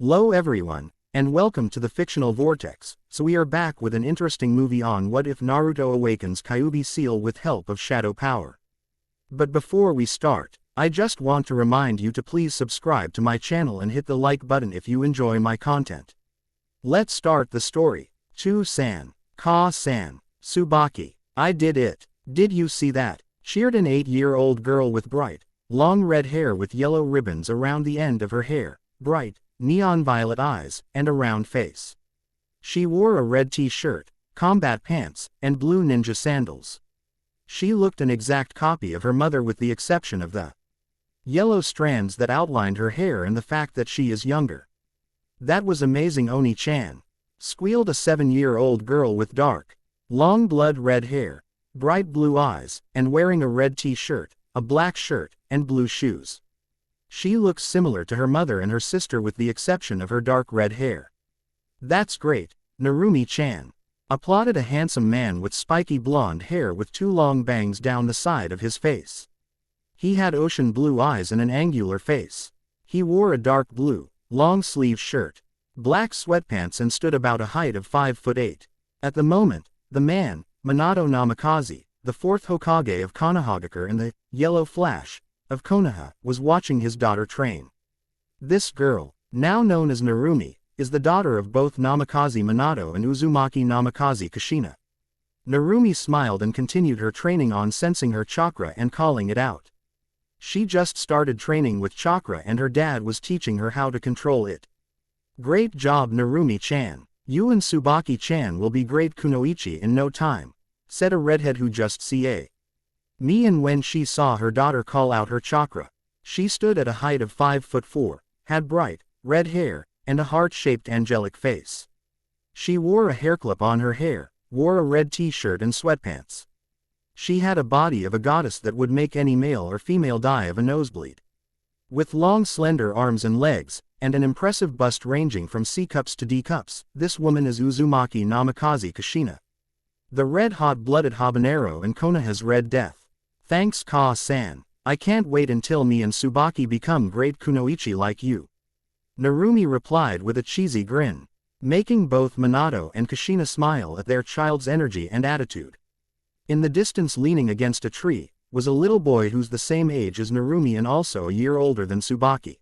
Hello everyone, and welcome to the Fictional Vortex. So we are back with an interesting movie on what if Naruto awakens Kyuubi seal with help of shadow power. But before we start, I just want to remind you to please subscribe to my channel and hit the like button if you enjoy my content. Let's start the story. Chu-san, Ka-san, Tsubaki, I did it. Did you see that? Cheered an 8-year-old girl with bright, long red hair with yellow ribbons around the end of her hair, bright, neon violet eyes, and a round face. She wore a red t-shirt, combat pants, and blue ninja sandals. She looked an exact copy of her mother with the exception of the yellow strands that outlined her hair and the fact that she is younger. That was amazing, Oni-chan, squealed a 7-year-old girl with dark, long blood-red hair, bright blue eyes, and wearing a red t-shirt, a black shirt, and blue shoes. She looks similar to her mother and her sister with the exception of her dark red hair. That's great, Narumi-chan, applauded a handsome man with spiky blonde hair with 2 long bangs down the side of his face. He had ocean blue eyes and an angular face. He wore a dark blue, long-sleeved shirt, black sweatpants and stood about a height of 5'8". At the moment, the man, Minato Namikaze, the 4th Hokage of Konohagakure and the Yellow Flash of Konoha, was watching his daughter train. This girl, now known as Narumi, is the daughter of both Namikaze Minato and Uzumaki Namikaze Kushina. Narumi smiled and continued her training on sensing her chakra and calling it out. She just started training with chakra and her dad was teaching her how to control it. Great job, Narumi-chan. You and Tsubaki-chan will be great kunoichi in no time, said a redhead who just ca. Me. And when she saw her daughter call out her chakra, she stood at a height of 5'4", had bright, red hair, and a heart-shaped angelic face. She wore a hairclip on her hair, wore a red t-shirt and sweatpants. She had a body of a goddess that would make any male or female die of a nosebleed. With long slender arms and legs, and an impressive bust ranging from C-cups to D-cups, this woman is Uzumaki Namikaze Kushina, the red-hot blooded habanero in Konoha's Red Death. Thanks, Ka-san. I can't wait until me and Tsubaki become great kunoichi like you. Narumi replied with a cheesy grin, making both Minato and Kushina smile at their child's energy and attitude. In the distance, leaning against a tree, was a little boy who's the same age as Narumi and also a year older than Tsubaki.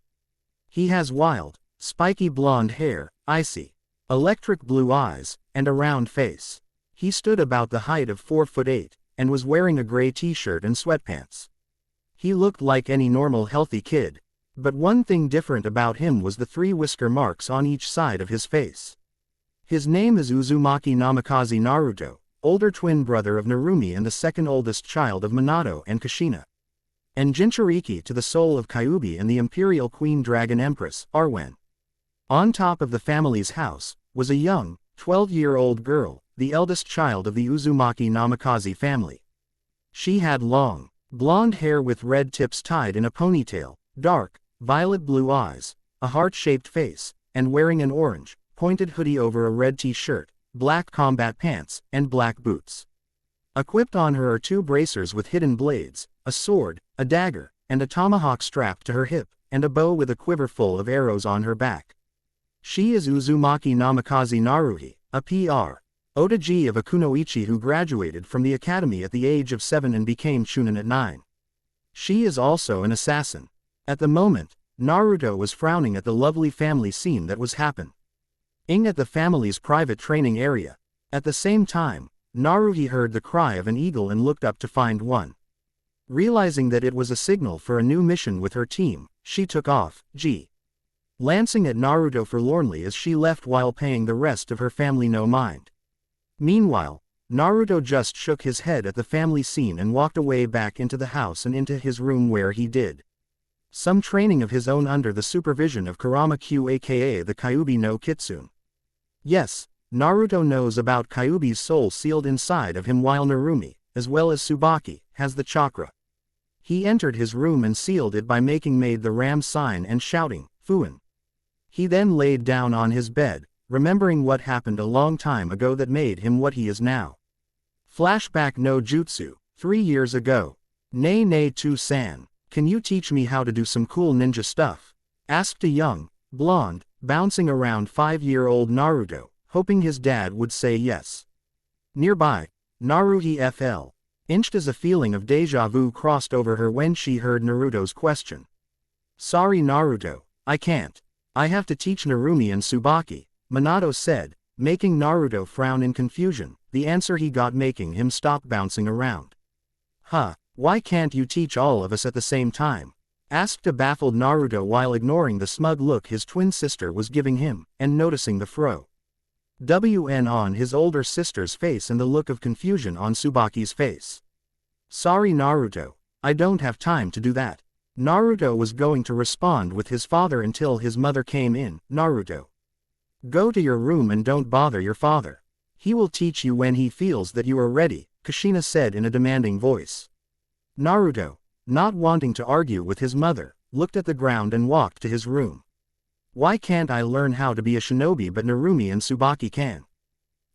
He has wild, spiky blonde hair, icy, electric blue eyes, and a round face. He stood about the height of 4'8", and was wearing a gray t-shirt and sweatpants. He looked like any normal healthy kid, but one thing different about him was the 3 whisker marks on each side of his face. His name is Uzumaki Namikaze Naruto, older twin brother of Narumi and the second oldest child of Minato and Kushina. And Jinchuriki to the soul of Kyuubi and the Imperial Queen Dragon Empress, Arwen. On top of the family's house, was a young, 12-year-old girl, the eldest child of the Uzumaki Namikaze family. She had long, blonde hair with red tips tied in a ponytail, dark, violet blue eyes, a heart-shaped face, and wearing an orange, pointed hoodie over a red t-shirt, black combat pants, and black boots. Equipped on her are 2 bracers with hidden blades, a sword, a dagger, and a tomahawk strapped to her hip, and a bow with a quiver full of arrows on her back. She is Uzumaki Namikaze Naruhi, a Pr. Otaji of a kunoichi who graduated from the academy at the age of 7 and became Chunin at 9. She is also an assassin. At the moment, Naruto was frowning at the lovely family scene that was happening at the family's private training area. At the same time, Naruhi heard the cry of an eagle and looked up to find one. Realizing that it was a signal for a new mission with her team, she took off, glancing at Naruto forlornly as she left while paying the rest of her family no mind. Meanwhile, Naruto just shook his head at the family scene and walked away back into the house and into his room where he did some training of his own under the supervision of Kurama Q aka the Kyuubi no Kitsune. Yes, Naruto knows about Kyuubi's soul sealed inside of him while Narumi, as well as Tsubaki, has the chakra. He entered his room and sealed it by made the ram sign and shouting, Fuin. He then laid down on his bed, remembering what happened a long time ago that made him what he is now. Flashback no jutsu, 3 years ago. Nay Tu-san, can you teach me how to do some cool ninja stuff? Asked a young, blonde, bouncing around 5-year-old Naruto, hoping his dad would say yes. Nearby, Naruhi FL inched as a feeling of deja vu crossed over her when she heard Naruto's question. Sorry Naruto, I can't. I have to teach Narumi and Tsubaki, Minato said, making Naruto frown in confusion, the answer he got making him stop bouncing around. Huh, why can't you teach all of us at the same time? Asked a baffled Naruto while ignoring the smug look his twin sister was giving him, and noticing the frown on his older sister's face and the look of confusion on Tsubaki's face. Sorry Naruto, I don't have time to do that. Naruto was going to respond with his father until his mother came in. Naruto, go to your room and don't bother your father. He will teach you when he feels that you are ready, Kushina said in a demanding voice. Naruto, not wanting to argue with his mother, looked at the ground and walked to his room. Why can't I learn how to be a shinobi but Narumi and Tsubaki can?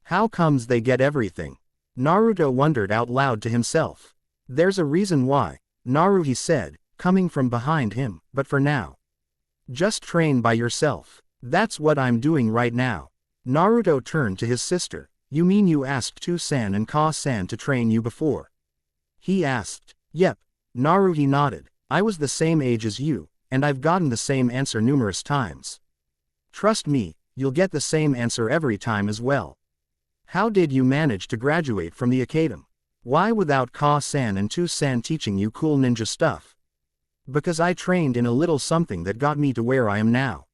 How comes they get everything? Naruto wondered out loud to himself. There's a reason why, Naruhi said, coming from behind him, but for now, just train by yourself. That's what I'm doing right now. Naruto turned to his sister. You mean you asked Tu-san and Ka-san to train you before? He asked. Yep. Naruhi nodded. I was the same age as you, and I've gotten the same answer numerous times. Trust me, you'll get the same answer every time as well. How did you manage to graduate from the academy? Why without Ka-san and Tu-san teaching you cool ninja stuff? Because I trained in a little something that got me to where I am now.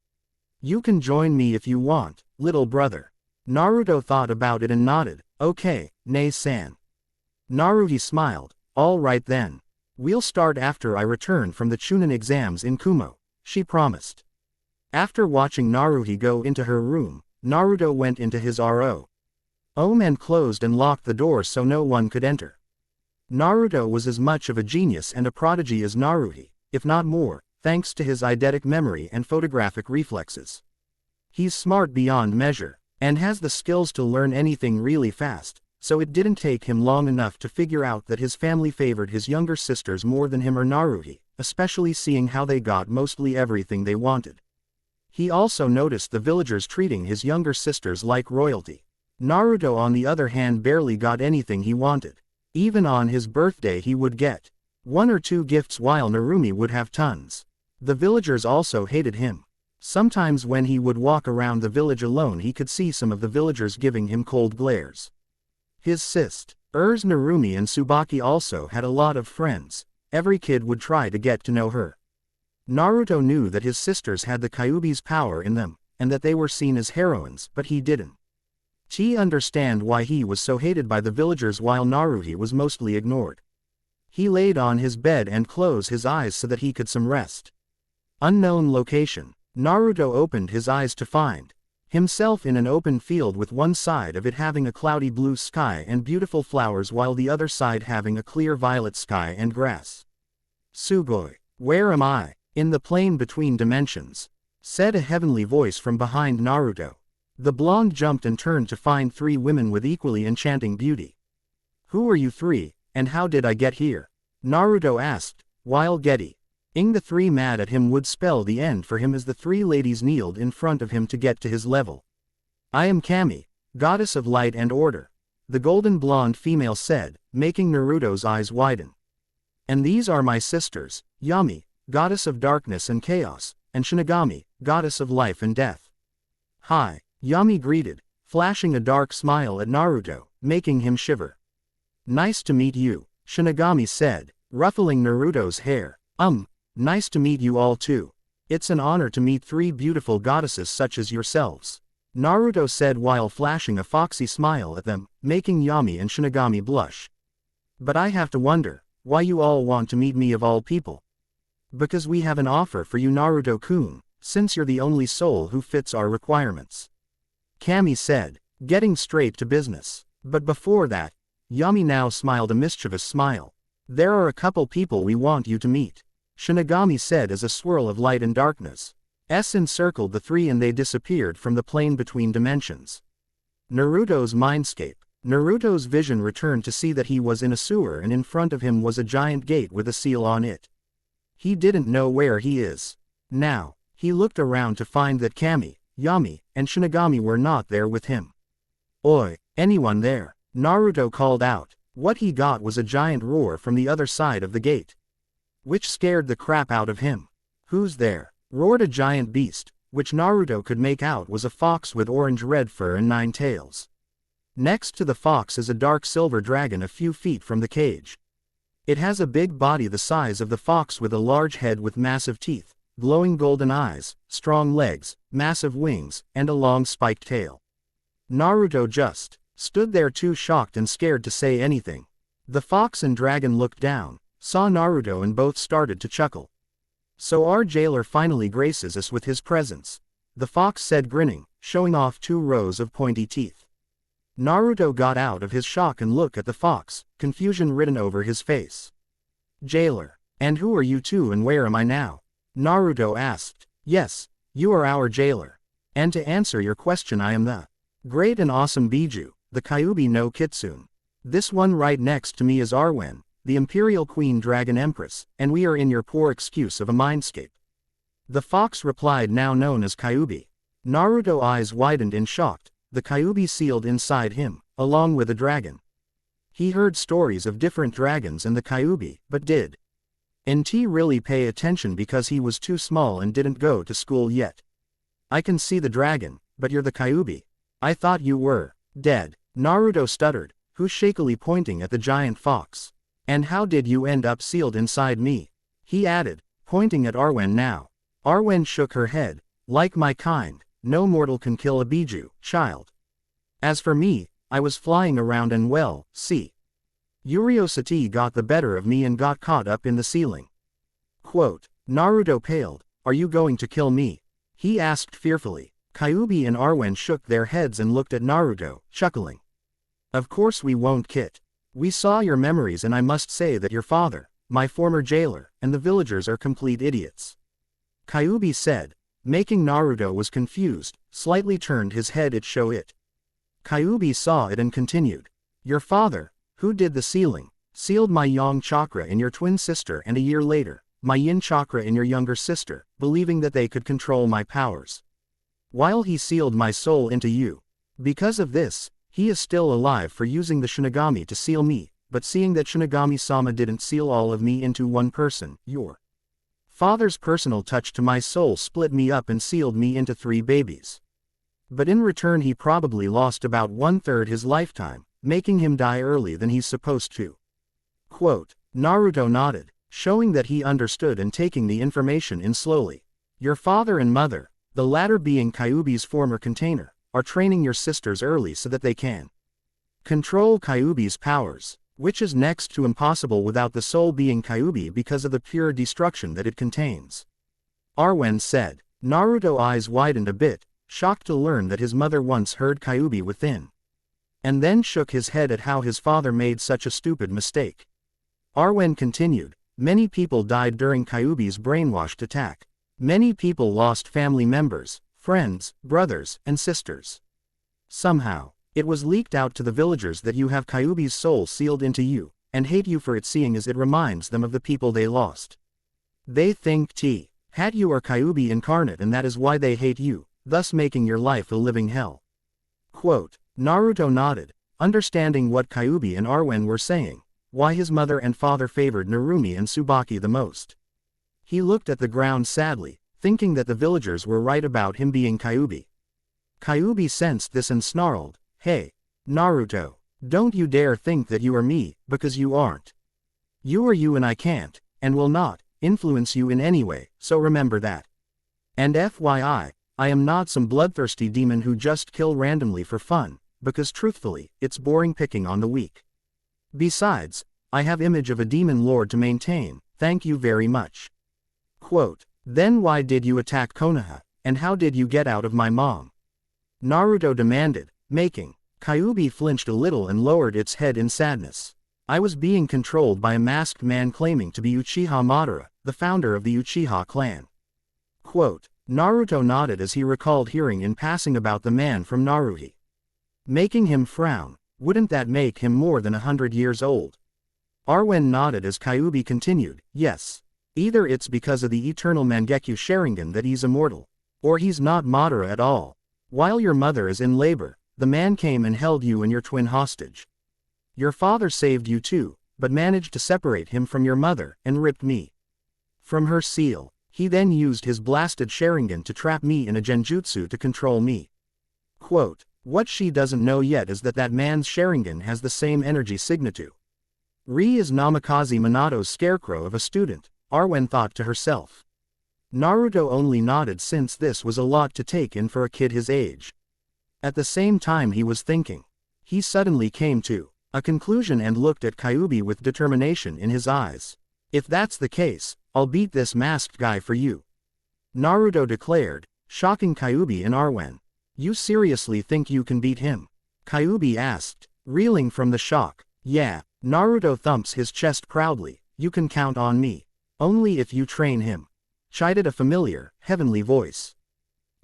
You can join me if you want, little brother. Naruto thought about it and nodded. Okay, Nei-san. Naruhi smiled. All right then. We'll start after I return from the Chunin exams in Kumo, she promised. After watching Naruhi go into her room, Naruto went into his RO. And closed and locked the door so no one could enter. Naruto was as much of a genius and a prodigy as Naruhi, if not more, thanks to his eidetic memory and photographic reflexes. He's smart beyond measure, and has the skills to learn anything really fast, so it didn't take him long enough to figure out that his family favored his younger sisters more than him or Naruhi, especially seeing how they got mostly everything they wanted. He also noticed the villagers treating his younger sisters like royalty. Naruto on the other hand barely got anything he wanted. Even on his birthday he would get 1 or 2 gifts while Narumi would have tons. The villagers also hated him. Sometimes when he would walk around the village alone he could see some of the villagers giving him cold glares. His sisters, Narumi and Tsubaki also had a lot of friends. Every kid would try to get to know her. Naruto knew that his sisters had the Kyuubi's power in them, and that they were seen as heroines, but he didn't understand why he was so hated by the villagers while Naruhi was mostly ignored. He laid on his bed and closed his eyes so that he could some rest. Unknown location. Naruto opened his eyes to find himself in an open field with one side of it having a cloudy blue sky and beautiful flowers while the other side having a clear violet sky and grass. Sugoi, where am I? In the plane between dimensions, said a heavenly voice from behind Naruto. The blonde jumped and turned to find 3 women with equally enchanting beauty. Who are you 3, and how did I get here? Naruto asked, while getting the 3 mad at him would spell the end for him as the 3 ladies kneeled in front of him to get to his level. I am Kami, goddess of light and order, the golden blonde female said, making Naruto's eyes widen. And these are my sisters, Yami, goddess of darkness and chaos, and Shinigami, goddess of life and death. Hi, Yami greeted, flashing a dark smile at Naruto, making him shiver. Nice to meet you, Shinigami said, ruffling Naruto's hair. Nice to meet you all too. It's an honor to meet 3 beautiful goddesses such as yourselves, Naruto said while flashing a foxy smile at them, making Yami and Shinigami blush. But I have to wonder, why you all want to meet me of all people? Because we have an offer for you Naruto-kun, since you're the only soul who fits our requirements. Kami said, getting straight to business. But before that, Yami now smiled a mischievous smile. There are a couple people we want you to meet, Shinigami said as a swirl of light and darkness encircled the 3 and they disappeared from the plane between dimensions. Naruto's mindscape. Naruto's vision returned to see that he was in a sewer and in front of him was a giant gate with a seal on it. He didn't know where he is. Now, he looked around to find that Kami, Yami, and Shinigami were not there with him. "Oi, anyone there?" Naruto called out. What he got was a giant roar from the other side of the gate, which scared the crap out of him. "Who's there?" roared a giant beast, which Naruto could make out was a fox with orange-red fur and 9 tails. Next to the fox is a dark silver dragon a few feet from the cage. It has a big body the size of the fox with a large head with massive teeth, glowing golden eyes, strong legs, massive wings, and a long spiked tail. Naruto just stood there too shocked and scared to say anything. The fox and dragon looked down, saw Naruto and both started to chuckle. "So our jailer finally graces us with his presence," the fox said grinning, showing off 2 rows of pointy teeth. Naruto got out of his shock and looked at the fox, confusion written over his face. "Jailer, and who are you two and where am I now?" Naruto asked. "Yes, you are our jailer. And to answer your question, I am the great and awesome Biju, the Kyuubi no Kitsune. This one right next to me is Arwen, the Imperial Queen Dragon Empress, and we are in your poor excuse of a mindscape." The fox replied, now known as Kyuubi. Naruto's eyes widened in shock. The Kyuubi sealed inside him, along with a dragon. He heard stories of different dragons and the Kyuubi, but did NT really pay attention because he was too small and didn't go to school yet. "I can see the dragon, but you're the Kyuubi. I thought you were dead," Naruto stuttered, who shakily pointing at the giant fox. "And how did you end up sealed inside me?" he added, pointing at Arwen now. Arwen shook her head. "Like my kind, no mortal can kill a Biju, child. As for me, I was flying around and well, see. Curiosity got the better of me and got caught up in the ceiling." Quote, Naruto paled. "Are you going to kill me?" he asked fearfully. Kyuubi and Arwen shook their heads and looked at Naruto, chuckling. "Of course we won't, Kit. We saw your memories and I must say that your father, my former jailer, and the villagers are complete idiots," Kyuubi said. Making Naruto was confused, slightly turned his head to show it. Kyuubi saw it and continued. "Your father, who did the sealing, sealed my yang chakra in your twin sister and a year later, my yin chakra in your younger sister, believing that they could control my powers. While he sealed my soul into you. Because of this, he is still alive for using the Shinigami to seal me, but seeing that Shinigami-sama didn't seal all of me into one person, your father's personal touch to my soul split me up and sealed me into 3 babies. But in return he probably lost about 1/3 his lifetime, making him die early than he's supposed to." Quote, Naruto nodded, showing that he understood and taking the information in slowly. "Your father and mother, the latter being Kyuubi's former container, are training your sisters early so that they can control Kyuubi's powers, which is next to impossible without the soul being Kyuubi because of the pure destruction that it contains," Arwen said. Naruto's eyes widened a bit, shocked to learn that his mother once heard Kyuubi within. And then shook his head at how his father made such a stupid mistake. Arwen continued, "Many people died during Kyuubi's brainwashed attack. Many people lost family members, friends, brothers, and sisters. Somehow, it was leaked out to the villagers that you have Kyuubi's soul sealed into you, and hate you for it seeing as it reminds them of the people they lost. They think had you are Kyuubi incarnate and that is why they hate you, thus making your life a living hell." Quote, Naruto nodded, understanding what Kyuubi and Arwen were saying, why his mother and father favored Narumi and Tsubaki the most. He looked at the ground sadly, thinking that the villagers were right about him being Kyuubi. Kyuubi sensed this and snarled, "Hey, Naruto, don't you dare think that you are me, because you aren't. You are you and I can't, and will not, influence you in any way, so remember that. And FYI, I am not some bloodthirsty demon who just kill randomly for fun, because truthfully, it's boring picking on the weak. Besides, I have image of a demon lord to maintain, thank you very much." Quote, "Then why did you attack Konoha, and how did you get out of my mom?" Naruto demanded, making Kyuubi flinched a little and lowered its head in sadness. "I was being controlled by a masked man claiming to be Uchiha Madara, the founder of the Uchiha clan." Quote, Naruto nodded as he recalled hearing in passing about the man from Naruhi. Making him frown, wouldn't that make him more than 100 years old? Arwen nodded as Kyuubi continued, "Yes. Either it's because of the eternal Mangekyo Sharingan that he's immortal, Or he's not Madara at all. While your mother is in labor, the man came and held you and your twin hostage. Your father saved you too, but managed to separate him from your mother and ripped me from her seal. He then used his blasted Sharingan to trap me in a genjutsu to control me. Quote, what she doesn't know yet is that that man's Sharingan has the same energy signature. Ri is Namikaze Minato's scarecrow of a student, Arwen thought to herself. Naruto only nodded since this was a lot to take in for a kid his age. At the same time he was thinking. He suddenly came to a conclusion and looked at Kyuubi with determination in his eyes. If that's the case, I'll beat this masked guy for you. Naruto declared, shocking Kyuubi and Arwen. You seriously think you can beat him? Kyuubi asked, reeling from the shock. Yeah. Naruto thumps his chest proudly. You can count on me. Only if you train him. Chided a familiar, heavenly voice.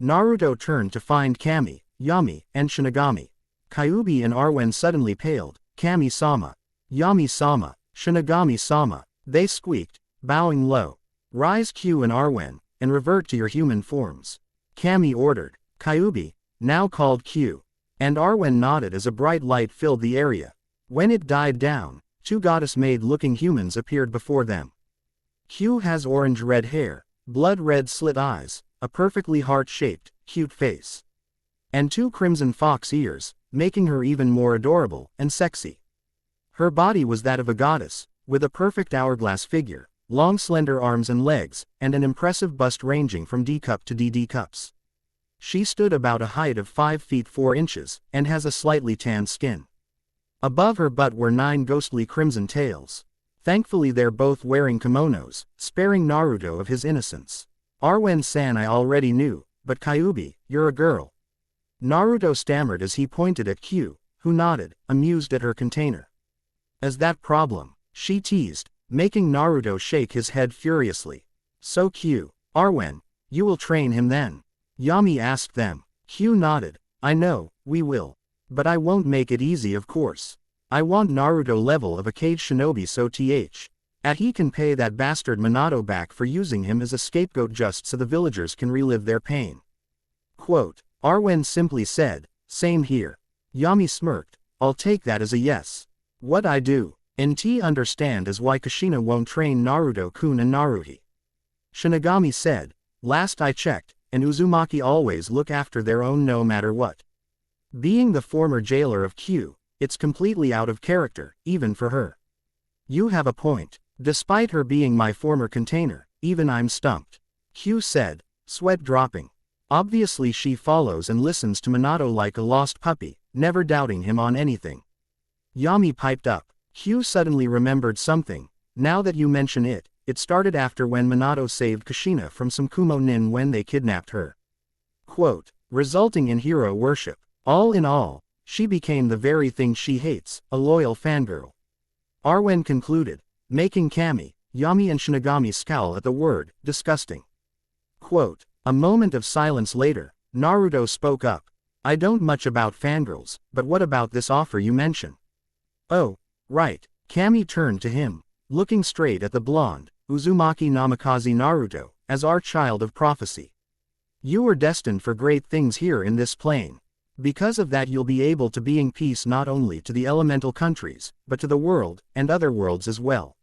Naruto turned to find Kami, Yami, and Shinigami. Kyuubi and Arwen suddenly paled. Kami-sama. Yami-sama. Shinigami-sama. They squeaked, bowing low. Rise Q and Arwen, and revert to your human forms. Kami ordered. Kyuubi, now called Q. And Arwen nodded as a bright light filled the area. When it died down, two goddess-made-looking humans appeared before them. Q has orange-red hair, blood-red slit eyes, a perfectly heart-shaped, cute face, and two crimson fox ears, making her even more adorable and sexy. Her body was that of a goddess, with a perfect hourglass figure, long slender arms and legs, and an impressive bust ranging from D-cup to DD cups. She stood about a height of 5 feet 4 inches, and has a slightly tanned skin. Above her butt were 9 ghostly crimson tails. Thankfully they're both wearing kimonos, sparing Naruto of his innocence. Arwen-san I already knew, but Kyuubi, you're a girl. Naruto stammered as he pointed at Q, who nodded, amused at her container. Is that problem? She teased, making Naruto shake his head furiously. So Q, Arwen, you will train him then? Yami asked them. Q nodded. I know, we will. But I won't make it easy of course. I want Naruto level of a cage shinobi so he can pay that bastard Minato back for using him as a scapegoat just so the villagers can relive their pain. Quote, Arwen simply said, same here. Yami smirked, I'll take that as a yes. What I do, NT understand is why Kushina won't train Naruto-kun and Naruhi. Shinigami said, last I checked, and Uzumaki always look after their own no matter what. Being the former jailer of Q, it's completely out of character, even for her. You have a point. Despite her being my former container, even I'm stumped. Q said, sweat dropping. Obviously she follows and listens to Minato like a lost puppy, never doubting him on anything. Yami piped up. Q suddenly remembered something. Now that you mention it, it started after when Minato saved Kushina from some Kumo nin when they kidnapped her. Quote, resulting in hero worship. All in all, she became the very thing she hates, a loyal fangirl. Arwen concluded, making Kami, Yami and Shinigami scowl at the word, disgusting. Quote, a moment of silence later, Naruto spoke up. I don't much about fangirls, but what about this offer you mention? Oh, right. Kami turned to him, looking straight at the blonde, Uzumaki Namikaze Naruto, as our child of prophecy. You were destined for great things here in this plane. Because of that you'll be able to bring peace not only to the elemental countries, but to the world, and other worlds as well.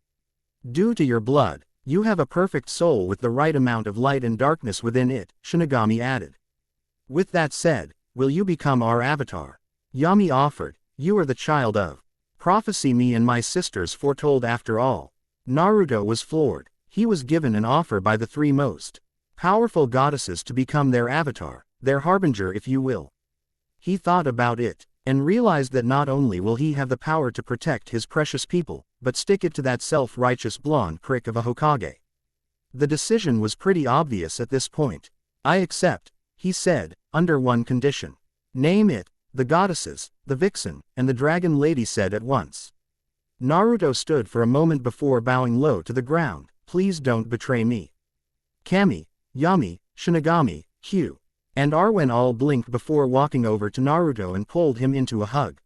Due to your blood, you have a perfect soul with the right amount of light and darkness within it, Shinigami added. With that said, will you become our avatar? Yami offered, you are the child of prophecy me and my sisters foretold after all. Naruto was floored. He was given an offer by the 3 most powerful goddesses to become their avatar, their harbinger if you will. He thought about it, and realized that not only will he have the power to protect his precious people, but stick it to that self-righteous blonde prick of a Hokage. The decision was pretty obvious at this point. I accept, he said, under one condition. Name it. The goddesses, the vixen, and the dragon lady said at once. Naruto stood for a moment before bowing low to the ground. Please don't betray me. Kami, Yami, Shinigami, Q, and Arwen all blinked before walking over to Naruto and pulled him into a hug.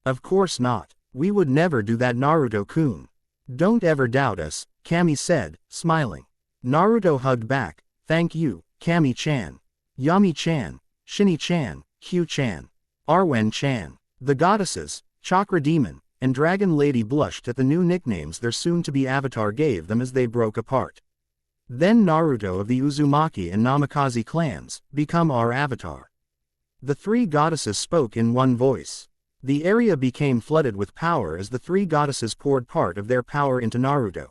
Of course not. We would never do that, Naruto-kun. Don't ever doubt us, Kami said, smiling. Naruto hugged back. Thank you, Kami-chan. Yami-chan, Shinny-chan, Hugh-chan, Arwen-chan. The goddesses, Chakra Demon, and Dragon Lady blushed at the new nicknames their soon-to-be avatar gave them as they broke apart. Then Naruto of the Uzumaki and Namikaze clans, become our avatar. The three goddesses spoke in one voice. The area became flooded with power as the three goddesses poured part of their power into Naruto.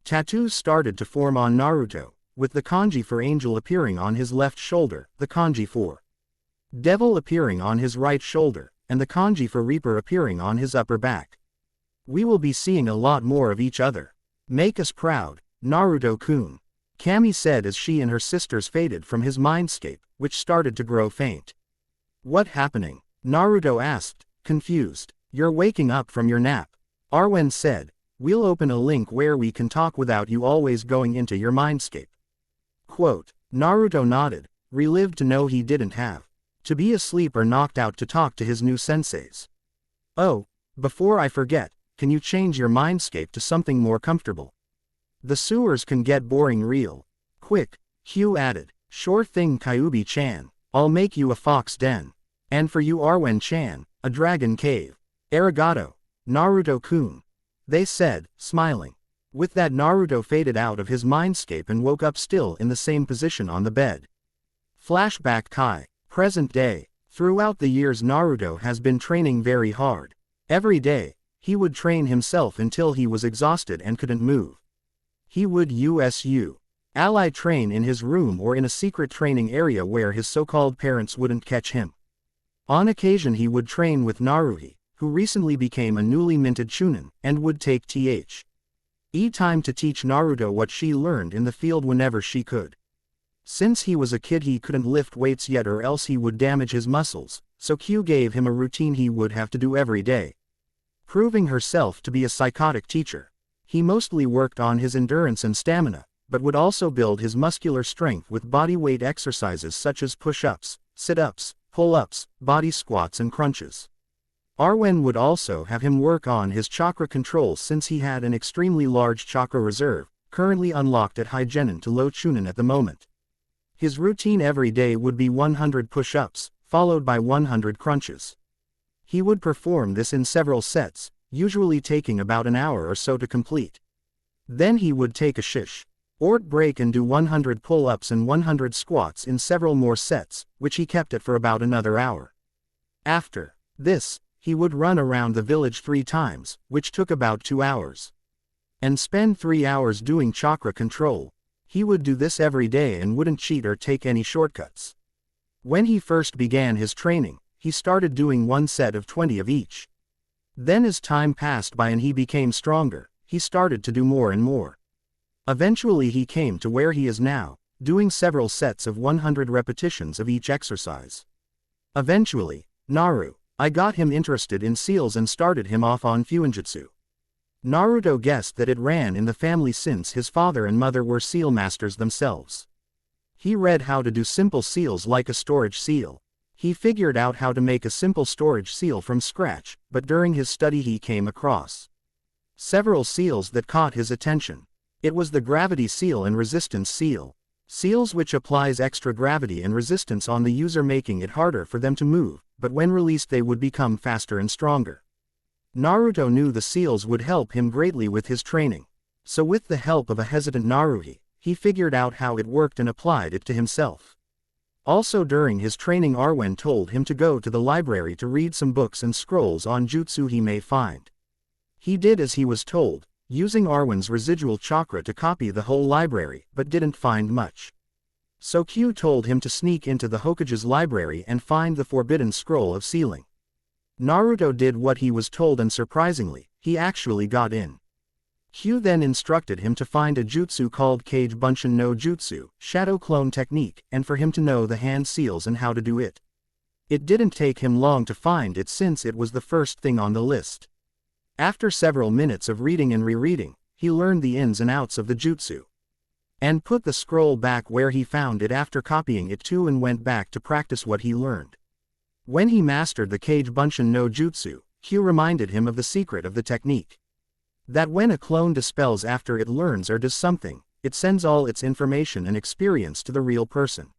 Tattoos started to form on Naruto, with the kanji for angel appearing on his left shoulder, the kanji for devil appearing on his right shoulder, and the kanji for reaper appearing on his upper back. We will be seeing a lot more of each other. Make us proud, Naruto-kun, Kami said as she and her sisters faded from his mindscape, which started to grow faint. What happening? Naruto asked, confused. You're waking up from your nap. Arwen said, we'll open a link where we can talk without you always going into your mindscape. Quote, Naruto nodded, relieved to know he didn't have to be asleep or knocked out to talk to his new senseis. Oh, before I forget, can you change your mindscape to something more comfortable? The sewers can get boring real quick, Hugh added. Sure thing Kyuubi-chan, I'll make you a fox den. And for you Arwen-chan, a dragon cave. Arigato, Naruto-kun, they said, smiling. With that Naruto faded out of his mindscape and woke up still in the same position on the bed. Flashback Kai. Present day. Throughout the years Naruto has been training very hard. Every day, he would train himself until he was exhausted and couldn't move. He would ally train in his room or in a secret training area where his so-called parents wouldn't catch him. On occasion he would train with Naruhi, who recently became a newly minted Chunin, and would take time to teach Naruto what she learned in the field whenever she could. Since he was a kid he couldn't lift weights yet or else he would damage his muscles, so Q gave him a routine he would have to do every day. Proving herself to be a psychotic teacher, he mostly worked on his endurance and stamina, but would also build his muscular strength with body weight exercises such as push-ups, sit-ups, pull-ups, body squats and crunches. Arwen would also have him work on his chakra control since he had an extremely large chakra reserve, currently unlocked at High Genin to Low Chunin at the moment. His routine every day would be 100 push-ups, followed by 100 crunches. He would perform this in several sets, usually taking about an hour or so to complete. Then he would take a short break and do 100 pull-ups and 100 squats in several more sets, which he kept at for about another hour. After this, he would run around the village 3 times, which took about 2 hours. And spend 3 hours doing chakra control. He would do this every day and wouldn't cheat or take any shortcuts. When he first began his training, he started doing 1 set of 20 of each. Then as time passed by and he became stronger, he started to do more and more. Eventually he came to where he is now, doing several sets of 100 repetitions of each exercise. Eventually, I got him interested in seals and started him off on Fuinjutsu. Naruto guessed that it ran in the family since his father and mother were seal masters themselves. He read how to do simple seals like a storage seal. He figured out how to make a simple storage seal from scratch, but during his study he came across several seals that caught his attention. It was the gravity seal and resistance seal. Seals which applies extra gravity and resistance on the user, making it harder for them to move, but when released they would become faster and stronger. Naruto knew the seals would help him greatly with his training. So with the help of a hesitant Naruhi, he figured out how it worked and applied it to himself. Also during his training Arwen told him to go to the library to read some books and scrolls on jutsu he may find. He did as he was told, using Arwen's residual chakra to copy the whole library, but didn't find much. So Q told him to sneak into the Hokage's library and find the forbidden scroll of sealing. Naruto did what he was told and surprisingly, he actually got in. Q then instructed him to find a jutsu called Kage Bunshin no Jutsu, shadow clone technique, and for him to know the hand seals and how to do it. It didn't take him long to find it since it was the first thing on the list. After several minutes of reading and rereading, he learned the ins and outs of the jutsu. And put the scroll back where he found it after copying it too and went back to practice what he learned. When he mastered the Kage Bunshin no Jutsu, Q reminded him of the secret of the technique. That when a clone dispels after it learns or does something, it sends all its information and experience to the real person.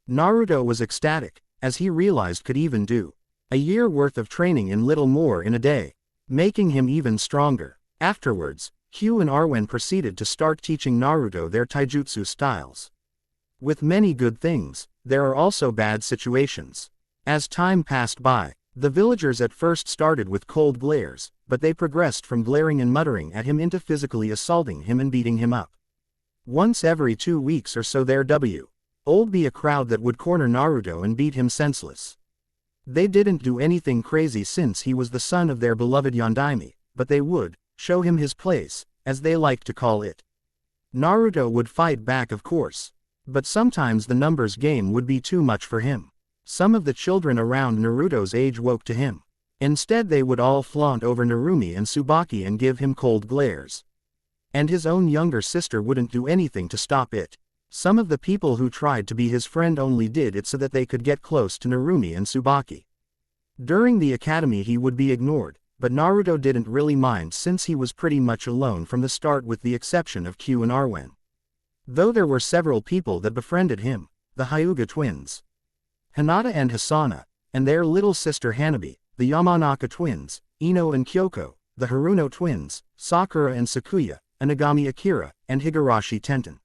Naruto was ecstatic, as he realized could even do a year worth of training in little more in a day, making him even stronger. Afterwards, Kyu and Arwen proceeded to start teaching Naruto their taijutsu styles. With many good things, there are also bad situations. As time passed by, the villagers at first started with cold glares, but they progressed from glaring and muttering at him into physically assaulting him and beating him up. Once every 2 weeks or so there would be a crowd that would corner Naruto and beat him senseless. They didn't do anything crazy since he was the son of their beloved Yondaime, but they would show him his place, as they liked to call it. Naruto would fight back, of course. But sometimes the numbers game would be too much for him. Some of the children around Naruto's age woke to him. Instead they would all flaunt over Narumi and Tsubaki and give him cold glares. And his own younger sister wouldn't do anything to stop it. Some of the people who tried to be his friend only did it so that they could get close to Narumi and Tsubaki. During the academy he would be ignored, but Naruto didn't really mind since he was pretty much alone from the start with the exception of Kyu and Arwen. Though there were several people that befriended him, the Hyuga twins, Hinata and Hisana, and their little sister Hanabi, the Yamanaka twins, Ino and Kyoko, the Haruno twins, Sakura and Sakuya, Inagami Akira, and Higurashi Tenten.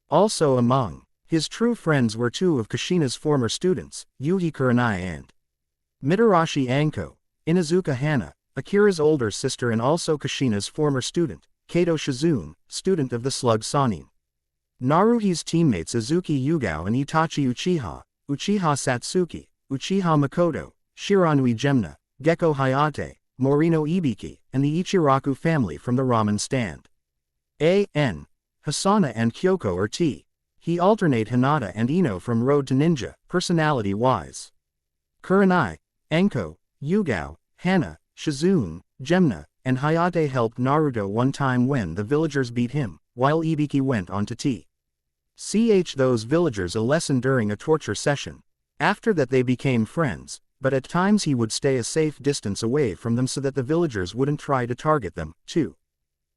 Also among his true friends were 2 of Kushina's former students, Yuhi Kurenai and Mitarashi Anko, Inazuka Hana, Akira's older sister and also Kushina's former student, Kato Shizune, student of the Slug Sannin. Naruhi's teammates Izuki Yugao and Itachi Uchiha, Uchiha Satsuki, Uchiha Makoto, Shiranui Gemna, Gekko Hayate, Morino Ibiki, and the Ichiraku family from the ramen stand. A.N. Hisana and Kyoko are T. He alternate Hinata and Ino from Road to Ninja, personality-wise. Kurenai, Anko, Yugao, Hana, Shizune, Gemna, and Hayate helped Naruto one time when the villagers beat him, while Ibiki went on to teach those villagers a lesson during a torture session. After that they became friends, but at times he would stay a safe distance away from them so that the villagers wouldn't try to target them, too.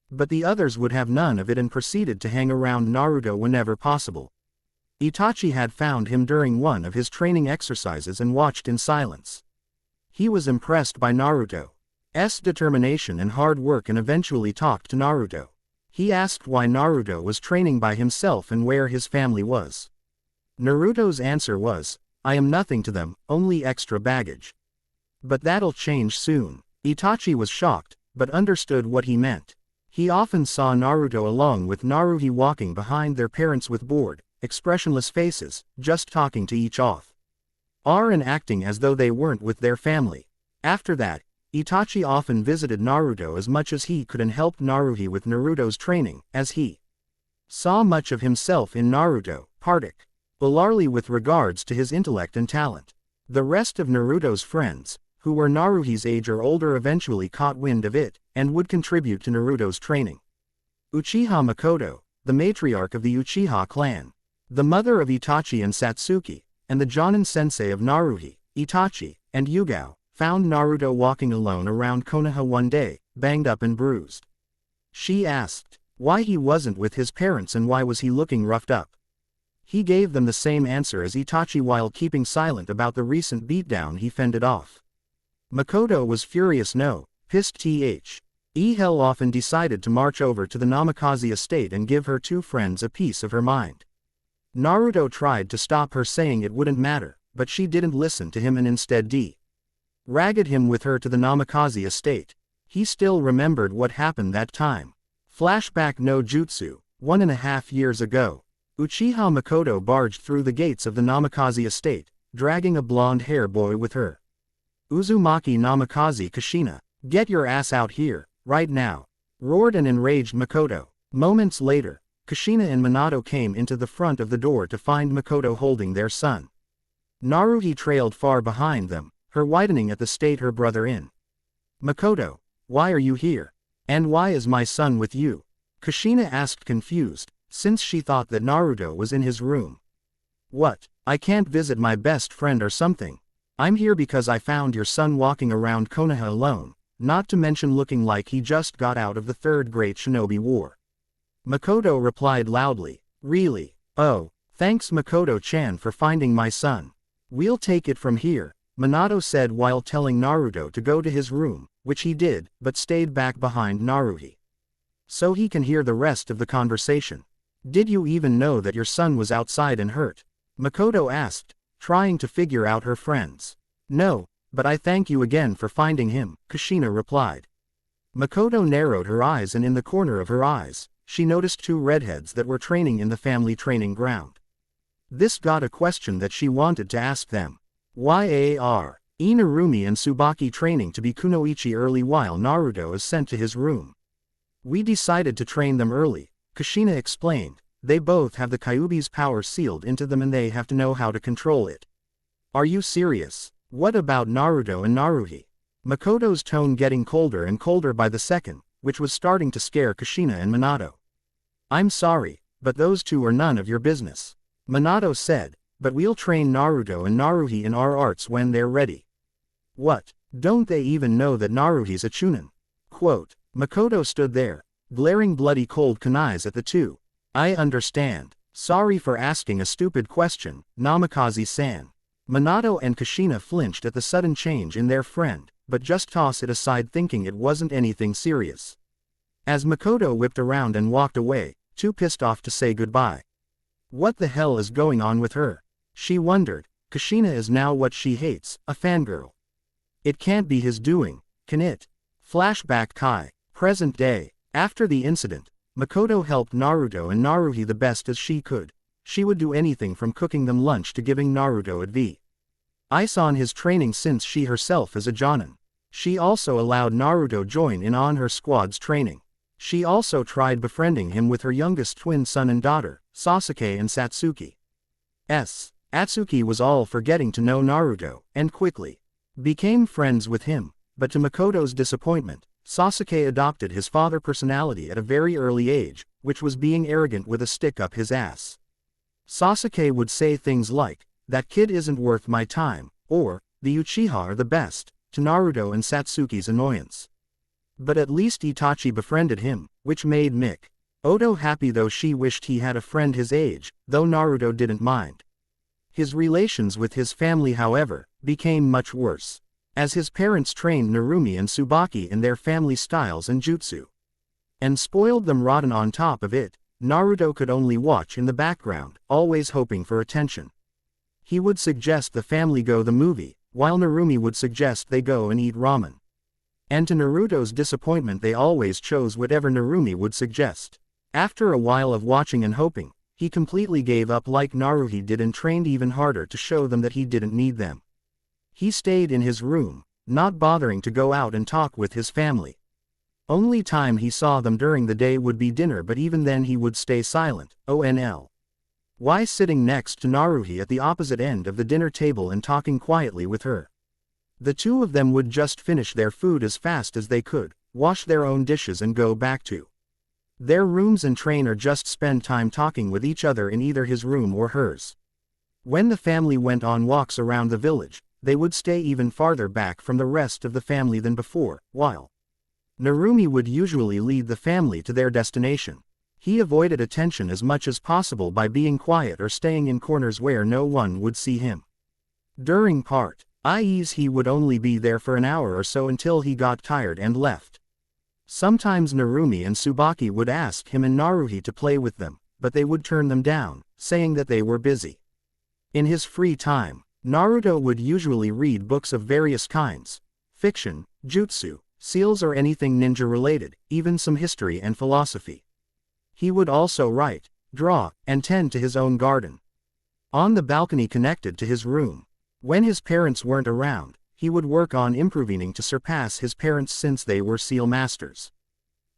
But the others would have none of it and proceeded to hang around Naruto whenever possible. Itachi had found him during one of his training exercises and watched in silence. He was impressed by Naruto's determination and hard work and eventually talked to Naruto. He asked why Naruto was training by himself and where his family was. Naruto's answer was, "I am nothing to them, only extra baggage. But that'll change soon." Itachi was shocked, but understood what he meant. He often saw Naruto along with Naruhi walking behind their parents with bored, expressionless faces, just talking to each other and acting as though they weren't with their family. After that, Itachi often visited Naruto as much as he could and helped Naruhi with Naruto's training, as he saw much of himself in Naruto, particularly with regards to his intellect and talent. The rest of Naruto's friends, who were Naruhi's age or older, eventually caught wind of it, and would contribute to Naruto's training. Uchiha Makoto, the matriarch of the Uchiha clan, the mother of Itachi and Satsuki, and the Jonin sensei of Naruhi, Itachi, and Yugao, found Naruto walking alone around Konoha one day, banged up and bruised. She asked why he wasn't with his parents and why was he looking roughed up. He gave them the same answer as Itachi while keeping silent about the recent beatdown he fended off. Makoto was furious, pissed hell off, and decided to march over to the Namikaze estate and give her 2 friends a piece of her mind. Naruto tried to stop her saying it wouldn't matter, but she didn't listen to him and instead dragged him with her to the Namikaze estate. He still remembered what happened that time. Flashback no jutsu, 1.5 years ago. Uchiha Makoto barged through the gates of the Namikaze estate, dragging a blonde-haired boy with her. Uzumaki Namikaze Kushina, "Get your ass out here, right now," roared an enraged Makoto. Moments later, Kushina and Minato came into the front of the door to find Makoto holding their son. Naruhi trailed far behind them, her widening at the state her brother in. "Makoto, why are you here? And why is my son with you?" Kushina asked, confused, since she thought that Naruto was in his room. "What, I can't visit my best friend or something? I'm here because I found your son walking around Konoha alone, not to mention looking like he just got out of the Third Great Shinobi War." Makoto replied loudly, "Really? Oh, Thanks Makoto-chan for finding my son. We'll take it from here, Minato said while telling Naruto to go to his room, which he did, but stayed back behind Naruhi, so he can hear the rest of the conversation. Did you even know that your son was outside and hurt? Makoto asked, trying to figure out her friends. No, but I thank you again for finding him, Kushina replied. Makoto narrowed her eyes, and in the corner of her eyes, she noticed two redheads that were training in the family training ground. This got a question that she wanted to ask them. Why are Narumi and Tsubaki training to be kunoichi early while Naruto is sent to his room? We decided to train them early, Kushina explained. They both have the Kyuubi's power sealed into them and they have to know how to control it. Are you serious? What about Naruto and Naruhi? Makoto's tone getting colder and colder by the second, which was starting to scare Kushina and Minato. I'm sorry, but those two are none of your business, Minato said, but we'll train Naruto and Naruhi in our arts when they're ready. What? Don't they even know that Naruhi's a chunin? Quote. Makoto stood there, glaring bloody cold kunais at the two. I understand. Sorry for asking a stupid question, Namikaze-san. Minato and Kushina flinched at the sudden change in their friend, but just tossed it aside thinking it wasn't anything serious. As Makoto whipped around and walked away, too pissed off to say goodbye. What the hell is going on with her? She wondered. Kushina is now what she hates, a fangirl. It can't be his doing, can it? Flashback Kai. Present day. After the incident, Makoto helped Naruto and Naruhi the best as she could. She would do anything from cooking them lunch to giving Naruto advice on his training since she herself is a jonin. She also allowed Naruto join in on her squad's training. She also tried befriending him with her youngest twin son and daughter, Sasuke and Satsuki. Atsuki was all for getting to know Naruto, and quickly became friends with him, but to Makoto's disappointment, Sasuke adopted his father personality at a very early age, which was being arrogant with a stick up his ass. Sasuke would say things like, that kid isn't worth my time, or, the Uchiha are the best, to Naruto and Satsuki's annoyance. But at least Itachi befriended him, which made Mikoto happy though she wished he had a friend his age, though Naruto didn't mind. His relations with his family however, became much worse, as his parents trained Narumi and Tsubaki in their family styles and jutsu, and spoiled them rotten on top of it. Naruto could only watch in the background, always hoping for attention. He would suggest the family go the movie, while Narumi would suggest they go and eat ramen. And to Naruto's disappointment they always chose whatever Narumi would suggest. After a while of watching and hoping, he completely gave up like Naruhi did and trained even harder to show them that he didn't need them. He stayed in his room, not bothering to go out and talk with his family. Only time he saw them during the day would be dinner, but even then he would stay silent, onl. Why sitting next to Naruhi at the opposite end of the dinner table and talking quietly with her. The two of them would just finish their food as fast as they could, wash their own dishes and go back to their rooms and train or just spend time talking with each other in either his room or hers. When the family went on walks around the village, they would stay even farther back from the rest of the family than before, while Narumi would usually lead the family to their destination. He avoided attention as much as possible by being quiet or staying in corners where no one would see him. During parties he would only be there for an hour or so until he got tired and left. Sometimes Narumi and Tsubaki would ask him and Naruhi to play with them, but they would turn them down, saying that they were busy. In his free time, Naruto would usually read books of various kinds, fiction, jutsu, seals or anything ninja related, even some history and philosophy. He would also write, draw, and tend to his own garden on the balcony connected to his room. When his parents weren't around, he would work on improving to surpass his parents since they were seal masters.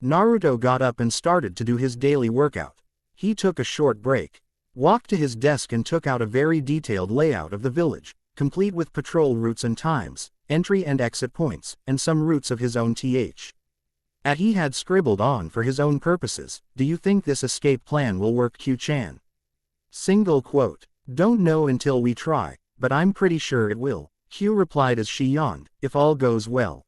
Naruto got up and started to do his daily workout. He took a short break, walked to his desk and took out a very detailed layout of the village, complete with patrol routes and times, entry and exit points, and some routes of his own he had scribbled on for his own purposes. Do you think this escape plan will work, Q-chan? Single quote. Don't know until we try, but I'm pretty sure it will, Q replied as she yawned. If all goes well,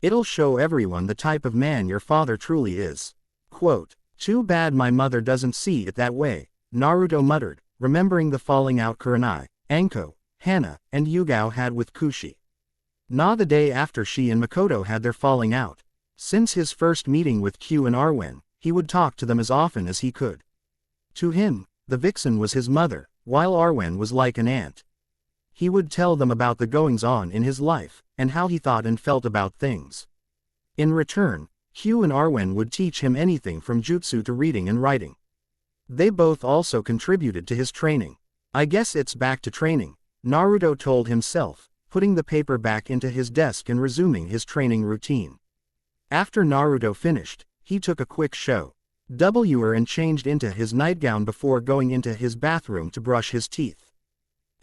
it'll show everyone the type of man your father truly is. Quote. Too bad my mother doesn't see it that way, Naruto muttered, remembering the falling out Kurenai, Anko, Hana, and Yugao had with Kushi. The day after she and Makoto had their falling out. Since his first meeting with Q and Arwen, he would talk to them as often as he could. To him, the vixen was his mother, while Arwen was like an aunt. He would tell them about the goings-on in his life, and how he thought and felt about things. In return, Q and Arwen would teach him anything from jutsu to reading and writing. They both also contributed to his training. I guess it's back to training, Naruto told himself, putting the paper back into his desk and resuming his training routine. After Naruto finished, he took a quick shower and changed into his nightgown before going into his bathroom to brush his teeth.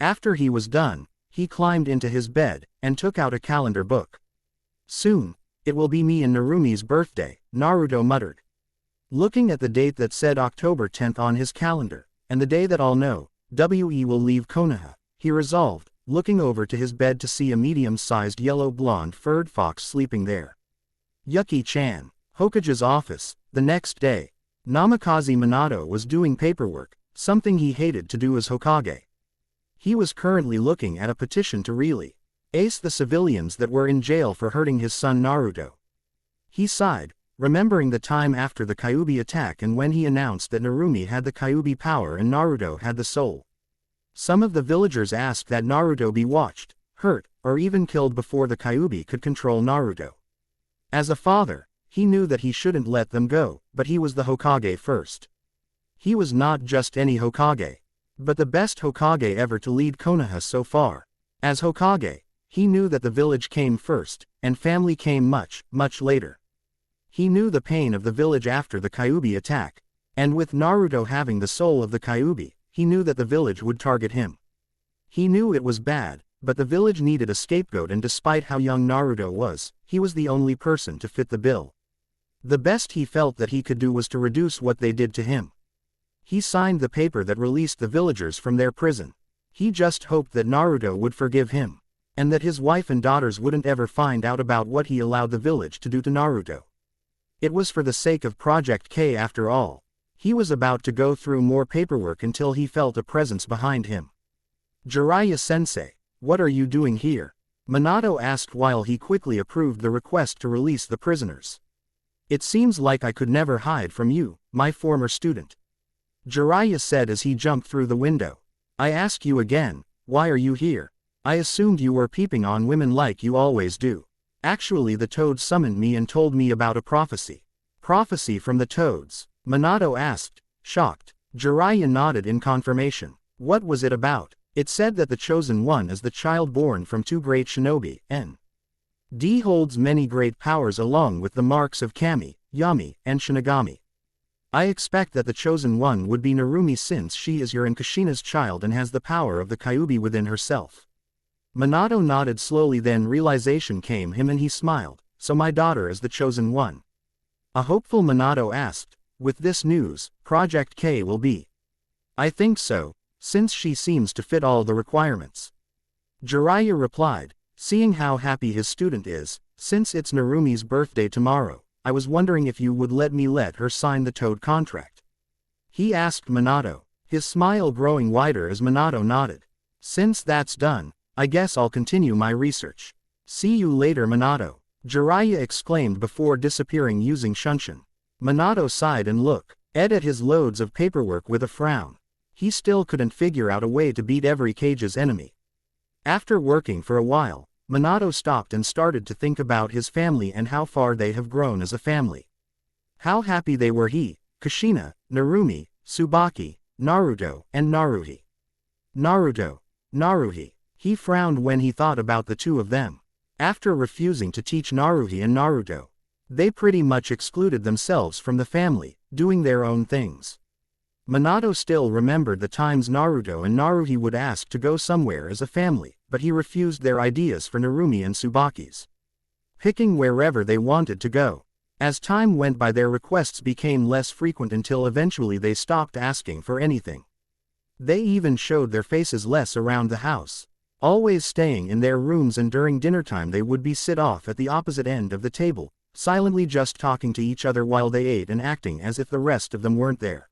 After he was done, he climbed into his bed and took out a calendar book. Soon, it will be me and Narumi's birthday, Naruto muttered. Looking at the date that said October 10th on his calendar, and the day that I'll know, we will leave Konoha, he resolved, looking over to his bed to see a medium-sized yellow-blonde furred fox sleeping there. Yuki-chan, Hokage's office, the next day. Namikaze Minato was doing paperwork, something he hated to do as Hokage. He was currently looking at a petition to really ace the civilians that were in jail for hurting his son Naruto. He sighed, remembering the time after the Kyuubi attack and when he announced that Narumi had the Kyuubi power and Naruto had the soul. Some of the villagers asked that Naruto be watched, hurt, or even killed before the Kyuubi could control Naruto. As a father, he knew that he shouldn't let them go, but he was the Hokage first. He was not just any Hokage, but the best Hokage ever to lead Konoha so far. As Hokage, he knew that the village came first, and family came much, much later. He knew the pain of the village after the Kyuubi attack, and with Naruto having the soul of the Kyuubi, he knew that the village would target him. He knew it was bad, but the village needed a scapegoat, and despite how young Naruto was, he was the only person to fit the bill. The best he felt that he could do was to reduce what they did to him. He signed the paper that released the villagers from their prison. He just hoped that Naruto would forgive him, and that his wife and daughters wouldn't ever find out about what he allowed the village to do to Naruto. It was for the sake of Project K after all. He was about to go through more paperwork until he felt a presence behind him. Jiraiya-sensei, what are you doing here? Minato asked while he quickly approved the request to release the prisoners. It seems like I could never hide from you, my former student. Jiraiya said as he jumped through the window. I ask you again, why are you here? I assumed you were peeping on women like you always do. Actually, the toads summoned me and told me about a prophecy. Prophecy from the toads? Minato asked, shocked. Jiraiya nodded in confirmation. What was it about? It said that the chosen one is the child born from two great shinobi, N.D. holds many great powers along with the marks of Kami, Yami, and Shinigami. I expect that the chosen one would be Narumi since she is your and Kushina's child and has the power of the Kyuubi within herself. Minato nodded slowly, then realization came him and he smiled. So my daughter is the chosen one? A hopeful Minato asked. With this news, Project K will be. I think so, since she seems to fit all the requirements. Jiraiya replied, seeing how happy his student is. Since it's Narumi's birthday tomorrow, I was wondering if you would let her sign the Toad contract. He asked Minato, his smile growing wider as Minato nodded. Since that's done, I guess I'll continue my research. See you later, Minato, Jiraiya exclaimed before disappearing using Shunshin. Minato sighed and looked at his loads of paperwork with a frown. He still couldn't figure out a way to beat every Kage's enemy. After working for a while, Minato stopped and started to think about his family and how far they have grown as a family. How happy they were, he, Kushina, Narumi, Tsubaki, Naruto, and Naruhi. Naruhi. He frowned when he thought about the two of them. After refusing to teach Naruhi and Naruto, they pretty much excluded themselves from the family, doing their own things. Minato still remembered the times Naruto and Naruhi would ask to go somewhere as a family, but he refused their ideas for Narumi and Tsubaki's, picking wherever they wanted to go. As time went by, their requests became less frequent until eventually they stopped asking for anything. They even showed their faces less around the house, always staying in their rooms, and during dinner time they would be sit off at the opposite end of the table, silently just talking to each other while they ate and acting as if the rest of them weren't there.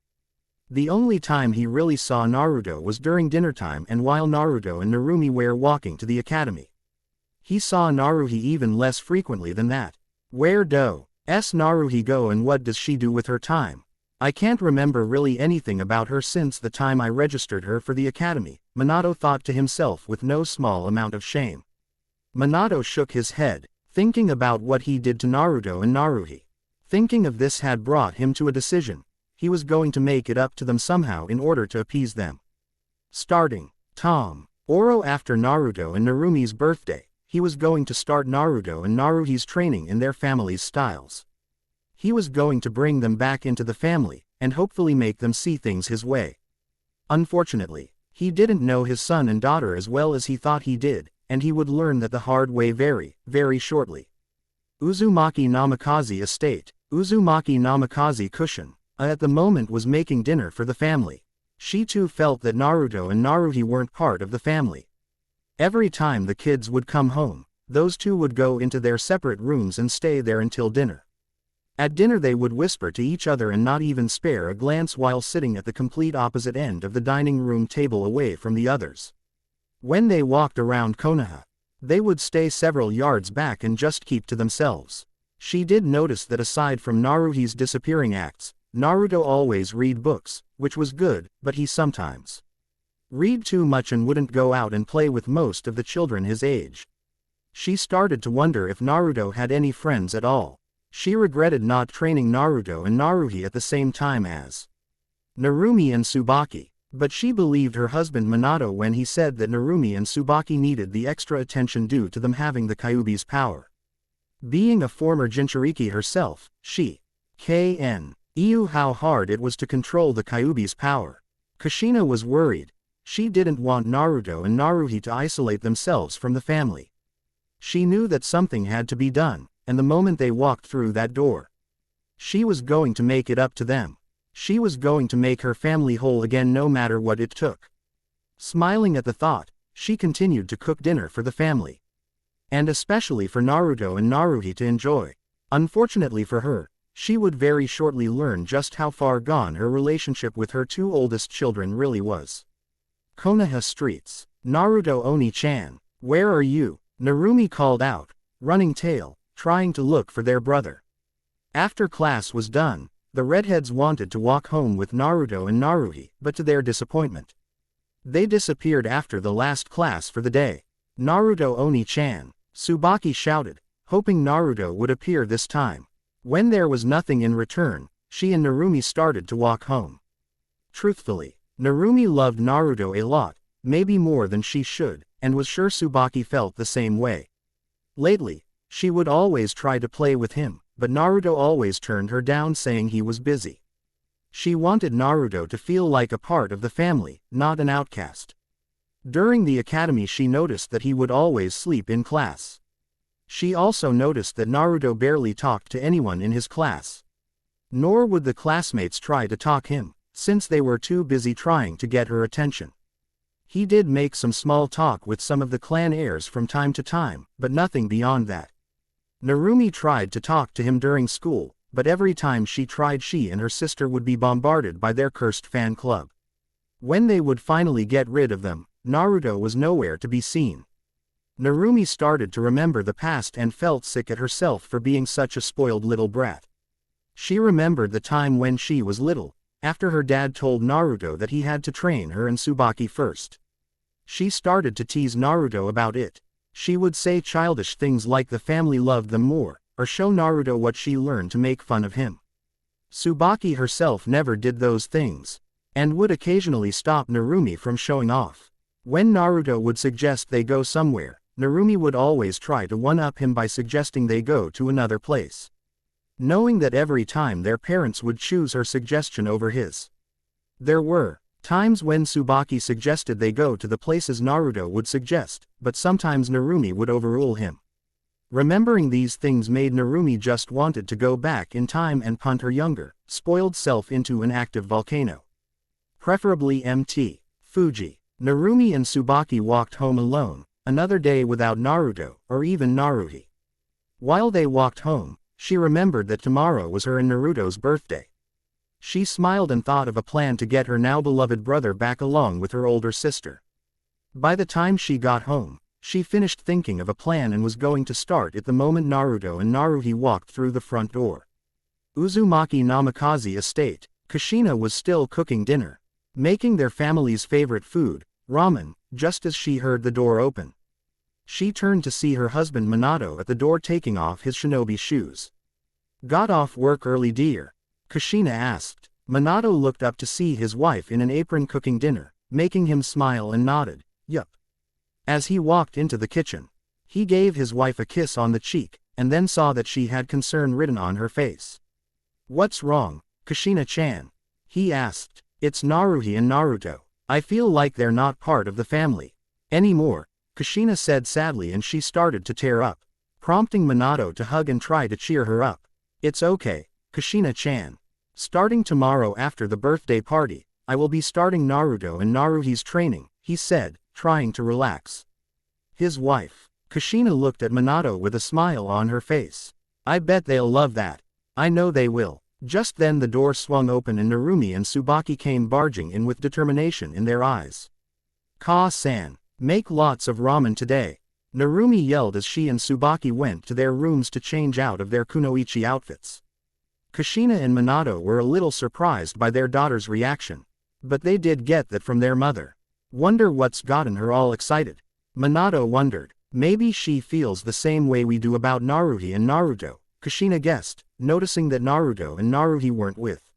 The only time he really saw Naruto was during dinner time and while Naruto and Narumi were walking to the academy. He saw Naruhi even less frequently than that. Where does Naruhi go and what does she do with her time? I can't remember really anything about her since the time I registered her for the academy, Minato thought to himself with no small amount of shame. Minato shook his head, thinking about what he did to Naruto and Naruhi. Thinking of this had brought him to a decision. He was going to make it up to them somehow in order to appease them. Starting tomorrow after Naruto and Narumi's birthday, he was going to start Naruto and Naruhi's training in their family's styles. He was going to bring them back into the family, and hopefully make them see things his way. Unfortunately, he didn't know his son and daughter as well as he thought he did, and he would learn that the hard way very, very shortly. Uzumaki Namikaze Estate. Uzumaki Namikaze Cushion at the moment was making dinner for the family. She too felt that Naruto and Naruhi weren't part of the family. Every time the kids would come home, those two would go into their separate rooms and stay there until dinner. At dinner they would whisper to each other and not even spare a glance while sitting at the complete opposite end of the dining room table away from the others. When they walked around Konoha, they would stay several yards back and just keep to themselves. She did notice that aside from Naruhi's disappearing acts, Naruto always read books, which was good, but he sometimes read too much and wouldn't go out and play with most of the children his age. She started to wonder if Naruto had any friends at all. She regretted not training Naruto and Naruhi at the same time as Narumi and Tsubaki, but she believed her husband Minato when he said that Narumi and Tsubaki needed the extra attention due to them having the Kyuubi's power. Being a former Jinchuriki herself, she knew how hard it was to control the Kyuubi's power. Kushina was worried. She didn't want Naruto and Naruhi to isolate themselves from the family. She knew that something had to be done, and the moment they walked through that door, she was going to make it up to them. She was going to make her family whole again no matter what it took. Smiling at the thought, she continued to cook dinner for the family. And especially for Naruto and Naruhi to enjoy. Unfortunately for her, she would very shortly learn just how far gone her relationship with her two oldest children really was. Konoha streets. Naruto Oni-chan, where are you? Narumi called out, running tail, trying to look for their brother. After class was done, the redheads wanted to walk home with Naruto and Naruhi, but to their disappointment, they disappeared after the last class for the day. Naruto Oni-chan, Tsubaki shouted, hoping Naruto would appear this time. When there was nothing in return, she and Narumi started to walk home. Truthfully, Narumi loved Naruto a lot, maybe more than she should, and was sure Tsubaki felt the same way. Lately, she would always try to play with him, but Naruto always turned her down saying he was busy. She wanted Naruto to feel like a part of the family, not an outcast. During the academy she noticed that he would always sleep in class. She also noticed that Naruto barely talked to anyone in his class. Nor would the classmates try to talk him, since they were too busy trying to get her attention. He did make some small talk with some of the clan heirs from time to time, but nothing beyond that. Narumi tried to talk to him during school, but every time she tried she and her sister would be bombarded by their cursed fan club. When they would finally get rid of them, Naruto was nowhere to be seen. Narumi started to remember the past and felt sick at herself for being such a spoiled little brat. She remembered the time when she was little, after her dad told Naruto that he had to train her and Tsubaki first. She started to tease Naruto about it. She would say childish things like the family loved them more, or show Naruto what she learned to make fun of him. Tsubaki herself never did those things, and would occasionally stop Narumi from showing off. When Naruto would suggest they go somewhere, Narumi would always try to one-up him by suggesting they go to another place, knowing that every time their parents would choose her suggestion over his. There were times when Tsubaki suggested they go to the places Naruto would suggest, but sometimes Narumi would overrule him. Remembering these things made Narumi just wanted to go back in time and punt her younger, spoiled self into an active volcano. Preferably Mt. Fuji. Narumi and Tsubaki walked home alone, another day without Naruto, or even Naruhi. While they walked home, she remembered that tomorrow was her and Naruto's birthday. She smiled and thought of a plan to get her now beloved brother back along with her older sister. By the time she got home, she finished thinking of a plan and was going to start it the moment Naruto and Naruhi walked through the front door. Uzumaki Namikaze Estate. Kushina was still cooking dinner, making their family's favorite food, ramen, just as she heard the door open. She turned to see her husband Minato at the door taking off his shinobi shoes. "Got off work early, dear?" Kushina asked. Minato looked up to see his wife in an apron cooking dinner, making him smile and nodded, "Yup." As he walked into the kitchen, he gave his wife a kiss on the cheek, and then saw that she had concern written on her face. "What's wrong, Kushina-chan?" he asked. "It's Naruhi and Naruto. I feel like they're not part of the family anymore," Kushina said sadly, and she started to tear up, prompting Minato to hug and try to cheer her up. "It's okay, Kushina-chan. Starting tomorrow after the birthday party, I will be starting Naruto and Naruhi's training," he said, trying to relax. His wife, Kushina, looked at Minato with a smile on her face. "I bet they'll love that. I know they will." Just then the door swung open and Narumi and Tsubaki came barging in with determination in their eyes. "Ka-san, make lots of ramen today," Narumi yelled as she and Tsubaki went to their rooms to change out of their kunoichi outfits. Kushina and Minato were a little surprised by their daughter's reaction, but they did get that from their mother. Wonder what's gotten her all excited? Minato wondered. Maybe she feels the same way we do about Naruhi and Naruto, Kushina guessed, noticing that Naruto and Naruhi weren't with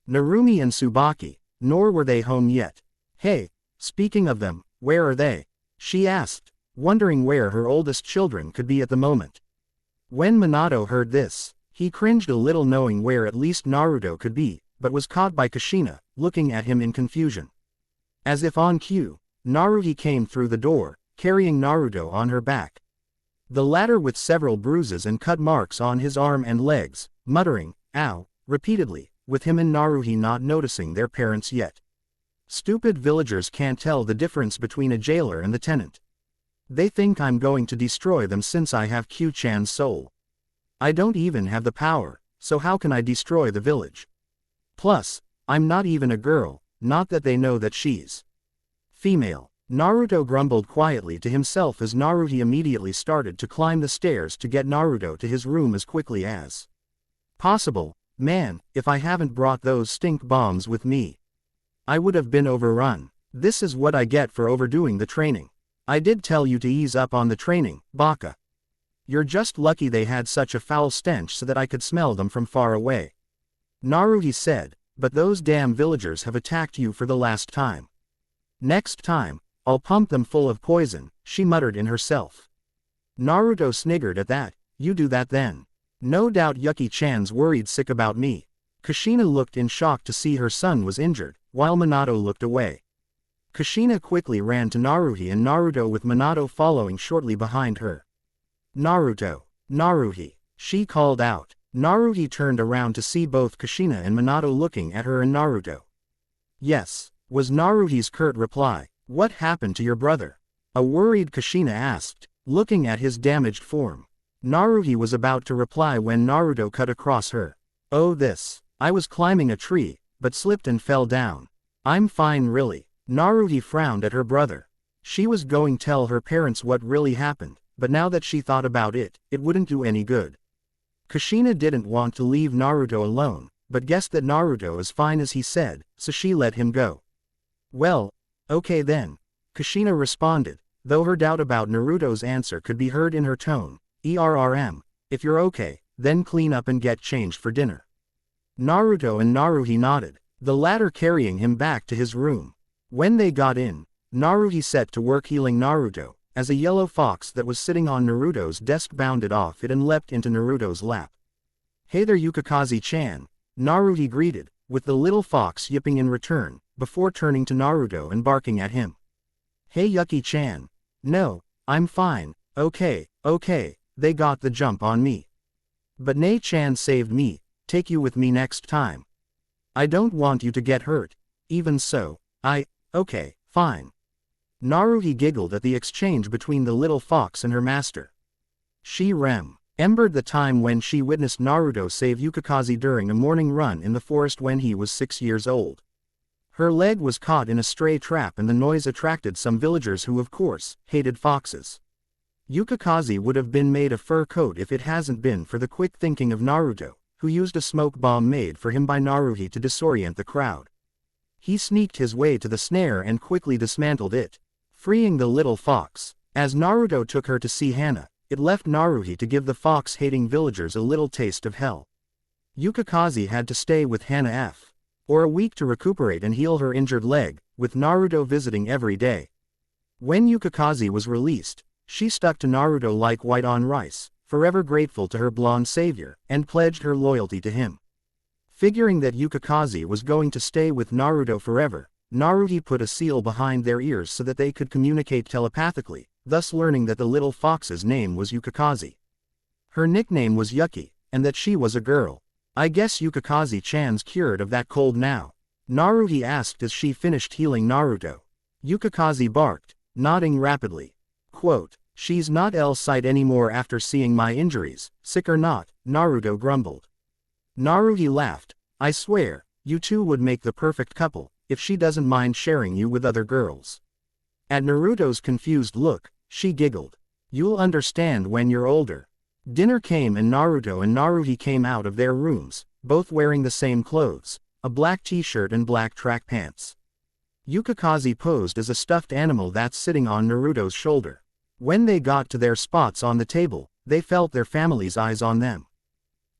Narumi and Tsubaki, nor were they home yet. "Hey, speaking of them, where are they?" she asked, wondering where her oldest children could be at the moment. When Minato heard this, he cringed a little, knowing where at least Naruto could be, but was caught by Kushina, looking at him in confusion. As if on cue, Naruhi came through the door, carrying Naruto on her back. The latter with several bruises and cut marks on his arm and legs, muttering, "Ow," repeatedly, with him and Naruhi not noticing their parents yet. Stupid villagers can't tell the difference between a jailer and the tenant. They think I'm going to destroy them since I have Q-chan's soul. I don't even have the power, so how can I destroy the village? Plus, I'm not even a girl, not that they know that she's female. Naruto grumbled quietly to himself as Naruhi immediately started to climb the stairs to get Naruto to his room as quickly as possible. "Man, if I haven't brought those stink bombs with me, I would have been overrun. This is what I get for overdoing the training. I did tell you to ease up on the training, Baka. You're just lucky they had such a foul stench so that I could smell them from far away," Naruhi said, "but those damn villagers have attacked you for the last time. Next time, I'll pump them full of poison," she muttered in herself. Naruto sniggered at that. "You do that then. No doubt Yuki-chan's worried sick about me." Kushina looked in shock to see her son was injured, while Minato looked away. Kushina quickly ran to Naruhi and Naruto with Minato following shortly behind her. "Naruto, Naruhi," she called out. Naruhi turned around to see both Kushina and Minato looking at her and Naruto. "Yes," was Naruhi's curt reply. "What happened to your brother?" a worried Kushina asked, looking at his damaged form. Naruhi was about to reply when Naruto cut across her. "Oh, this. I was climbing a tree, but slipped and fell down. I'm fine, really." Naruhi frowned at her brother. She was going to tell her parents what really happened, but now that she thought about it, it wouldn't do any good. Kushina didn't want to leave Naruto alone, but guessed that Naruto is fine as he said, so she let him go. "Well, okay then," Kushina responded, though her doubt about Naruto's answer could be heard in her tone. If you're okay, then clean up and get changed for dinner." Naruto and Naruhi nodded, the latter carrying him back to his room. When they got in, Naruhi set to work healing Naruto, as a yellow fox that was sitting on Naruto's desk bounded off it and leapt into Naruto's lap. "Hey there, Yukikaze-chan," Naruhi greeted, with the little fox yipping in return, before turning to Naruto and barking at him. "Hey Yuki-chan. No, I'm fine, okay, they got the jump on me. But Nei-chan saved me, take you with me next time. I don't want you to get hurt, even so, okay, fine." Naruhi giggled at the exchange between the little fox and her master. "She-rem, Remembered the time when she witnessed Naruto save Yukikaze during a morning run in the forest when he was 6 years old. Her leg was caught in a stray trap and the noise attracted some villagers who of course, hated foxes. Yukikaze would have been made a fur coat if it hasn't been for the quick thinking of Naruto, who used a smoke bomb made for him by Naruhi to disorient the crowd. He sneaked his way to the snare and quickly dismantled it, freeing the little fox. As Naruto took her to see Hana, it left Naruhi to give the fox-hating villagers a little taste of hell. Yukikaze had to stay with Hana for a week to recuperate and heal her injured leg, with Naruto visiting every day. When Yukikaze was released, she stuck to Naruto like white on rice, forever grateful to her blonde savior, and pledged her loyalty to him. Figuring that Yukikaze was going to stay with Naruto forever, Naruhi put a seal behind their ears so that they could communicate telepathically, thus learning that the little fox's name was Yukikaze. Her nickname was Yuki, and that she was a girl. "I guess Yukikaze-chan's cured of that cold now?" Naruhi asked as she finished healing Naruto. Yukikaze barked, nodding rapidly. Quote, "She's not sight anymore after seeing my injuries, sick or not," Naruto grumbled. Naruhi laughed. "I swear, you two would make the perfect couple, if she doesn't mind sharing you with other girls." At Naruto's confused look, she giggled. "You'll understand when you're older." Dinner came and Naruto and Naruhi came out of their rooms, both wearing the same clothes, a black t-shirt and black track pants. Yukikaze posed as a stuffed animal that's sitting on Naruto's shoulder. When they got to their spots on the table, they felt their family's eyes on them.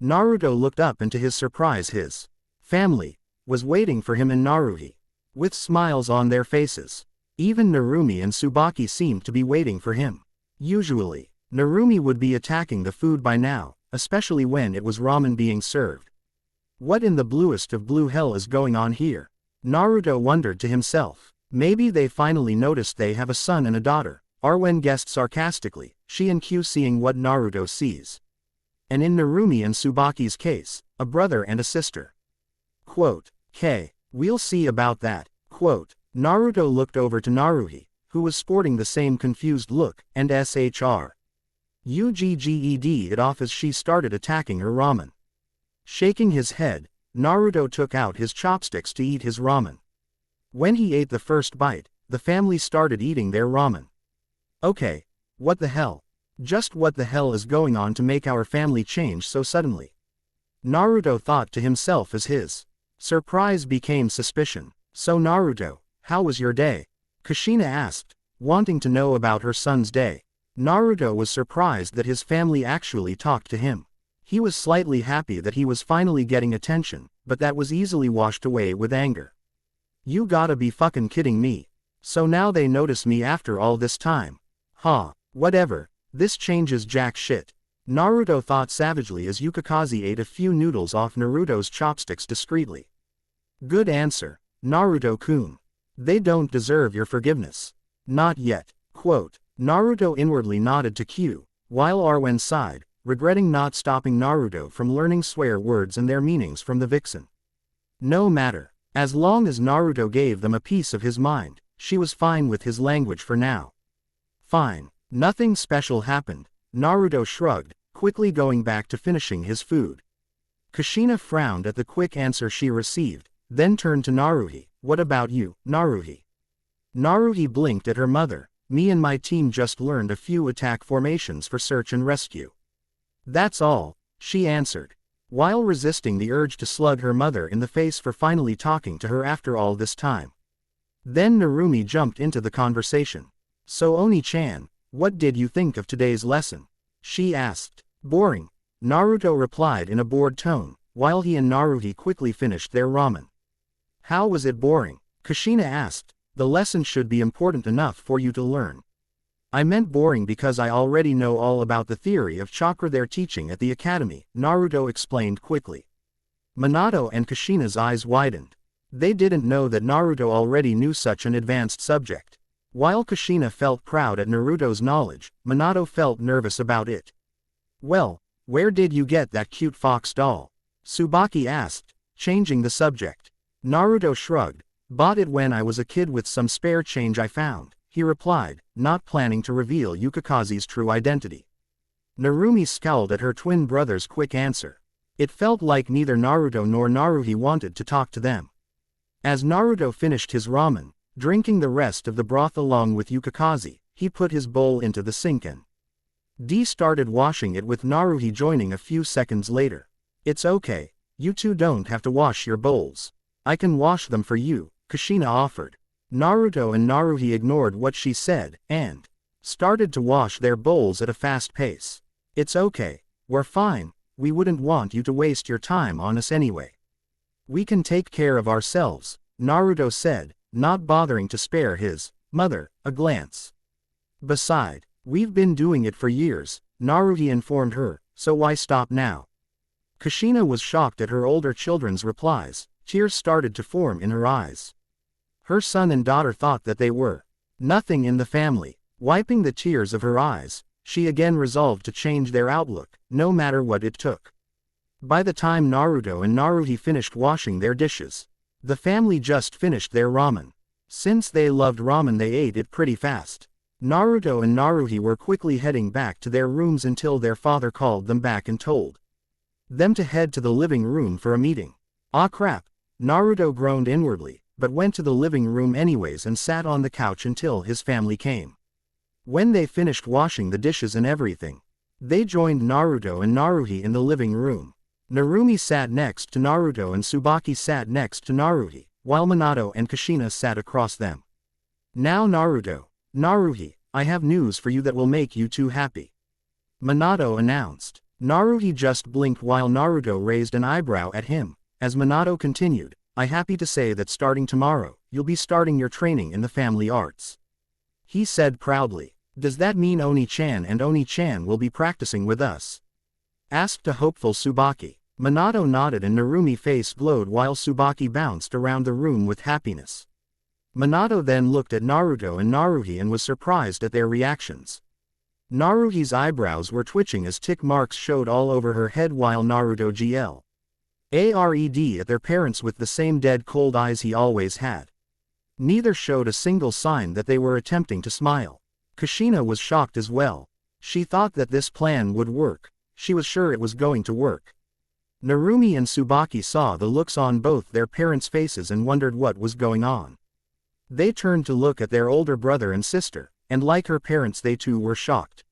Naruto looked up and to his surprise his family was waiting for him and Naruhi, with smiles on their faces. Even Narumi and Tsubaki seemed to be waiting for him. Usually, Narumi would be attacking the food by now, especially when it was ramen being served. What in the bluest of blue hell is going on here? Naruto wondered to himself. Maybe they finally noticed they have a son and a daughter. Arwen guessed sarcastically, she and Q seeing what Naruto sees. And in Narumi and Tsubaki's case, a brother and a sister. Quote, "We'll see about that." Quote, Naruto looked over to Naruhi, who was sporting the same confused look, and shrugged it off as she started attacking her ramen. Shaking his head, Naruto took out his chopsticks to eat his ramen. When he ate the first bite, the family started eating their ramen. "Okay, what the hell? Just what the hell is going on to make our family change so suddenly?" Naruto thought to himself as his surprise became suspicion. "So Naruto, how was your day?" Kushina asked, wanting to know about her son's day. Naruto was surprised that his family actually talked to him. He was slightly happy that he was finally getting attention, but that was easily washed away with anger. "You gotta be fucking kidding me. So now they notice me after all this time. Whatever, this changes jack shit." Naruto thought savagely as Yukikaze ate a few noodles off Naruto's chopsticks discreetly. "Good answer, Naruto-kun. They don't deserve your forgiveness. Not yet." Quote, Naruto inwardly nodded to Q, while Arwen sighed, regretting not stopping Naruto from learning swear words and their meanings from the vixen. No matter, as long as Naruto gave them a piece of his mind, she was fine with his language for now. Fine. Nothing special happened, Naruto shrugged, quickly going back to finishing his food. Kushina frowned at the quick answer she received, then turned to Naruhi. "What about you, Naruhi?" Naruhi blinked at her mother. "Me and my team just learned a few attack formations for search and rescue. That's all," she answered, while resisting the urge to slug her mother in the face for finally talking to her after all this time. Then Narumi jumped into the conversation. "So Oni-chan, what did you think of today's lesson?" she asked. "Boring," Naruto replied in a bored tone, while he and Naruhi quickly finished their ramen. "How was it boring?" Kushina asked. "The lesson should be important enough for you to learn." "I meant boring because I already know all about the theory of chakra they're teaching at the academy," Naruto explained quickly. Minato and Kushina's eyes widened. They didn't know that Naruto already knew such an advanced subject. While Kushina felt proud at Naruto's knowledge, Minato felt nervous about it. "Well, where did you get that cute fox doll?" Tsubaki asked, changing the subject. Naruto shrugged. "Bought it when I was a kid with some spare change I found," he replied, not planning to reveal Yukikaze's true identity. Narumi scowled at her twin brother's quick answer. It felt like neither Naruto nor Naruhi wanted to talk to them. As Naruto finished his ramen, drinking the rest of the broth along with Yukikaze, he put his bowl into the sink and started washing it, with Naruhi joining a few seconds later. It's okay, you two don't have to wash your bowls. I can wash them for you, Kushina offered. Naruto and Naruhi ignored what she said, and started to wash their bowls at a fast pace. It's okay, we're fine, we wouldn't want you to waste your time on us anyway. We can take care of ourselves, Naruto said, not bothering to spare his mother a glance. Beside, we've been doing it for years, Naruhi informed her, so why stop now? Kushina was shocked at her older children's replies. Tears started to form in her eyes. Her son and daughter thought that they were nothing in the family. Wiping the tears of her eyes, she again resolved to change their outlook, no matter what it took. By the time Naruto and Naruhi finished washing their dishes, the family just finished their ramen. Since they loved ramen, they ate it pretty fast. Naruto and Naruhi were quickly heading back to their rooms until their father called them back and told them to head to the living room for a meeting. Ah crap, Naruto groaned inwardly, but went to the living room anyways and sat on the couch until his family came. When they finished washing the dishes and everything, they joined Naruto and Naruhi in the living room. Narumi sat next to Naruto and Tsubaki sat next to Naruhi, while Minato and Kushina sat across them. Now Naruto, Naruhi, I have news for you that will make you two happy, Minato announced. Naruhi just blinked while Naruto raised an eyebrow at him. As Minato continued, I'm happy to say that starting tomorrow, you'll be starting your training in the family arts. He said proudly. Does that mean Oni-chan and Oni-chan will be practicing with us? Asked a hopeful Tsubaki. Minato nodded and Narumi's face glowed while Tsubaki bounced around the room with happiness. Minato then looked at Naruto and Naruhi and was surprised at their reactions. Naruhi's eyebrows were twitching as tick marks showed all over her head while Naruto glared at their parents with the same dead cold eyes he always had. Neither showed a single sign that they were attempting to smile. Kushina was shocked as well. She thought that this plan would work. She was sure it was going to work. Narumi and Tsubaki saw the looks on both their parents' faces and wondered what was going on. They turned to look at their older brother and sister, and like her parents they too were shocked.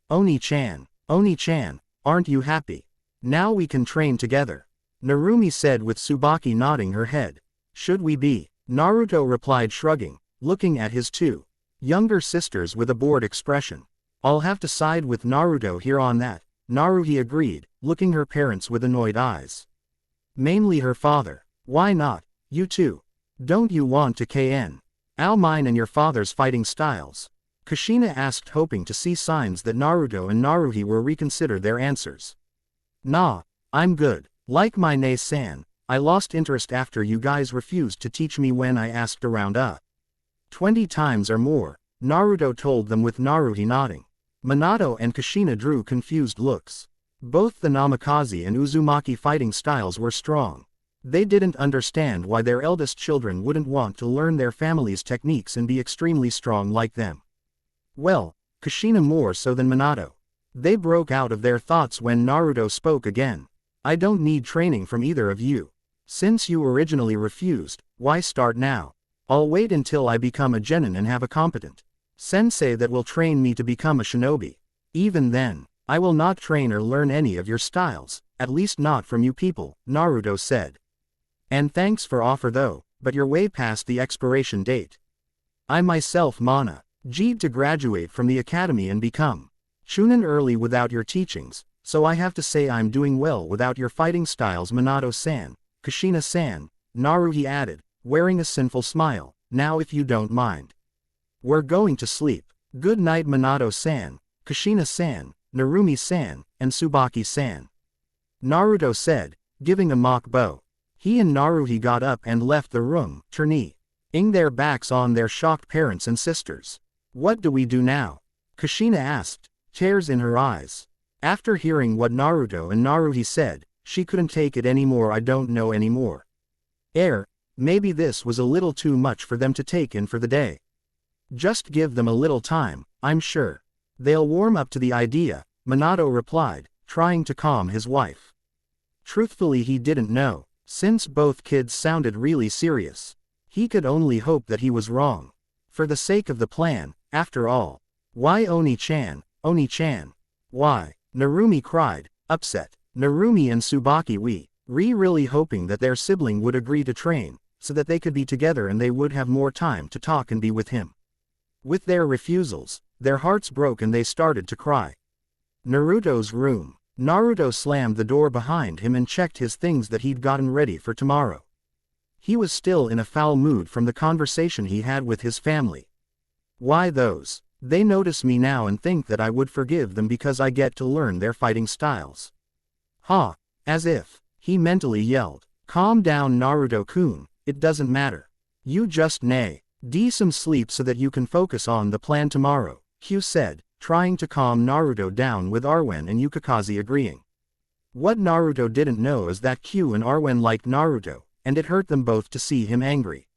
Oni-chan, Oni-chan, aren't you happy? Now we can train together, Narumi said with Tsubaki nodding her head. Should we be? Naruto replied shrugging, looking at his two younger sisters with a bored expression. I'll have to side with Naruto here on that, Naruhi agreed, looking her parents with annoyed eyes. Mainly her father. Why not, you two? Don't you want to KN out mine and your father's fighting styles? Kushina asked, hoping to see signs that Naruto and Naruhi were reconsider their answers. Nah, I'm good. Like my Nae-san, I lost interest after you guys refused to teach me when I asked around 20 times or more, Naruto told them with Naruhi nodding. Minato and Kushina drew confused looks. Both the Namikaze and Uzumaki fighting styles were strong. They didn't understand why their eldest children wouldn't want to learn their family's techniques and be extremely strong like them. Well, Kushina more so than Minato. They broke out of their thoughts when Naruto spoke again. I don't need training from either of you. Since you originally refused, why start now? I'll wait until I become a genin and have a competent sensei that will train me to become a shinobi. Even then, I will not train or learn any of your styles, at least not from you people, Naruto said. And thanks for offer though, but you're way past the expiration date. I myself managed to graduate from the academy and become chunin early without your teachings, so I have to say I'm doing well without your fighting styles, Minato-san, Kushina-san, Naruhi added, wearing a sinful smile. Now if you don't mind, we're going to sleep. Good night, Minato-san, Kushina-san, Narumi-san, and Tsubaki-san, Naruto said, giving a mock bow. He and Naruhi got up and left the room, turning their backs on their shocked parents and sisters. What do we do now? Kushina asked, tears in her eyes. After hearing what Naruto and Naruhi said, she couldn't take it anymore. I don't know anymore. Maybe this was a little too much for them to take in for the day. Just give them a little time, I'm sure they'll warm up to the idea. Minato replied, trying to calm his wife. Truthfully, he didn't know, since both kids sounded really serious. He could only hope that he was wrong. For the sake of the plan, after all. Why Oni-chan, Oni-chan? Why? Narumi cried, upset. Narumi and Tsubaki were really hoping that their sibling would agree to train, so that they could be together and they would have more time to talk and be with him. With their refusals, their hearts broke and they started to cry. Naruto's room. Naruto slammed the door behind him and checked his things that he'd gotten ready for tomorrow. He was still in a foul mood from the conversation he had with his family. Why those? They notice me now and think that I would forgive them because I get to learn their fighting styles. Ha! As if, he mentally yelled. Calm down, Naruto-kun, it doesn't matter. You just some sleep so that you can focus on the plan tomorrow, Kyu said, trying to calm Naruto down with Arwen and Yukikaze agreeing. What Naruto didn't know is that Kyu and Arwen liked Naruto, and it hurt them both to see him angry.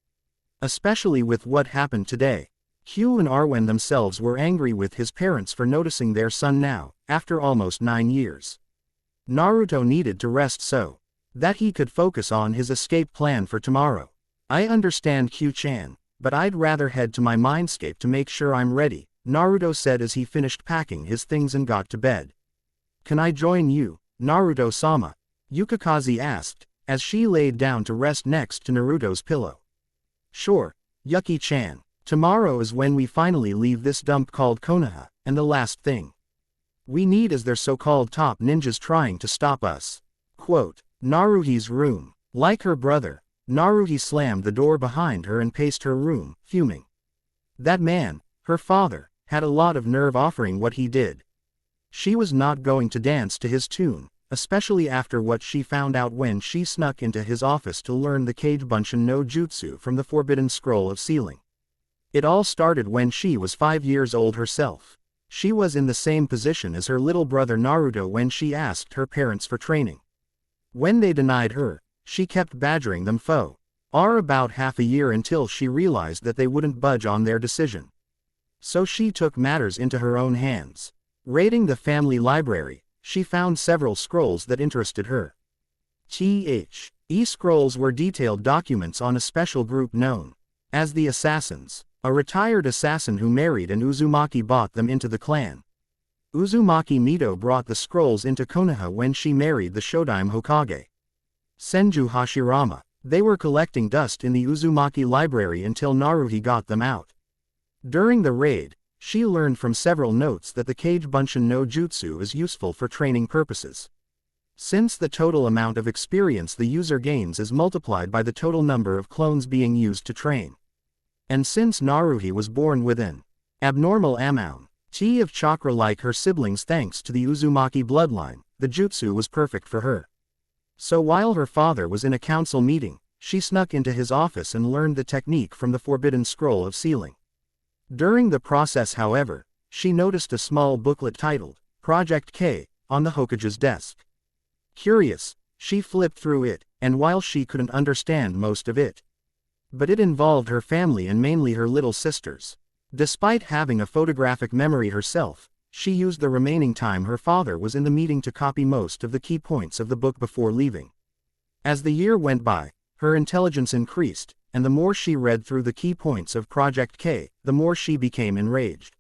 Especially with what happened today. Kyu and Arwen themselves were angry with his parents for noticing their son now, after almost 9 years. Naruto needed to rest so that he could focus on his escape plan for tomorrow. I understand, Kyu-chan, but I'd rather head to my mindscape to make sure I'm ready, Naruto said as he finished packing his things and got to bed. Can I join you, Naruto-sama? Yukikaze asked, as she laid down to rest next to Naruto's pillow. Sure, Yuki-chan. Tomorrow is when we finally leave this dump called Konoha, and the last thing we need is their so-called top ninjas trying to stop us. Quote, Naruhi's room. Like her brother, Naruhi slammed the door behind her and paced her room, fuming. That man, her father, had a lot of nerve offering what he did. She was not going to dance to his tune, especially after what she found out when she snuck into his office to learn the Kage Bunshin no Jutsu from the Forbidden Scroll of Sealing. It all started when she was 5 years old herself. She was in the same position as her little brother Naruto when she asked her parents for training. When they denied her, she kept badgering them for about half a year until she realized that they wouldn't budge on their decision. So she took matters into her own hands. Raiding the family library, she found several scrolls that interested her. Scrolls were detailed documents on a special group known as the Assassins. A retired assassin who married and Uzumaki bought them into the clan. Uzumaki Mito brought the scrolls into Konoha when she married the Shodaime Hokage Senju Hashirama. They were collecting dust in the Uzumaki library until Naruhi got them out. During the raid, she learned from several notes that the Kage Bunshin no Jutsu is useful for training purposes. Since the total amount of experience the user gains is multiplied by the total number of clones being used to train. And since Naruhi was born with an abnormal amount of chakra like her siblings thanks to the Uzumaki bloodline, the jutsu was perfect for her. So while her father was in a council meeting, she snuck into his office and learned the technique from the Forbidden Scroll of Sealing. During the process, however, she noticed a small booklet titled Project K on the Hokage's desk. Curious, she flipped through it, and while she couldn't understand most of it, but it involved her family and mainly her little sisters. Despite having a photographic memory herself, she used the remaining time her father was in the meeting to copy most of the key points of the book before leaving. As the year went by, her intelligence increased, and the more she read through the key points of Project K, the more she became enraged.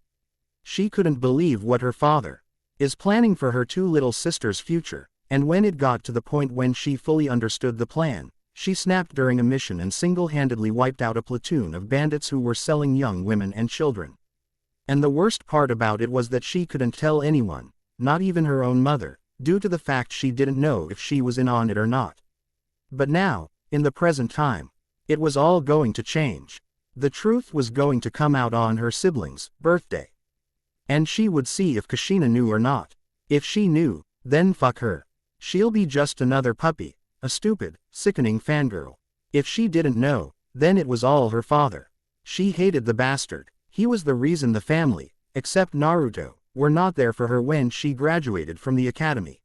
She couldn't believe what her father is planning for her 2 little sisters' future, and when it got to the point when she fully understood the plan, she snapped during a mission and single-handedly wiped out a platoon of bandits who were selling young women and children. And the worst part about it was that she couldn't tell anyone, not even her own mother, due to the fact she didn't know if she was in on it or not. But now, in the present time, it was all going to change. The truth was going to come out on her siblings' birthday. And she would see if Kushina knew or not. If she knew, then fuck her. She'll be just another puppy. A stupid, sickening fangirl. If she didn't know, then it was all her father. She hated the bastard. He was the reason the family, except Naruto, were not there for her when she graduated from the academy.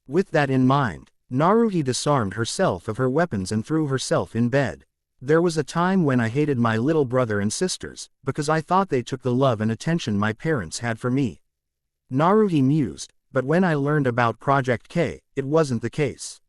With that in mind, Naruhi disarmed herself of her weapons and threw herself in bed. There was a time when I hated my little brother and sisters, because I thought they took the love and attention my parents had for me. Naruto mused, but when I learned about Project K, it wasn't the case.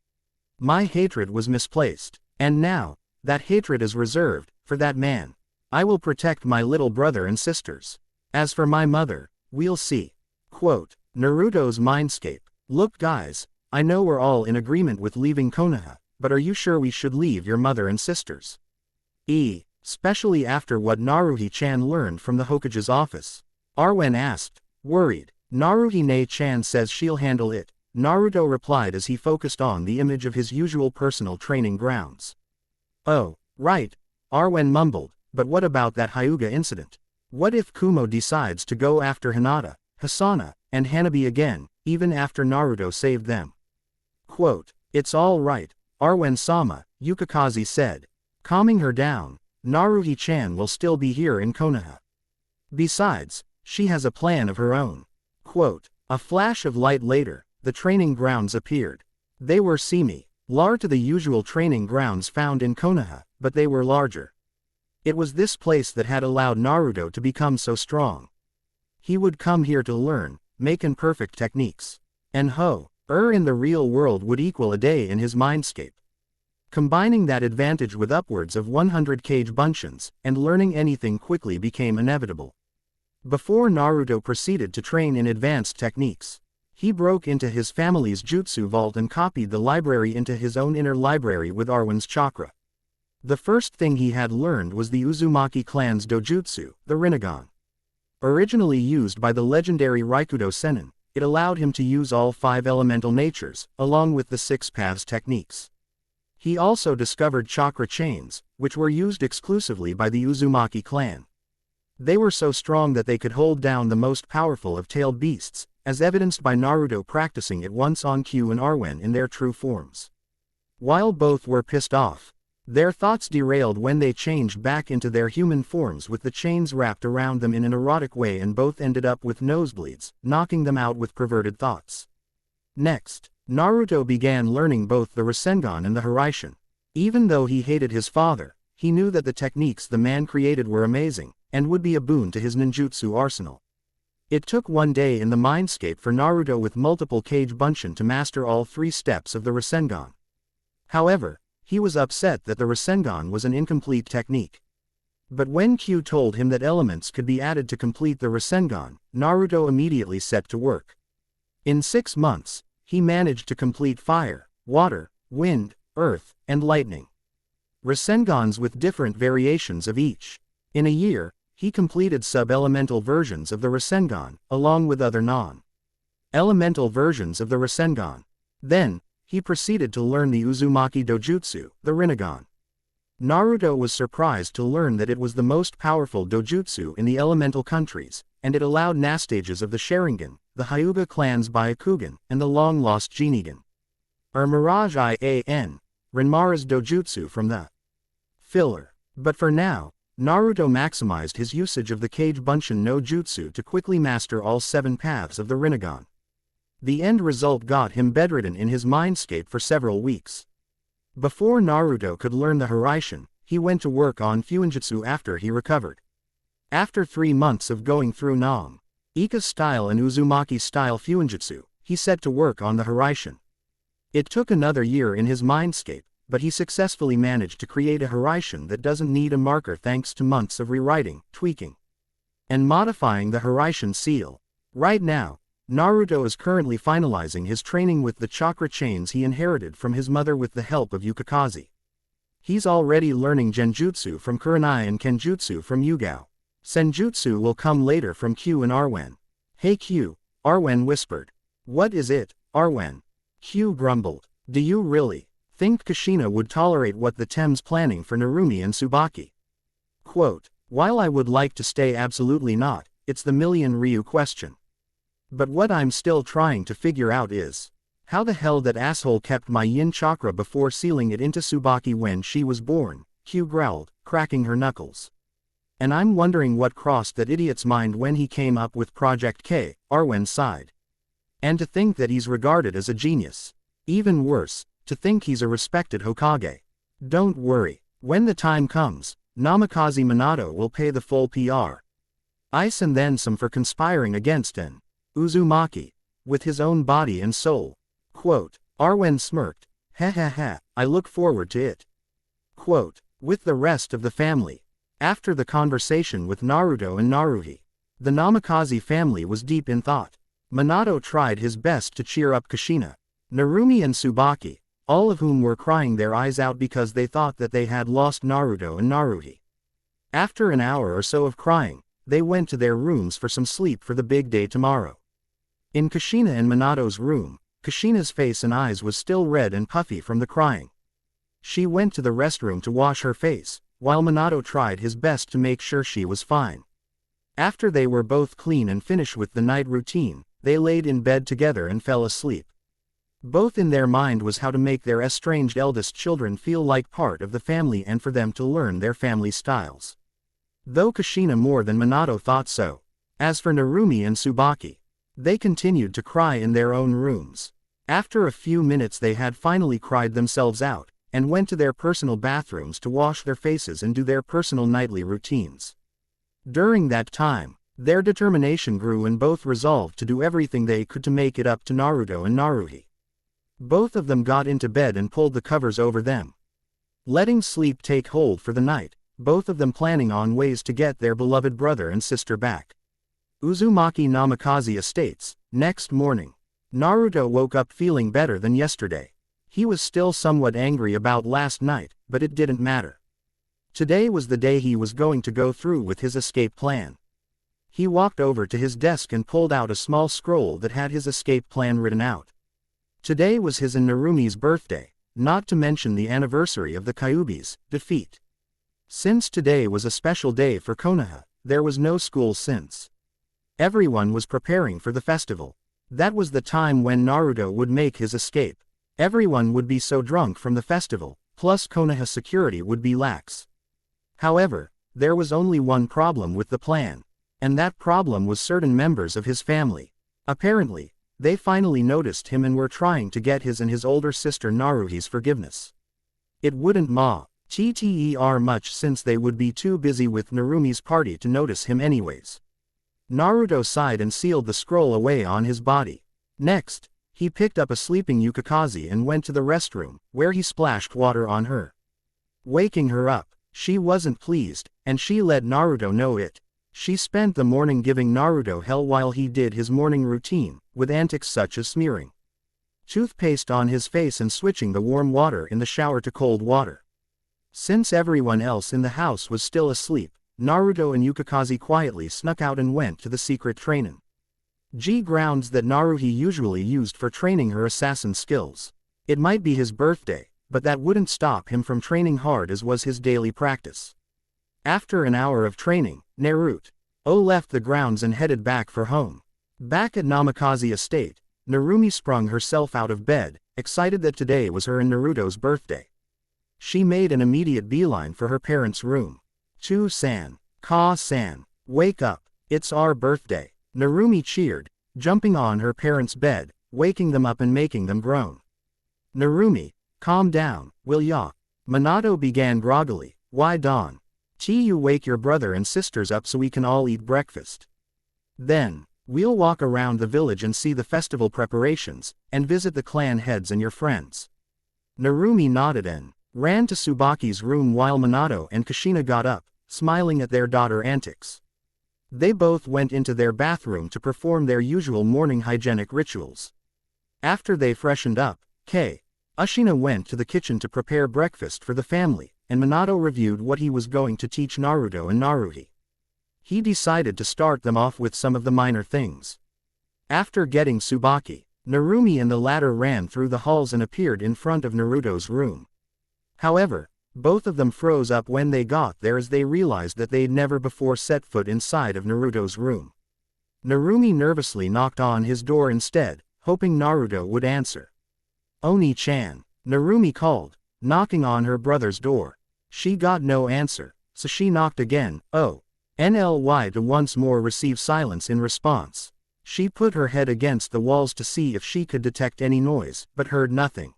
My hatred was misplaced. And now, that hatred is reserved for that man. I will protect my little brother and sisters. As for my mother, we'll see. Quote, Naruto's Mindscape. Look guys, I know we're all in agreement with leaving Konoha, but are you sure we should leave your mother and sisters? Especially after what Naruto-chan learned from the Hokage's office. Arwen asked, worried. Naruto-chan says she'll handle it, Naruto replied as he focused on the image of his usual personal training grounds. Oh, right, Arwen mumbled, but what about that Hyuga incident? What if Kumo decides to go after Hinata, Hisana, and Hanabi again, even after Naruto saved them? Quote, it's all right, Arwen-sama, Yukikaze said. Calming her down, Naruto-chan will still be here in Konoha. Besides, she has a plan of her own. Quote, a flash of light later, the training grounds appeared. They were similar to the usual training grounds found in Konoha, but they were larger. It was this place that had allowed Naruto to become so strong. He would come here to learn, make perfect techniques. And in the real world would equal a day in his mindscape. Combining that advantage with upwards of 100 kage bunshin, and learning anything quickly became inevitable. Before Naruto proceeded to train in advanced techniques, he broke into his family's jutsu vault and copied the library into his own inner library with Arwen's chakra. The first thing he had learned was the Uzumaki clan's dojutsu, the Rinnegan. Originally used by the legendary Raikudo Sennin, it allowed him to use all 5 elemental natures, along with the 6 paths techniques. He also discovered chakra chains, which were used exclusively by the Uzumaki clan. They were so strong that they could hold down the most powerful of tailed beasts, as evidenced by Naruto practicing it once on Kyu and Arwen in their true forms. While both were pissed off, their thoughts derailed when they changed back into their human forms with the chains wrapped around them in an erotic way, and both ended up with nosebleeds, knocking them out with perverted thoughts. Next, Naruto began learning both the Rasengan and the Hiraishin. Even though he hated his father, he knew that the techniques the man created were amazing, and would be a boon to his ninjutsu arsenal. It took one day in the mindscape for Naruto with multiple kage bunshin to master all 3 steps of the Rasengan. However, he was upset that the Rasengan was an incomplete technique. But when Kyu told him that elements could be added to complete the Rasengan, Naruto immediately set to work. In 6 months, he managed to complete fire, water, wind, earth, and lightning. Rasengans with different variations of each. In a year, he completed sub-elemental versions of the Rasengan, along with other non-elemental versions of the Rasengan. Then, he proceeded to learn the Uzumaki dojutsu, the Rinnegan. Naruto was surprised to learn that it was the most powerful dojutsu in the elemental countries, and it allowed Nastages of the Sharingan, the Hyuga clan's Byakugan, and the long-lost Jinnigan. Mirage Ian, Renmara's dojutsu from the filler. But for now, Naruto maximized his usage of the Kage Bunshin no Jutsu to quickly master all 7 paths of the Rinnegan. The end result got him bedridden in his mindscape for several weeks. Before Naruto could learn the Hiraishin, he went to work on Fuinjutsu after he recovered. After 3 months of going through Ika-style and Uzumaki-style Fuinjutsu, he set to work on the Hiraishin. It took another year in his mindscape, but he successfully managed to create a Hiraishin that doesn't need a marker thanks to months of rewriting, tweaking, and modifying the Hiraishin seal. Right now, Naruto is currently finalizing his training with the chakra chains he inherited from his mother with the help of Yukikaze. He's already learning Genjutsu from Kurenai and Kenjutsu from Yugao. Senjutsu will come later from Kyu and Arwen. Hey Kyu, Arwen whispered. What is it, Arwen? Kyu grumbled. Do you really think Kushina would tolerate what the Tem's planning for Narumi and Tsubaki? Quote, while I would like to stay absolutely not, it's the million Ryu question. But what I'm still trying to figure out is, how the hell that asshole kept my yin chakra before sealing it into Tsubaki when she was born, Kyu growled, cracking her knuckles. And I'm wondering what crossed that idiot's mind when he came up with Project K, Arwen sighed. And to think that he's regarded as a genius. Even worse, to think he's a respected Hokage. Don't worry, when the time comes, Namikaze Minato will pay the full PR. Ice and then some for conspiring against N. Uzumaki. With his own body and soul. Quote. Arwen smirked. Ha ha ha, I look forward to it. Quote. With the rest of the family. After the conversation with Naruto and Naruhi, the Namikaze family was deep in thought. Minato tried his best to cheer up Kushina, Narumi and Tsubaki, all of whom were crying their eyes out because they thought that they had lost Naruto and Naruhi. After an hour or so of crying, they went to their rooms for some sleep for the big day tomorrow. In Kushina and Minato's room, Kushina's face and eyes was still red and puffy from the crying. She went to the restroom to wash her face, while Minato tried his best to make sure she was fine. After they were both clean and finished with the night routine, they laid in bed together and fell asleep. Both in their mind was how to make their estranged eldest children feel like part of the family and for them to learn their family styles. Though Kushina more than Minato thought so. As for Narumi and Tsubaki, they continued to cry in their own rooms. After a few minutes they had finally cried themselves out, and went to their personal bathrooms to wash their faces and do their personal nightly routines. During that time, their determination grew and both resolved to do everything they could to make it up to Naruto and Naruhi. Both of them got into bed and pulled the covers over them, letting sleep take hold for the night, both of them planning on ways to get their beloved brother and sister back. Uzumaki Namikaze Estates. Next morning, Naruto woke up feeling better than yesterday. He was still somewhat angry about last night, but it didn't matter. Today was the day he was going to go through with his escape plan. He walked over to his desk and pulled out a small scroll that had his escape plan written out. Today was his and Narumi's birthday, not to mention the anniversary of the Kyuubi's defeat. Since today was a special day for Konoha, there was no school since everyone was preparing for the festival. That was the time when Naruto would make his escape. Everyone would be so drunk from the festival, plus Konoha security would be lax. However, there was only one problem with the plan, and that problem was certain members of his family. Apparently, they finally noticed him and were trying to get his and his older sister Naruhi's forgiveness. It wouldn't matter much since they would be too busy with Narumi's party to notice him anyways. Naruto sighed and sealed the scroll away on his body. Next, he picked up a sleeping Yukikaze and went to the restroom, where he splashed water on her, waking her up. She wasn't pleased, and she let Naruto know it. She spent the morning giving Naruto hell while he did his morning routine, with antics such as smearing toothpaste on his face and switching the warm water in the shower to cold water. Since everyone else in the house was still asleep, Naruto and Yukikaze quietly snuck out and went to the secret trainin' grounds that Naruhi usually used for training her assassin skills. It might be his birthday, but that wouldn't stop him from training hard as was his daily practice. After an hour of training, Naruto left the grounds and headed back for home. Back at Namikaze Estate, Narumi sprung herself out of bed, excited that today was her and Naruto's birthday. She made an immediate beeline for her parents' room. Chu-san, Ka-san, wake up, it's our birthday, Narumi cheered, jumping on her parents' bed, waking them up and making them groan. Narumi, calm down, will ya? Minato began groggily. Why Don? You wake your brother and sisters up so we can all eat breakfast. Then, we'll walk around the village and see the festival preparations, and visit the clan heads and your friends. Narumi nodded and ran to Tsubaki's room while Minato and Kushina got up, smiling at their daughter antics. They both went into their bathroom to perform their usual morning hygienic rituals. After they freshened up, Kushina went to the kitchen to prepare breakfast for the family, and Minato reviewed what he was going to teach Naruto and Naruhi. He decided to start them off with some of the minor things. After getting Tsubaki, Narumi and the latter ran through the halls and appeared in front of Naruto's room. However, both of them froze up when they got there as they realized that they'd never before set foot inside of Naruto's room. Narumi nervously knocked on his door instead, hoping Naruto would answer. Oni-chan, Narumi called, knocking on her brother's door. She got no answer, so she knocked again, to once more receive silence in response. She put her head against the walls to see if she could detect any noise, but heard nothing.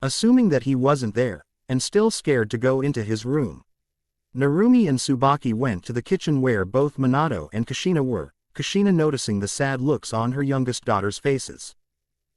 Assuming that he wasn't there, and still scared to go into his room, Narumi and Tsubaki went to the kitchen where both Minato and Kushina were, Kushina noticing the sad looks on her youngest daughter's faces.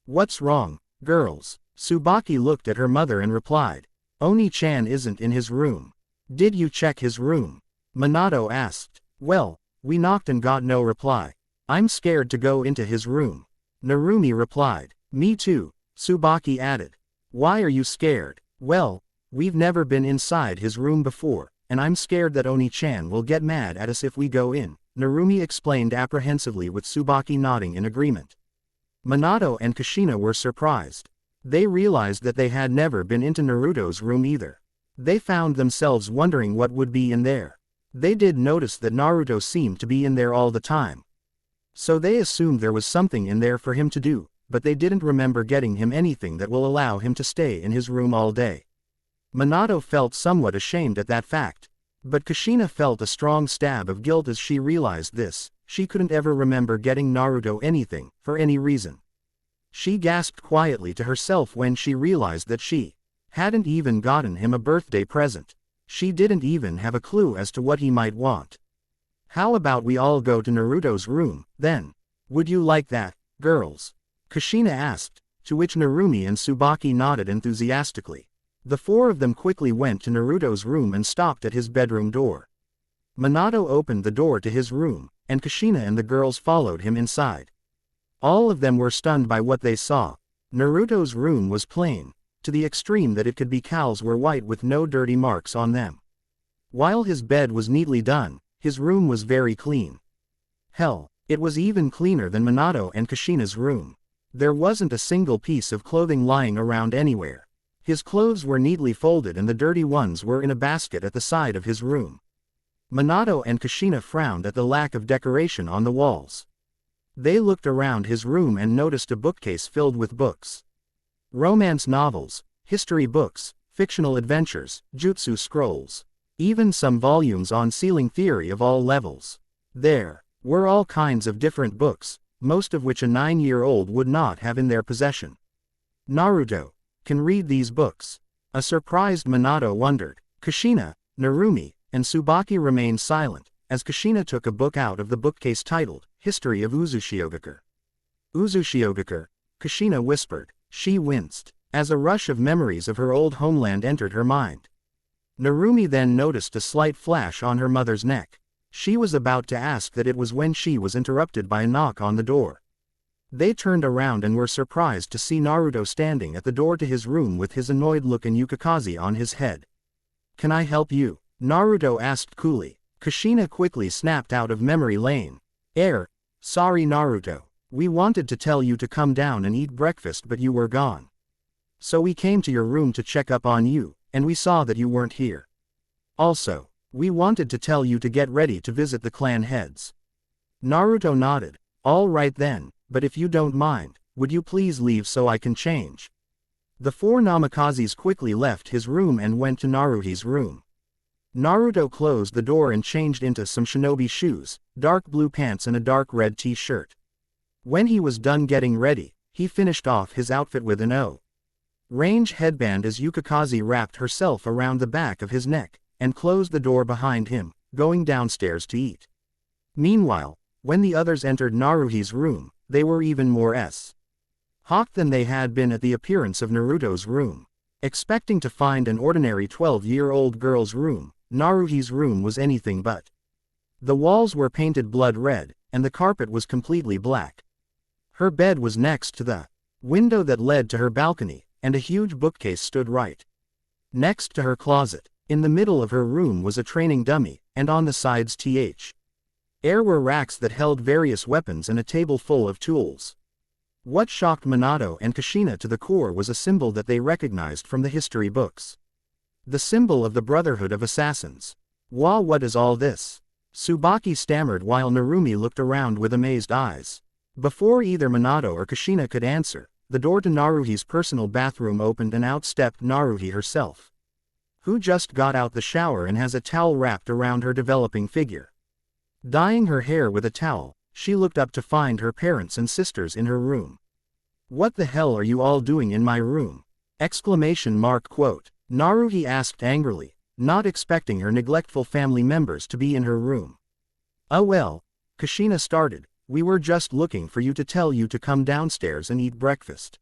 What's wrong, girls? Tsubaki looked at her mother and replied. Oni-chan isn't in his room. Did you check his room? Minato asked. Well, we knocked and got no reply. I'm scared to go into his room. Narumi replied. Me too, Tsubaki added. Why are you scared? Well, we've never been inside his room before, and I'm scared that Oni-chan will get mad at us if we go in, Narumi explained apprehensively with Tsubaki nodding in agreement. Minato and Kushina were surprised. They realized that they had never been into Naruto's room either. They found themselves wondering what would be in there. They did notice that Naruto seemed to be in there all the time. So they assumed there was something in there for him to do, but they didn't remember getting him anything that will allow him to stay in his room all day. Minato felt somewhat ashamed at that fact. But Kushina felt a strong stab of guilt as she realized this. She couldn't ever remember getting Naruto anything, for any reason. She gasped quietly to herself when she realized that she hadn't even gotten him a birthday present. She didn't even have a clue as to what he might want. How about we all go to Naruto's room, then? Would you like that, girls? Kushina asked, to which Narumi and Tsubaki nodded enthusiastically. The four of them quickly went to Naruto's room and stopped at his bedroom door. Minato opened the door to his room, and Kushina and the girls followed him inside. All of them were stunned by what they saw. Naruto's room was plain, to the extreme that it could be cows were white with no dirty marks on them. While his bed was neatly done, his room was very clean. Hell, it was even cleaner than Minato and Kushina's room. There wasn't a single piece of clothing lying around anywhere. His clothes were neatly folded and the dirty ones were in a basket at the side of his room. Minato and Kushina frowned at the lack of decoration on the walls. They looked around his room and noticed a bookcase filled with books. Romance novels, history books, fictional adventures, jutsu scrolls. Even some volumes on sealing theory of all levels. There were all kinds of different books, most of which a 9-year-old would not have in their possession. Naruto can read these books. A surprised Minato wondered. Kushina, Narumi, and Tsubaki remained silent, as Kushina took a book out of the bookcase titled, History of Uzushiogakure. Uzushiogakure, Kushina whispered. She winced, as a rush of memories of her old homeland entered her mind. Narumi then noticed a slight flash on her mother's neck. She was about to ask that it was when she was interrupted by a knock on the door. They turned around and were surprised to see Naruto standing at the door to his room with his annoyed look and Yukikaze on his head. Can I help you? Naruto asked coolly. Kushina quickly snapped out of memory lane. Sorry Naruto. We wanted to tell you to come down and eat breakfast but you were gone. So we came to your room to check up on you, and we saw that you weren't here. Also, we wanted to tell you to get ready to visit the clan heads. Naruto nodded. All right then, but if you don't mind, would you please leave so I can change? The four Namakazes quickly left his room and went to Naruhi's room. Naruto closed the door and changed into some shinobi shoes, dark blue pants and a dark red t-shirt. When he was done getting ready, he finished off his outfit with an orange headband as Yukikaze wrapped herself around the back of his neck, and closed the door behind him, going downstairs to eat. Meanwhile, when the others entered Naruhi's room, they were even more shocked than they had been at the appearance of Naruto's room. Expecting to find an ordinary 12-year-old girl's room, Naruhi's room was anything but. The walls were painted blood red, and the carpet was completely black. Her bed was next to the window that led to her balcony, and a huge bookcase stood right next to her closet. In the middle of her room was a training dummy, and on the sides there were racks that held various weapons and a table full of tools. What shocked Minato and Kushina to the core was a symbol that they recognized from the history books. The symbol of the Brotherhood of Assassins. What is all this? Tsubaki stammered while Narumi looked around with amazed eyes. Before either Minato or Kushina could answer, the door to Naruhi's personal bathroom opened and out stepped Naruhi herself, who just got out the shower and has a towel wrapped around her developing figure. Dyeing her hair with a towel, she looked up to find her parents and sisters in her room. What the hell are you all doing in my room? ! Naruhi asked angrily, not expecting her neglectful family members to be in her room. Oh well, Kushina started, We were just looking for you to tell you to come downstairs and eat breakfast.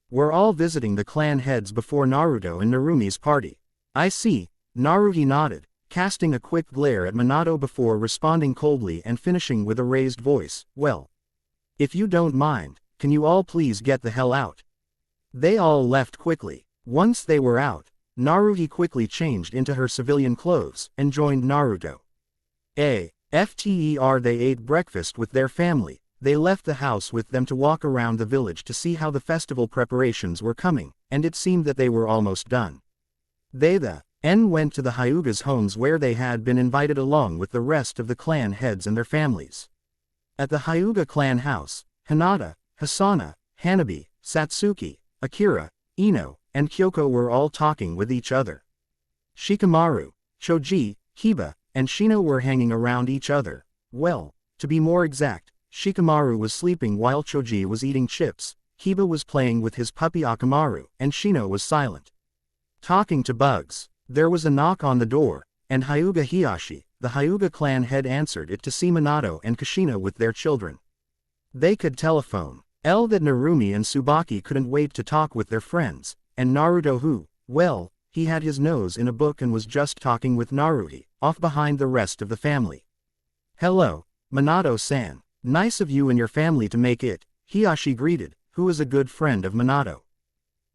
We're all visiting the clan heads before Naruto and Narumi's party. I see, Naruto nodded, casting a quick glare at Minato before responding coldly and finishing with a raised voice, well. If you don't mind, can you all please get the hell out? They all left quickly. Once they were out, Naruto quickly changed into her civilian clothes and joined Naruto. After they ate breakfast with their family, they left the house with them to walk around the village to see how the festival preparations were coming, and it seemed that they were almost done. They went to the Hyuga's homes where they had been invited along with the rest of the clan heads and their families. At the Hyuga clan house, Hinata, Hisana, Hanabi, Satsuki, Akira, Ino, and Kyoko were all talking with each other. Shikamaru, Choji, Hiba, and Shino were hanging around each other. Well, to be more exact, Shikamaru was sleeping while Choji was eating chips, Hiba was playing with his puppy Akamaru, and Shino was silent. Talking to bugs. There was a knock on the door, and Hyuga Hiyashi, the Hyuga clan head, answered it to see Minato and Kushina with their children. They could telephone. That Narumi and Tsubaki couldn't wait to talk with their friends, and Naruto who, well, he had his nose in a book and was just talking with Naruto, off behind the rest of the family. Hello, Minato-san. Nice of you and your family to make it, Hiyashi greeted, who is a good friend of Minato.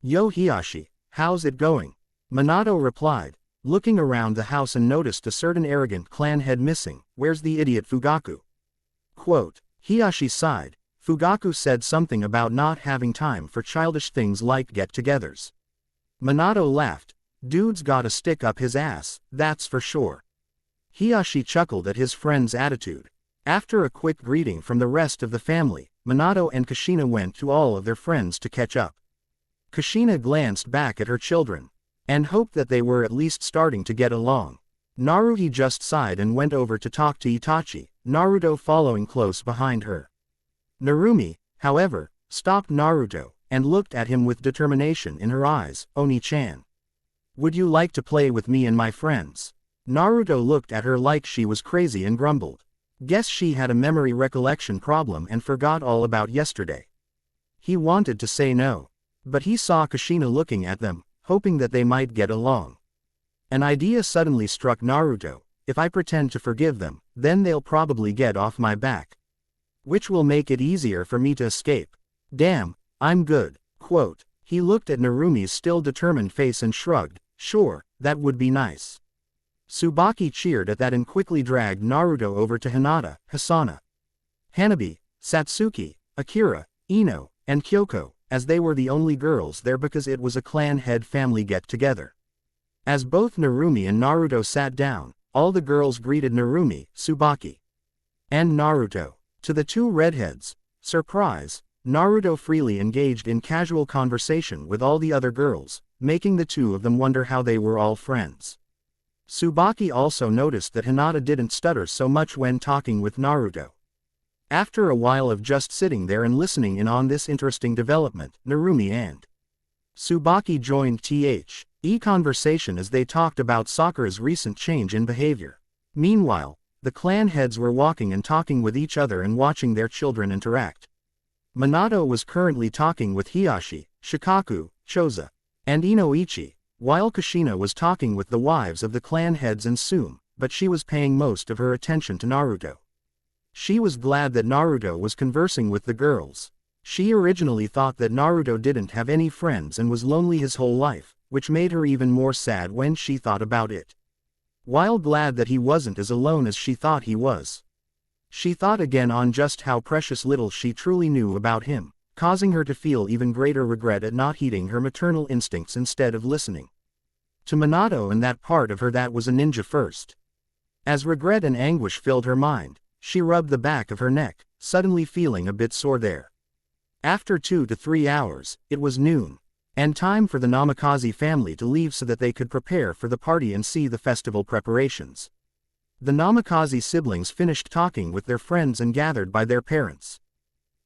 Yo Hiyashi, how's it going? Minato replied, looking around the house and noticed a certain arrogant clan head missing. Where's the idiot Fugaku? Quote, Hiyashi sighed. Fugaku said something about not having time for childish things like get-togethers. Minato laughed. Dude's got a stick up his ass, that's for sure. Hiyashi chuckled at his friend's attitude. After a quick greeting from the rest of the family, Minato and Kushina went to all of their friends to catch up. Kushina glanced back at her children, and hoped that they were at least starting to get along. Naruto just sighed and went over to talk to Itachi, Naruto following close behind her. Narumi, however, stopped Naruto, and looked at him with determination in her eyes. Oni-chan. Would you like to play with me and my friends? Naruto looked at her like she was crazy and grumbled. Guess she had a memory recollection problem and forgot all about yesterday. He wanted to say no, but he saw Kushina looking at them, hoping that they might get along. An idea suddenly struck Naruto. If I pretend to forgive them, then they'll probably get off my back, which will make it easier for me to escape. Damn, I'm good. Quote, he looked at Narumi's still determined face and shrugged. Sure, that would be nice. Tsubaki cheered at that and quickly dragged Naruto over to Hinata, Hisana, Hanabi, Satsuki, Akira, Ino, and Kyoko, as they were the only girls there because it was a clan head family get-together. As both Narumi and Naruto sat down, all the girls greeted Narumi, Tsubaki, and Naruto. To the two redheads' surprise, Naruto freely engaged in casual conversation with all the other girls, making the two of them wonder how they were all friends. Tsubaki also noticed that Hinata didn't stutter so much when talking with Naruto. After a while of just sitting there and listening in on this interesting development, Narumi and Tsubaki joined the conversation as they talked about Sakura's recent change in behavior. Meanwhile, the clan heads were walking and talking with each other and watching their children interact. Minato was currently talking with Hiyashi, Shikaku, Choza, and Inoichi, while Kushina was talking with the wives of the clan heads and Tsume, but she was paying most of her attention to Naruto. She was glad that Naruto was conversing with the girls. She originally thought that Naruto didn't have any friends and was lonely his whole life, which made her even more sad when she thought about it. While glad that he wasn't as alone as she thought he was, she thought again on just how precious little she truly knew about him, causing her to feel even greater regret at not heeding her maternal instincts instead of listening to Minato and that part of her that was a ninja first. As regret and anguish filled her mind, she rubbed the back of her neck, suddenly feeling a bit sore there. After 2 to 3 hours, it was noon, and time for the Namikaze family to leave so that they could prepare for the party and see the festival preparations. The Namikaze siblings finished talking with their friends and gathered by their parents.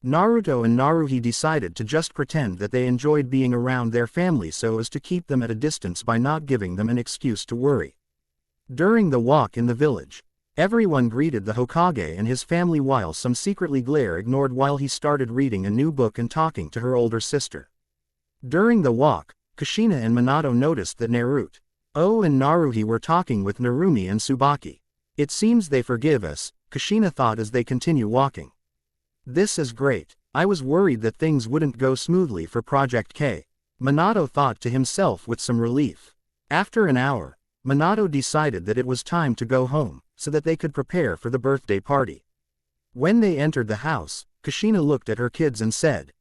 Naruto and Naruhi decided to just pretend that they enjoyed being around their family so as to keep them at a distance by not giving them an excuse to worry. During the walk in the village, Everyone greeted the Hokage and his family while some secretly ignored while he started reading a new book and talking to her older sister. During the walk, Kushina and Minato noticed that Naruto and Naruhi were talking with Narumi and Tsubaki. It seems they forgive us, Kushina thought as they continue walking. This is great. I was worried that things wouldn't go smoothly for Project K. Minato thought to himself with some relief. After an hour, Minato decided that it was time to go home, so that they could prepare for the birthday party. When they entered the house, Kushina looked at her kids and said,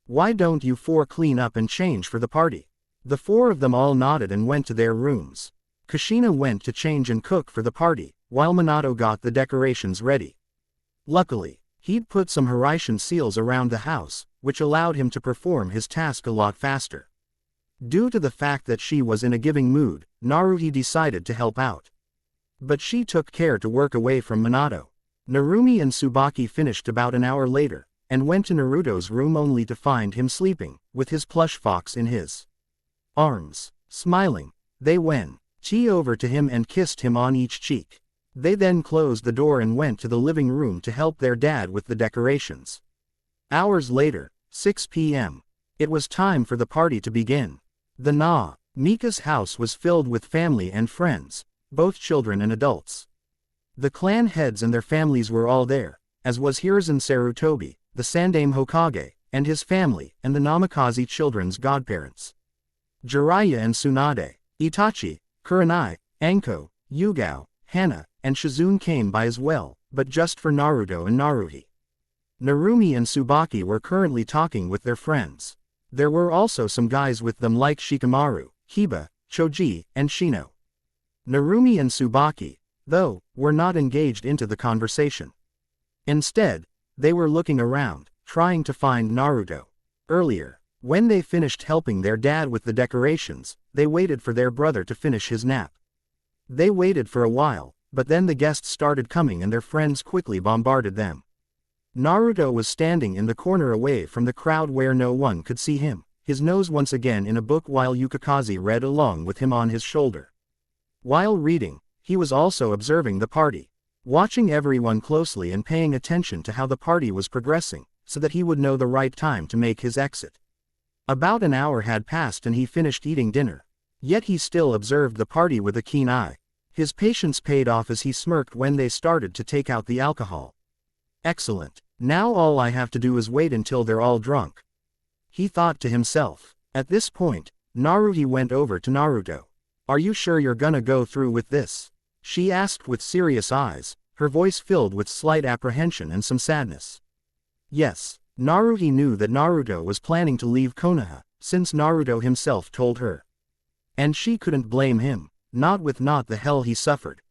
"Why don't you four clean up and change for the party?" The four of them all nodded and went to their rooms. Kushina went to change and cook for the party, while Minato got the decorations ready. Luckily, he'd put some Hiraishin seals around the house, which allowed him to perform his task a lot faster. Due to the fact that she was in a giving mood, Naruhi decided to help out. But she took care to work away from Minato. Narumi and Tsubaki finished about an hour later, and went to Naruto's room only to find him sleeping, with his plush fox in his arms. Smiling, they went over to him and kissed him on each cheek. They then closed the door and went to the living room to help their dad with the decorations. Hours later, 6 p.m. It was time for the party to begin. The Mika's house was filled with family and friends, both children and adults. The clan heads and their families were all there, as was Hiruzen Sarutobi, the Sandaime Hokage, and his family, and the Namikaze children's godparents. Jiraiya and Tsunade, Itachi, Kurenai, Anko, Yugao, Hana, and Shizune came by as well, but just for Naruto and Naruhi. Narumi and Tsubaki were currently talking with their friends. There were also some guys with them like Shikamaru, Hiba, Choji, and Shino. Narumi and Tsubaki, though, were not engaged into the conversation. Instead, they were looking around, trying to find Naruto. Earlier, when they finished helping their dad with the decorations, they waited for their brother to finish his nap. They waited for a while, but then the guests started coming and their friends quickly bombarded them. Naruto was standing in the corner away from the crowd where no one could see him, his nose once again in a book while Yukikaze read along with him on his shoulder. While reading, he was also observing the party, watching everyone closely and paying attention to how the party was progressing, so that he would know the right time to make his exit. About an hour had passed and he finished eating dinner. Yet he still observed the party with a keen eye. His patience paid off as he smirked when they started to take out the alcohol. Excellent. Now all I have to do is wait until they're all drunk, he thought to himself. At this point, Naruhi went over to Naruto. "Are you sure you're gonna go through with this?" she asked with serious eyes, her voice filled with slight apprehension and some sadness. Yes, Naruhi knew that Naruto was planning to leave Konoha, since Naruto himself told her. And she couldn't blame him, not with the hell he suffered.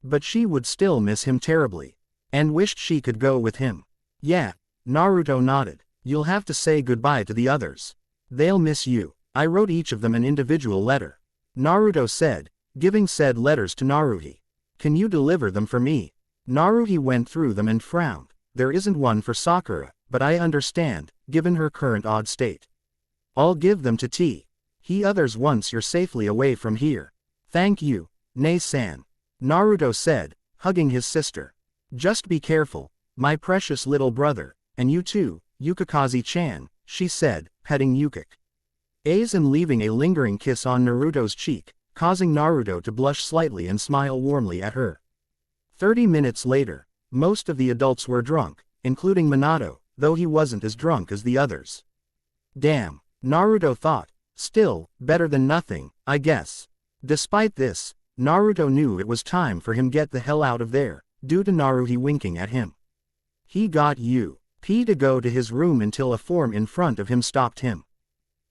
But she would still miss him terribly, and wished she could go with him. Yeah, Naruto nodded. "You'll have to say goodbye to the others. They'll miss you. I wrote each of them an individual letter," Naruto said, giving said letters to Naruhi. "Can you deliver them for me?" Naruhi went through them and frowned. "There isn't one for Sakura, but I understand, given her current odd state. I'll give them to he others once you're safely away from here." "Thank you, Nei-san," Naruto said, hugging his sister. "Just be careful, my precious little brother, and you too, Yukikaze-chan," she said, petting Yukik. And leaving a lingering kiss on Naruto's cheek, causing Naruto to blush slightly and smile warmly at her. 30 minutes later, most of the adults were drunk, including Minato, though he wasn't as drunk as the others. Damn, Naruto thought. Still, better than nothing, I guess. Despite this, Naruto knew it was time for him get the hell out of there, due to Naruhi winking at him. He got to go to his room until a form in front of him stopped him.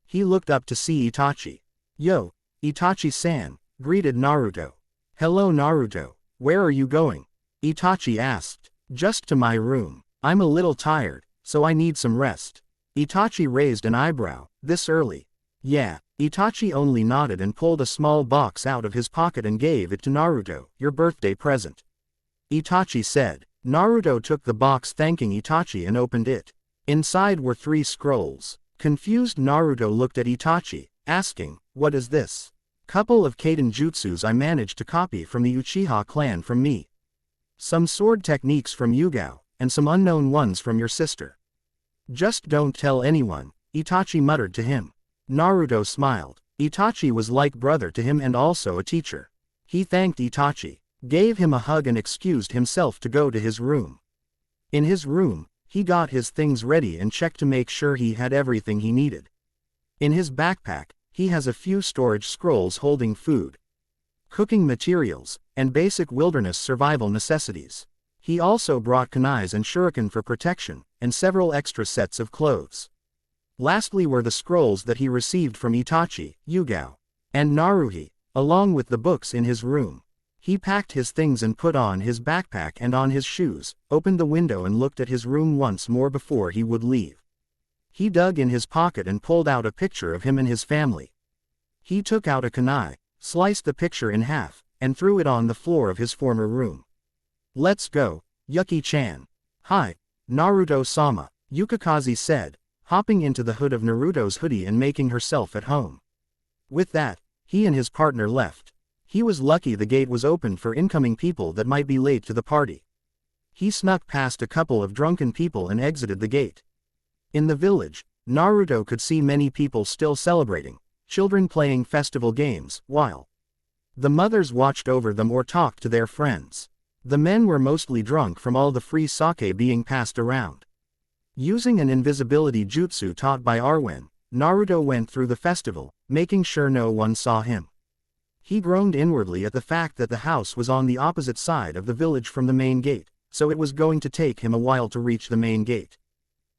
He looked up to see Itachi. "Yo, Itachi-san," greeted Naruto. "Hello Naruto, where are you going?" Itachi asked. "Just to my room. I'm a little tired, so I need some rest." Itachi raised an eyebrow. "This early?" "Yeah." Itachi only nodded and pulled a small box out of his pocket and gave it to Naruto. "Your birthday present," Itachi said. Naruto took the box thanking Itachi and opened it. Inside were 3 scrolls. Confused Naruto looked at Itachi, asking, "What is this?" "Couple of Kaden jutsus I managed to copy from the Uchiha clan from me." Some sword techniques from Yugao, and some unknown ones from your sister. Just don't tell anyone, Itachi muttered to him. Naruto smiled. Itachi was like brother to him and also a teacher. He thanked Itachi, gave him a hug and excused himself to go to his room. In his room, he got his things ready and checked to make sure he had everything he needed. In his backpack, he has a few storage scrolls holding food, cooking materials, and basic wilderness survival necessities. He also brought kunais and shuriken for protection, and several extra sets of clothes. Lastly were the scrolls that he received from Itachi, Yugao, and Naruhi, along with the books in his room. He packed his things and put on his backpack and on his shoes, opened the window and looked at his room once more before he would leave. He dug in his pocket and pulled out a picture of him and his family. He took out a kunai, sliced the picture in half, and threw it on the floor of his former room. "Let's go, Yuki-chan." "Hi, Naruto-sama," Yukikaze said, hopping into the hood of Naruto's hoodie and making herself at home. With that, he and his partner left. He was lucky the gate was open for incoming people that might be late to the party. He snuck past a couple of drunken people and exited the gate. In the village, Naruto could see many people still celebrating, children playing festival games, while the mothers watched over them or talked to their friends. The men were mostly drunk from all the free sake being passed around. Using an invisibility jutsu taught by Arwen, Naruto went through the festival, making sure no one saw him. He groaned inwardly at the fact that the house was on the opposite side of the village from the main gate, so it was going to take him a while to reach the main gate.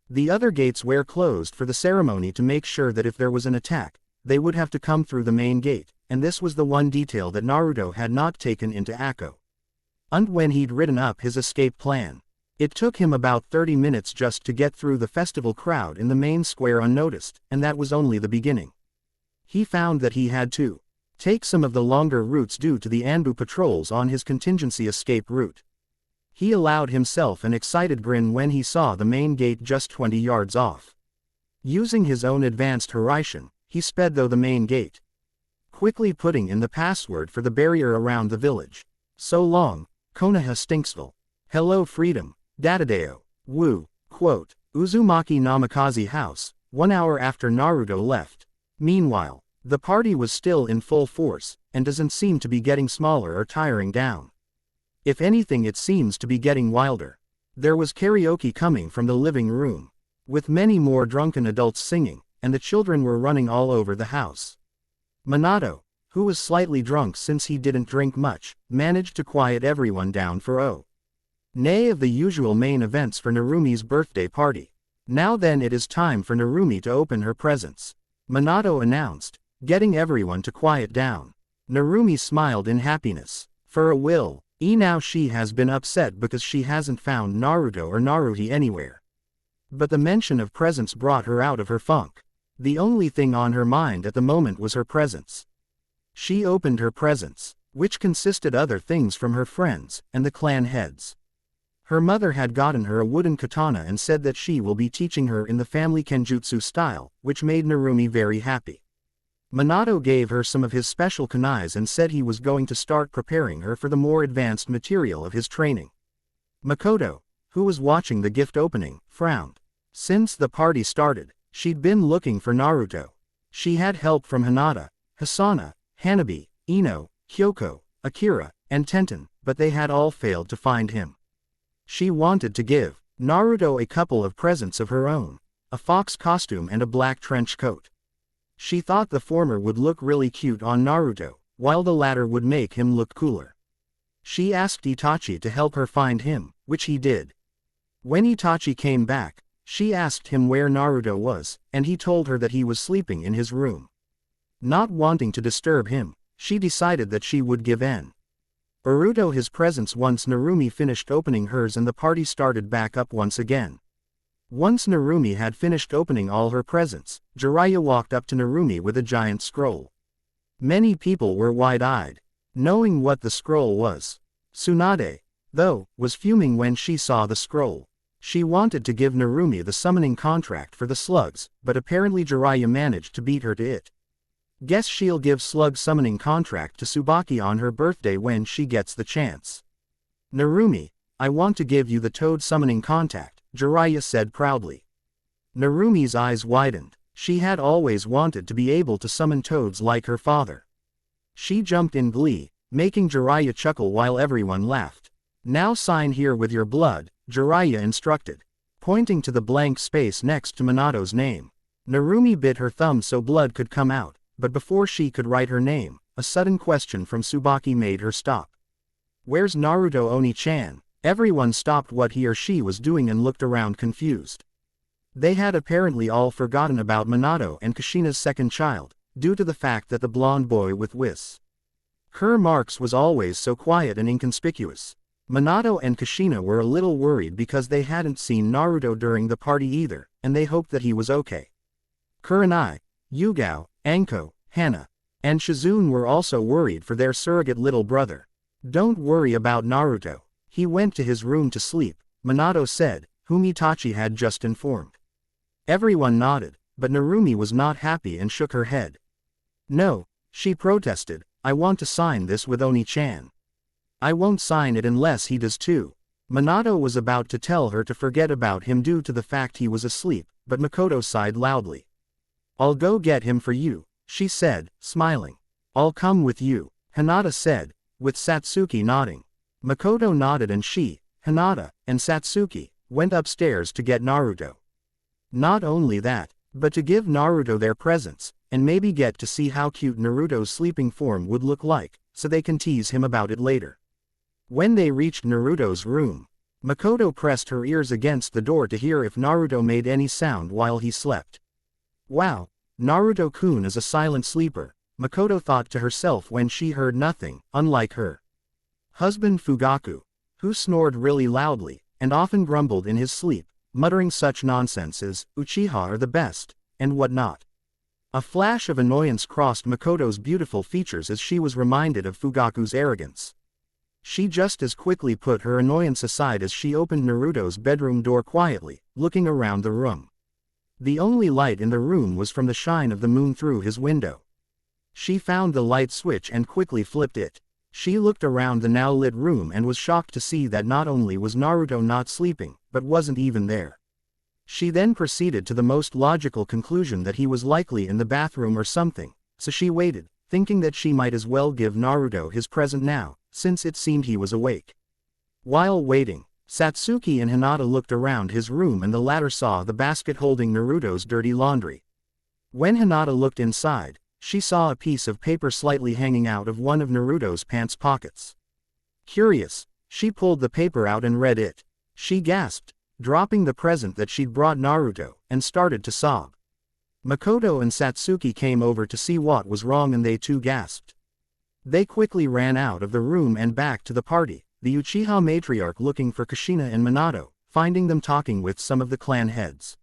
The other gates were closed for the ceremony to make sure that if there was an attack, they would have to come through the main gate, and this was the one detail that Naruto had not taken into account. And when he'd written up his escape plan, it took him about 30 minutes just to get through the festival crowd in the main square unnoticed, and that was only the beginning. He found that he had to take some of the longer routes due to the Anbu patrols on his contingency escape route. He allowed himself an excited grin when he saw the main gate just 20 yards off. Using his own advanced Hiraishin, he sped through the main gate, quickly putting in the password for the barrier around the village. "So long, Konoha Stinksville. Hello freedom, Datadeo. Woo." Quote, Uzumaki Namikaze House, 1 hour after Naruto left. Meanwhile, the party was still in full force, and doesn't seem to be getting smaller or tiring down. If anything, it seems to be getting wilder. There was karaoke coming from the living room, with many more drunken adults singing, and the children were running all over the house. Minato, who was slightly drunk since he didn't drink much, managed to quiet everyone down for nay of the usual main events for Narumi's birthday party. "Now then, it is time for Narumi to open her presents," Minato announced, getting everyone to quiet down. Narumi smiled in happiness. For a while, now she has been upset because she hasn't found Naruto or Naruhi anywhere. But the mention of presents brought her out of her funk. The only thing on her mind at the moment was her presents. She opened her presents, which consisted other things from her friends and the clan heads. Her mother had gotten her a wooden katana and said that she will be teaching her in the family kenjutsu style, which made Narumi very happy. Minato gave her some of his special kunais and said he was going to start preparing her for the more advanced material of his training. Makoto, who was watching the gift opening, frowned. Since the party started, she'd been looking for Naruto. She had help from Hinata, Hisana, Hanabi, Ino, Kyoko, Akira, and Tenten, but they had all failed to find him. She wanted to give Naruto a couple of presents of her own, a fox costume and a black trench coat. She thought the former would look really cute on Naruto, while the latter would make him look cooler. She asked Itachi to help her find him, which he did. When Itachi came back, she asked him where Naruto was, and he told her that he was sleeping in his room. Not wanting to disturb him, she decided that she would give Naruto his presents once Narumi finished opening hers and the party started back up once again. Once Narumi had finished opening all her presents, Jiraiya walked up to Narumi with a giant scroll. Many people were wide-eyed, knowing what the scroll was. Tsunade, though, was fuming when she saw the scroll. She wanted to give Narumi the summoning contract for the slugs, but apparently Jiraiya managed to beat her to it. Guess she'll give slug summoning contract to Tsubaki on her birthday when she gets the chance. Narumi, I want to give you the toad summoning contact, Jiraiya said proudly. Narumi's eyes widened. She had always wanted to be able to summon toads like her father. She jumped in glee, making Jiraiya chuckle while everyone laughed. Now sign here with your blood, Jiraiya instructed, pointing to the blank space next to Minato's name. Narumi bit her thumb so blood could come out, but before she could write her name, a sudden question from Tsubaki made her stop. Where's Naruto Oni-chan? Everyone stopped what he or she was doing and looked around confused. They had apparently all forgotten about Minato and Kushina's second child, due to the fact that the blonde boy with whisker marks was always so quiet and inconspicuous. Minato and Kushina were a little worried because they hadn't seen Naruto during the party either, and they hoped that he was okay. Kurenai, Yugao, Anko, Hana, and Shizune were also worried for their surrogate little brother. Don't worry about Naruto. He went to his room to sleep, Minato said, whom Itachi had just informed. Everyone nodded, but Narumi was not happy and shook her head. No, she protested, I want to sign this with Oni-chan. I won't sign it unless he does too. Minato was about to tell her to forget about him due to the fact he was asleep, but Makoto sighed loudly. I'll go get him for you, she said, smiling. I'll come with you, Hinata said, with Satsuki nodding. Makoto nodded and she, Hinata, and Satsuki, went upstairs to get Naruto. Not only that, but to give Naruto their presents, and maybe get to see how cute Naruto's sleeping form would look like, so they can tease him about it later. When they reached Naruto's room, Makoto pressed her ears against the door to hear if Naruto made any sound while he slept. Wow, Naruto-kun is a silent sleeper, Makoto thought to herself when she heard nothing, unlike her husband Fugaku, who snored really loudly, and often grumbled in his sleep, muttering such nonsense as, Uchiha are the best, and whatnot. A flash of annoyance crossed Makoto's beautiful features as she was reminded of Fugaku's arrogance. She just as quickly put her annoyance aside as she opened Naruto's bedroom door quietly, looking around the room. The only light in the room was from the shine of the moon through his window. She found the light switch and quickly flipped it. She looked around the now lit room and was shocked to see that not only was Naruto not sleeping, but wasn't even there. She then proceeded to the most logical conclusion that he was likely in the bathroom or something, so she waited, thinking that she might as well give Naruto his present now, since it seemed he was awake. While waiting, Satsuki and Hinata looked around his room and the latter saw the basket holding Naruto's dirty laundry. When Hinata looked inside, she saw a piece of paper slightly hanging out of one of Naruto's pants pockets. Curious, she pulled the paper out and read it. She gasped, dropping the present that she'd brought Naruto, and started to sob. Makoto and Satsuki came over to see what was wrong and they too gasped. They quickly ran out of the room and back to the party, the Uchiha matriarch looking for Kushina and Minato, finding them talking with some of the clan heads.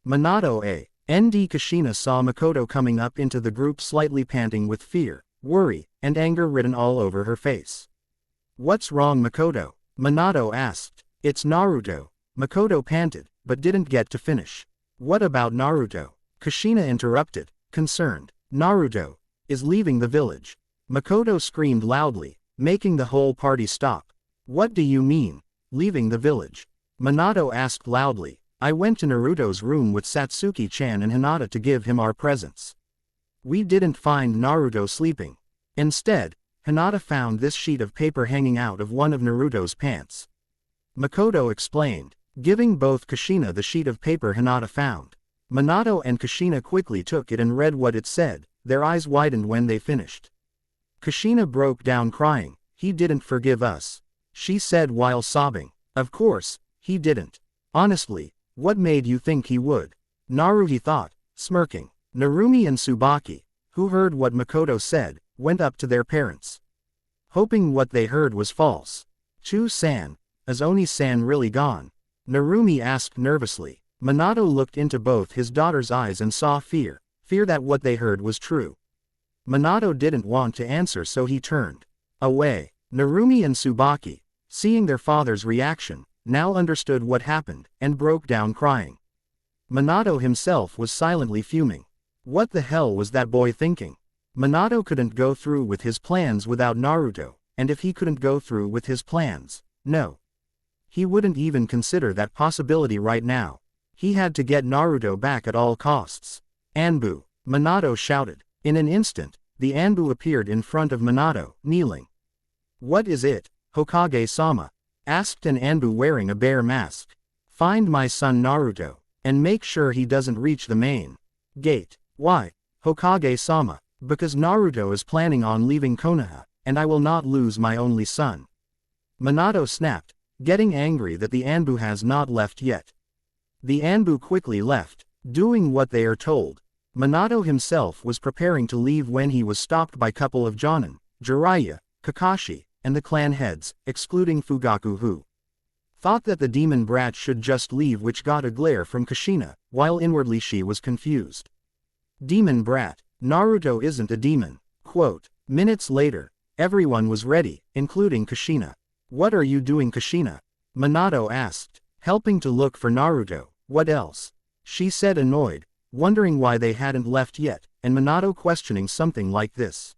Minato and Kushina saw Makoto coming up into the group slightly panting with fear, worry, and anger written all over her face. What's wrong, Makoto? Minato asked. It's Naruto. Makoto panted, but didn't get to finish. What about Naruto? Kushina interrupted, concerned. Naruto is leaving the village. Makoto screamed loudly, making the whole party stop. What do you mean, leaving the village? Minato asked loudly. I went to Naruto's room with Satsuki-chan and Hinata to give him our presents. We didn't find Naruto sleeping. Instead, Hinata found this sheet of paper hanging out of one of Naruto's pants. Makoto explained, giving both Kushina the sheet of paper Hinata found. Minato and Kushina quickly took it and read what it said, their eyes widened when they finished. Kushina broke down crying. He didn't forgive us, she said while sobbing. Of course, he didn't. Honestly, what made you think he would? Naruto thought, smirking. Narumi and Tsubaki, who heard what Makoto said, went up to their parents, hoping what they heard was false. Chu-san, is Oni-san really gone? Narumi asked nervously. Minato looked into both his daughter's eyes and saw fear that what they heard was true. Minato didn't want to answer so he turned away. Narumi and Tsubaki, seeing their father's reaction, now understood what happened, and broke down crying. Minato himself was silently fuming. What the hell was that boy thinking? Minato couldn't go through with his plans without Naruto, and if he couldn't go through with his plans, no. He wouldn't even consider that possibility right now. He had to get Naruto back at all costs. Anbu, Minato shouted. In an instant, the Anbu appeared in front of Minato, kneeling. What is it, Hokage-sama? Asked an Anbu wearing a bear mask. Find my son Naruto, and make sure he doesn't reach the main gate. Why, Hokage-sama? Because Naruto is planning on leaving Konoha, and I will not lose my only son. Minato snapped, getting angry that the Anbu has not left yet. The Anbu quickly left, doing what they are told. Minato himself was preparing to leave when he was stopped by a couple of Jonin, Jiraiya, Kakashi, and the clan heads, excluding Fugaku who thought that the demon brat should just leave, which got a glare from Kushina, while inwardly she was confused. Demon brat, Naruto isn't a demon. Quote. Minutes later, everyone was ready, including Kushina. What are you doing, Kushina? Minato asked. Helping to look for Naruto. What else? She said, annoyed, wondering why they hadn't left yet, and Minato questioning something like this.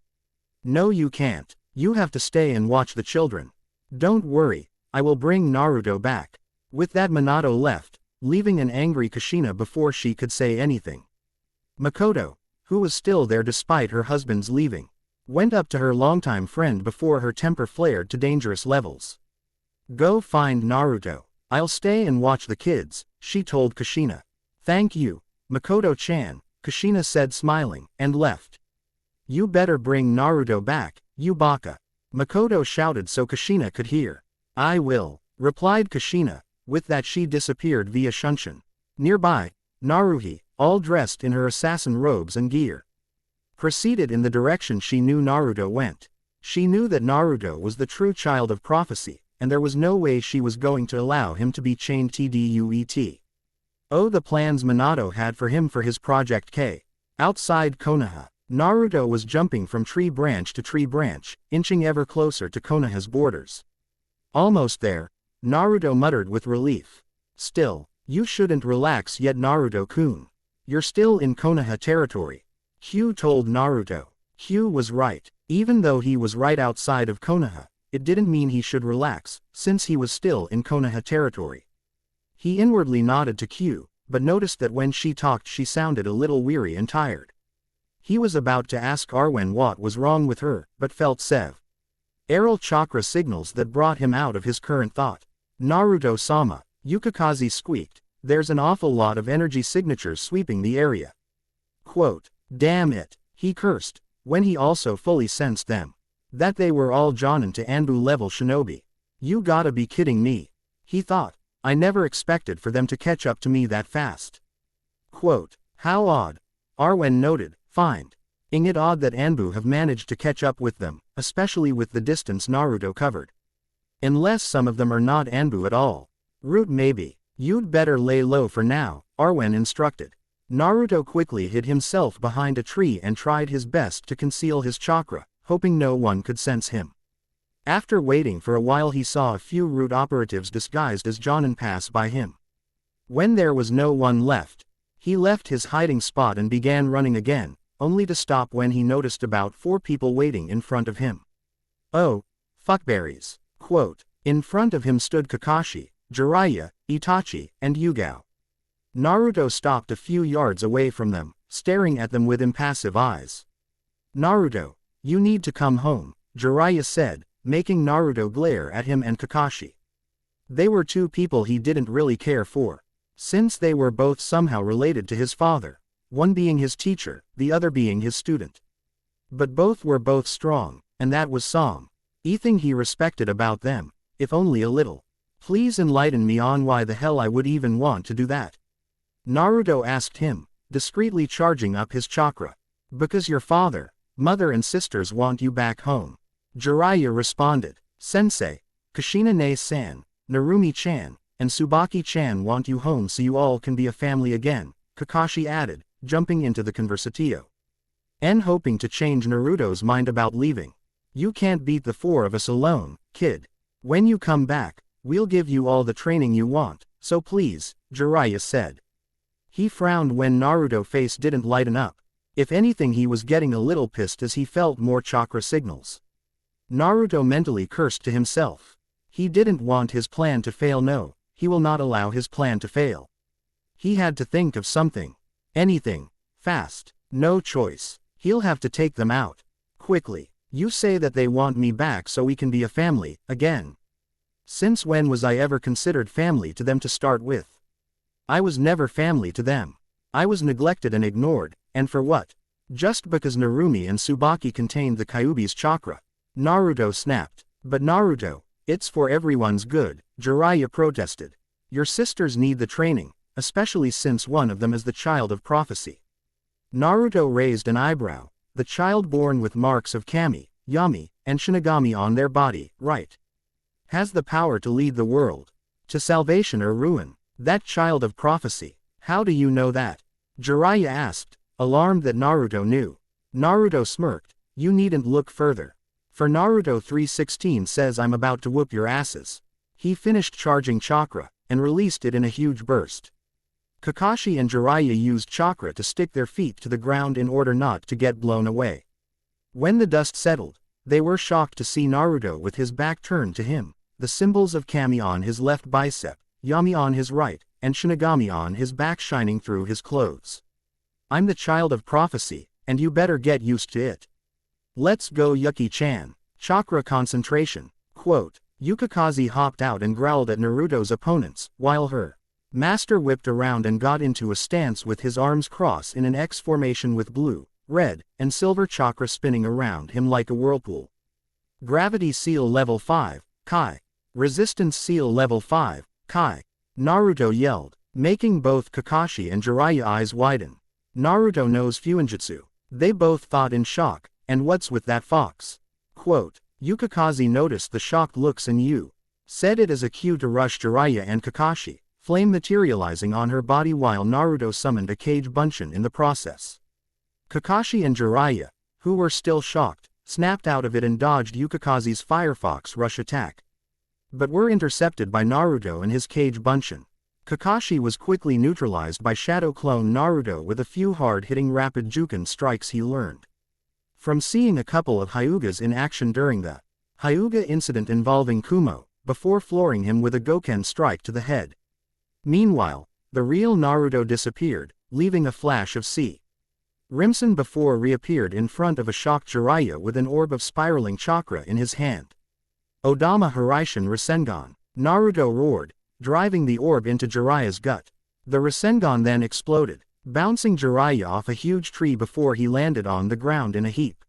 No, you can't. You have to stay and watch the children. Don't worry, I will bring Naruto back. With that, Minato left, leaving an angry Kushina before she could say anything. Makoto, who was still there despite her husband's leaving, went up to her longtime friend before her temper flared to dangerous levels. Go find Naruto. I'll stay and watch the kids, she told Kushina. Thank you, Makoto-chan, Kushina said smiling, and left. You better bring Naruto back, you baka. Makoto shouted so Kushina could hear. I will, replied Kushina. With that she disappeared via Shunshin. Nearby, Naruhi, all dressed in her assassin robes and gear, proceeded in the direction she knew Naruto went. She knew that Naruto was the true child of prophecy, and there was no way she was going to allow him to be chained tduet. Oh, the plans Minato had for him for his Project K. Outside Konoha, Naruto was jumping from tree branch to tree branch, inching ever closer to Konoha's borders. Almost there, Naruto muttered with relief. Still, you shouldn't relax yet, Naruto-kun. You're still in Konoha territory. Kyuu told Naruto. Kyuu was right. Even though he was right outside of Konoha, it didn't mean he should relax, since he was still in Konoha territory. He inwardly nodded to Kyuu, but noticed that when she talked she sounded a little weary and tired. He was about to ask Arwen what was wrong with her, but felt several chakra signals that brought him out of his current thought. Naruto-sama, Yukikaze squeaked, there's an awful lot of energy signatures sweeping the area. Quote, damn it, he cursed, when he also fully sensed them. That they were all Jonin to Anbu level shinobi. You gotta be kidding me, he thought. I never expected for them to catch up to me that fast. Quote, how odd. Arwen noted, finding it odd that Anbu have managed to catch up with them, especially with the distance Naruto covered. Unless some of them are not Anbu at all. Root maybe. You'd better lay low for now, Arwen instructed. Naruto quickly hid himself behind a tree and tried his best to conceal his chakra, hoping no one could sense him. After waiting for a while he saw a few root operatives disguised as Jonin pass by him. When there was no one left, he left his hiding spot and began running again, only to stop when he noticed about 4 people waiting in front of him. Oh, fuckberries. Quote, in front of him stood Kakashi, Jiraiya, Itachi, and Yugao. Naruto stopped a few yards away from them, staring at them with impassive eyes. Naruto, you need to come home, Jiraiya said, making Naruto glare at him and Kakashi. They were 2 people he didn't really care for, since they were both somehow related to his father, one being his teacher, the other being his student. But both were both strong, and that was something he respected about them, if only a little. Please enlighten me on why the hell I would even want to do that. Naruto asked him, discreetly charging up his chakra. Because your father, mother and sisters want you back home. Jiraiya responded. Sensei, Kushina-ne-san, Narumi-chan, and Tsubaki-chan want you home so you all can be a family again, Kakashi added, jumping into the conversatio. And hoping to change Naruto's mind about leaving. You can't beat the 4 of us alone, kid. When you come back, we'll give you all the training you want, so please, Jiraiya said. He frowned when Naruto's face didn't lighten up. If anything, he was getting a little pissed as he felt more chakra signals. Naruto mentally cursed to himself. He didn't want his plan to fail. No, he will not allow his plan to fail. He had to think of something. Anything. Fast. No choice. He'll have to take them out. Quickly. You say that they want me back so we can be a family, again. Since when was I ever considered family to them to start with? I was never family to them. I was neglected and ignored, and for what? Just because Narumi and Tsubaki contained the Kyuubi's chakra. Naruto snapped. But Naruto, it's for everyone's good, Jiraiya protested. Your sisters need the training, especially since one of them is the child of prophecy. Naruto raised an eyebrow. The child born with marks of Kami, Yami, and Shinigami on their body, right? Has the power to lead the world to salvation or ruin. That child of prophecy. How do you know that? Jiraiya asked, alarmed that Naruto knew. Naruto smirked. You needn't look further. For Naruto 3:16 says I'm about to whoop your asses. He finished charging chakra, and released it in a huge burst. Kakashi and Jiraiya used chakra to stick their feet to the ground in order not to get blown away. When the dust settled, they were shocked to see Naruto with his back turned to him, the symbols of Kami on his left bicep, Yami on his right, and Shinigami on his back shining through his clothes. I'm the child of prophecy, and you better get used to it. Let's go Yuki-chan. Chakra concentration. Quote, Yukikaze hopped out and growled at Naruto's opponents, while her master whipped around and got into a stance with his arms crossed in an X formation with blue, red, and silver chakra spinning around him like a whirlpool. Gravity Seal Level 5, Kai. Resistance Seal Level 5, Kai. Naruto yelled, making both Kakashi and Jiraiya eyes widen. Naruto knows Fuinjutsu. They both thought in shock, and what's with that fox? Quote, Yukikaze noticed the shocked looks and said it as a cue to rush Jiraiya and Kakashi, flame materializing on her body while Naruto summoned a Kage Bunshin in the process. Kakashi and Jiraiya, who were still shocked, snapped out of it and dodged Yukikaze's Firefox rush attack. But were intercepted by Naruto and his Kage Bunshin. Kakashi was quickly neutralized by Shadow Clone Naruto with a few hard-hitting rapid Juken strikes he learned from seeing a couple of Hyugas in action during the Hyuga incident involving Kumo, before flooring him with a Goken strike to the head. Meanwhile, the real Naruto disappeared, leaving a flash of C. Rimson before reappeared in front of a shocked Jiraiya with an orb of spiraling chakra in his hand. Odama Hiraishin Rasengan. Naruto roared, driving the orb into Jiraiya's gut. The Rasengan then exploded, bouncing Jiraiya off a huge tree before he landed on the ground in a heap.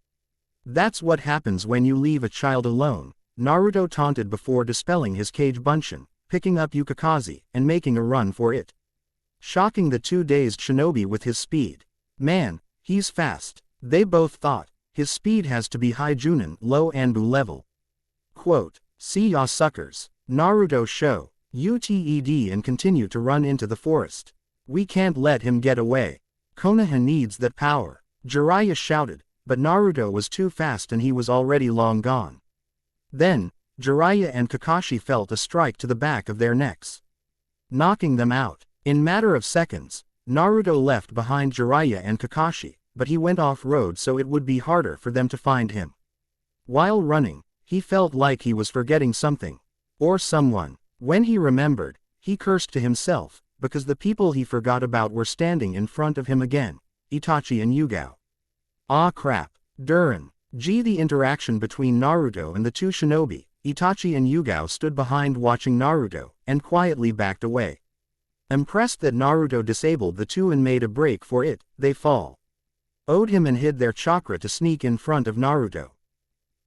That's what happens when you leave a child alone, Naruto taunted before dispelling his Kage Bunshin, picking up Yukikaze, and making a run for it. Shocking the two dazed shinobi with his speed. Man, he's fast, they both thought. His speed has to be high Junin, low Anbu level. Quote, see ya suckers. Naruto show UTED and continue to run into the forest. We can't let him get away. Konoha needs that power. Jiraiya shouted, but Naruto was too fast and he was already long gone. Then, Jiraiya and Kakashi felt a strike to the back of their necks, knocking them out. In matter of seconds, Naruto left behind Jiraiya and Kakashi, but he went off-road so it would be harder for them to find him. While running, he felt like he was forgetting something. Or someone. When he remembered, he cursed to himself, because the people he forgot about were standing in front of him again, Itachi and Yugao. Ah crap. Durin. The interaction between Naruto and the two shinobi, Itachi and Yugao stood behind watching Naruto, and quietly backed away. Impressed that Naruto disabled the two and made a break for it, they owed him and hid their chakra to sneak in front of Naruto.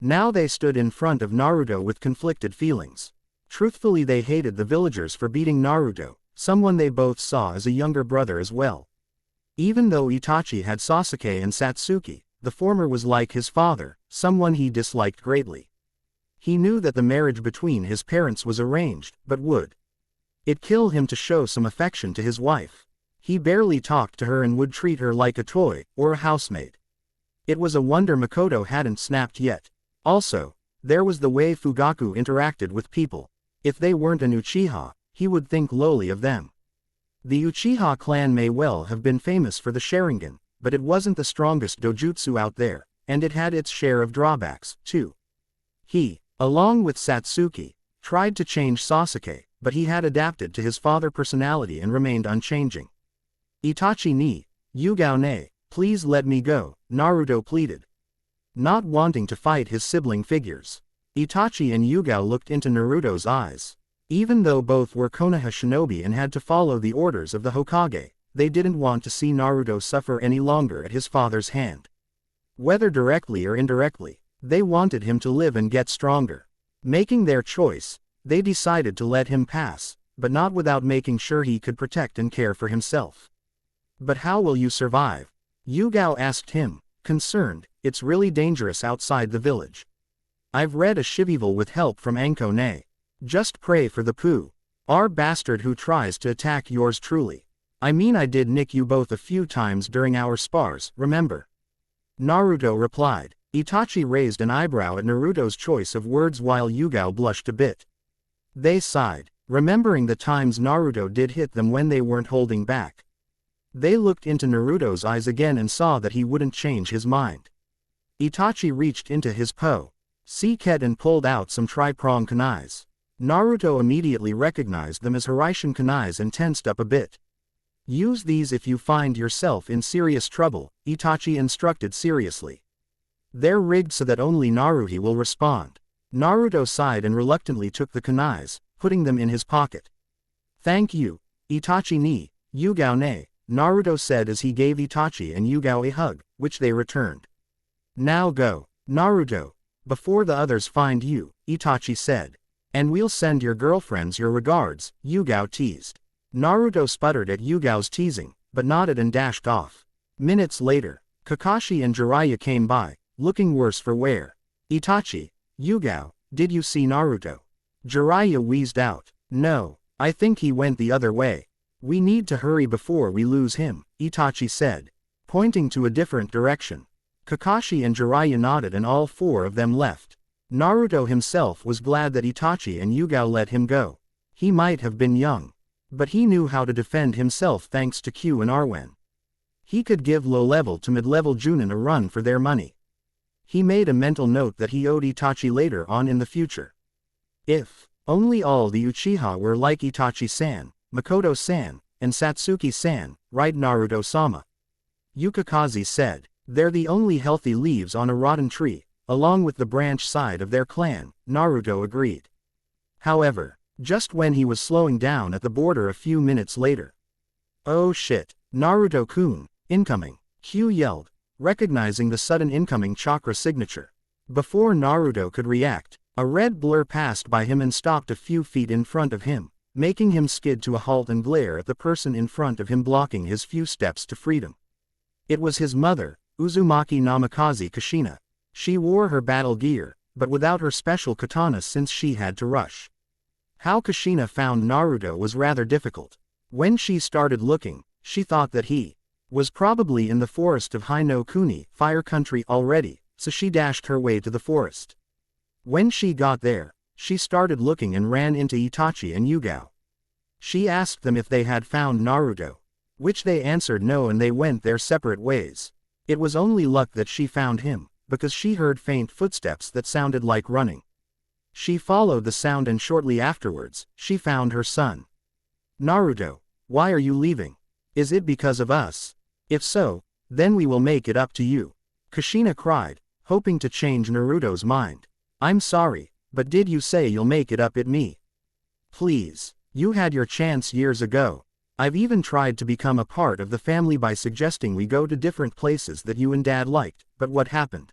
Now they stood in front of Naruto with conflicted feelings. Truthfully, they hated the villagers for beating Naruto, someone they both saw as a younger brother as well. Even though Itachi had Sasuke and Satsuki, the former was like his father, someone he disliked greatly. He knew that the marriage between his parents was arranged, but would it kill him to show some affection to his wife? He barely talked to her and would treat her like a toy, or a housemaid. It was a wonder Makoto hadn't snapped yet. Also, there was the way Fugaku interacted with people. If they weren't an Uchiha, he would think lowly of them. The Uchiha clan may well have been famous for the Sharingan, but it wasn't the strongest dojutsu out there, and it had its share of drawbacks, too. He, along with Satsuki, tried to change Sasuke, but he had adapted to his father personality and remained unchanging. Itachi ni, Yugao ne, please let me go, Naruto pleaded. Not wanting to fight his sibling figures, Itachi and Yugao looked into Naruto's eyes. Even though both were Konoha shinobi and had to follow the orders of the Hokage, they didn't want to see Naruto suffer any longer at his father's hand. Whether directly or indirectly, they wanted him to live and get stronger. Making their choice, they decided to let him pass, but not without making sure he could protect and care for himself. But how will you survive? Yugao asked him, concerned. It's really dangerous outside the village. I've read a Shivival with help from Anko ne. Just pray for the poo. Our bastard who tries to attack yours truly. I mean I did nick you both a few times during our spars, remember? Naruto replied. Itachi raised an eyebrow at Naruto's choice of words while Yugao blushed a bit. They sighed, remembering the times Naruto did hit them when they weren't holding back. They looked into Naruto's eyes again and saw that he wouldn't change his mind. Itachi reached into his Seiket and pulled out some tri-prong kunais. Naruto immediately recognized them as Hiraishin kunais and tensed up a bit. Use these if you find yourself in serious trouble, Itachi instructed seriously. They're rigged so that only Naruhi will respond. Naruto sighed and reluctantly took the kunais, putting them in his pocket. Thank you, Itachi ni, Yugao ne, Naruto said as he gave Itachi and Yugao a hug, which they returned. Now go, Naruto, before the others find you, Itachi said. And we'll send your girlfriends your regards, Yugao teased. Naruto sputtered at Yugao's teasing, but nodded and dashed off. Minutes later, Kakashi and Jiraiya came by, looking worse for wear. Itachi, Yugao, did you see Naruto? Jiraiya wheezed out. No, I think he went the other way. We need to hurry before we lose him, Itachi said, pointing to a different direction. Kakashi and Jiraiya nodded and all four of them left. Naruto himself was glad that Itachi and Yugao let him go. He might have been young, but he knew how to defend himself thanks to Q and Arwen. He could give low-level to mid-level Junin a run for their money. He made a mental note that he owed Itachi later on in the future. If only all the Uchiha were like Itachi-san, Makoto-san, and Satsuki-san, right Naruto-sama? Yukikaze said. They're the only healthy leaves on a rotten tree, along with the branch side of their clan, Naruto agreed. However, just when he was slowing down at the border a few minutes later. Oh shit, Naruto-kun, incoming, Q yelled, recognizing the sudden incoming chakra signature. Before Naruto could react, a red blur passed by him and stopped a few feet in front of him, making him skid to a halt and glare at the person in front of him blocking his few steps to freedom. It was his mother, Uzumaki Namikaze Kushina. She wore her battle gear, but without her special katana since she had to rush. How Kushina found Naruto was rather difficult. When she started looking, she thought that he was probably in the forest of Hi-no-Kuni, Fire Country already, so she dashed her way to the forest. When she got there, she started looking and ran into Itachi and Yugao. She asked them if they had found Naruto, which they answered no, and they went their separate ways. It was only luck that she found him, because she heard faint footsteps that sounded like running. She followed the sound and shortly afterwards, she found her son. Naruto, why are you leaving? Is it because of us? If so, then we will make it up to you. Kushina cried, hoping to change Naruto's mind. I'm sorry, but did you say you'll make it up at me? Please, you had your chance years ago. I've even tried to become a part of the family by suggesting we go to different places that you and Dad liked, but what happened?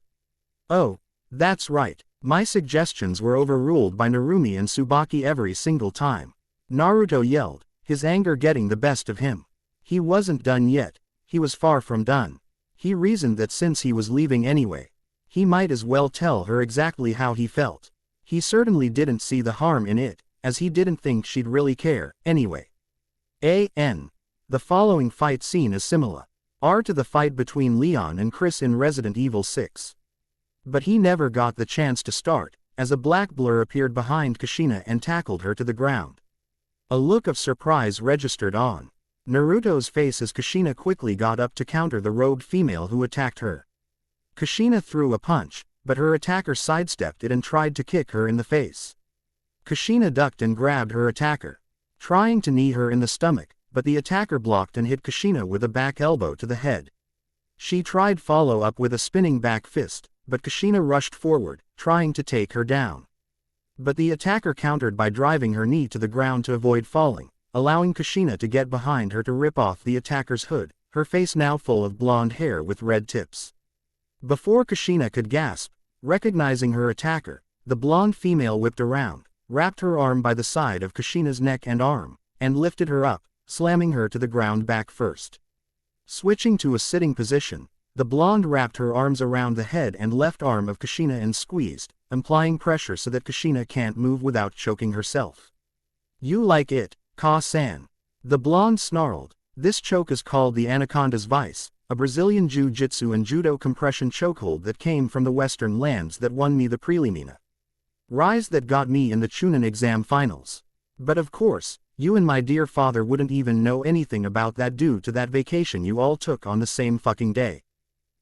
Oh, that's right, my suggestions were overruled by Narumi and Tsubaki every single time. Naruto yelled, his anger getting the best of him. He wasn't done yet, he was far from done. He reasoned that since he was leaving anyway, he might as well tell her exactly how he felt. He certainly didn't see the harm in it, as he didn't think she'd really care, anyway. The following fight scene is similar to the fight between Leon and Chris in Resident Evil 6. But he never got the chance to start, as a black blur appeared behind Kushina and tackled her to the ground. A look of surprise registered on Naruto's face as Kushina quickly got up to counter the robed female who attacked her. Kushina threw a punch, but her attacker sidestepped it and tried to kick her in the face. Kushina ducked and grabbed her attacker, trying to knee her in the stomach, but the attacker blocked and hit Kushina with a back elbow to the head. She tried follow-up with a spinning back fist, but Kushina rushed forward, trying to take her down. But the attacker countered by driving her knee to the ground to avoid falling, allowing Kushina to get behind her to rip off the attacker's hood, her face now full of blonde hair with red tips. Before Kushina could gasp, recognizing her attacker, the blonde female whipped around, wrapped her arm by the side of Kushina's neck and arm, and lifted her up, slamming her to the ground back first. Switching to a sitting position, the blonde wrapped her arms around the head and left arm of Kushina and squeezed, applying pressure so that Kushina can't move without choking herself. "You like it, Ka-san?" The blonde snarled. This choke is called the Anaconda's Vice, a Brazilian jiu-jitsu and judo compression chokehold that came from the western lands that won me the preliminary rise that got me in the Chunin exam finals. But of course, you and my dear father wouldn't even know anything about that due to that vacation you all took on the same fucking day.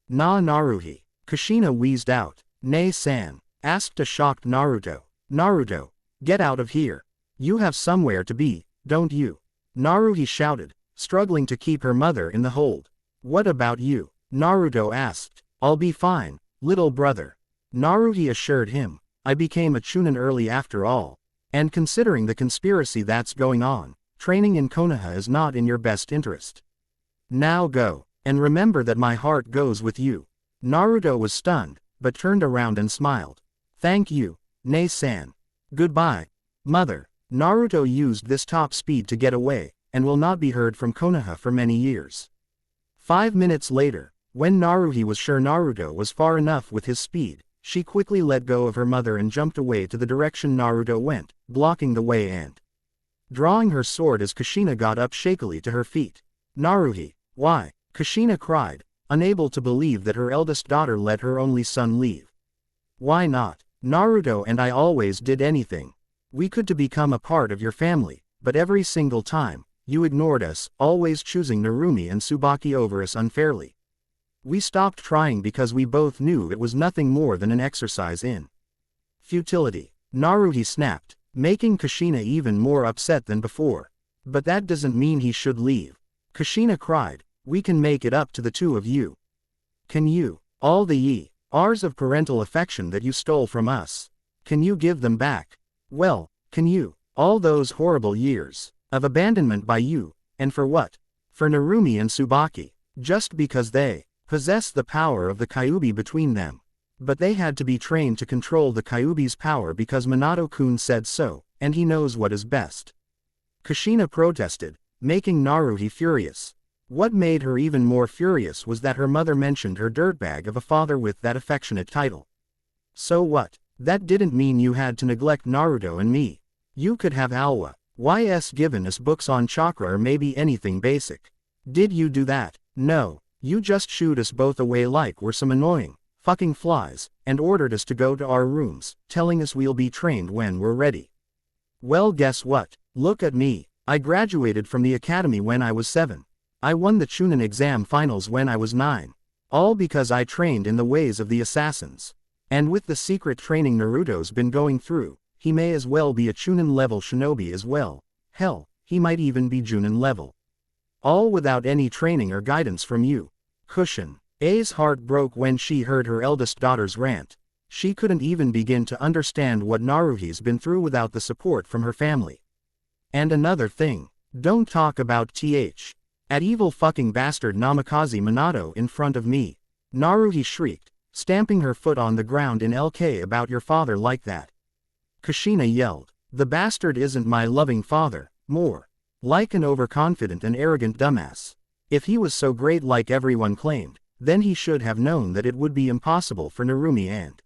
"Na Naruhi," Kushina wheezed out. "Nei-san," asked a shocked Naruto. "Naruto, get out of here. You have somewhere to be, don't you?" Naruhi shouted, struggling to keep her mother in the hold. "What about you?" Naruto asked. "I'll be fine, little brother," Naruhi assured him. "I became a Chunin early after all. And considering the conspiracy that's going on, training in Konoha is not in your best interest. Now go, and remember that my heart goes with you." Naruto was stunned, but turned around and smiled. "Thank you, Nei-san. Goodbye, mother." Naruto used this top speed to get away, and will not be heard from Konoha for many years. 5 minutes later, when Naruhi was sure Naruto was far enough with his speed, she quickly let go of her mother and jumped away to the direction Naruto went, blocking the way and drawing her sword as Kushina got up shakily to her feet. "Naruhi, why?" Kushina cried, unable to believe that her eldest daughter let her only son leave. "Why not? Naruto and I always did anything we could to become a part of your family, but every single time, you ignored us, always choosing Narumi and Tsubaki over us unfairly. We stopped trying because we both knew it was nothing more than an exercise in futility." Naruhi snapped, making Kushina even more upset than before. "But that doesn't mean he should leave," Kushina cried. "We can make it up to the two of you. Can you? All the years of parental affection that you stole from us. Can you give them back? Well, can you? All those horrible years of abandonment by you, and for what? For Narumi and Tsubaki, just because they possess the power of the Kyuubi between them. But they had to be trained to control the Kyuubi's power because Minato-kun said so, and he knows what is best." Kushina protested, making Naruhi furious. What made her even more furious was that her mother mentioned her dirtbag of a father with that affectionate title. "So what? That didn't mean you had to neglect Naruto and me. You could have Alwa YS given us books on chakra or maybe anything basic. Did you do that? No. You just shooed us both away like we're some annoying fucking flies, and ordered us to go to our rooms, telling us we'll be trained when we're ready. Well, guess what? Look at me. I graduated from the academy when I was 7. I won the Chunin exam finals when I was 9. All because I trained in the ways of the assassins. And with the secret training Naruto's been going through, he may as well be a Chunin level shinobi as well. Hell, he might even be Junin level. All without any training or guidance from you." A's heart broke when she heard her eldest daughter's rant. She couldn't even begin to understand what Naruhi's been through without the support from her family. "And another thing, don't talk about at evil fucking bastard Namikaze Minato in front of me," Naruhi shrieked, stamping her foot on the ground in LK about your father like that. Kushina yelled, "The bastard isn't my loving father, more like an overconfident and arrogant dumbass. If he was so great like everyone claimed, then he should have known that it would be impossible for Narumi and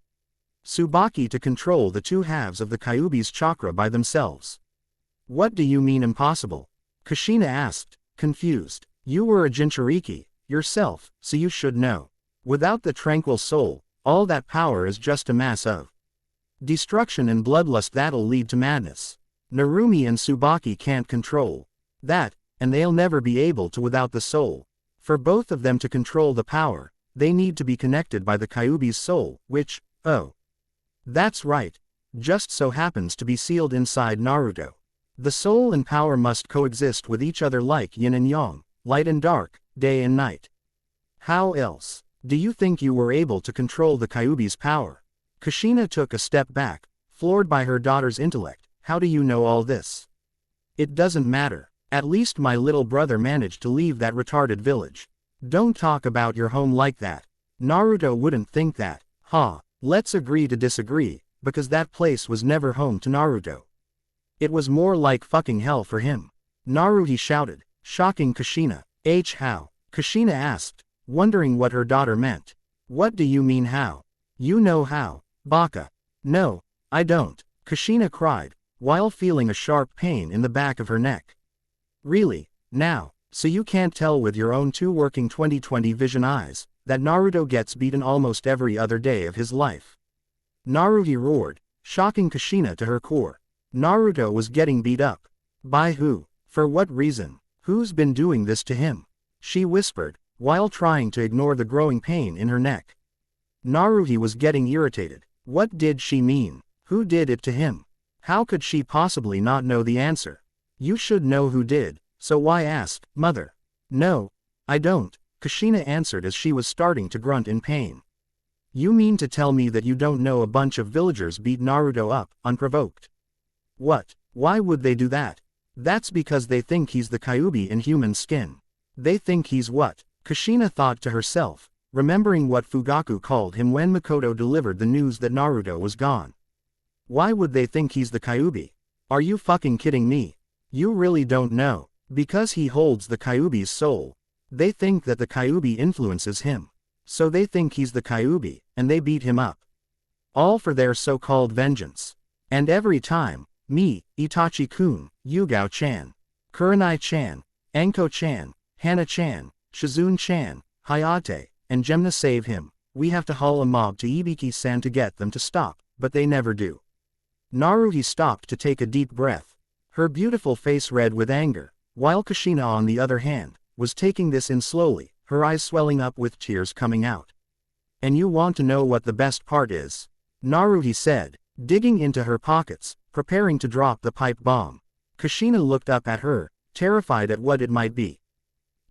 Tsubaki to control the two halves of the Kyuubi's chakra by themselves." "What do you mean impossible?" Kushina asked, confused. "You were a Jinchuriki yourself, so you should know. Without the tranquil soul, all that power is just a mass of destruction and bloodlust that'll lead to madness. Narumi and Tsubaki can't control that, and they'll never be able to without the soul. For both of them to control the power, they need to be connected by the Kyuubi's soul, which, oh. That's right. just so happens to be sealed inside Naruto. The soul and power must coexist with each other like yin and yang, light and dark, day and night. How else do you think you were able to control the Kyuubi's power? Kushina took a step back, floored by her daughter's intellect. How do you know all this? It doesn't matter. At least my little brother managed to leave that retarded village. Don't talk about your home like that. Naruto wouldn't think that. Ha, let's agree to disagree, because that place was never home to Naruto. It was more like fucking hell for him. Naruto shouted, shocking Kushina. How? Kushina asked, wondering what her daughter meant. What do you mean how? You know how, Baka. No, I don't, Kushina cried, while feeling a sharp pain in the back of her neck. Really, now, so you can't tell with your own two working 20/20 vision eyes, that Naruto gets beaten almost every other day of his life? Naruto roared, shocking Kushina to her core. Naruto was getting beat up. By who? For what reason? Who's been doing this to him? She whispered, while trying to ignore the growing pain in her neck. Naruto was getting irritated. What did she mean? Who did it to him? How could she possibly not know the answer? You should know who did, so why ask, mother? No, I don't, Kushina answered as she was starting to grunt in pain. You mean to tell me that you don't know a bunch of villagers beat Naruto up, unprovoked? What? Why would they do that? That's because they think he's the Kyuubi in human skin. They think he's what? Kushina thought to herself, remembering what Fugaku called him when Makoto delivered the news that Naruto was gone. Why would they think he's the Kyuubi? Are you fucking kidding me? You really don't know. Because he holds the Kyuubi's soul. They think that the Kyuubi influences him. So they think he's the Kyuubi, and they beat him up. All for their so-called vengeance. And every time, me, Itachi-kun, Yugao-chan, Kurenai-chan, Anko-chan, Hana-chan, Shizune-chan, Hayate, and Gemna save him, we have to haul a mob to Ibiki-san to get them to stop, but they never do. Naruto stopped to take a deep breath. Her beautiful face red with anger, while Kushina on the other hand, was taking this in slowly, her eyes swelling up with tears coming out. And you want to know what the best part is? Naruto said, digging into her pockets, preparing to drop the pipe bomb. Kushina looked up at her, terrified at what it might be.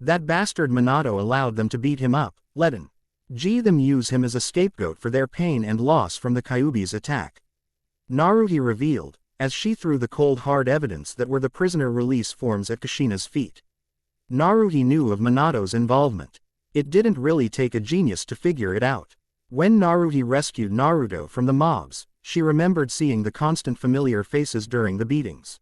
That bastard Minato allowed them to beat him up, let them use him as a scapegoat for their pain and loss from the Kyuubi's attack. Naruto revealed, as she threw the cold hard evidence that were the prisoner release forms at Kushina's feet. Naruto knew of Minato's involvement. It didn't really take a genius to figure it out. When Naruto rescued Naruto from the mobs, she remembered seeing the constant familiar faces during the beatings.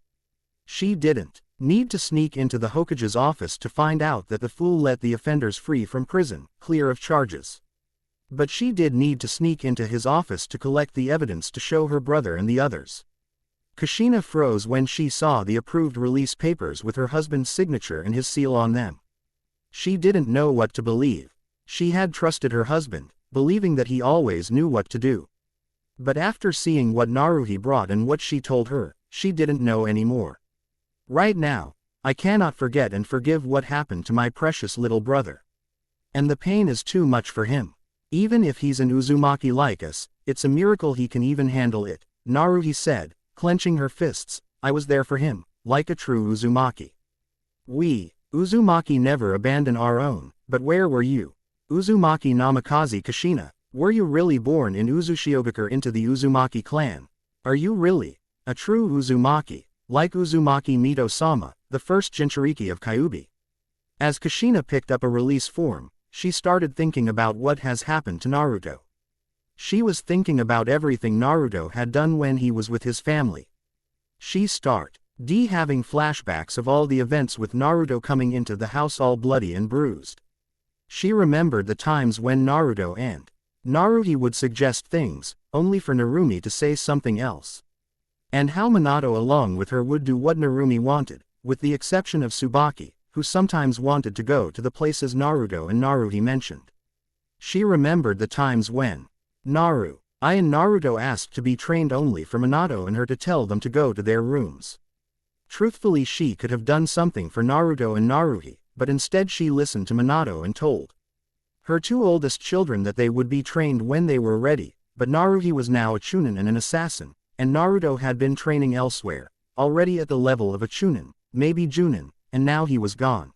She didn't need to sneak into the Hokage's office to find out that the fool let the offenders free from prison, clear of charges. But she did need to sneak into his office to collect the evidence to show her brother and the others. Kushina froze when she saw the approved release papers with her husband's signature and his seal on them. She didn't know what to believe. She had trusted her husband, believing that he always knew what to do. But after seeing what Naruto brought and what she told her, she didn't know anymore. Right now, I cannot forget and forgive what happened to my precious little brother. And the pain is too much for him. Even if he's an Uzumaki like us, it's a miracle he can even handle it, Naruto said, clenching her fists. I was there for him, like a true Uzumaki. We, Uzumaki, never abandon our own, but where were you? Uzumaki Namikaze Kushina, were you really born in Uzushiogakure into the Uzumaki clan? Are you really a true Uzumaki, like Uzumaki Mito-sama, the first Jinchuriki of Kyuubi? As Kushina picked up a release form, she started thinking about what has happened to Naruto. She was thinking about everything Naruto had done when he was with his family. She started having flashbacks of all the events with Naruto coming into the house all bloody and bruised. She remembered the times when Naruto would suggest things, only for Narumi to say something else. And how Minato along with her would do what Narumi wanted, with the exception of Tsubaki, who sometimes wanted to go to the places Naruto and Naruto mentioned. She remembered the times when Naruto asked to be trained only for Minato and her to tell them to go to their rooms. Truthfully, she could have done something for Naruto and Naruto, but instead she listened to Minato and told her two oldest children that they would be trained when they were ready, but Naruto was now a chunin and an assassin, and Naruto had been training elsewhere, already at the level of a Chunin, maybe Junin, and now he was gone.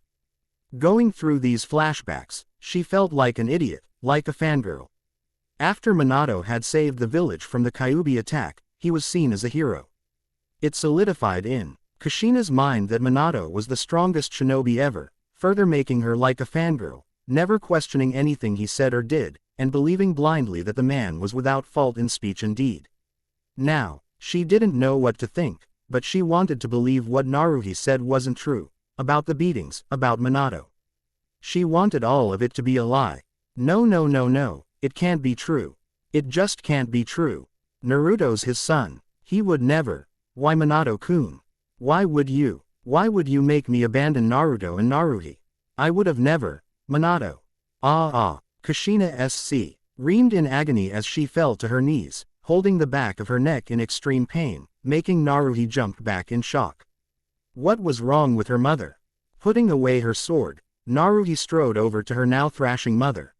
Going through these flashbacks, she felt like an idiot, like a fangirl. After Minato had saved the village from the Kyuubi attack, he was seen as a hero. It solidified in Kushina's mind that Minato was the strongest shinobi ever, further making her like a fangirl, never questioning anything he said or did, and believing blindly that the man was without fault in speech and deed. Now, she didn't know what to think, but she wanted to believe what Naruto said wasn't true, about the beatings, about Minato. She wanted all of it to be a lie. No, no, no, no, it can't be true. It just can't be true. Naruto's his son. He would never. Why Minato-kun? Why would you? Why would you make me abandon Naruto and Naruhi? I would have never. Minato. Kushina SC reamed in agony as she fell to her knees, holding the back of her neck in extreme pain, making Naruhi jump back in shock. What was wrong with her mother? Putting away her sword, Naruhi strode over to her now thrashing mother,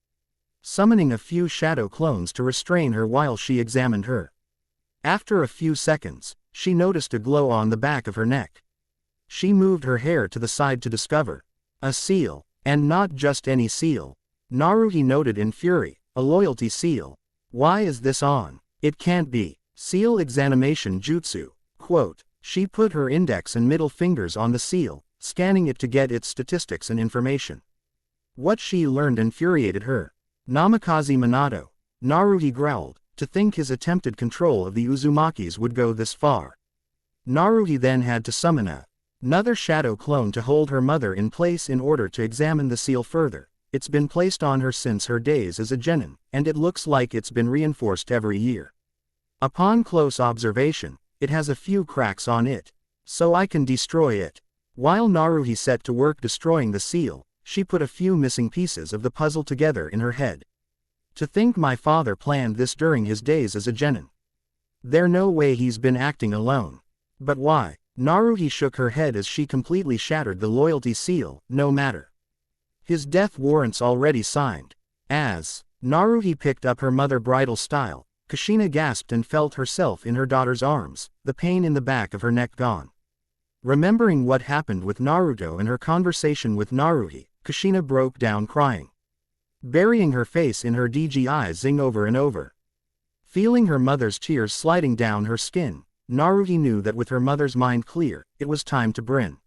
summoning a few shadow clones to restrain her while she examined her. After a few seconds, she noticed a glow on the back of her neck. She moved her hair to the side to discover a seal, and not just any seal. Naruhi noted in fury, a loyalty seal. Why is this on? It can't be. Seal examination jutsu. Quote, she put her index and middle fingers on the seal, scanning it to get its statistics and information. What she learned infuriated her. Namikaze Minato. Naruhi growled, to think his attempted control of the Uzumakis would go this far. Naruhi then had to summon another shadow clone to hold her mother in place in order to examine the seal further. It's been placed on her since her days as a genin, and it looks like it's been reinforced every year. Upon close observation, it has a few cracks on it. So I can destroy it. While Naruhi set to work destroying the seal, she put a few missing pieces of the puzzle together in her head. To think my father planned this during his days as a genin. There's no way he's been acting alone. But why? Naruhi shook her head as she completely shattered the loyalty seal. No matter. His death warrant's already signed. As Naruhi picked up her mother bridal style, Kushina gasped and felt herself in her daughter's arms, the pain in the back of her neck gone. Remembering what happened with Naruto and her conversation with Naruhi, Kushina broke down crying, burying her face in her DGI zing over and over. Feeling her mother's tears sliding down her skin, Naruhi knew that with her mother's mind clear, it was time to bring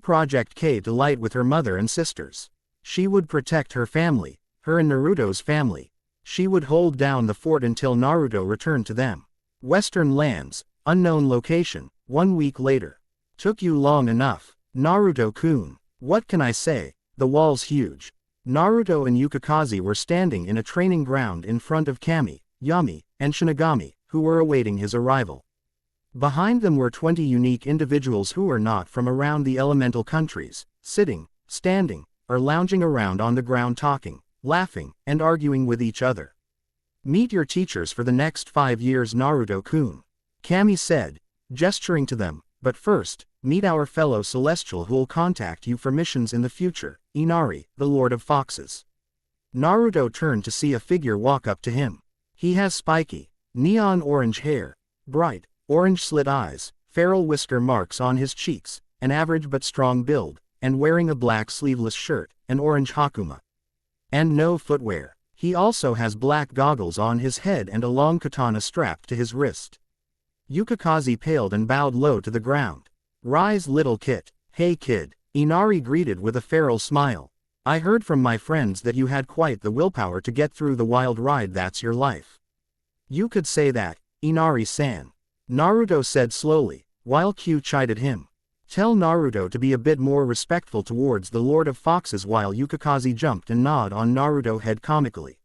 Project K to light with her mother and sisters. She would protect her family, her and Naruto's family. She would hold down the fort until Naruto returned to them. Western lands, unknown location, 1 week later. Took you long enough, Naruto-kun. What can I say? The wall's huge. Naruto and Yukikaze were standing in a training ground in front of Kami, Yami, and Shinigami, who were awaiting his arrival. Behind them were 20 unique individuals who were not from around the elemental countries, sitting, standing, or lounging around on the ground talking, laughing, and arguing with each other. Meet your teachers for the next 5 years, Naruto-kun. Kami said, gesturing to them, but first, meet our fellow Celestial who'll contact you for missions in the future, Inari, the Lord of Foxes. Naruto turned to see a figure walk up to him. He has spiky, neon orange hair, bright, orange slit eyes, feral whisker marks on his cheeks, an average but strong build, and wearing a black sleeveless shirt, an orange hakama. And no footwear. He also has black goggles on his head and a long katana strapped to his wrist. Yukikaze paled and bowed low to the ground. Rise, little kit. Hey kid, Inari greeted with a feral smile. I heard from my friends that you had quite the willpower to get through the wild ride. That's your life. You could say that, Inari-san. Naruto said slowly, while Q chided him. Tell Naruto to be a bit more respectful towards the Lord of Foxes, while Yukikaze jumped and gnawed on Naruto's head comically.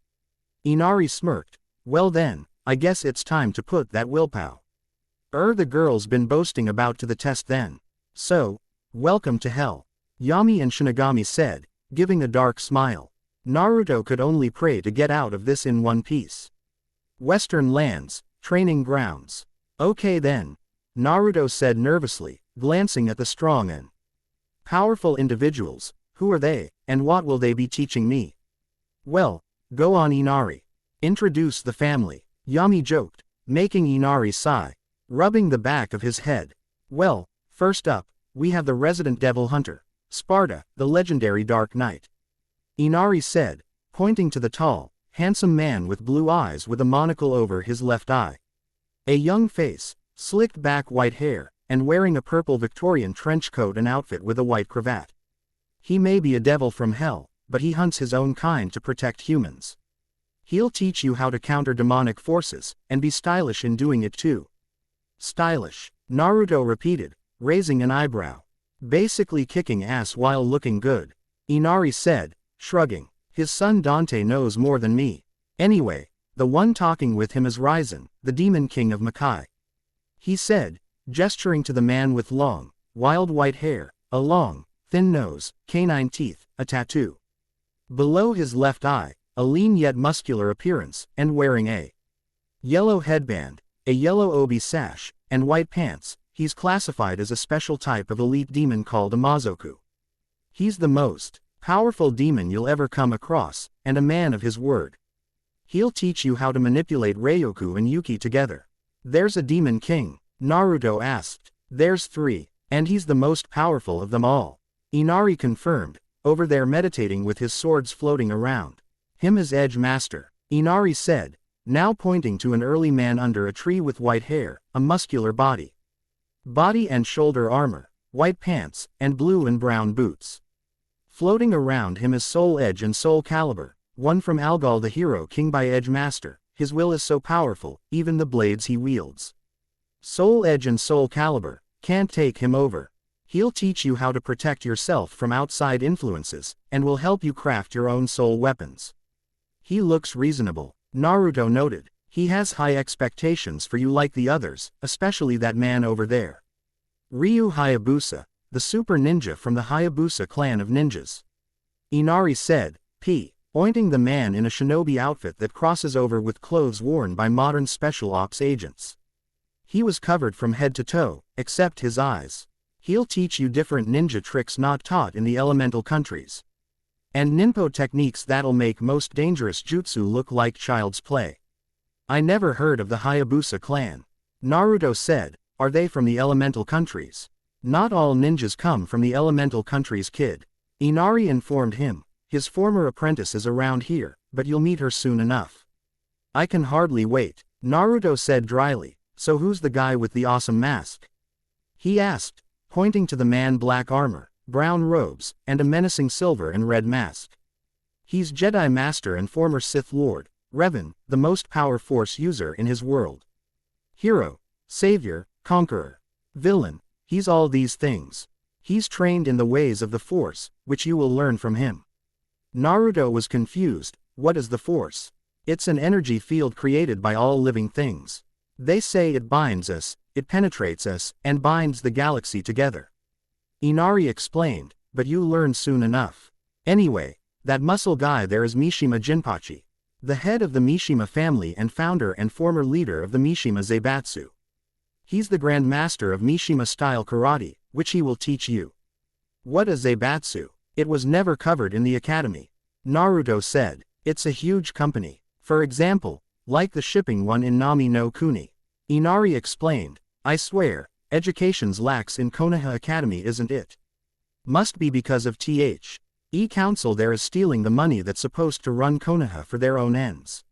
Inari smirked. Well then, I guess it's time to put that willpower. The girl's been boasting about to the test then. So, welcome to hell. Yami and Shinigami said, giving a dark smile. Naruto could only pray to get out of this in one piece. Western lands, training grounds. Okay then. Naruto said nervously, glancing at the strong and powerful individuals. Who are they, and what will they be teaching me? Well, go on, Inari. Introduce the family. Yami joked, making Inari sigh, rubbing the back of his head. Well, first up, we have the resident devil hunter, Sparta, the legendary Dark Knight. Inari said, pointing to the tall, handsome man with blue eyes with a monocle over his left eye. A young face, slicked back white hair, and wearing a purple Victorian trench coat and outfit with a white cravat. He may be a devil from hell, but he hunts his own kind to protect humans. He'll teach you how to counter demonic forces, and be stylish in doing it too. Stylish, Naruto repeated, raising an eyebrow. Basically kicking ass while looking good. Inari said, shrugging. His son Dante knows more than me. Anyway, the one talking with him is Ryzen, the demon king of Makai. He said, gesturing to the man with long, wild white hair, a long, thin nose, canine teeth, a tattoo below his left eye, a lean yet muscular appearance, and wearing a yellow headband, a yellow obi sash, and white pants. He's classified as a special type of elite demon called a Mazoku. He's the most powerful demon you'll ever come across, and a man of his word. He'll teach you how to manipulate Ryoku and Yuki together. There's a demon king, Naruto asked. There's 3, and he's the most powerful of them all. Inari confirmed, over there meditating with his swords floating around. Him is Edge Master, Inari said, now pointing to an early man under a tree with white hair, a muscular body. Body and shoulder armor, white pants, and blue and brown boots. Floating around him is Soul Edge and Soul Calibur, one from Algol the Hero King by Edge Master. His will is so powerful, even the blades he wields. Soul Edge and Soul Calibur can't take him over. He'll teach you how to protect yourself from outside influences, and will help you craft your own soul weapons. He looks reasonable, Naruto noted. He has high expectations for you like the others, especially that man over there. Ryu Hayabusa, the super ninja from the Hayabusa clan of ninjas. Inari said, pointing the man in a shinobi outfit that crosses over with clothes worn by modern special ops agents. He was covered from head to toe, except his eyes. He'll teach you different ninja tricks not taught in the elemental countries. And ninpo techniques that'll make most dangerous jutsu look like child's play. I never heard of the Hayabusa clan. Naruto said, are they from the elemental countries? Not all ninjas come from the elemental countries, kid. Inari informed him, his former apprentice is around here, but you'll meet her soon enough. I can hardly wait, Naruto said dryly. So who's the guy with the awesome mask? He asked, pointing to the man black armor, brown robes, and a menacing silver and red mask. He's Jedi Master and former Sith Lord, Revan, the most power force user in his world. Hero, savior, conqueror, villain, he's all these things. He's trained in the ways of the Force, which you will learn from him. Naruto was confused. What is the Force? It's an energy field created by all living things. They say it binds us, it penetrates us, and binds the galaxy together. Inari explained, but you learn soon enough. Anyway, that muscle guy there is Mishima Jinpachi, the head of the Mishima family and founder and former leader of the Mishima Zaibatsu. He's the Grand Master of Mishima-style karate, which he will teach you. What is Zaibatsu? It was never covered in the academy. Naruto said, it's a huge company. For example, like the shipping one in Nami no Kuni. Inari explained, I swear, education's lacks in Konoha Academy isn't it? Must be because of Council there is stealing the money that's supposed to run Konoha for their own ends.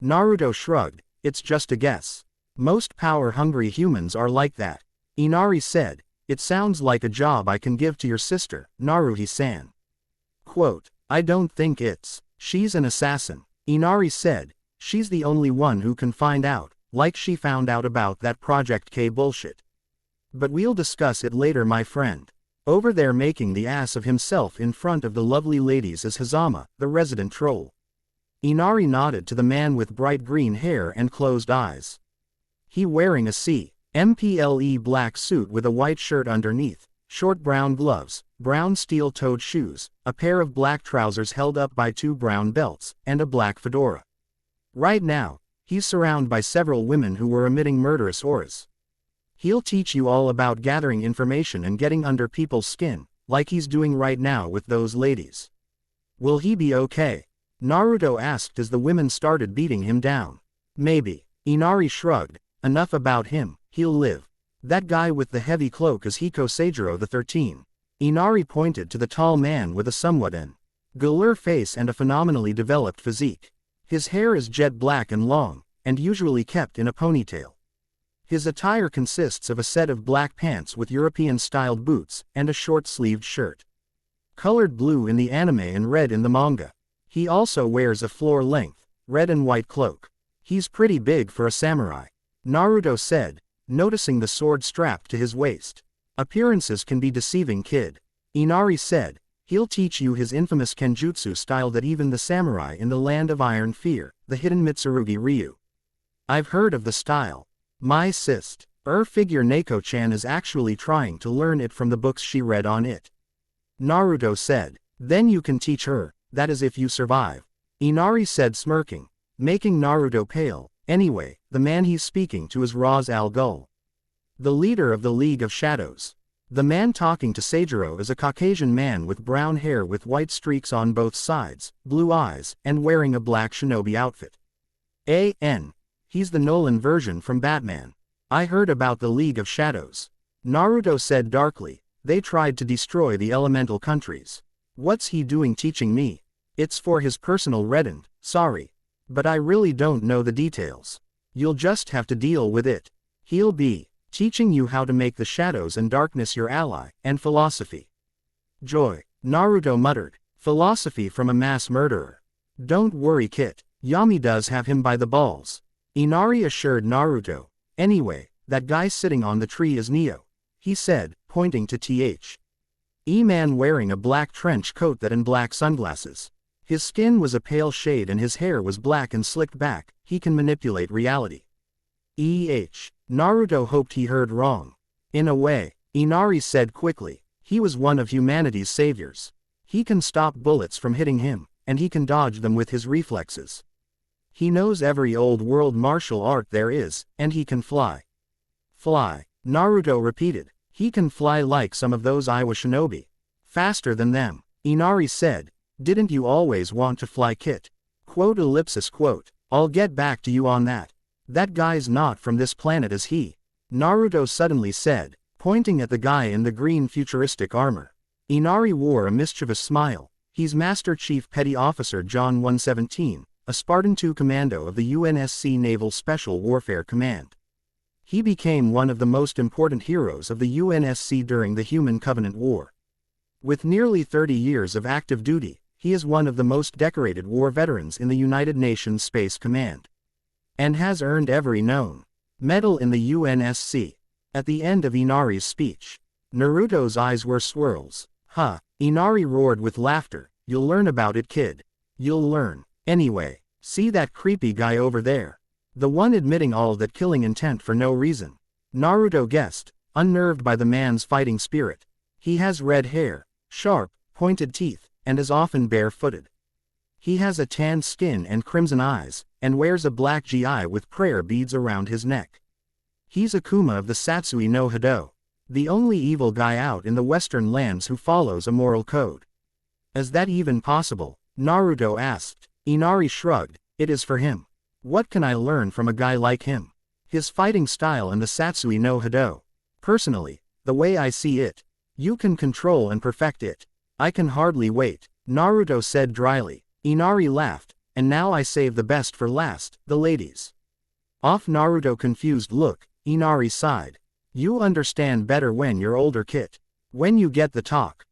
Naruto shrugged, it's just a guess. Most power-hungry humans are like that. Inari said, it sounds like a job I can give to your sister, Naruhi-san. Quote, I don't think she's an assassin. Inari said, she's the only one who can find out, like she found out about that Project K bullshit. But we'll discuss it later, my friend. Over there making the ass of himself in front of the lovely ladies is Hazama, the resident troll. Inari nodded to the man with bright green hair and closed eyes. He wearing a CMPLE black suit with a white shirt underneath, short brown gloves, brown steel-toed shoes, a pair of black trousers held up by 2 brown belts, and a black fedora. Right now, he's surrounded by several women who were emitting murderous auras. He'll teach you all about gathering information and getting under people's skin, like he's doing right now with those ladies. Will he be okay? Naruto asked as the women started beating him down. Maybe. Inari shrugged. Enough about him, he'll live. That guy with the heavy cloak is Hiko Seijiro the 13. Inari pointed to the tall man with a somewhat angular face and a phenomenally developed physique. His hair is jet black and long, and usually kept in a ponytail. His attire consists of a set of black pants with European-styled boots, and a short-sleeved shirt. Colored blue in the anime and red in the manga. He also wears a floor-length, red and white cloak. He's pretty big for a samurai, Naruto said, noticing the sword strapped to his waist. Appearances can be deceiving, kid. Inari said, he'll teach you his infamous kenjutsu style that even the samurai in the land of iron fear, the hidden Mitsurugi Ryu. I've heard of the style. My figure Neko-chan is actually trying to learn it from the books she read on it. Naruto said, then you can teach her, that is if you survive. Inari said, smirking, making Naruto pale. Anyway, the man he's speaking to is Raz Al Ghul, the leader of the League of Shadows. The man talking to Seijiro is a Caucasian man with brown hair with white streaks on both sides, blue eyes, and wearing a black shinobi outfit. He's the Nolan version from Batman. I heard about the League of Shadows. Naruto said darkly, they tried to destroy the elemental countries. What's he doing teaching me? It's for his personal redend, sorry. But I really don't know the details. You'll just have to deal with it. He'll be teaching you how to make the shadows and darkness your ally, and philosophy. Joy, Naruto muttered. Philosophy from a mass murderer. Don't worry, Kit. Yami does have him by the balls. Inari assured Naruto. Anyway, that guy sitting on the tree is Neo, he said, pointing to man wearing a black trench coat and black sunglasses. His skin was a pale shade and his hair was black and slicked back. He can manipulate reality. Naruto hoped he heard wrong. In a way, Inari said quickly. He was one of humanity's saviors. He can stop bullets from hitting him, and he can dodge them with his reflexes. He knows every old world martial art there is, and he can fly. Fly, Naruto repeated. He can fly like some of those Iowa shinobi. Faster than them, Inari said. Didn't you always want to fly, Kit? I'll get back to you on that. That guy's not from this planet, is he? Naruto suddenly said, pointing at the guy in the green futuristic armor. Inari wore a mischievous smile. He's Master Chief Petty Officer John 117, a Spartan II commando of the UNSC Naval Special Warfare Command. He became one of the most important heroes of the UNSC during the Human Covenant War. With nearly 30 years of active duty, he is one of the most decorated war veterans in the United Nations Space Command, and has earned every known medal in the UNSC. At the end of Inari's speech, Naruto's eyes were swirls. Inari roared with laughter. You'll learn about it, kid. You'll learn. Anyway, see that creepy guy over there? The one admitting all that killing intent for no reason. Naruto guessed, unnerved by the man's fighting spirit. He has red hair, sharp, pointed teeth, and is often barefooted. He has a tanned skin and crimson eyes, and wears a black gi with prayer beads around his neck. He's Akuma of the Satsui no Hado, the only evil guy out in the western lands who follows a moral code. Is that even possible? Naruto asked. Inari shrugged. It is for him. What can I learn from a guy like him? His fighting style and the Satsui no Hado. Personally, the way I see it, you can control and perfect it. I can hardly wait, Naruto said dryly. Inari laughed, and now I save the best for last, the ladies. Off Naruto confused look, Inari sighed. You understand better when you're older, Kit. When you get the talk.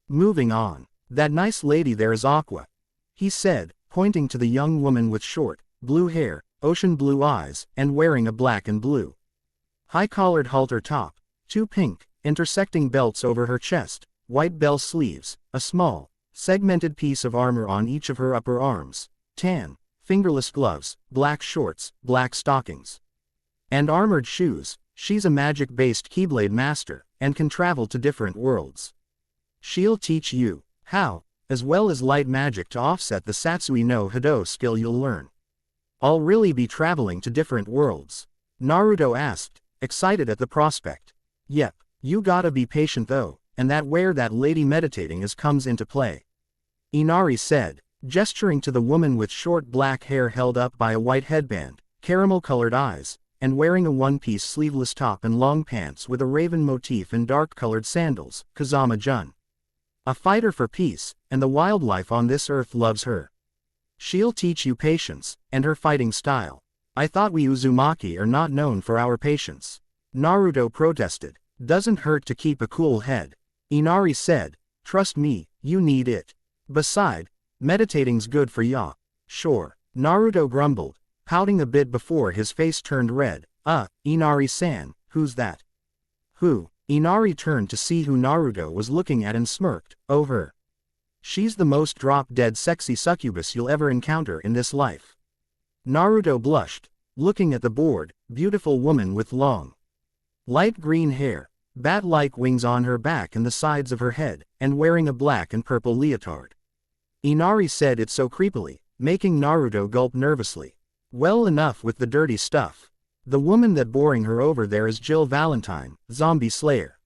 Moving on. That nice lady there is Aqua, he said, pointing to the young woman with short, blue hair, ocean blue eyes, and wearing a black and blue high-collared halter top, 2 pink, intersecting belts over her chest, white bell sleeves, a small, segmented piece of armor on each of her upper arms, tan, fingerless gloves, black shorts, black stockings, and armored shoes. She's a magic-based Keyblade master, and can travel to different worlds. She'll teach you how, as well as light magic to offset the Satsui no Hado skill you'll learn. I'll really be traveling to different worlds? Naruto asked, excited at the prospect. Yep, you gotta be patient though, and that where that lady meditating is comes into play. Inari said, gesturing to the woman with short black hair held up by a white headband, caramel-colored eyes, and wearing a one-piece sleeveless top and long pants with a raven motif and dark-colored sandals, Kazama-jun. A fighter for peace, and the wildlife on this earth loves her. She'll teach you patience, and her fighting style. I thought we Uzumaki are not known for our patience. Naruto protested. Doesn't hurt to keep a cool head. Inari said, trust me, you need it. Beside, meditating's good for ya. Sure. Naruto grumbled, pouting a bit before his face turned red. Inari-san, who's that? Who? Inari turned to see who Naruto was looking at and smirked. Oh, her. She's the most drop-dead sexy succubus you'll ever encounter in this life. Naruto blushed, looking at the bored, beautiful woman with long, light green hair, bat-like wings on her back and the sides of her head, and wearing a black and purple leotard. Inari said it so creepily, making Naruto gulp nervously. Well, enough with the dirty stuff. The woman that boring her over there is Jill Valentine, zombie slayer.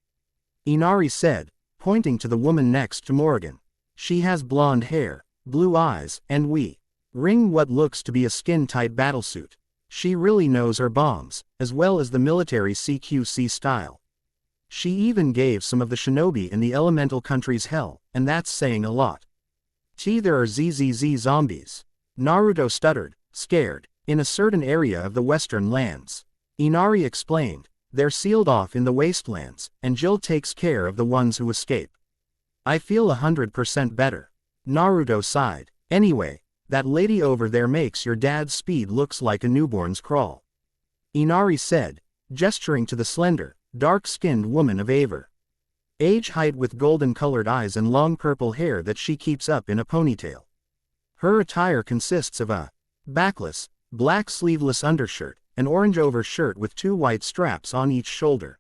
Inari said, pointing to the woman next to Morrigan. She has blonde hair, blue eyes, and wearing what looks to be a skin-tight battlesuit. She really knows her bombs, as well as the military CQC style. She even gave some of the shinobi in the elemental countries hell, and that's saying a lot. There are ZZZ zombies. Naruto stuttered, scared, in a certain area of the western lands. Inari explained, they're sealed off in the wastelands, and Jill takes care of the ones who escape. I feel 100% better. Naruto sighed. Anyway, that lady over there makes your dad's speed looks like a newborn's crawl. Inari said, gesturing to the slender, dark-skinned woman of age height with golden-colored eyes and long purple hair that she keeps up in a ponytail. Her attire consists of a backless, black sleeveless undershirt, an orange overshirt with 2 white straps on each shoulder,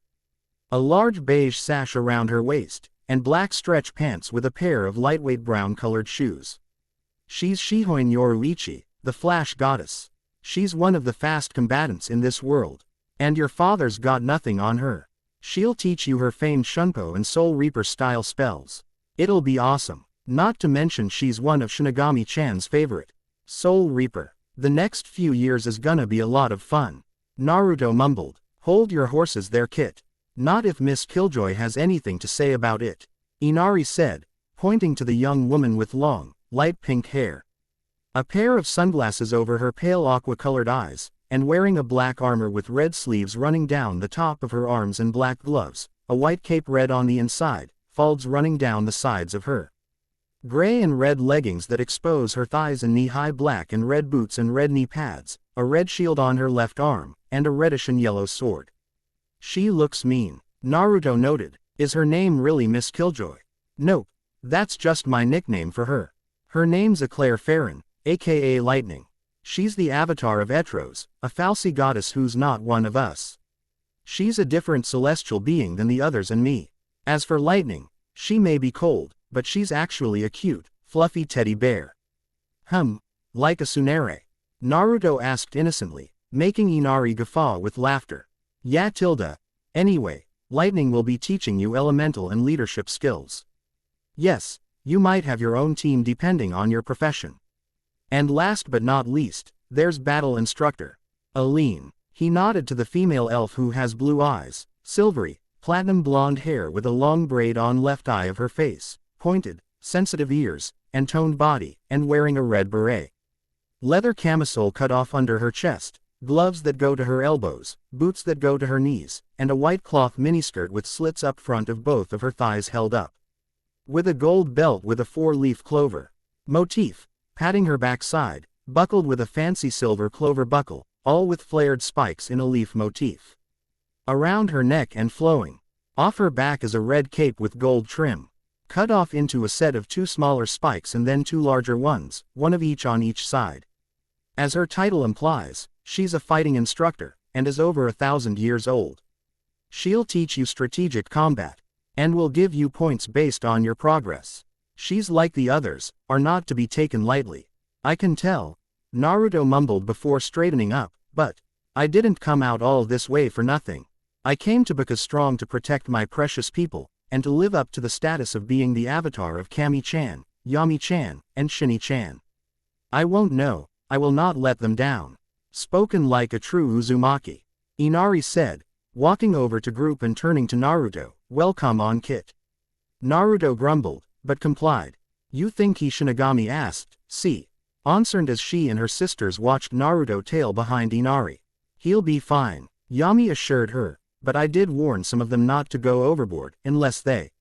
a large beige sash around her waist, and black stretch pants with a pair of lightweight brown-colored shoes. She's Shihoin Yoruichi, the Flash Goddess. She's one of the fast combatants in this world. And your father's got nothing on her. She'll teach you her famed Shunpo and Soul Reaper style spells. It'll be awesome. Not to mention she's one of Shinigami-chan's favorite. Soul Reaper. The next few years is gonna be a lot of fun. Naruto mumbled. Hold your horses there, Kit. Not if Miss Killjoy has anything to say about it. Inari said, pointing to the young woman with long, light pink hair, a pair of sunglasses over her pale aqua-colored eyes, and wearing a black armor with red sleeves running down the top of her arms and black gloves, a white cape red on the inside, folds running down the sides of her gray and red leggings that expose her thighs and knee-high black and red boots and red knee pads, a red shield on her left arm, and a reddish and yellow sword. She looks mean, Naruto noted. Is her name really Miss Killjoy? Nope, that's just my nickname for her. Her name's Eclair Farron, aka Lightning. She's the avatar of Etros, a Falsi goddess who's not one of us. She's a different celestial being than the others and me. As for Lightning, she may be cold, but she's actually a cute, fluffy teddy bear. Like a tsundere? Naruto asked innocently, making Inari guffaw with laughter. Yeah, Tilda. Anyway, Lightning will be teaching you elemental and leadership skills. Yes, you might have your own team depending on your profession. And last but not least, there's Battle Instructor Aline. He nodded to the female elf who has blue eyes, silvery, platinum blonde hair with a long braid on left eye of her face, pointed, sensitive ears, and toned body, and wearing a red beret. Leather camisole cut off under her chest, gloves that go to her elbows, boots that go to her knees, and a white cloth miniskirt with slits up front of both of her thighs held up, with a gold belt with a 4-leaf clover motif, patting her backside, buckled with a fancy silver clover buckle, all with flared spikes in a leaf motif around her neck and flowing off her back is a red cape with gold trim, cut off into a set of 2 smaller spikes and then 2 larger ones, one of each on each side. As her title implies, she's a fighting instructor, and is over 1,000 years old. She'll teach you strategic combat, and will give you points based on your progress. She's like the others, are not to be taken lightly. I can tell, Naruto mumbled before straightening up, but I didn't come out all this way for nothing. I came to become strong to protect my precious people, and to live up to the status of being the avatar of Kami-chan, Yami-chan, and Shinny-chan. I won't know, I will not let them down. Spoken like a true Uzumaki. Inari said, walking over to group and turning to Naruto, welcome on Kit. Naruto grumbled, but complied. You think he Shinigami asked, see. Concerned as she and her sisters watched Naruto tail behind Inari. He'll be fine, Yami assured her, but I did warn some of them not to go overboard, unless they.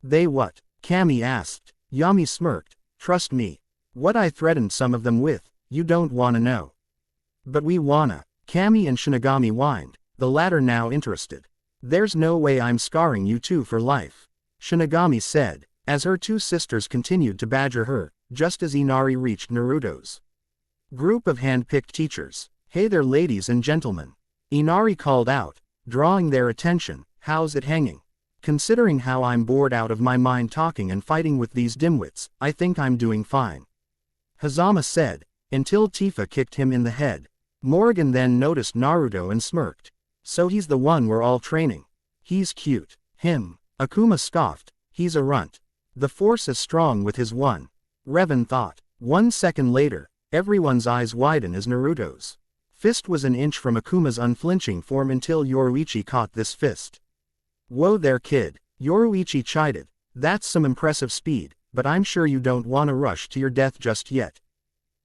They what? Kami asked. Yami smirked, trust me. What I threatened some of them with, you don't wanna know. But we wanna. Kami and Shinigami whined, the latter now interested. There's no way I'm scarring you two for life. Shinigami said, as her two sisters continued to badger her, just as Inari reached Naruto's group of hand-picked teachers. Hey there ladies and gentlemen. Inari called out, drawing their attention, how's it hanging? Considering how I'm bored out of my mind talking and fighting with these dimwits, I think I'm doing fine. Hazama said, until Tifa kicked him in the head. Morrigan then noticed Naruto and smirked. So he's the one we're all training. He's cute. Him. Akuma scoffed, he's a runt. The force is strong with his one. Revan thought. 1 second later, everyone's eyes widen as Naruto's fist was an inch from Akuma's unflinching form until Yoruichi caught this fist. Whoa there kid, Yoruichi chided, that's some impressive speed, but I'm sure you don't want to rush to your death just yet.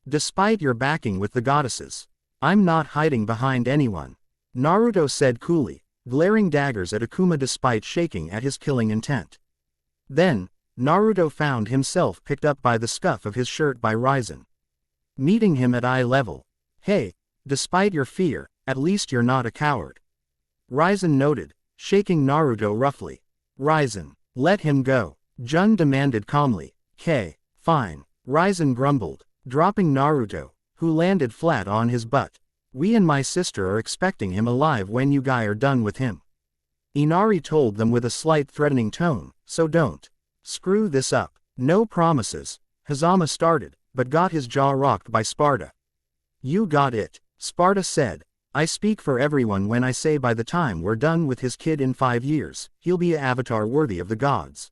Despite your backing with the goddesses. I'm not hiding behind anyone. Naruto said coolly, glaring daggers at Akuma despite shaking at his killing intent. Then, Naruto found himself picked up by the scuff of his shirt by Raizen. Meeting him at eye level. Hey, despite your fear, at least you're not a coward. Raizen noted, shaking Naruto roughly. Raizen, let him go. Jun demanded calmly. Fine. Raizen grumbled, dropping Naruto, who landed flat on his butt. We and my sister are expecting him alive when you guys are done with him. Inari told them with a slight threatening tone, so don't screw this up. No promises. Hazama started, but got his jaw rocked by Sparta. You got it, Sparta said. I speak for everyone when I say by the time we're done with his kid in 5 years, he'll be an avatar worthy of the gods.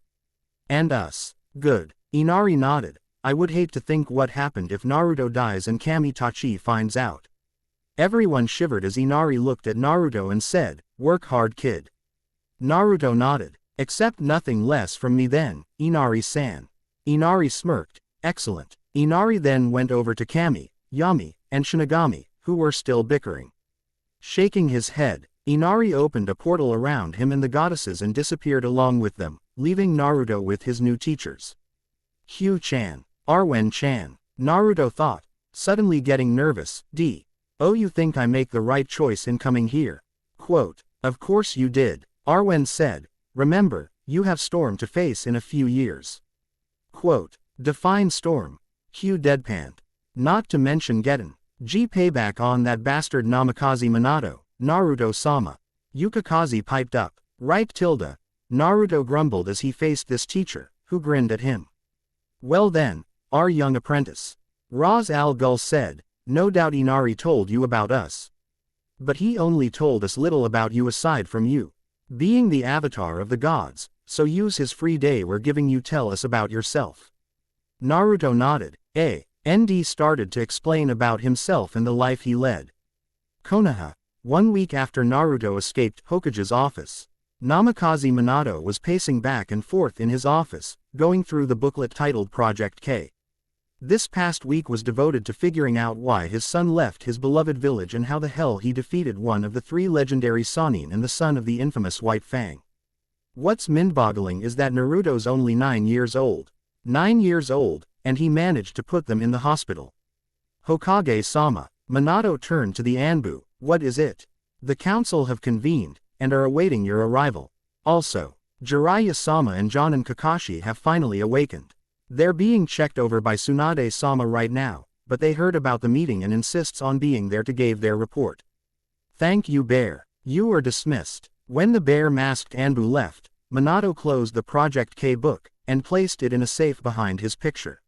And us. Good. Inari nodded. I would hate to think what happened if Naruto dies and Kami-Tachi finds out. Everyone shivered as Inari looked at Naruto and said, work hard kid. Naruto nodded. Accept nothing less from me then, Inari-san. Inari smirked. Excellent. Inari then went over to Kami, Yami, and Shinigami, who were still bickering. Shaking his head, Inari opened a portal around him and the goddesses and disappeared along with them, leaving Naruto with his new teachers. Hugh-chan. Arwen-chan. Naruto thought, suddenly getting nervous. Oh, you think I make the right choice in coming here? Quote, of course you did, Arwen said. Remember, you have Storm to face in a few years. Quote, define Storm. Hugh deadpanned. Not to mention Getten. Payback on that bastard Namikaze Minato, Naruto-sama. Yukikaze piped up. Right tilde. Naruto grumbled as he faced this teacher, who grinned at him. Well then, our young apprentice. Raz Al Ghul said, no doubt Inari told you about us. But he only told us little about you aside from you being the avatar of the gods, so use his free day we're giving you tell us about yourself. Naruto nodded. ND started to explain about himself and the life he led. Konoha. 1 week after Naruto escaped Hokage's office, Namikaze Minato was pacing back and forth in his office, going through the booklet titled Project K. This past week was devoted to figuring out why his son left his beloved village and how the hell he defeated one of the 3 legendary Sannin and the son of the infamous White Fang. What's mind-boggling is that Naruto's only 9 years old. 9 years old, and he managed to put them in the hospital. Hokage-sama. Minato turned to the Anbu. What is it? The council have convened, and are awaiting your arrival. Also, Jiraiya-sama and Jonin Kakashi have finally awakened. They're being checked over by Tsunade-sama right now, but they heard about the meeting and insists on being there to give their report. Thank you Bear. You are dismissed. When the bear-masked Anbu left, Minato closed the Project K book, and placed it in a safe behind his picture.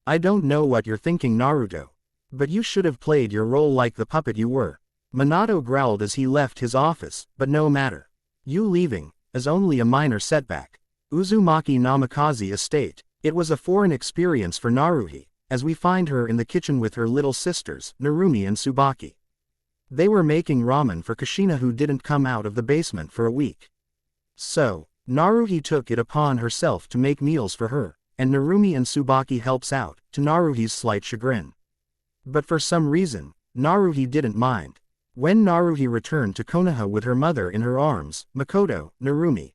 I don't know what you're thinking Naruto. But you should have played your role like the puppet you were. Minato growled as he left his office, but no matter. You leaving is only a minor setback. Uzumaki Namikaze Estate. It was a foreign experience for Naruhi, as we find her in the kitchen with her little sisters, Narumi and Tsubaki. They were making ramen for Kushina, who didn't come out of the basement for a week. So, Naruhi took it upon herself to make meals for her, and Narumi and Tsubaki helps out, to Naruhi's slight chagrin. But for some reason, Naruhi didn't mind. When Naruhi returned to Konoha with her mother in her arms, Makoto, Narumi,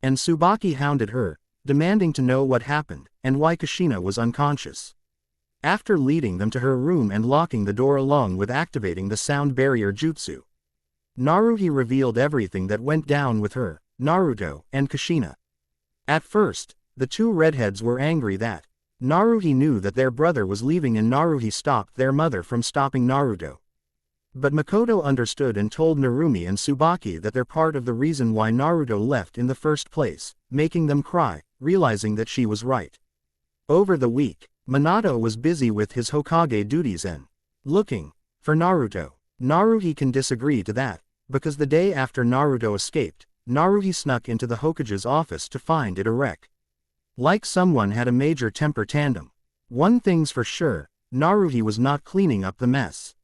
and Tsubaki hounded her, demanding to know what happened, and why Kushina was unconscious. After leading them to her room and locking the door along with activating the sound barrier jutsu, Naruhi revealed everything that went down with her, Naruto, and Kushina. At first, the two redheads were angry that Naruhi knew that their brother was leaving and Naruhi stopped their mother from stopping Naruto. But Makoto understood and told Narumi and Tsubaki that they're part of the reason why Naruto left in the first place, making them cry, realizing that she was right. Over the week, Minato was busy with his Hokage duties and looking for Naruto. Naruhi can disagree to that, because the day after Naruto escaped, Naruhi snuck into the Hokage's office to find it a wreck. Like someone had a major temper tantrum. One thing's for sure, Naruhi was not cleaning up the mess.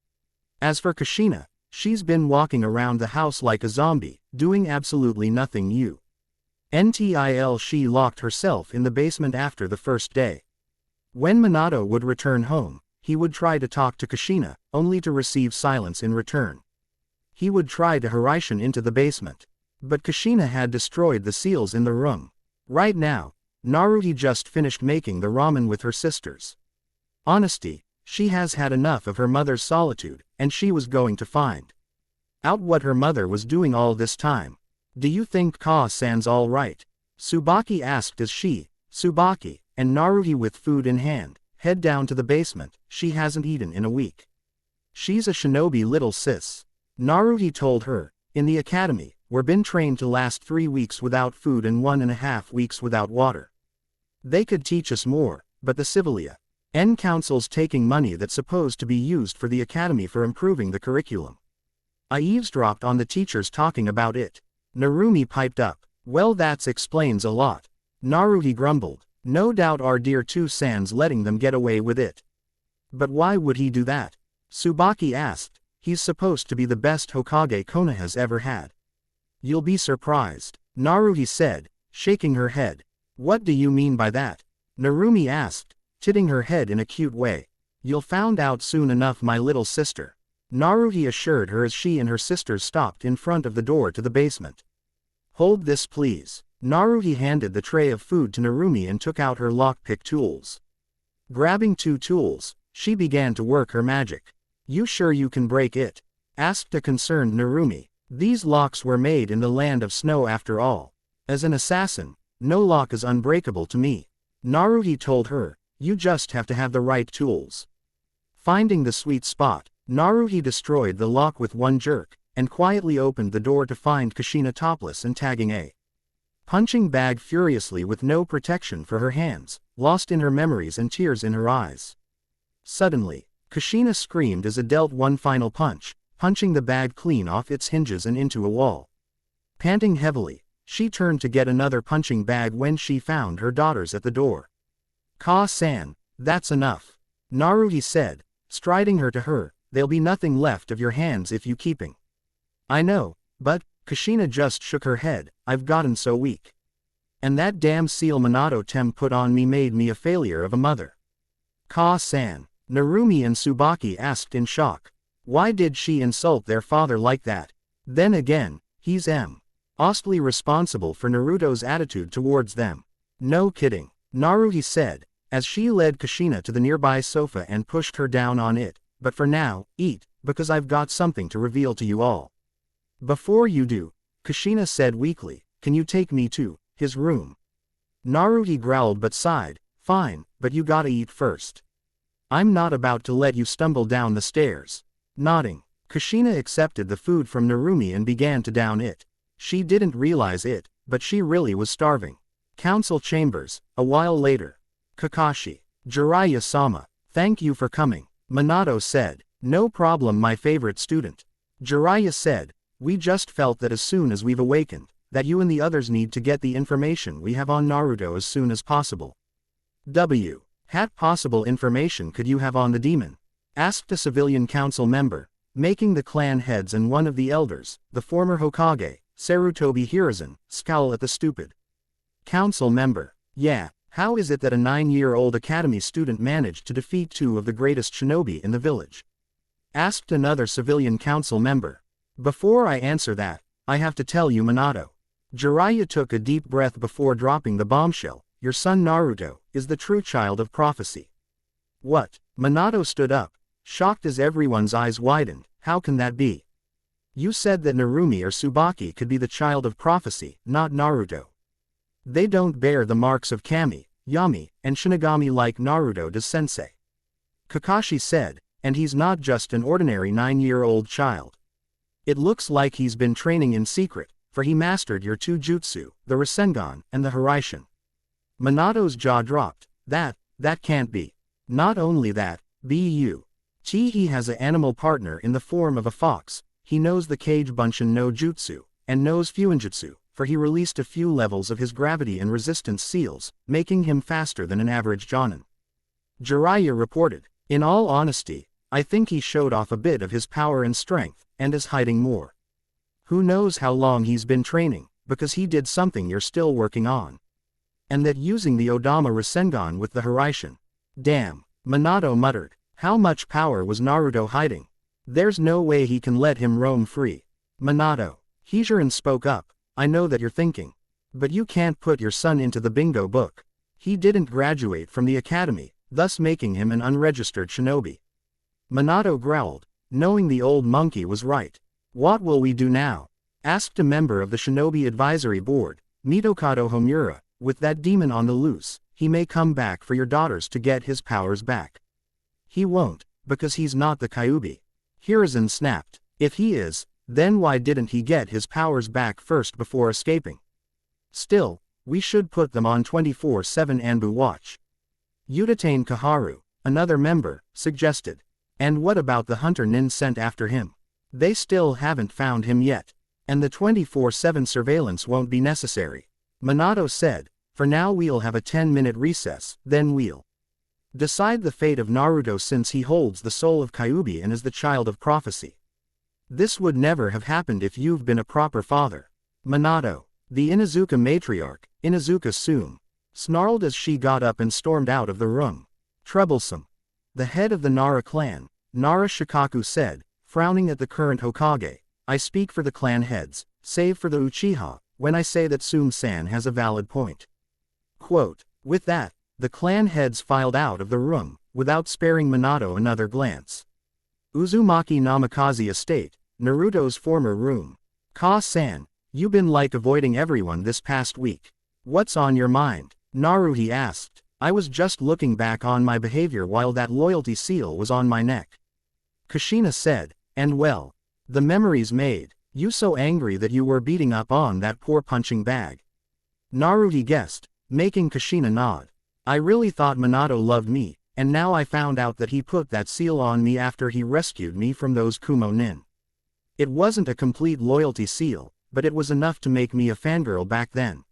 As for Kushina, she's been walking around the house like a zombie, doing absolutely nothing new. Until she locked herself in the basement after the first day. When Minato would return home, he would try to talk to Kushina, only to receive silence in return. He would try to Hiraishin into the basement. But Kushina had destroyed the seals in the room. Right now, Naruhi just finished making the ramen with her sisters. Honesty, she has had enough of her mother's solitude, and she was going to find out what her mother was doing all this time. Do you think Ka-san's all right? Tsubaki asked as she, Tsubaki, and Naruhi with food in hand, head down to the basement. She hasn't eaten in a week. She's a shinobi little sis. Naruhi told her, in the academy, we're been trained to last 3 weeks without food and 1.5 weeks without water. They could teach us more, but the Civilia N Council's taking money that's supposed to be used for the academy for improving the curriculum. I eavesdropped on the teachers talking about it. Narumi piped up, well, that explains a lot. Naruhi grumbled, no doubt our dear Two-san's letting them get away with it. But why would he do that? Tsubaki asked, he's supposed to be the best Hokage Konoha's ever had. You'll be surprised, Naruhi said, shaking her head. What do you mean by that? Narumi asked, tilting her head in a cute way. You'll find out soon enough, my little sister. Naruhi assured her as she and her sisters stopped in front of the door to the basement. Hold this please. Naruhi handed the tray of food to Narumi and took out her lockpick tools. Grabbing 2 tools, she began to work her magic. You sure you can break it? Asked a concerned Narumi. These locks were made in the land of snow after all. As an assassin, no lock is unbreakable to me. Naruhi told her, you just have to have the right tools. Finding the sweet spot, Naruhi destroyed the lock with one jerk, and quietly opened the door to find Kushina topless and tagging a punching bag furiously with no protection for her hands, lost in her memories and tears in her eyes. Suddenly, Kushina screamed as it dealt one final punch, punching the bag clean off its hinges and into a wall. Panting heavily, she turned to get another punching bag when she found her daughters at the door. Ka-san, that's enough. Naruhi said, striding her to her, there'll be nothing left of your hands if you keeping. I know, but, Kushina just shook her head, I've gotten so weak. And that damn seal Minato Tem put on me made me a failure of a mother. Ka-san, Narumi and Tsubaki asked in shock. Why did she insult their father like that? Then again, he's mostly responsible for Naruto's attitude towards them. No kidding, Naruhi said, as she led Kushina to the nearby sofa and pushed her down on it, but for now, eat, because I've got something to reveal to you all. Before you do, Kushina said weakly, can you take me to his room? Naruhi growled but sighed, fine, but you gotta eat first. I'm not about to let you stumble down the stairs. Nodding, Kushina accepted the food from Narumi and began to down it. She didn't realize it, but she really was starving. Council chambers, a while later. Kakashi. Jiraiya-sama, thank you for coming, Minato said. No problem, my favorite student. Jiraiya said, we just felt that as soon as we've awakened, that you and the others need to get the information we have on Naruto as soon as possible. What possible information could you have on the demon? Asked a civilian council member, making the clan heads and one of the elders, the former Hokage, Sarutobi Hiruzen, scowl at the stupid council member. Yeah, how is it that a 9-year-old academy student managed to defeat 2 of the greatest shinobi in the village? Asked another civilian council member. Before I answer that, I have to tell you Minato. Jiraiya took a deep breath before dropping the bombshell. Your son Naruto is the true child of prophecy. What? Minato stood up, shocked as everyone's eyes widened. How can that be? You said that Narumi or Tsubaki could be the child of prophecy, not Naruto. They don't bear the marks of Kami, Yami, and Shinigami like Naruto does sensei. Kakashi said, and he's not just an ordinary 9-year-old child. It looks like he's been training in secret, for he mastered your 2 jutsu, the Rasengan and the Hiraishin. Minato's jaw dropped. That can't be. Not only that, he has an animal partner in the form of a fox. He knows the Kage Bunshin no Jutsu, and knows Fuinjutsu, for he released a few levels of his gravity and resistance seals, making him faster than an average Jonin. Jiraiya reported. In all honesty, I think he showed off a bit of his power and strength, and is hiding more. Who knows how long he's been training, because he did something you're still working on. And that using the Odama Rasengan with the Hiraishin. Damn, Minato muttered. How much power was Naruto hiding? There's no way he can let him roam free. Minato. Hijiran spoke up. I know that you're thinking. But you can't put your son into the bingo book. He didn't graduate from the academy, thus making him an unregistered shinobi. Minato growled, knowing the old monkey was right. What will we do now? Asked a member of the Shinobi Advisory Board, Mitokado Homura. With that demon on the loose, he may come back for your daughters to get his powers back. He won't, because he's not the Kyuubi. Hiruzen snapped. If he is, then why didn't he get his powers back first before escaping? Still, we should put them on 24/7 Anbu watch. Udatane Kaharu, another member, suggested. And what about the hunter Nin sent after him? They still haven't found him yet. And the 24/7 surveillance won't be necessary. Minato said, for now we'll have a 10-minute recess, then we'll decide the fate of Naruto since he holds the soul of Kyuubi and is the child of prophecy. This would never have happened if you've been a proper father. Minato, the Inuzuka matriarch, Inuzuka Sume, snarled as she got up and stormed out of the room. Troublesome. The head of the Nara clan, Nara Shikaku said, frowning at the current Hokage, I speak for the clan heads, save for the Uchiha, when I say that Sume-san has a valid point. Quote, with that, the clan heads filed out of the room, without sparing Minato another glance. Uzumaki Namikaze Estate, Naruto's former room. Ka-san, you been like avoiding everyone this past week. What's on your mind? Naruhi asked. I was just looking back on my behavior while that loyalty seal was on my neck. Kushina said, and well, the memories made you so angry that you were beating up on that poor punching bag. Naruhi guessed, making Kushina nod. I really thought Minato loved me, and now I found out that he put that seal on me after he rescued me from those Kumo Nin. It wasn't a complete loyalty seal, but it was enough to make me a fangirl back then.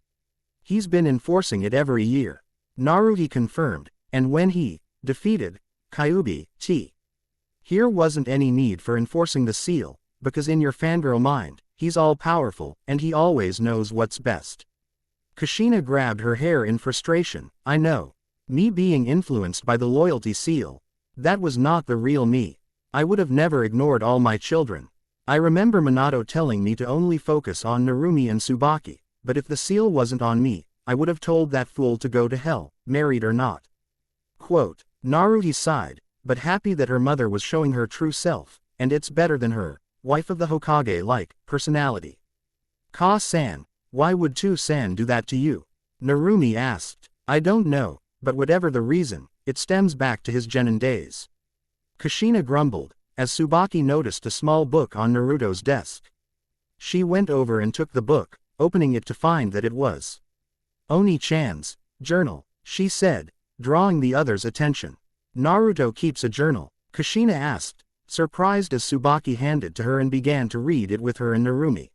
He's been enforcing it every year. Naruhi confirmed, and when he defeated Kyuubi, here wasn't any need for enforcing the seal, because in your fangirl mind, he's all-powerful, and he always knows what's best. Kushina grabbed her hair in frustration. I know. Me being influenced by the loyalty seal. That was not the real me. I would have never ignored all my children. I remember Minato telling me to only focus on Narumi and Tsubaki, but if the seal wasn't on me, I would have told that fool to go to hell, married or not. Quote, Naruhi sighed, but happy that her mother was showing her true self, and it's better than her, wife of the Hokage-like, personality. Ka-san, why would Tu-san do that to you? Narumi asked. I don't know, but whatever the reason, it stems back to his genin days. Kushina grumbled, as Tsubaki noticed a small book on Naruto's desk. She went over and took the book, opening it to find that it was Oni-chan's journal, she said, drawing the others' attention. Naruto keeps a journal, Kushina asked, surprised as Tsubaki handed to her and began to read it with her and Narumi.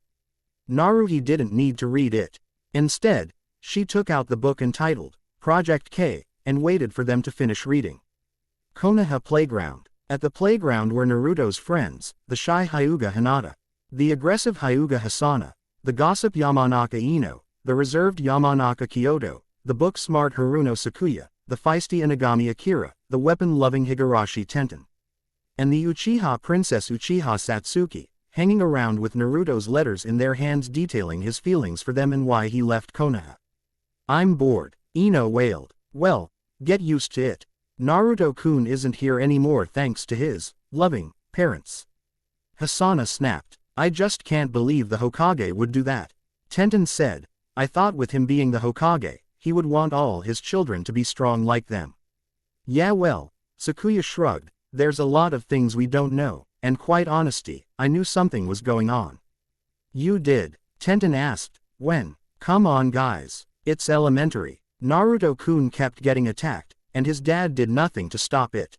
Naruhi didn't need to read it. Instead, she took out the book entitled Project K, and waited for them to finish reading. Konoha Playground. At the playground were Naruto's friends, the shy Hyuga Hinata, the aggressive Hyuga Hasana, the gossip Yamanaka Ino, the reserved Yamanaka Kyoto, the book-smart Haruno Sakuya, the feisty Inagami Akira, the weapon-loving Higurashi Tenten, and the Uchiha Princess Uchiha Satsuki, hanging around with Naruto's letters in their hands detailing his feelings for them and why he left Konoha. "I'm bored," Ino wailed. "Well, get used to it. Naruto-kun isn't here anymore thanks to his loving parents." Hasana snapped. "I just can't believe the Hokage would do that." Tenten said, "I thought with him being the Hokage, he would want all his children to be strong like them." "Yeah well," Sakuya shrugged, "there's a lot of things we don't know, and quite honesty, I knew something was going on." "You did?" Tenten asked. "When?" "Come on guys, it's elementary. Naruto-kun kept getting attacked, and his dad did nothing to stop it."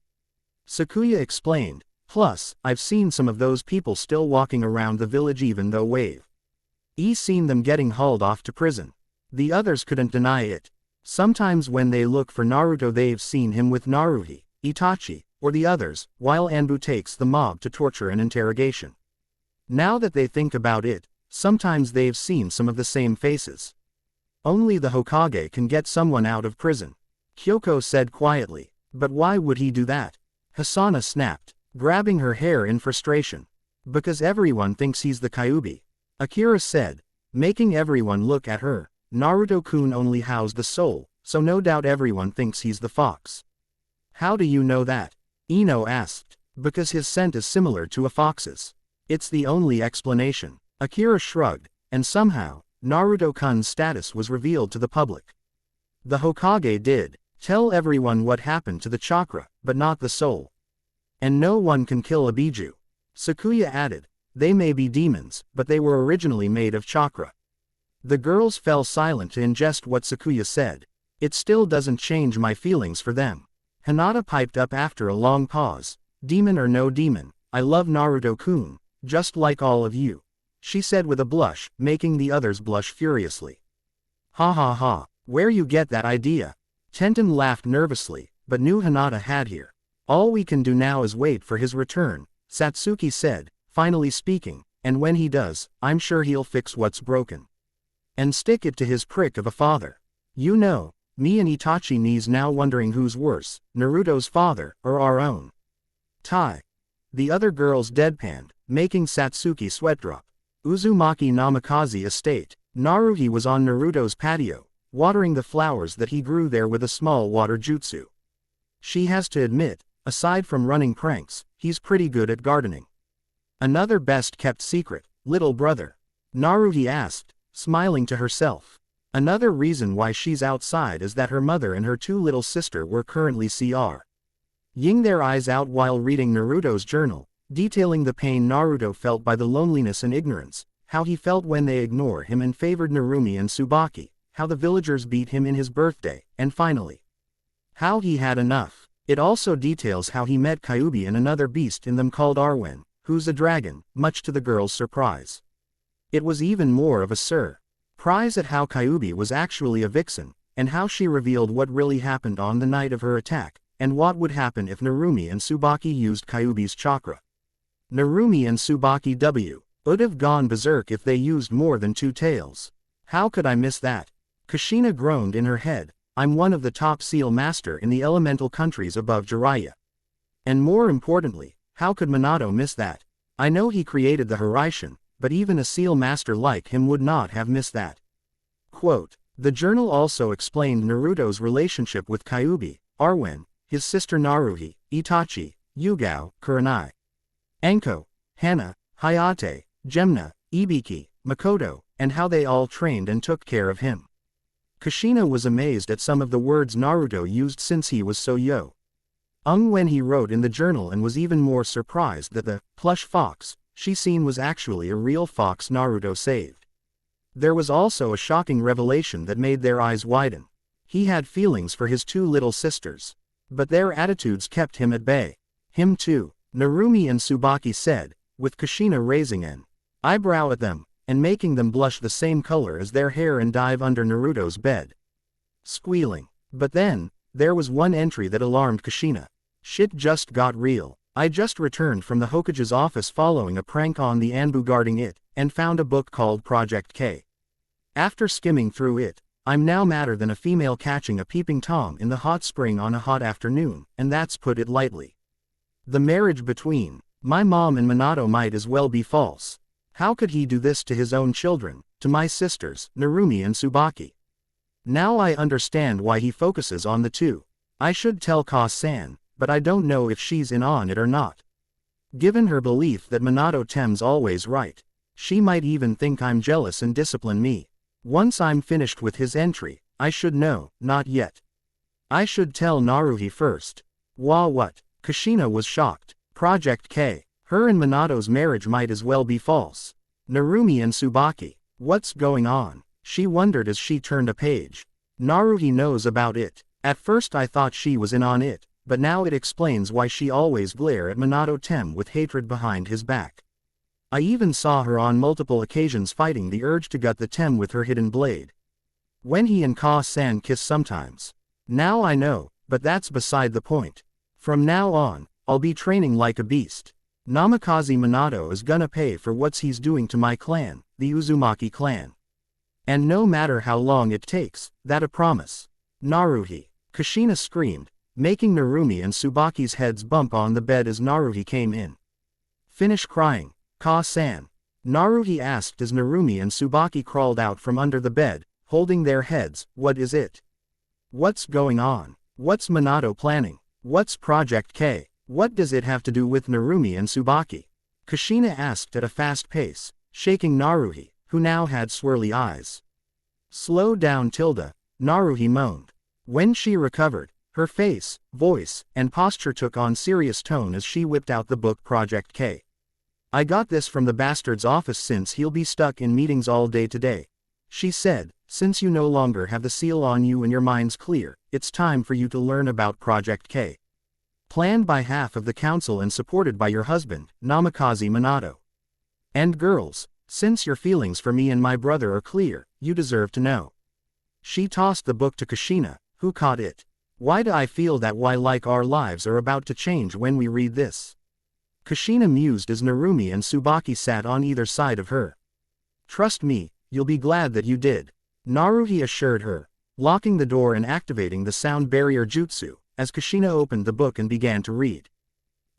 Sakuya explained, "Plus, I've seen some of those people still walking around the village even though I've seen them getting hauled off to prison." The others couldn't deny it. Sometimes when they look for Naruto they've seen him with Naruhi, Itachi, or the others, while Anbu takes the mob to torture and interrogation. Now that they think about it, sometimes they've seen some of the same faces. "Only the Hokage can get someone out of prison," Kyoko said quietly. "But why would he do that?" Hasana snapped, grabbing her hair in frustration. "Because everyone thinks he's the Kyuubi," Akira said, making everyone look at her. "Naruto-kun only housed the soul, so no doubt everyone thinks he's the fox." "How do you know that?" Ino asked. "Because his scent is similar to a fox's. It's the only explanation." Akira shrugged, and somehow, Naruto-kun's status was revealed to the public. The Hokage did tell everyone what happened to the chakra, but not the soul. "And no one can kill a Biju," Sakuya added. "They may be demons, but they were originally made of chakra." The girls fell silent to ingest what Sakuya said. "It still doesn't change my feelings for them." Hinata piped up after a long pause. "Demon or no demon, I love Naruto-kun, just like all of you," she said with a blush, making the others blush furiously. "Ha ha ha, where you get that idea?" Tenten laughed nervously, but knew Hinata had here. "All we can do now is wait for his return," Satsuki said, finally speaking, "and when he does, I'm sure he'll fix what's broken. And stick it to his prick of a father. You know, me and Itachi knees now wondering who's worse, Naruto's father, or our own." "Tai." The other girls deadpanned, making Satsuki sweat drop. Uzumaki Namikaze Estate. Naruhi was on Naruto's patio, watering the flowers that he grew there with a small water jutsu. She has to admit, aside from running pranks, he's pretty good at gardening. "Another best-kept secret, little brother?" Naruhi asked, smiling to herself. Another reason why she's outside is that her mother and her two little sister were currently ying their eyes out while reading Naruto's journal, detailing the pain Naruto felt by the loneliness and ignorance, how he felt when they ignored him and favored Narumi and Tsubaki, how the villagers beat him in his birthday, and finally, how he had enough. It also details how he met Kyuubi and another beast in them called Arwen, who's a dragon, much to the girls' surprise. It was even more of a surprise at how Kyuubi was actually a vixen, and how she revealed what really happened on the night of her attack, and what would happen if Narumi and Tsubaki used Kyuubi's chakra. Narumi and Tsubaki would have gone berserk if they used more than two tails. How could I miss that? Kushina groaned in her head. "I'm one of the top seal master in the elemental countries above Jiraiya. And more importantly, how could Minato miss that? I know he created the Hiraishin, but even a seal master like him would not have missed that." Quote. The journal also explained Naruto's relationship with Kyuubi, Arwen, his sister Naruhi, Itachi, Yugao, Kurenai, Anko, Hana, Hayate, Gemna, Ibiki, Makoto, and how they all trained and took care of him. Kushina was amazed at some of the words Naruto used since he was so young when he wrote in the journal, and was even more surprised that the plush fox she seen was actually a real fox Naruto saved. There was also a shocking revelation that made their eyes widen. He had feelings for his two little sisters, but their attitudes kept him at bay. "Him too," Narumi and Tsubaki said, with Kushina raising an eyebrow at them, and making them blush the same color as their hair and dive under Naruto's bed, squealing. But then, there was one entry that alarmed Kushina. Shit just got real. I just returned from the Hokage's office following a prank on the Anbu guarding it, and found a book called Project K. After skimming through it, I'm now madder than a female catching a peeping Tom in the hot spring on a hot afternoon, and that's put it lightly. The marriage between my mom and Minato might as well be false. How could he do this to his own children, to my sisters, Narumi and Tsubaki? Now I understand why he focuses on the two. I should tell Ka-san, but I don't know if she's in on it or not. Given her belief that Minato Tem's always right, she might even think I'm jealous and discipline me. Once I'm finished with his entry, I should know. Not yet. I should tell Naruhi first. What? Kushina was shocked. Project K. Her and Minato's marriage might as well be false. Narumi and Tsubaki. What's going on? She wondered as she turned a page. Naruhi knows about it. At first I thought she was in on it, but now it explains why she always glare at Minato Tem with hatred behind his back. I even saw her on multiple occasions fighting the urge to gut the Tem with her hidden blade. When he and Ka-san kiss sometimes. Now I know, but that's beside the point. From now on, I'll be training like a beast. Namikaze Minato is gonna pay for what he's doing to my clan, the Uzumaki clan. And no matter how long it takes, that a promise. Naruhi. Kushina screamed, making Narumi and Tsubaki's heads bump on the bed as Naruhi came in. Finish crying, Ka-san. Naruhi asked as Narumi and Tsubaki crawled out from under the bed, holding their heads. What is it? What's going on? What's Minato planning? What's Project K? What does it have to do with Narumi and Tsubaki? Kushina asked at a fast pace, shaking Naruhi, who now had swirly eyes. Slow down Tilda, Naruhi moaned. When she recovered, her face, voice, and posture took on serious tone as she whipped out the book Project K. I got this from the bastard's office since he'll be stuck in meetings all day today. She said, since you no longer have the seal on you and your mind's clear, it's time for you to learn about Project K. Planned by half of the council and supported by your husband, Namikaze Minato. And girls, since your feelings for me and my brother are clear, you deserve to know. She tossed the book to Kushina, who caught it. Why do I feel that like our lives are about to change when we read this? Kushina mused as Narumi and Tsubaki sat on either side of her. Trust me, you'll be glad that you did. Naruhi assured her, locking the door and activating the sound barrier jutsu, as Kushina opened the book and began to read.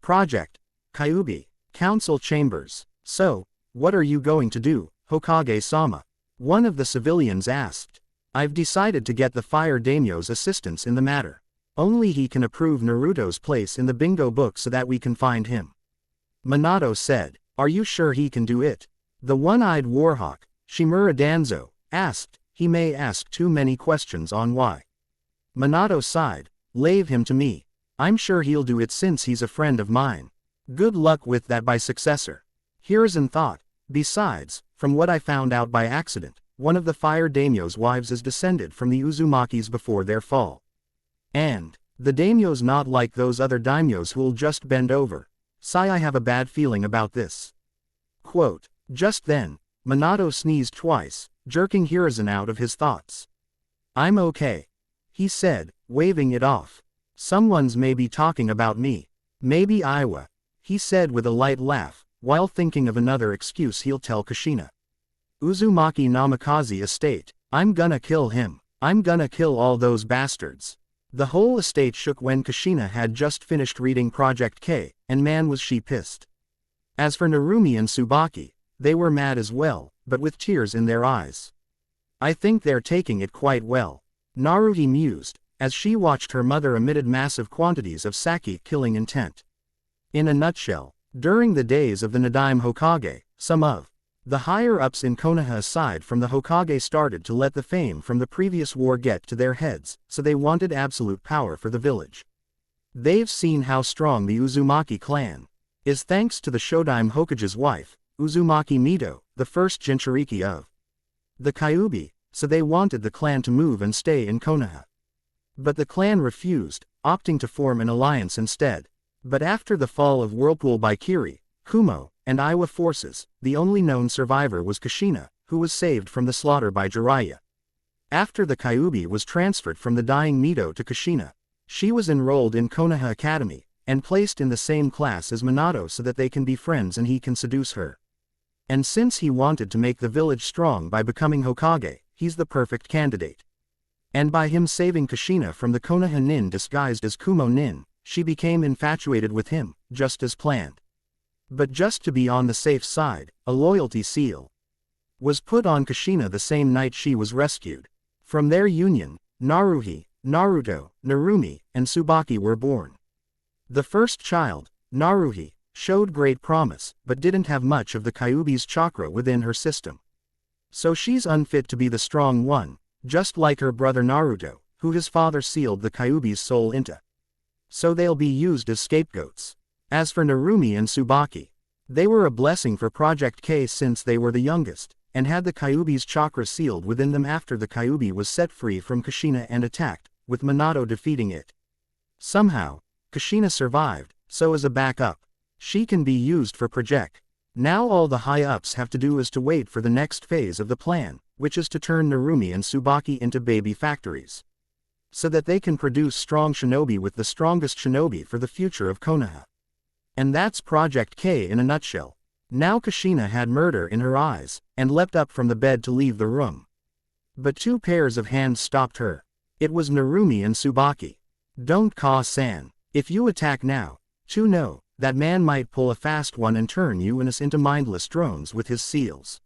Project Kyuubi, Council Chambers. So, what are you going to do, Hokage-sama? One of the civilians asked. I've decided to get the Fire Daimyo's assistance in the matter. Only he can approve Naruto's place in the bingo book so that we can find him. Minato said. Are you sure he can do it? The one-eyed warhawk, Shimura Danzo, asked. He may ask too many questions on why. Minato sighed. Leave him to me. I'm sure he'll do it since he's a friend of mine. Good luck with that by successor. Hiruzen thought. Besides, from what I found out by accident, one of the Fire Daimyo's wives is descended from the Uzumakis before their fall. And the daimyo's not like those other daimyos who'll just bend over. Sigh, I have a bad feeling about this. Quote. Just then, Minato sneezed twice, jerking Hiruzen out of his thoughts. I'm okay, he said, waving it off. Someone's maybe talking about me. Maybe Iwa, he said with a light laugh, while thinking of another excuse he'll tell Kushina. Uzumaki Namikaze estate. I'm gonna kill him. I'm gonna kill all those bastards. The whole estate shook when Kushina had just finished reading Project K, and man was she pissed. As for Narumi and Tsubaki, they were mad as well, but with tears in their eyes. I think they're taking it quite well. Naruhi mused, as she watched her mother emitted massive quantities of sake killing intent. In a nutshell, during the days of the Nadaime Hokage, some of the higher-ups in Konoha aside from the Hokage started to let the fame from the previous war get to their heads, so they wanted absolute power for the village. They've seen how strong the Uzumaki clan is thanks to the Shodaime Hokage's wife, Uzumaki Mito, the first Jinchuriki of the Kyuubi, so they wanted the clan to move and stay in Konoha. But the clan refused, opting to form an alliance instead. But after the fall of Whirlpool by Kiri, Kumo, and Iwa forces, the only known survivor was Kushina, who was saved from the slaughter by Jiraiya. After the Kyuubi was transferred from the dying Mito to Kushina, She was enrolled in Konoha Academy, and placed in the same class as Minato so that they can be friends and he can seduce her. And since he wanted to make the village strong by becoming Hokage, he's the perfect candidate. And by him saving Kushina from the Konoha nin disguised as Kumo nin, she became infatuated with him, just as planned. But just to be on the safe side, a loyalty seal was put on Kushina the same night she was rescued. From their union, Naruhi, Naruto, Narumi, and Tsubaki were born. The first child, Naruhi, showed great promise, but didn't have much of the Kyuubi's chakra within her system. So she's unfit to be the strong one, just like her brother Naruto, who his father sealed the Kyuubi's soul into. So they'll be used as scapegoats. As for Narumi and Tsubaki, they were a blessing for Project K since they were the youngest, and had the Kyuubi's chakra sealed within them after the Kyuubi was set free from Kushina and attacked, with Minato defeating it. Somehow, Kushina survived, so as a backup, she can be used for Project. Now all the high-ups have to do is to wait for the next phase of the plan, which is to turn Narumi and Tsubaki into baby factories, so that they can produce strong shinobi with the strongest shinobi for the future of Konoha. And that's Project K in a nutshell. Now Kushina had murder in her eyes, and leapt up from the bed to leave the room. But two pairs of hands stopped her. It was Narumi and Tsubaki. Don't Ka-san. If you attack now, know that man might pull a fast one and turn you and us into mindless drones with his seals.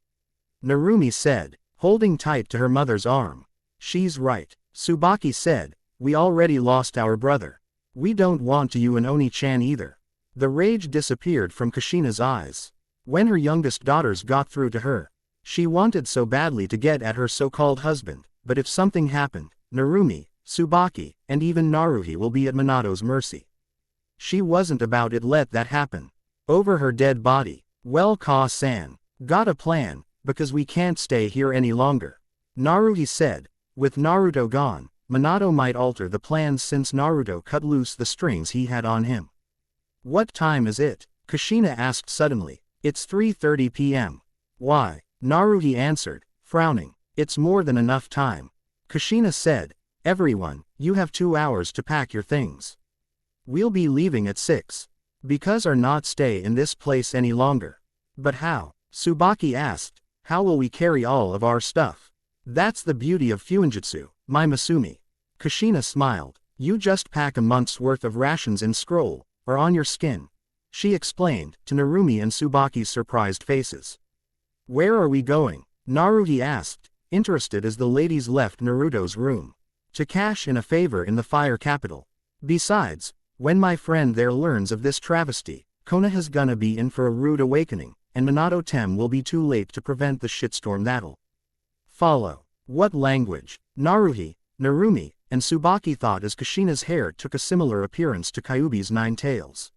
Narumi said, holding tight to her mother's arm. She's right. Tsubaki said, we already lost our brother. We don't want you and Oni-chan either. The rage disappeared from Kushina's eyes. When her youngest daughters got through to her, she wanted so badly to get at her so-called husband, but if something happened, Narumi, Tsubaki, and even Naruhi will be at Minato's mercy. She wasn't about it. Let that happen. Over her dead body. Well, Ka-san, got a plan, because we can't stay here any longer. Naruhi said, with Naruto gone, Minato might alter the plans since Naruto cut loose the strings he had on him. What time is it? Kushina asked suddenly. It's 3:30 p.m. Why? Naruhi answered, frowning. It's more than enough time. Kushina said, everyone, you have 2 hours to pack your things. We'll be leaving at 6. Because or not stay in this place any longer. But how? Tsubaki asked, how will we carry all of our stuff? That's the beauty of Fuinjutsu, my Masumi. Kushina smiled. You just pack a month's worth of rations in scroll, or on your skin. She explained, to Narumi and Tsubaki's surprised faces. Where are we going? Naruhi asked, interested as the ladies left Naruto's room. To cash in a favor in the fire capital. Besides, when my friend there learns of this travesty, Konoha's gonna be in for a rude awakening, and Minato Tem will be too late to prevent the shitstorm that'll follow. What language? Naruhi, Narumi, and Tsubaki thought as Kushina's hair took a similar appearance to Kyuubi's 9 tails.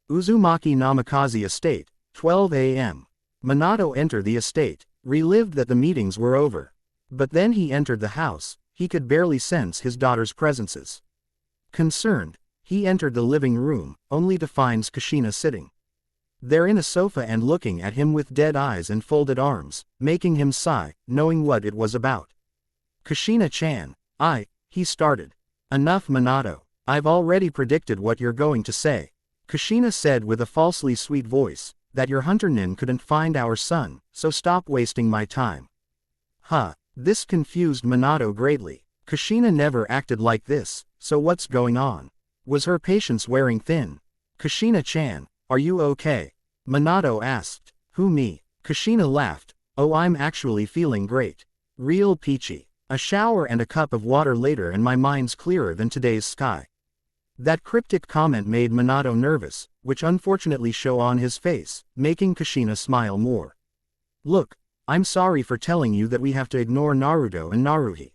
Uzumaki Namikaze Estate, 12 a.m. Minato entered the estate, relieved that the meetings were over. But then he entered the house, he could barely sense his daughter's presences. Concerned, he entered the living room, only to find Kushina sitting there in a sofa and looking at him with dead eyes and folded arms, making him sigh, knowing what it was about. Kushina-chan, he started. Enough, Minato. I've already predicted what you're going to say. Kushina said with a falsely sweet voice, that your hunter nin couldn't find our son, so stop wasting my time. This confused Minato greatly. Kushina never acted like this, so what's going on? Was her patience wearing thin? Kushina-chan, are you okay? Minato asked. Who, me? Kushina laughed. Oh, I'm actually feeling great. Real peachy. A shower and a cup of water later and my mind's clearer than today's sky. That cryptic comment made Minato nervous, which unfortunately show on his face, making Kushina smile more. Look, I'm sorry for telling you that we have to ignore Naruto and Naruhi.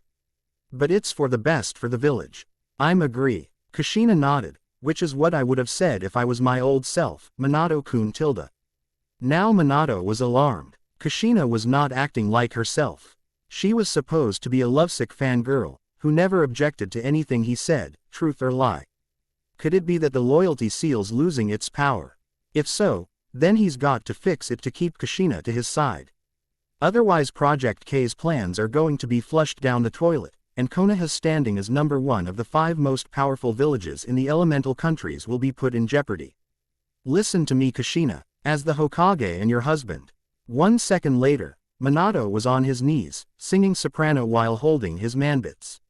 But it's for the best for the village. I'm agree. Kushina nodded, which is what I would have said if I was my old self, Minato-kun tilde. Now Minato was alarmed. Kushina was not acting like herself. She was supposed to be a lovesick fangirl, who never objected to anything he said, truth or lie. Could it be that the loyalty seal's losing its power? If so, then he's got to fix it to keep Kushina to his side. Otherwise Project K's plans are going to be flushed down the toilet, and Konoha's standing as number one of the 5 most powerful villages in the elemental countries will be put in jeopardy. Listen to me, Kushina, as the Hokage and your husband. 1 second later, Minato was on his knees, singing soprano while holding his manbits.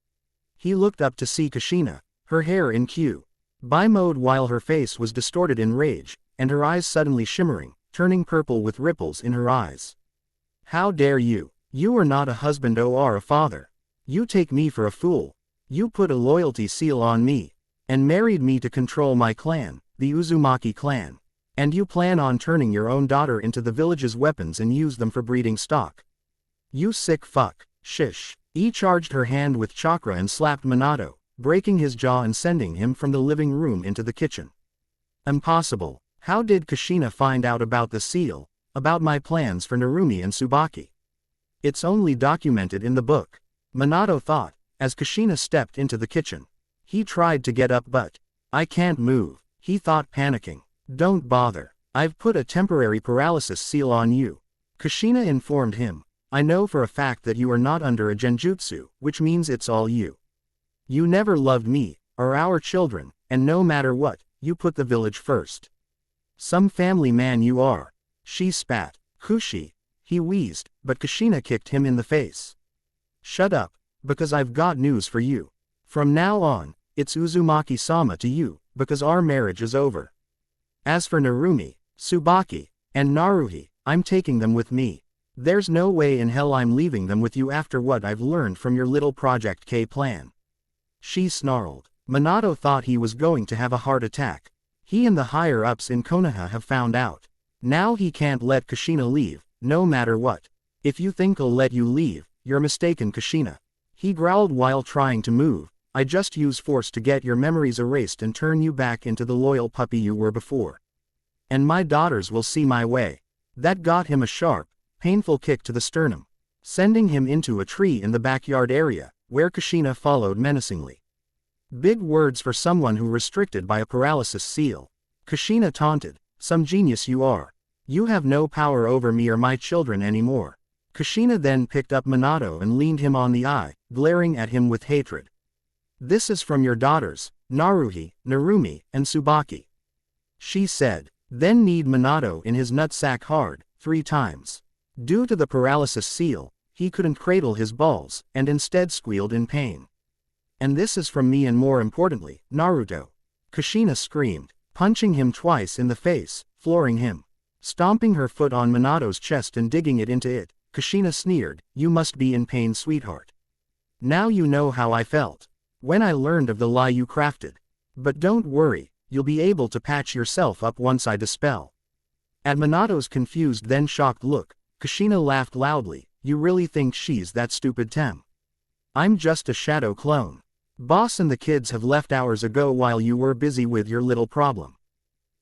He looked up to see Kushina, her hair in Kyuubi mode while her face was distorted in rage, and her eyes suddenly shimmering, turning purple with ripples in her eyes. How dare you? You are not a husband or a father. You take me for a fool. You put a loyalty seal on me, and married me to control my clan, the Uzumaki clan. And you plan on turning your own daughter into the village's weapons and use them for breeding stock. You sick fuck. Shish. He charged her hand with chakra and slapped Minato, breaking his jaw and sending him from the living room into the kitchen. Impossible. How did Kushina find out about the seal, about my plans for Narumi and Tsubaki? It's only documented in the book, Minato thought, as Kushina stepped into the kitchen. He tried to get up but, I can't move, he thought, panicking. Don't bother. I've put a temporary paralysis seal on you. Kushina informed him. I know for a fact that you are not under a genjutsu, which means it's all you. You never loved me, or our children, and no matter what, you put the village first. Some family man you are. She spat. Kushi. He wheezed, but Kushina kicked him in the face. Shut up, because I've got news for you. From now on, it's Uzumaki-sama to you, because our marriage is over. As for Narumi, Tsubaki, and Naruhi, I'm taking them with me. There's no way in hell I'm leaving them with you after what I've learned from your little Project K plan. She snarled. Minato thought he was going to have a heart attack. He and the higher-ups in Konoha have found out. Now he can't let Kushina leave, no matter what. If you think I'll let you leave, you're mistaken, Kushina. He growled while trying to move. I just use force to get your memories erased and turn you back into the loyal puppy you were before. And my daughters will see my way. That got him a sharp, painful kick to the sternum, sending him into a tree in the backyard area, where Kushina followed menacingly. Big words for someone who restricted by a paralysis seal. Kushina taunted. Some genius you are. You have no power over me or my children anymore. Kushina then picked up Minato and leaned him on the eye, glaring at him with hatred. This is from your daughters, Naruhi, Narumi, and Tsubaki. She said, then kneed Minato in his nutsack hard, 3 times. Due to the paralysis seal, he couldn't cradle his balls, and instead squealed in pain. And this is from me and more importantly, Naruto. Kushina screamed, punching him twice in the face, flooring him. Stomping her foot on Minato's chest and digging it into it, Kushina sneered, you must be in pain, sweetheart. Now you know how I felt when I learned of the lie you crafted. But don't worry, you'll be able to patch yourself up once I dispel. At Minato's confused then shocked look, Kushina laughed loudly, you really think she's that stupid, Tem? I'm just a shadow clone. Boss and the kids have left hours ago while you were busy with your little problem.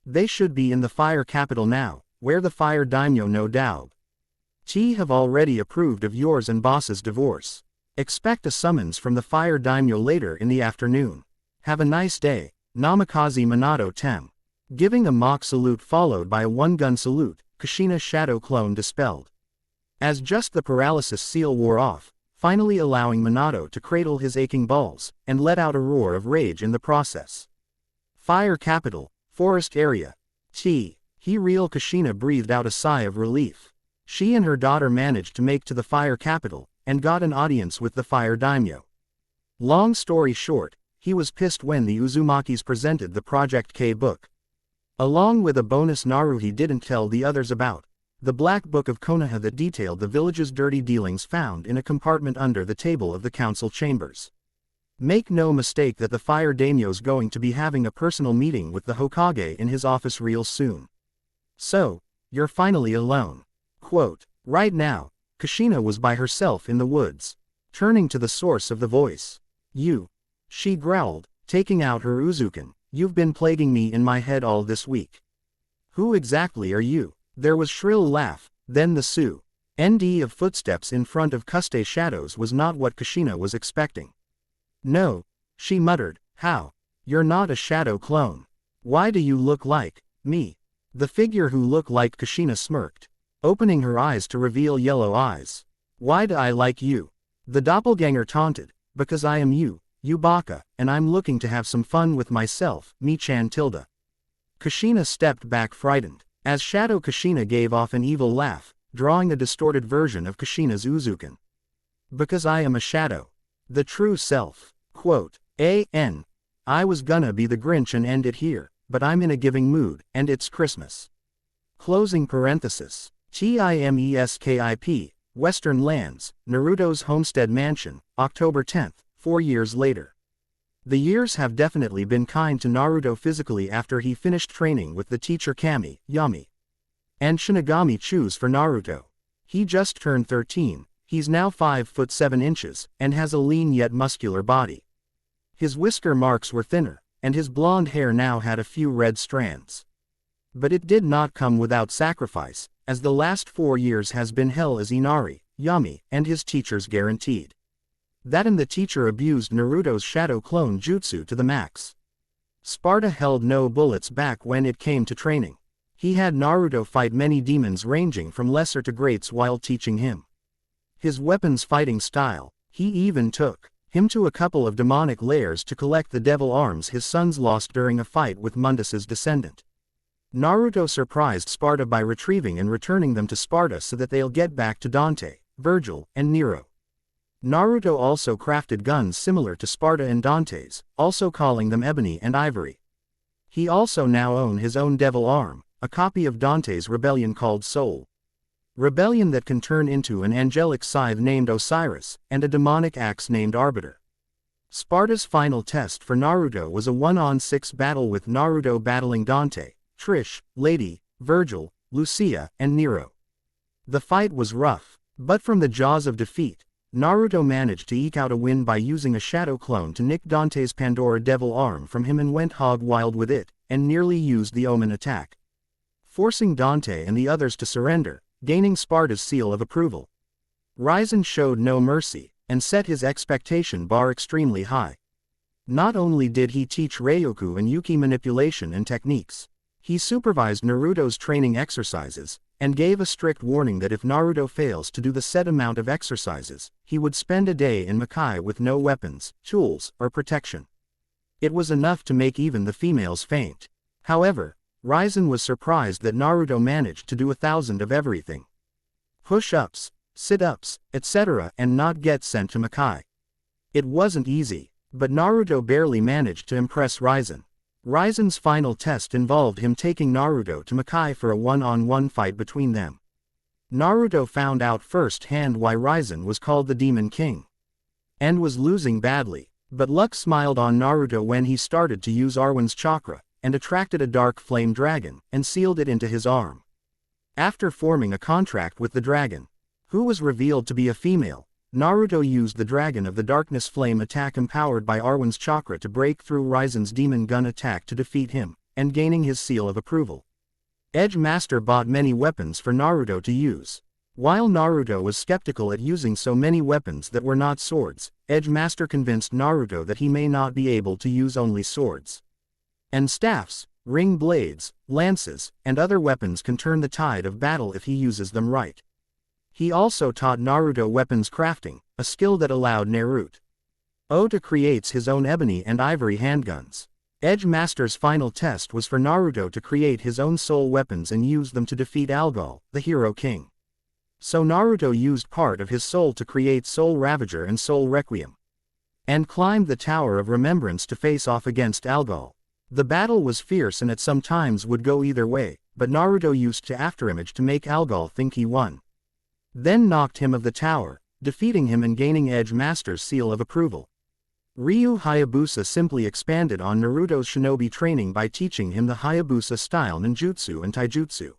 They should be in the fire capital now, where the fire daimyo no doubt have already approved of yours and boss's divorce. Expect a summons from the fire daimyo later in the afternoon. Have a nice day, Namikaze Minato Tem. Giving a mock salute followed by a one-gun salute, Kushina's shadow clone dispelled. As just the paralysis seal wore off, finally allowing Minato to cradle his aching balls, and let out a roar of rage in the process. Fire capital, forest area. Real Kushina breathed out a sigh of relief. She and her daughter managed to make to the fire capital, and got an audience with the fire daimyo. Long story short, he was pissed when the Uzumakis presented the Project K book. Along with a bonus Naruhi didn't tell the others about. The black book of Konoha that detailed the village's dirty dealings found in a compartment under the table of the council chambers. Make no mistake that the fire daimyo's going to be having a personal meeting with the Hokage in his office real soon. So, you're finally alone. Quote, right now, Kushina was by herself in the woods. Turning to the source of the voice. You. She growled, taking out her Uzuken, you've been plaguing me in my head all this week. Who exactly are you? There was shrill laugh, then the nd of footsteps in front of Kuste shadows was not what Kushina was expecting. No, she muttered, how? You're not a shadow clone. Why do you look like me? The figure who looked like Kushina smirked, opening her eyes to reveal yellow eyes. Why do I like you? The doppelganger taunted, Because I am you, Yubaka, and I'm looking to have some fun with myself, Michan tilde. Kushina stepped back frightened, as Shadow Kushina gave off an evil laugh, drawing a distorted version of Kushina's Uzukan. Because I am a shadow. The true self. Quote, I was gonna be the Grinch and end it here, but I'm in a giving mood, and it's Christmas. Closing parenthesis. TIMESKIP, Western Lands, Naruto's Homestead Mansion, October 10, 4 years later. The years have definitely been kind to Naruto physically after he finished training with the teacher Kami, Yami, and Shinigami choose for Naruto. He just turned 13, he's now 5 foot 7 inches, and has a lean yet muscular body. His whisker marks were thinner, and his blonde hair now had a few red strands. But it did not come without sacrifice, as the last 4 years has been hell as Inari, Yami, and his teachers guaranteed. That and the teacher abused Naruto's shadow clone jutsu to the max. Sparta held no bullets back when it came to training. He had Naruto fight many demons ranging from lesser to greats while teaching him his weapons fighting style. He even took him to a couple of demonic lairs to collect the devil arms his sons lost during a fight with Mundus's descendant. Naruto surprised Sparta by retrieving and returning them to Sparta so that they'll get back to Dante, Virgil, and Nero. Naruto also crafted guns similar to Sparta and Dante's, also calling them ebony and ivory. He also now owned his own devil arm, a copy of Dante's rebellion called Soul. Rebellion that can turn into an angelic scythe named Osiris, and a demonic axe named Arbiter. Sparta's final test for Naruto was a 1-on-6 battle with Naruto battling Dante, Trish, Lady, Virgil, Lucia, and Nero. The fight was rough, but from the jaws of defeat, Naruto managed to eke out a win by using a shadow clone to nick Dante's Pandora devil arm from him and went hog wild with it, and nearly used the Omen attack, forcing Dante and the others to surrender, gaining Sparta's seal of approval. Ryzen showed no mercy, and set his expectation bar extremely high. Not only did he teach Ryoku and Yuki manipulation and techniques, he supervised Naruto's training exercises, and gave a strict warning that if Naruto fails to do the set amount of exercises, he would spend a day in Makai with no weapons, tools, or protection. It was enough to make even the females faint. However, Ryzen was surprised that Naruto managed to do 1,000 of everything. Push-ups, sit-ups, etc. and not get sent to Makai. It wasn't easy, but Naruto barely managed to impress Ryzen. Ryzen's final test involved him taking Naruto to Makai for a 1-on-1 fight between them. Naruto found out firsthand why Ryzen was called the Demon King, and was losing badly, but luck smiled on Naruto when he started to use Arwen's chakra, and attracted a dark flame dragon, and sealed it into his arm. After forming a contract with the dragon, who was revealed to be a female, Naruto used the Dragon of the Darkness flame attack empowered by Arwen's chakra to break through Ryzen's demon gun attack to defeat him, and gaining his seal of approval. Edge Master bought many weapons for Naruto to use. While Naruto was skeptical at using so many weapons that were not swords, Edge Master convinced Naruto that he may not be able to use only swords and staffs, ring blades, lances, and other weapons can turn the tide of battle if he uses them right. He also taught Naruto weapons crafting, a skill that allowed Naruto to create his own ebony and ivory handguns. Edge Master's final test was for Naruto to create his own soul weapons and use them to defeat Algol, the Hero King. So Naruto used part of his soul to create Soul Ravager and Soul Requiem, and climbed the Tower of Remembrance to face off against Algol. The battle was fierce and at some times would go either way, but Naruto used to afterimage to make Algol think he won. Then knocked him of the tower, defeating him and gaining Edge Master's seal of approval. Ryu Hayabusa simply expanded on Naruto's shinobi training by teaching him the Hayabusa style ninjutsu and taijutsu.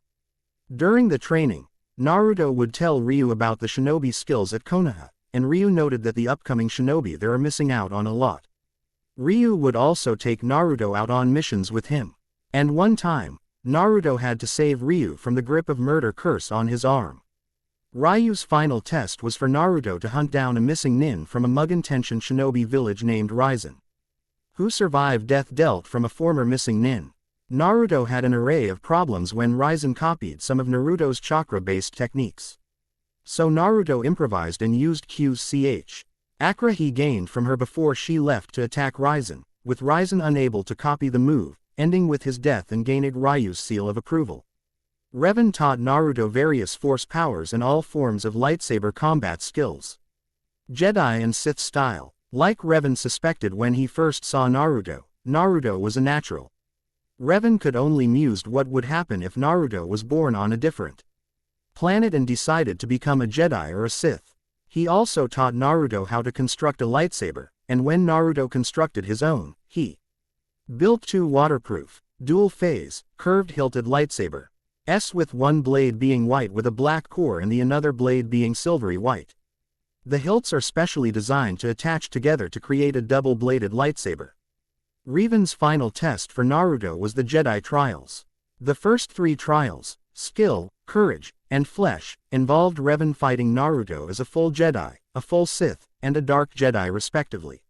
During the training, Naruto would tell Ryu about the shinobi skills at Konoha, and Ryu noted that the upcoming shinobi there are missing out on a lot. Ryu would also take Naruto out on missions with him. And one time, Naruto had to save Ryu from the grip of murder curse on his arm. Ryu's final test was for Naruto to hunt down a missing nin from a Mugen Tenshin shinobi village named Ryzen, who survived death dealt from a former missing nin. Naruto had an array of problems when Ryzen copied some of Naruto's chakra-based techniques. So Naruto improvised and used Q's ch. Akra he gained from her before she left to attack Raizen, with Raizen unable to copy the move, ending with his death and gaining Ryu's seal of approval. Revan taught Naruto various force powers and all forms of lightsaber combat skills. Jedi and Sith style. Like Revan suspected when he first saw Naruto, Naruto was a natural. Revan could only mused what would happen if Naruto was born on a different planet and decided to become a Jedi or a Sith. He also taught Naruto how to construct a lightsaber, and when Naruto constructed his own, he built two waterproof, dual-phase, curved-hilted lightsabers, with one blade being white with a black core and the another blade being silvery white. The hilts are specially designed to attach together to create a double-bladed lightsaber. Revan's final test for Naruto was the Jedi trials. The first three trials, skill, courage, and flesh, involved Revan fighting Naruto as a full Jedi, a full Sith, and a Dark Jedi respectively.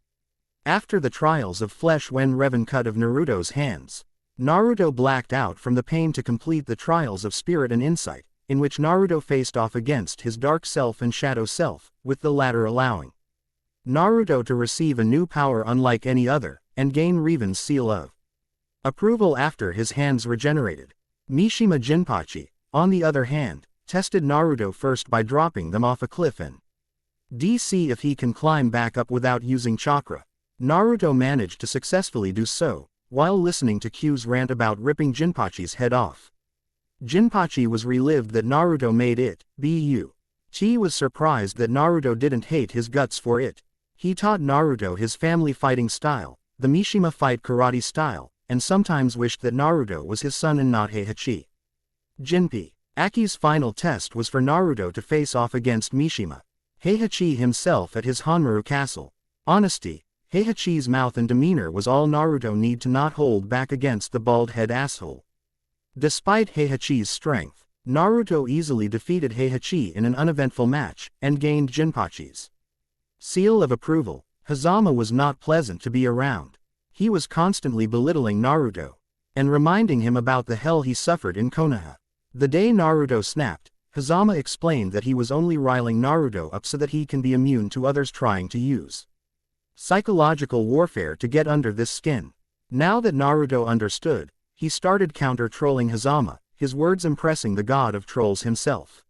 After the trials of flesh when Revan cut of Naruto's hands, Naruto blacked out from the pain to complete the trials of spirit and insight, in which Naruto faced off against his dark self and shadow self, with the latter allowing Naruto to receive a new power unlike any other, and gain Revan's seal of approval after his hands regenerated. Mishima Jinpachi, on the other hand, tested Naruto first by dropping them off a cliff and see if he can climb back up without using chakra. Naruto managed to successfully do so, while listening to Q's rant about ripping Jinpachi's head off. Jinpachi was relieved that Naruto made it, T was surprised that Naruto didn't hate his guts for it. He taught Naruto his family fighting style, the Mishima fight karate style, and sometimes wished that Naruto was his son and not Heihachi. Jinpi. Aki's final test was for Naruto to face off against Mishima Heihachi himself at his Hanmaru castle. Honesty, Heihachi's mouth and demeanor was all Naruto need to not hold back against the bald head asshole. Despite Heihachi's strength, Naruto easily defeated Heihachi in an uneventful match, and gained Jinpachi's seal of approval. Hazama was not pleasant to be around. He was constantly belittling Naruto, and reminding him about the hell he suffered in Konoha. The day Naruto snapped, Hazama explained that he was only riling Naruto up so that he can be immune to others trying to use psychological warfare to get under this skin. Now that Naruto understood, he started counter-trolling Hazama, his words impressing the god of trolls himself.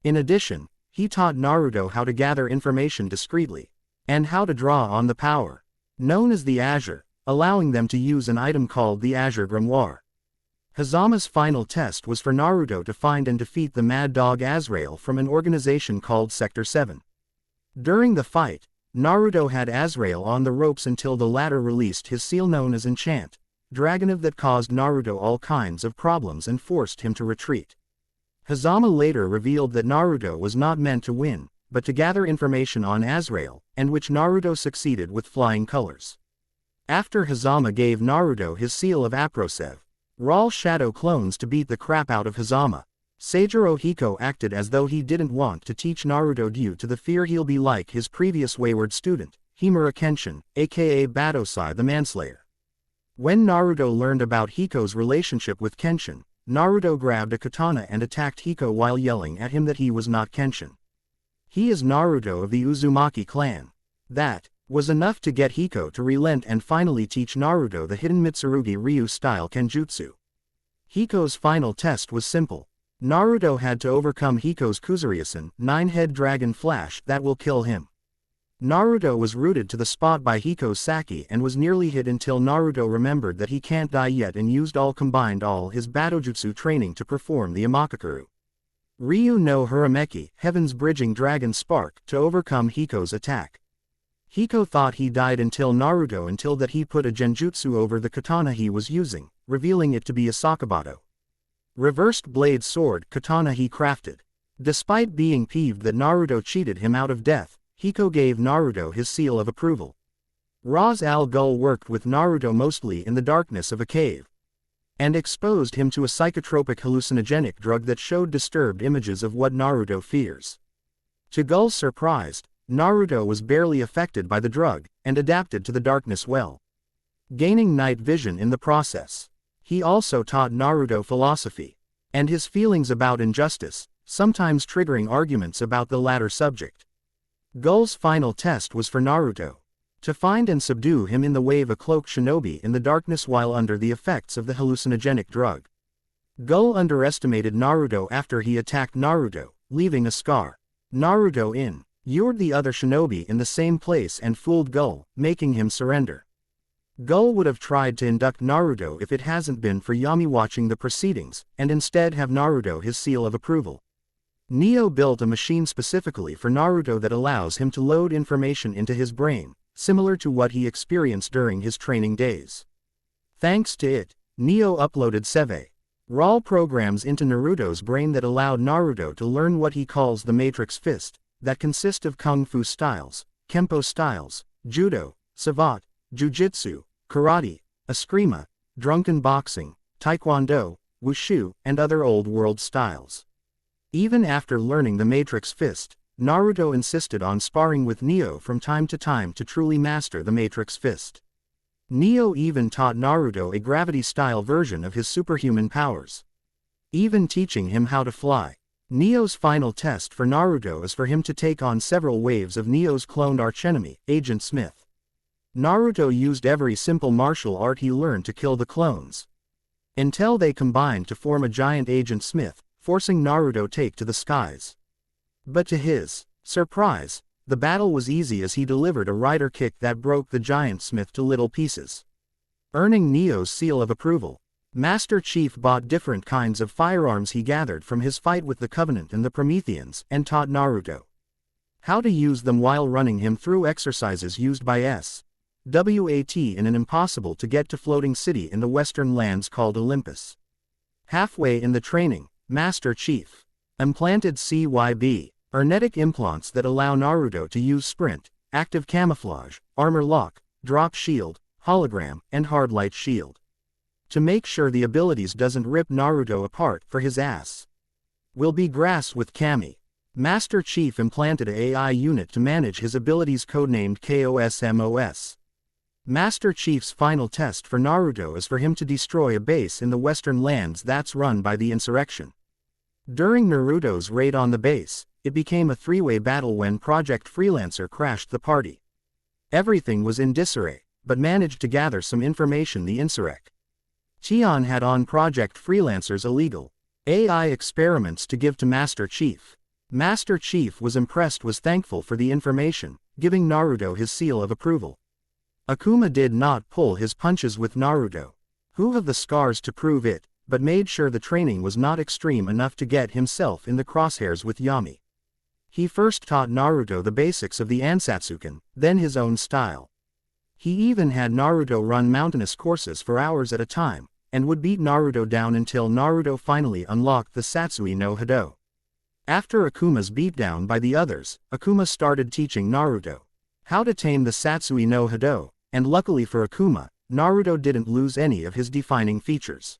In addition, he taught Naruto how to gather information discreetly, and how to draw on the power known as the Azure, allowing them to use an item called the Azure Grimoire. Hazama's final test was for Naruto to find and defeat the Mad Dog Azrael from an organization called Sector 7. During the fight, Naruto had Azrael on the ropes until the latter released his seal known as Enchant, Dragonov, that caused Naruto all kinds of problems and forced him to retreat. Hazama later revealed that Naruto was not meant to win, but to gather information on Azrael, and which Naruto succeeded with flying colors. After Hazama gave Naruto his seal of Aprosev, Raw shadow clones to beat the crap out of Hazama, Seijiro Hiko acted as though he didn't want to teach Naruto due to the fear he'll be like his previous wayward student, Himura Kenshin, aka Batosai the Manslayer. When Naruto learned about Hiko's relationship with Kenshin, Naruto grabbed a katana and attacked Hiko while yelling at him that he was not Kenshin. He is Naruto of the Uzumaki clan. That was enough to get Hiko to relent and finally teach Naruto the hidden Mitsurugi Ryu-style Kenjutsu. Hiko's final test was simple. Naruto had to overcome Hiko's Kuzuriasen, 9-head dragon flash that will kill him. Naruto was rooted to the spot by Hiko's Saki and was nearly hit until Naruto remembered that he can't die yet and used all his Batojutsu training to perform the Imakakuru Ryu no Hirameki, Heaven's Bridging Dragon Spark, to overcome Hiko's attack. Hiko thought he died until that he put a genjutsu over the katana he was using, revealing it to be a Sakabato reversed blade sword katana he crafted. Despite being peeved that Naruto cheated him out of death, Hiko gave Naruto his seal of approval. Ra's al Ghul worked with Naruto mostly in the darkness of a cave, and exposed him to a psychotropic hallucinogenic drug that showed disturbed images of what Naruto fears. To Ghul's surprise, Naruto was barely affected by the drug, and adapted to the darkness well, gaining night vision in the process. He also taught Naruto philosophy, and his feelings about injustice, sometimes triggering arguments about the latter subject. Gull's final test was for Naruto. To find and subdue him in the wave a cloaked shinobi in the darkness while under the effects of the hallucinogenic drug. Gull underestimated Naruto after he attacked Naruto, leaving a scar. Naruto lured the other shinobi in the same place and fooled Gull, making him surrender. Gull would have tried to induct Naruto if it hasn't been for Yami watching the proceedings, and instead have Naruto his seal of approval. Neo built a machine specifically for Naruto that allows him to load information into his brain, similar to what he experienced during his training days. Thanks to it, Neo uploaded raw programs into Naruto's brain that allowed Naruto to learn what he calls the Matrix Fist, that consist of Kung Fu styles, Kempo styles, Judo, Savate, Jujitsu, Karate, Eskrima, Drunken Boxing, Taekwondo, Wushu, and other old world styles. Even after learning the Matrix Fist, Naruto insisted on sparring with Neo from time to time to truly master the Matrix Fist. Neo even taught Naruto a gravity-style version of his superhuman powers, even teaching him how to fly. Neo's final test for Naruto is for him to take on several waves of Neo's cloned archenemy, Agent Smith. Naruto used every simple martial art he learned to kill the clones, until they combined to form a giant Agent Smith, forcing Naruto take to the skies. But to his surprise, the battle was easy as he delivered a rider kick that broke the giant Smith to little pieces, earning Neo's seal of approval. Master Chief bought different kinds of firearms he gathered from his fight with the Covenant and the Prometheans and taught Naruto how to use them while running him through exercises used by SWAT in an impossible-to-get-to floating city in the western lands called Olympus. Halfway in the training, Master Chief implanted CYB, hermetic implants that allow Naruto to use sprint, active camouflage, armor lock, drop shield, hologram, and hard light shield, to make sure the abilities doesn't rip Naruto apart for his ass. Will be grass with Kami. Master Chief implanted a AI unit to manage his abilities codenamed KOSMOS. Master Chief's final test for Naruto is for him to destroy a base in the western lands that's run by the insurrection. During Naruto's raid on the base, it became a three-way battle when Project Freelancer crashed the party. Everything was in disarray, but managed to gather some information the insurrect Tian had on Project Freelancer's illegal AI experiments to give to Master Chief. Master Chief was impressed, was thankful for the information, giving Naruto his seal of approval. Akuma did not pull his punches with Naruto, who had the scars to prove it, but made sure the training was not extreme enough to get himself in the crosshairs with Yami. He first taught Naruto the basics of the Ansatsuken, then his own style. He even had Naruto run mountainous courses for hours at a time, and would beat Naruto down until Naruto finally unlocked the Satsui no Hado. After Akuma's beatdown by the others, Akuma started teaching Naruto how to tame the Satsui no Hado, and luckily for Akuma, Naruto didn't lose any of his defining features.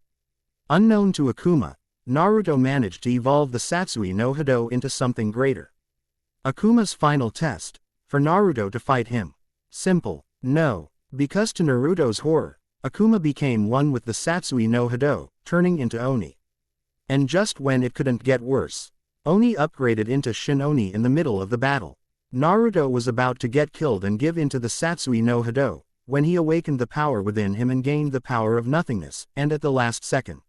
Unknown to Akuma, Naruto managed to evolve the Satsui no Hado into something greater. Akuma's final test, for Naruto to fight him. Simple, no, because to Naruto's horror, Akuma became one with the Satsui no Hado, turning into Oni. And just when it couldn't get worse, Oni upgraded into Shin Oni in the middle of the battle. Naruto was about to get killed and give into the Satsui no Hado, when he awakened the power within him and gained the power of nothingness, and at the last second,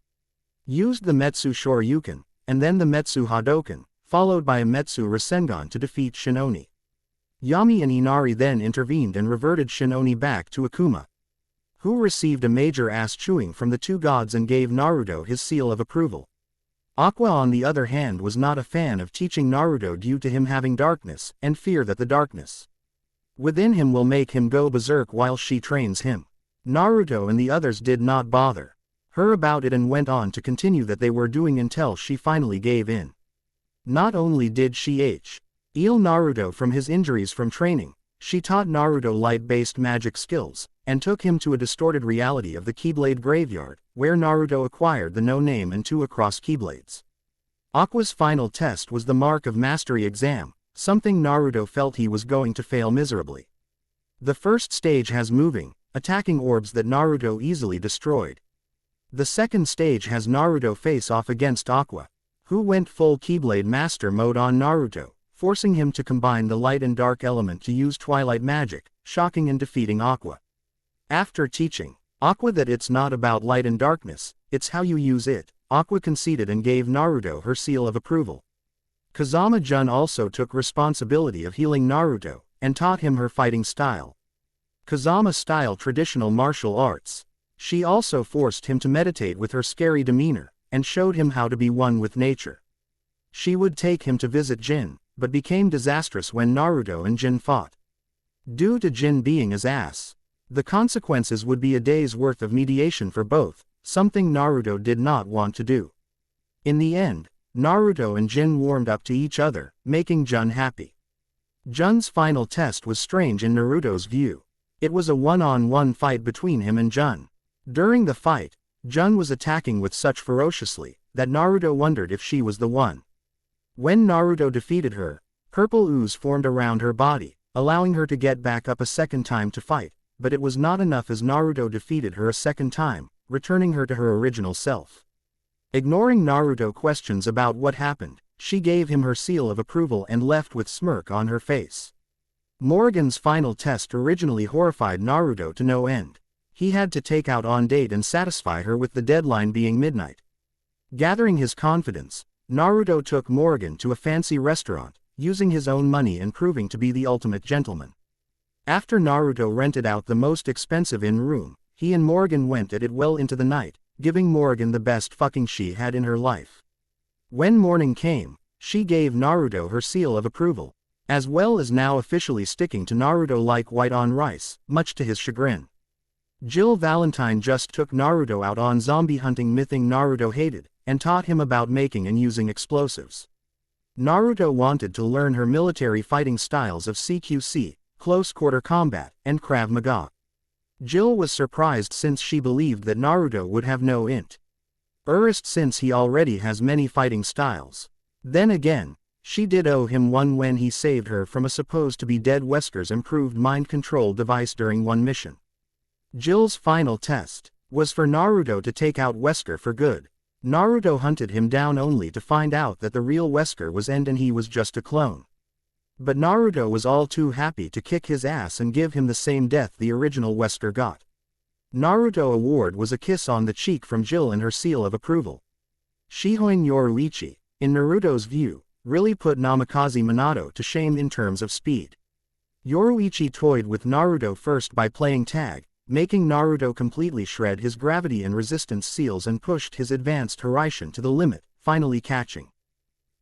used the Metsu Shoryuken, and then the Metsu Hadoken, followed by a Metsu Rasengan to defeat Shin Oni. Yami and Inari then intervened and reverted Shin Oni back to Akuma, who received a major ass-chewing from the two gods and gave Naruto his seal of approval. Aqua on the other hand was not a fan of teaching Naruto due to him having darkness, and fear that the darkness within him will make him go berserk while she trains him. Naruto and the others did not bother her about it and went on to continue that they were doing until she finally gave in. Not only did she heal Naruto from his injuries from training, she taught Naruto light-based magic skills, and took him to a distorted reality of the Keyblade Graveyard, where Naruto acquired the no-name and 2 across Keyblades. Aqua's final test was the Mark of Mastery exam, something Naruto felt he was going to fail miserably. The first stage has moving, attacking orbs that Naruto easily destroyed. The second stage has Naruto face off against Aqua, who went full Keyblade Master mode on Naruto, forcing him to combine the light and dark element to use twilight magic, shocking and defeating Aqua. After teaching Aqua that it's not about light and darkness, it's how you use it, Aqua conceded and gave Naruto her seal of approval. Kazama-Jun also took responsibility of healing Naruto, and taught him her fighting style. Kazama-style traditional martial arts. She also forced him to meditate with her scary demeanor, and showed him how to be one with nature. She would take him to visit Jin, but became disastrous when Naruto and Jin fought. Due to Jin being his ass, the consequences would be a day's worth of mediation for both, something Naruto did not want to do. In the end, Naruto and Jin warmed up to each other, making Jun happy. Jun's final test was strange in Naruto's view. It was a one-on-one fight between him and Jun. During the fight, Jun was attacking with such ferociously, that Naruto wondered if she was the one. When Naruto defeated her, purple ooze formed around her body, allowing her to get back up a second time to fight, but it was not enough as Naruto defeated her a second time, returning her to her original self. Ignoring Naruto questions about what happened, she gave him her seal of approval and left with smirk on her face. Morrigan's final test originally horrified Naruto to no end. He had to take out on date and satisfy her with the deadline being midnight. Gathering his confidence, Naruto took Morrigan to a fancy restaurant, using his own money and proving to be the ultimate gentleman. After Naruto rented out the most expensive inn room, he and Morrigan went at it well into the night, giving Morrigan the best fucking she had in her life. When morning came, she gave Naruto her seal of approval, as well as now officially sticking to Naruto like white on rice, much to his chagrin. Jill Valentine just took Naruto out on zombie hunting, mything Naruto hated, and taught him about making and using explosives. Naruto wanted to learn her military fighting styles of CQC, close quarter combat, and Krav Maga. Jill was surprised since she believed that Naruto would have no interest since he already has many fighting styles. Then again, she did owe him one when he saved her from a supposed to be dead Wesker's improved mind control device during one mission. Jill's final test was for Naruto to take out Wesker for good. Naruto hunted him down only to find out that the real Wesker was End and he was just a clone. But Naruto was all too happy to kick his ass and give him the same death the original Wesker got. Naruto award was a kiss on the cheek from Jill and her seal of approval. Shihoin Yoruichi, in Naruto's view, really put Namikaze Minato to shame in terms of speed. Yoruichi toyed with Naruto first by playing tag, making Naruto completely shred his gravity and resistance seals and pushed his advanced Hiraishin to the limit, finally catching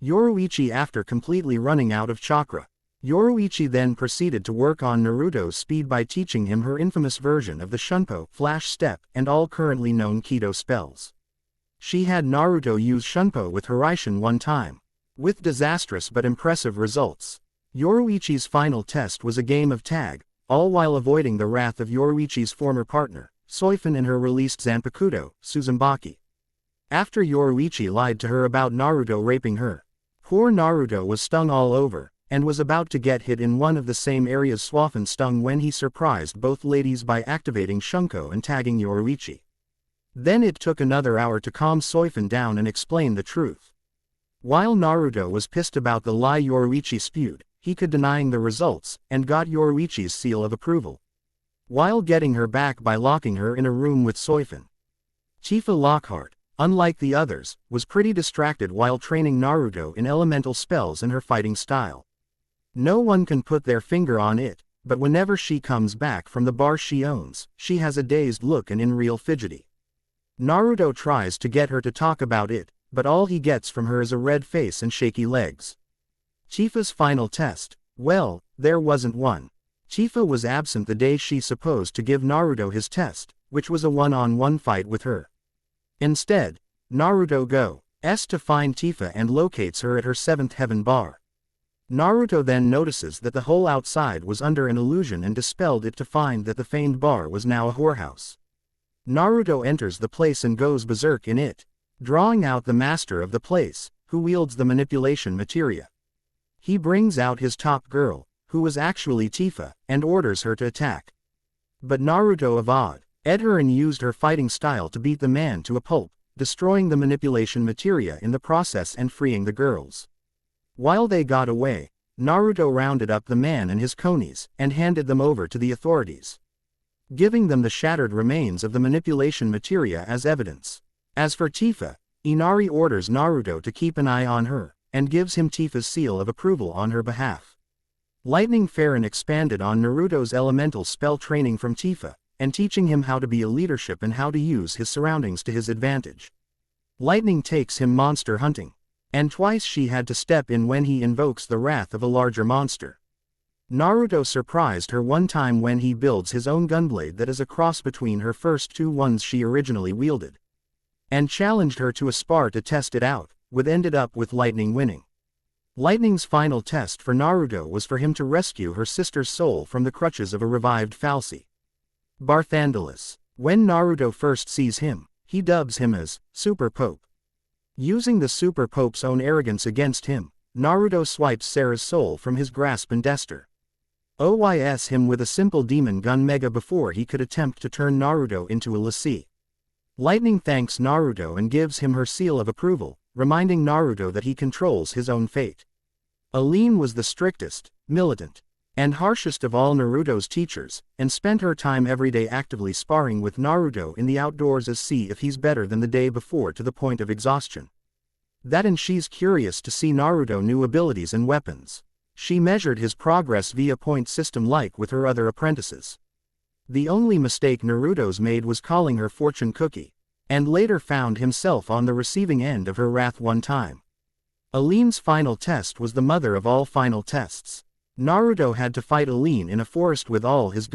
Yoruichi after completely running out of chakra. Yoruichi then proceeded to work on Naruto's speed by teaching him her infamous version of the Shunpo, Flash Step, and all currently known Kido spells. She had Naruto use Shunpo with Hiraishin one time, with disastrous but impressive results. Yoruichi's final test was a game of tag, all while avoiding the wrath of Yoruichi's former partner, Soifun, and her released Zanpakuto, Suzumaki. After Yoruichi lied to her about Naruto raping her, poor Naruto was stung all over, and was about to get hit in one of the same areas Soifun stung when he surprised both ladies by activating Shunko and tagging Yoruichi. Then it took another hour to calm Soifun down and explain the truth. While Naruto was pissed about the lie Yoruichi spewed, he could denying the results, and got Yoruichi's seal of approval, while getting her back by locking her in a room with Soifun. Tifa Lockhart, unlike the others, was pretty distracted while training Naruto in elemental spells and her fighting style. No one can put their finger on it, but whenever she comes back from the bar she owns, she has a dazed look and in real fidgety. Naruto tries to get her to talk about it, but all he gets from her is a red face and shaky legs. Tifa's final test, well, there wasn't one. Tifa was absent the day she supposed to give Naruto his test, which was a one-on-one fight with her. Instead, Naruto goes to find Tifa and locates her at her 7th heaven bar. Naruto then notices that the whole outside was under an illusion and dispelled it to find that the famed bar was now a whorehouse. Naruto enters the place and goes berserk in it, drawing out the master of the place, who wields the manipulation materia. He brings out his top girl, who was actually Tifa, and orders her to attack. But Naruto avowed her and used her fighting style to beat the man to a pulp, destroying the manipulation materia in the process and freeing the girls. While they got away, Naruto rounded up the man and his konis, and handed them over to the authorities, giving them the shattered remains of the manipulation materia as evidence. As for Tifa, Inari orders Naruto to keep an eye on her, and gives him Tifa's seal of approval on her behalf. Lightning Farron expanded on Naruto's elemental spell training from Tifa, and teaching him how to be a leadership and how to use his surroundings to his advantage. Lightning takes him monster hunting, and twice she had to step in when he invokes the wrath of a larger monster. Naruto surprised her one time when he builds his own gunblade that is a cross between her first two ones she originally wielded, and challenged her to a spar to test it out, with ended up with Lightning winning. Lightning's final test for Naruto was for him to rescue her sister's soul from the clutches of a revived Falsi, Barthandelus. When Naruto first sees him, he dubs him as Super Pope. Using the Super Pope's own arrogance against him, Naruto swipes Sarah's soul from his grasp and destroys him with a simple demon gun mega before he could attempt to turn Naruto into a lassie. Lightning thanks Naruto and gives him her seal of approval, reminding Naruto that he controls his own fate. Aline was the strictest, militant, and harshest of all Naruto's teachers, and spent her time every day actively sparring with Naruto in the outdoors as see if he's better than the day before to the point of exhaustion. That and she's curious to see Naruto new abilities and weapons. She measured his progress via point system like with her other apprentices. The only mistake Naruto's made was calling her fortune cookie, and later found himself on the receiving end of her wrath one time. Aline's final test was the mother of all final tests. Naruto had to fight Aline in a forest with all his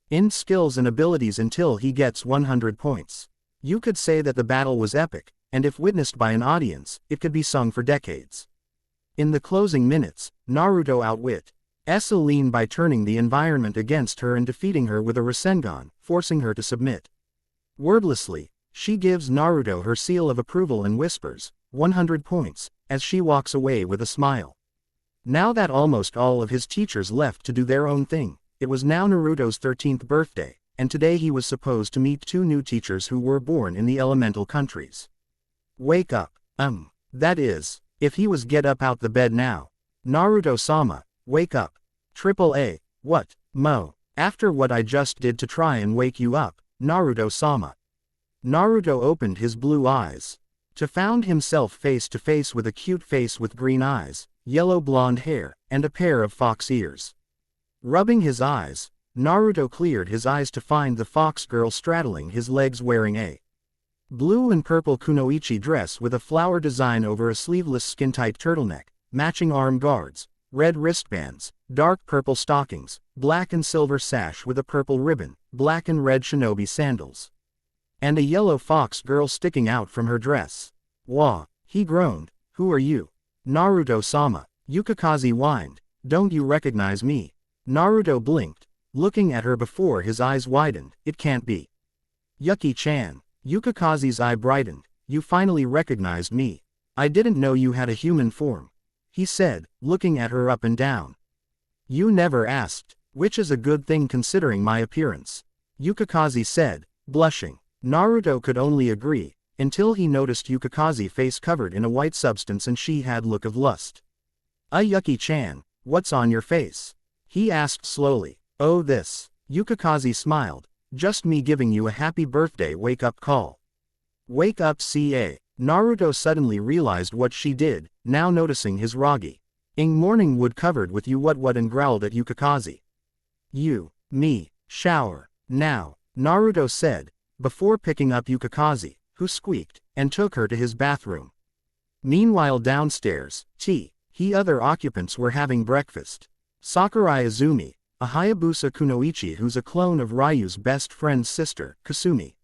in skills and abilities until he gets 100 points. You could say that the battle was epic, and if witnessed by an audience, it could be sung for decades. In the closing minutes, Naruto outwits Aline by turning the environment against her and defeating her with a Rasengan, forcing her to submit. Wordlessly, she gives Naruto her seal of approval and whispers, 100 points, as she walks away with a smile. Now that almost all of his teachers left to do their own thing, it was now Naruto's 13th birthday, and today he was supposed to meet two new teachers who were born in the elemental countries. Wake up, that is, if he was get up out the bed now. Naruto-sama, wake up. AAA, what, Mo? After what I just did to try and wake you up, Naruto-sama. Naruto opened his blue eyes to found himself face to face with a cute face with green eyes, yellow blonde hair, and a pair of fox ears. Rubbing his eyes, Naruto cleared his eyes to find the fox girl straddling his legs wearing a blue and purple kunoichi dress with a flower design over a sleeveless skin-tight turtleneck, matching arm guards, red wristbands, dark purple stockings, black and silver sash with a purple ribbon, black and red shinobi sandals, and a yellow fox girl sticking out from her dress. Wah, he groaned, who are you? Naruto-sama, Yukikaze whined, don't you recognize me? Naruto blinked, looking at her before his eyes widened, it can't be. Yuki-chan. Yukikaze's eye brightened, you finally recognized me. I didn't know you had a human form, he said, looking at her up and down. You never asked, which is a good thing considering my appearance, Yukikaze said, blushing. Naruto could only agree, until he noticed Yukikaze's face covered in a white substance and she had look of lust. Yuki-chan, what's on your face? He asked slowly. Oh this. Yukikaze smiled, just me giving you a happy birthday wake-up call. Wake up ca. Naruto suddenly realized what she did, now noticing his Ragi-ing morning wood covered with what and growled at Yukikaze. You, me, shower, now, Naruto said, before picking up Yukikaze, who squeaked, and took her to his bathroom. Meanwhile downstairs, other occupants were having breakfast. Sakurai Izumi, a Hayabusa kunoichi who's a clone of Ryu's best friend's sister, Kasumi.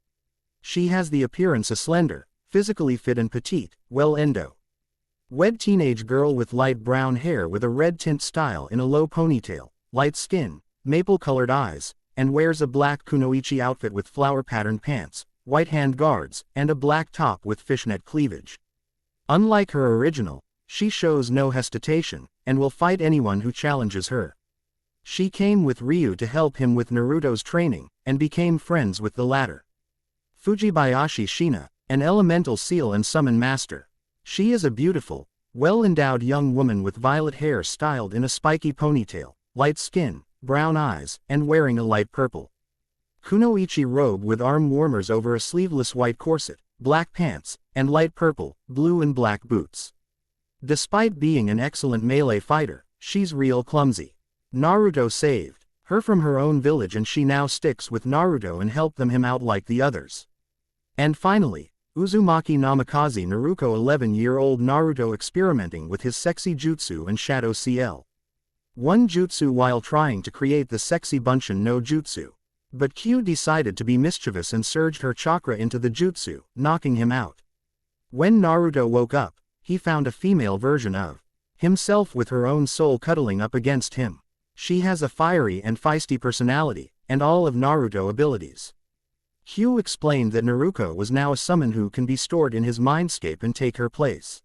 She has the appearance of slender, physically fit and petite, well-wed teenage girl with light brown hair with a red tint style in a low ponytail, light skin, maple-colored eyes, and wears a black kunoichi outfit with flower-patterned pants, white hand guards, and a black top with fishnet cleavage. Unlike her original, she shows no hesitation, and will fight anyone who challenges her. She came with Ryu to help him with Naruto's training, and became friends with the latter. Fujibayashi Shina, an elemental seal and summon master. She is a beautiful, Well-endowed young woman with violet hair styled in a spiky ponytail, light skin, brown eyes, and wearing a light purple kunoichi robe with arm warmers over a sleeveless white corset, black pants, and light purple, blue and black boots. Despite being an excellent melee fighter, she's real clumsy. Naruto saved her from her own village and she now sticks with Naruto and help him out like the others. And finally, Uzumaki Namikaze Naruto 11-year-old Naruto experimenting with his sexy jutsu and shadow CL. One jutsu while trying to create the sexy Bunshin no jutsu. But Q decided to be mischievous and surged her chakra into the jutsu, knocking him out. When Naruto woke up, he found a female version of himself with her own soul cuddling up against him. She has a fiery and feisty personality, and all of Naruto abilities. Q explained that Naruto was now a summon who can be stored in his mindscape and take her place.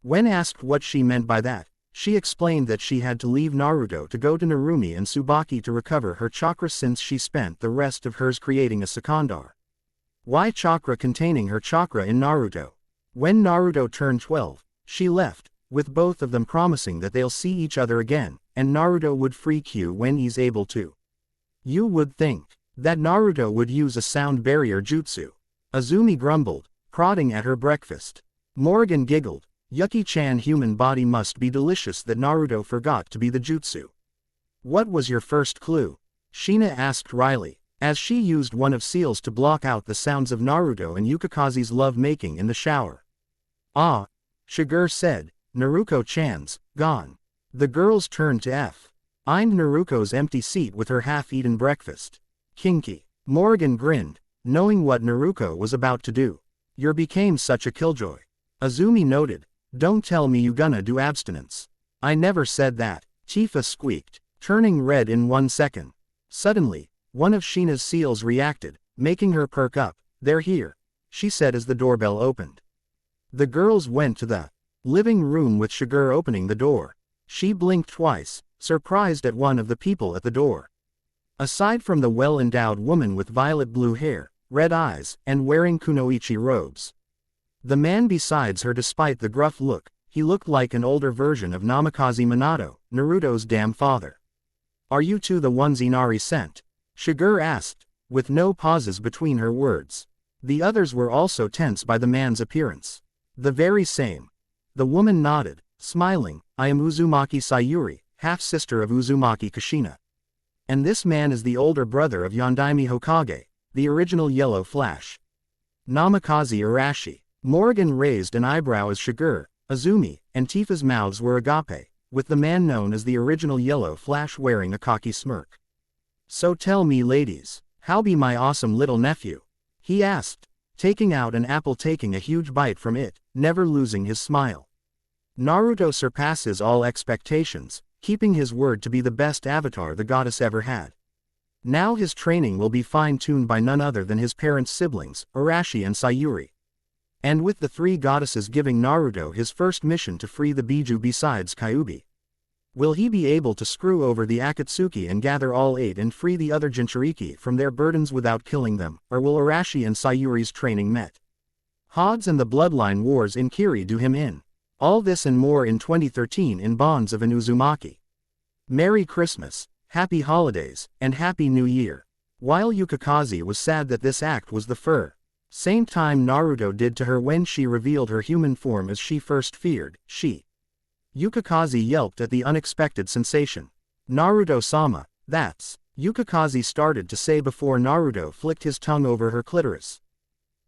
When asked what she meant by that, she explained that she had to leave Naruto to go to Narumi and Tsubaki to recover her chakra since she spent the rest of hers creating a Sekandar. Y chakra containing her chakra in Naruto. When Naruto turned 12, she left, with both of them promising that they'll see each other again, and Naruto would free Q when he's able to. You would think that Naruto would use a sound barrier jutsu. Azumi grumbled, prodding at her breakfast. Morgan giggled. Yuki-chan, human body must be delicious that Naruto forgot to be the jutsu. What was your first clue? Shina asked Riley, as she used one of seals to block out the sounds of Naruto and Yukikaze's love-making in the shower. Ah, Shiger said, Naruko-chan's gone. The girls turned to eyed Naruko's empty seat with her half-eaten breakfast. Kinky. Morgan grinned, knowing what Naruko was about to do. You became such a killjoy. Azumi noted, don't tell me you gonna do abstinence. I never said that, Tifa squeaked, turning red in 1 second. Suddenly, one of Shina's seals reacted, making her perk up. They're here, she said as the doorbell opened. The girls went to the living room with Shiger opening the door. She blinked twice, surprised at one of the people at the door. Aside from the well-endowed woman with violet blue hair, red eyes, and wearing kunoichi robes. The man besides her, despite the gruff look, he looked like an older version of Namikaze Minato, Naruto's damn father. Are you two the ones Inari sent? Shiger asked, with no pauses between her words. The others were also tense by the man's appearance. The very same. The woman nodded, smiling. I am Uzumaki Sayuri, half-sister of Uzumaki Kushina. And this man is the older brother of Yondaime Hokage, the original Yellow Flash. Namikaze Arashi. Morgan raised an eyebrow as Shiger, Azumi, and Tifa's mouths were agape, with the man known as the original Yellow Flash wearing a cocky smirk. So tell me, ladies, how be my awesome little nephew? He asked, taking out an apple, taking a huge bite from it, never losing his smile. Naruto surpasses all expectations, keeping his word to be the best avatar the goddess ever had. Now his training will be fine-tuned by none other than his parents' siblings, Arashi and Sayuri. And with the 3 goddesses giving Naruto his first mission to free the Biju besides Kyuubi. Will he be able to screw over the Akatsuki and gather all 8 and free the other Jinchuriki from their burdens without killing them, or will Arashi and Sayuri's training met Hod's and the bloodline wars in Kiri do him in? All this and more in 2013 in Bonds of an Uzumaki. Merry Christmas, Happy Holidays, and Happy New Year. While Yukikaze was sad that this act was the same time Naruto did to her when she revealed her human form as she first feared, Yukikaze yelped at the unexpected sensation. Naruto-sama, that's, Yukikaze started to say before Naruto flicked his tongue over her clitoris.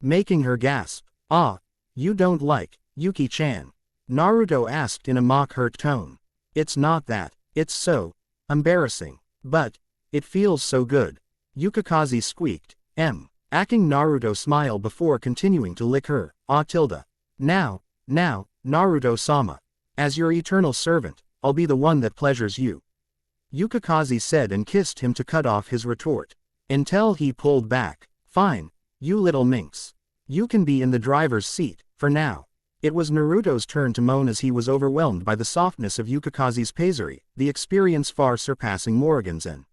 Making her gasp. Ah, you don't like, Yuki-chan? Naruto asked in a mock-hurt tone. It's not that, it's so embarrassing. But it feels so good. Yukikaze squeaked, Acting Naruto smile before continuing to lick her, Now, Naruto-sama. As your eternal servant, I'll be the one that pleasures you. Yukikaze said and kissed him to cut off his retort. Until he pulled back. Fine, you little minx. You can be in the driver's seat, for now. It was Naruto's turn to moan as he was overwhelmed by the softness of Yukikaze's paisery, the experience far surpassing Morrigan's and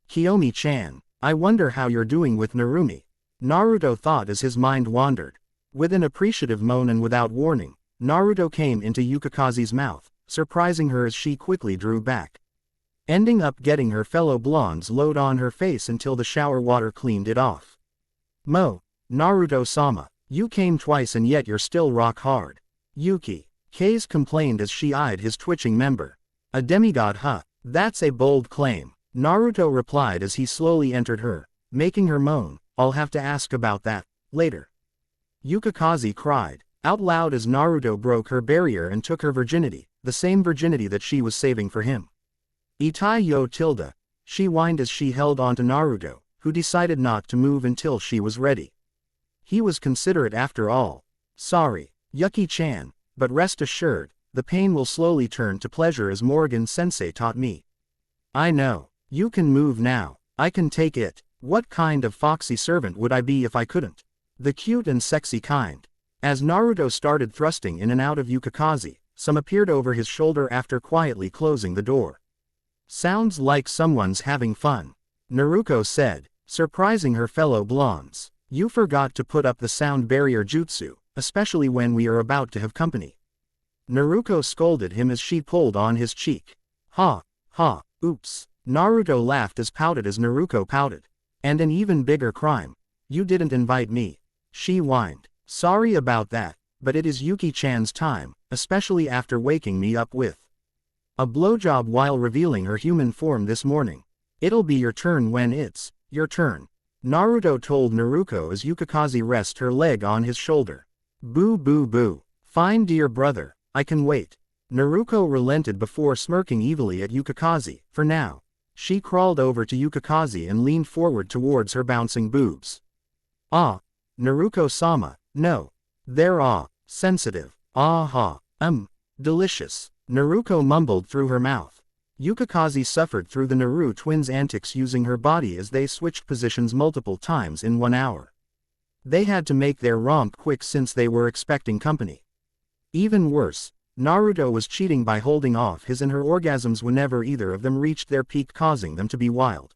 Kiyomi-chan, I wonder how you're doing with Narumi. Naruto thought as his mind wandered. With an appreciative moan and without warning, Naruto came into Yukikaze's mouth, surprising her as she quickly drew back, ending up getting her fellow blonde's load on her face until the shower water cleaned it off. Naruto-sama, you came twice and yet you're still rock hard. Yuki-Kaze complained as she eyed his twitching member. A demigod, huh? That's a bold claim. Naruto replied as he slowly entered her, making her moan. I'll have to ask about that later. Yukikaze cried out loud as Naruto broke her barrier and took her virginity, the same virginity that she was saving for him. Itai yo tilde, she whined as she held onto Naruto, who decided not to move until she was ready. He was considerate after all. Sorry, Yuki-chan, but rest assured, the pain will slowly turn to pleasure as Morrigan-sensei taught me. I know. You can move now. I can take it. What kind of foxy servant would I be if I couldn't? The cute and sexy kind. As Naruto started thrusting in and out of Yukikaze, some appeared over his shoulder after quietly closing the door. Sounds like someone's having fun, Naruto said, surprising her fellow blondes. You forgot to put up the sound barrier jutsu, especially when we are about to have company. Naruto scolded him as she pulled on his cheek. Ha, ha, oops. Naruto laughed as Naruto pouted. And an even bigger crime. You didn't invite me. She whined. Sorry about that, but it is Yuki-chan's time, especially after waking me up with a blowjob while revealing her human form this morning. It'll be your turn when it's your turn. Naruto told Naruto as Yukikaze rested her leg on his shoulder. Boo boo boo. Fine dear brother, I can wait. Naruto relented before smirking evilly at Yukikaze. For now. She crawled over to Yukikaze and leaned forward towards her bouncing boobs. Ah. Naruto-sama, no. They're sensitive. Ah-ha. Delicious. Naruto mumbled through her mouth. Yukikaze suffered through the Naru twins' antics using her body as they switched positions multiple times in 1 hour. They had to make their romp quick since they were expecting company. Even worse, Naruto was cheating by holding off his and her orgasms whenever either of them reached their peak, causing them to be wild.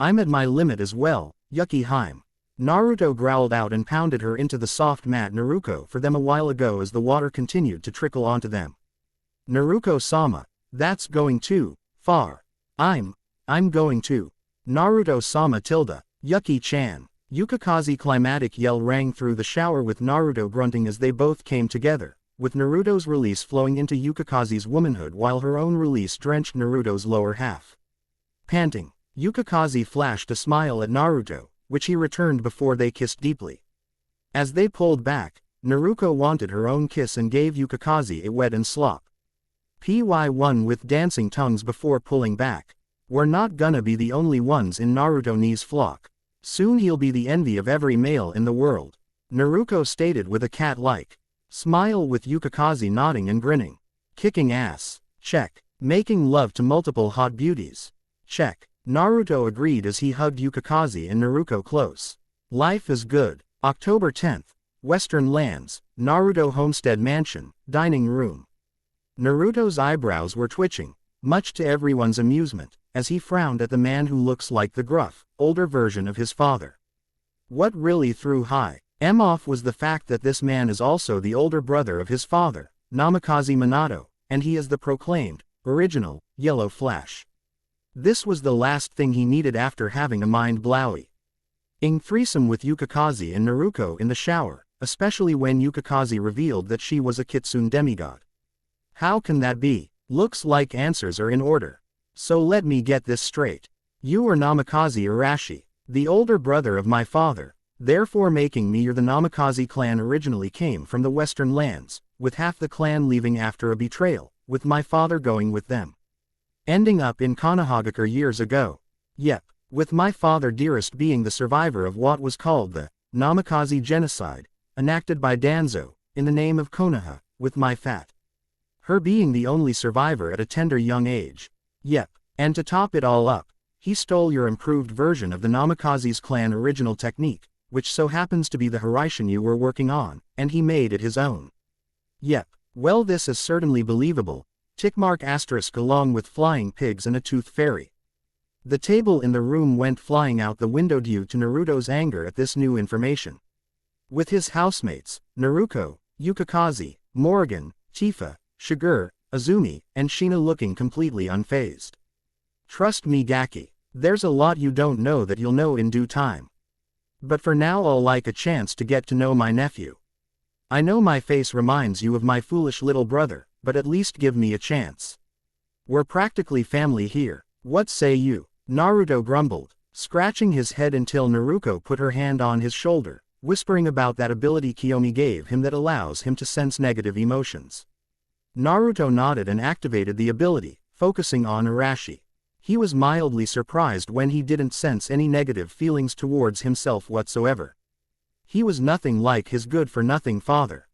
I'm at my limit as well, Yuki-hime. Naruto growled out and pounded her into the soft mat Naruto for them a while ago as the water continued to trickle onto them. Naruto-sama, that's going too far. I'm going to. Naruto-sama tilde, Yuki-chan. Yukikaze climatic yell rang through the shower with Naruto grunting as they both came together, with Naruto's release flowing into Yukikaze's womanhood while her own release drenched Naruto's lower half. Panting, Yukikaze flashed a smile at Naruto, which he returned before they kissed deeply. As they pulled back, Naruto wanted her own kiss and gave Yukikaze a wet and slop. Py1 with dancing tongues before pulling back. We're not gonna be the only ones in Naruto-ne's flock. Soon he'll be the envy of every male in the world. Naruto stated with a cat-like smile with Yukikaze nodding and grinning. Kicking ass. Check. Making love to multiple hot beauties. Check. Naruto agreed as he hugged Yukikaze and Naruto close. Life is good. October 10th. Western Lands, Naruto Homestead Mansion, Dining Room. Naruto's eyebrows were twitching, much to everyone's amusement, as he frowned at the man who looks like the gruff, older version of his father. What really threw him off was the fact that this man is also the older brother of his father, Namikaze Minato, and he is the proclaimed, original, Yellow Flash. This was the last thing he needed after having a mind-blowing threesome with Yukikaze and Naruto in the shower, especially when Yukikaze revealed that she was a kitsune demigod. How can that be? Looks like answers are in order. So let me get this straight. You are Namikaze Arashi, the older brother of my father, therefore making me the Namikaze clan originally came from the Western Lands, with half the clan leaving after a betrayal, with my father going with them. Ending up in Konohagakure years ago. Yep, with my father dearest being the survivor of what was called the Namikaze genocide, enacted by Danzo, in the name of Konoha, with my fat her being the only survivor at a tender young age. Yep, and to top it all up, he stole your improved version of the Namikaze's clan original technique, which so happens to be the Hiraishin you were working on, and he made it his own. Yep, well this is certainly believable, tickmark asterisk along with flying pigs and a tooth fairy. The table in the room went flying out the window due to Naruto's anger at this new information. With his housemates, Naruto, Yukikaze, Morrigan, Tifa, Shiger, Azumi, and Sheena looking completely unfazed. Trust me, Gaki. There's a lot you don't know that you'll know in due time. But for now I'll like a chance to get to know my nephew. I know my face reminds you of my foolish little brother, but at least give me a chance. We're practically family here. What say you? Naruto grumbled, scratching his head until Naruto put her hand on his shoulder, whispering about that ability Kiyomi gave him that allows him to sense negative emotions. Naruto nodded and activated the ability, focusing on Arashi. He was mildly surprised when he didn't sense any negative feelings towards himself whatsoever. He was nothing like his good-for-nothing father.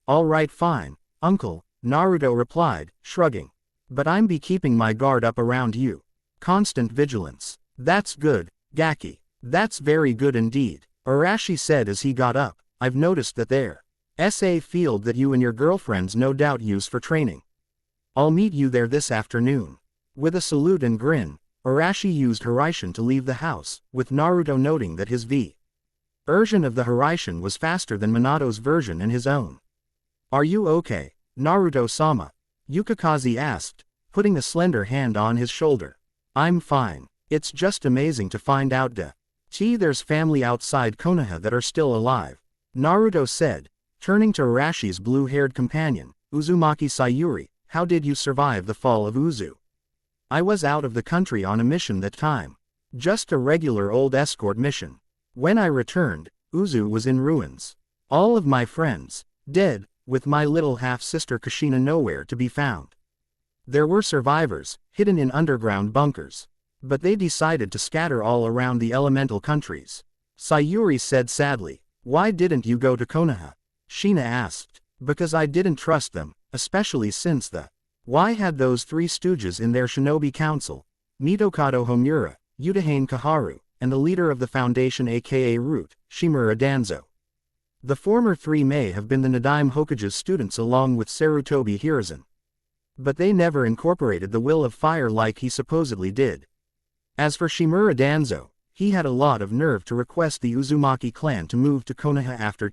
All right, fine, uncle, Naruto replied, shrugging. But I'm be keeping my guard up around you. Constant vigilance. That's good, Gaki. That's very good indeed, Arashi said as he got up. I've noticed that there's a field that you and your girlfriends no doubt use for training. I'll meet you there this afternoon. With a salute and grin, Arashi used Hiraishin to leave the house, with Naruto noting that his version of the Hiraishin was faster than Minato's version and his own. Are you okay, Naruto-sama? Yukikaze asked, putting a slender hand on his shoulder. I'm fine. It's just amazing to find out there's family outside Konoha that are still alive, Naruto said, turning to Arashi's blue-haired companion, Uzumaki Sayuri. How did you survive the fall of Uzu? I was out of the country on a mission that time. Just a regular old escort mission. When I returned, Uzu was in ruins. All of my friends dead, with my little half-sister Kushina nowhere to be found. There were survivors, hidden in underground bunkers. But they decided to scatter all around the elemental countries. Sayuri said sadly. Why didn't you go to Konoha? Sheena asked. Because I didn't trust them, especially since why had those three stooges in their shinobi council? Mitokado Homura, Yutahane Kaharu, and the leader of the foundation aka Root, Shimura Danzo. The former three may have been the Nadaime Hokage's students along with Sarutobi Hiruzen. But they never incorporated the will of fire like he supposedly did. As for Shimura Danzo, he had a lot of nerve to request the Uzumaki clan to move to Konoha after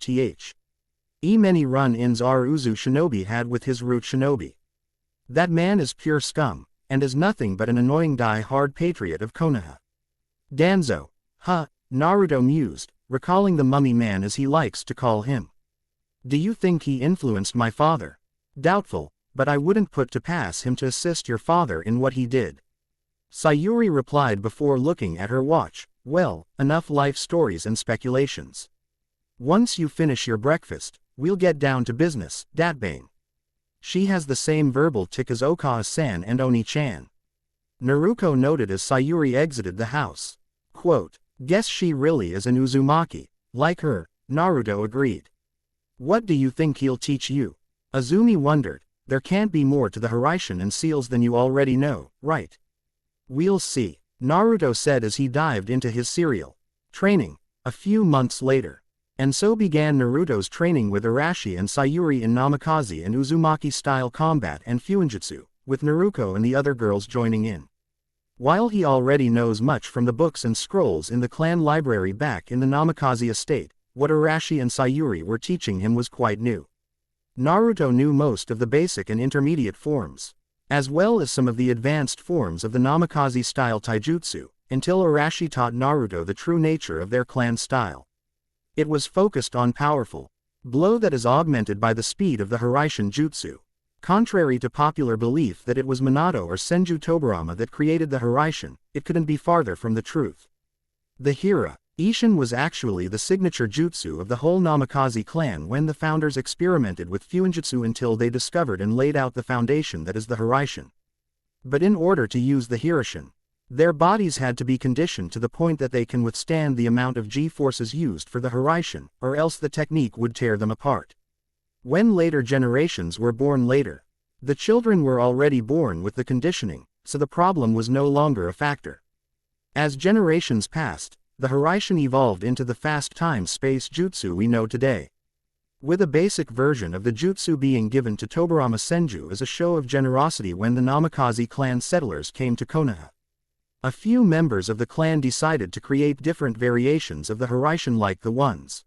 many run-ins our Uzu shinobi had with his Root shinobi. That man is pure scum, and is nothing but an annoying die-hard patriot of Konoha. Danzo, Naruto mused, recalling the mummy man as he likes to call him. Do you think he influenced my father? Doubtful, but I wouldn't put to pass him to assist your father in what he did. Sayuri replied before looking at her watch. Well, enough life stories and speculations. Once you finish your breakfast, we'll get down to business, Datbane. She has the same verbal tick as Okawa-san and Oni-chan. Naruto noted as Sayuri exited the house. Quote, guess she really is an Uzumaki, like her, Naruto agreed. What do you think he'll teach you? Azumi wondered. There can't be more to the Hiraishin and seals than you already know, right? We'll see, Naruto said as he dived into his serial training. A few months later. And so began Naruto's training with Arashi and Sayuri in Namikaze and Uzumaki-style combat and Fuinjutsu, with Naruto and the other girls joining in. While he already knows much from the books and scrolls in the clan library back in the Namikaze estate, what Arashi and Sayuri were teaching him was quite new. Naruto knew most of the basic and intermediate forms, as well as some of the advanced forms of the Namikaze-style taijutsu, until Arashi taught Naruto the true nature of their clan style. It was focused on powerful blow that is augmented by the speed of the Hiraishin jutsu. Contrary to popular belief that it was Minato or Senju Tobirama that created the Hiraishin, it couldn't be farther from the truth. The Hira Ishin was actually the signature jutsu of the whole Namikaze clan when the founders experimented with Fuinjutsu until they discovered and laid out the foundation that is the Hiraishin. But in order to use the Hiraishin, their bodies had to be conditioned to the point that they can withstand the amount of G-forces used for the Hiraishin, or else the technique would tear them apart. When later generations were born later, the children were already born with the conditioning, so the problem was no longer a factor. As generations passed, the Hiraishin evolved into the fast time-space jutsu we know today. With a basic version of the jutsu being given to Tobirama Senju as a show of generosity when the Namikaze clan settlers came to Konoha. A few members of the clan decided to create different variations of the Hiraishin like the ones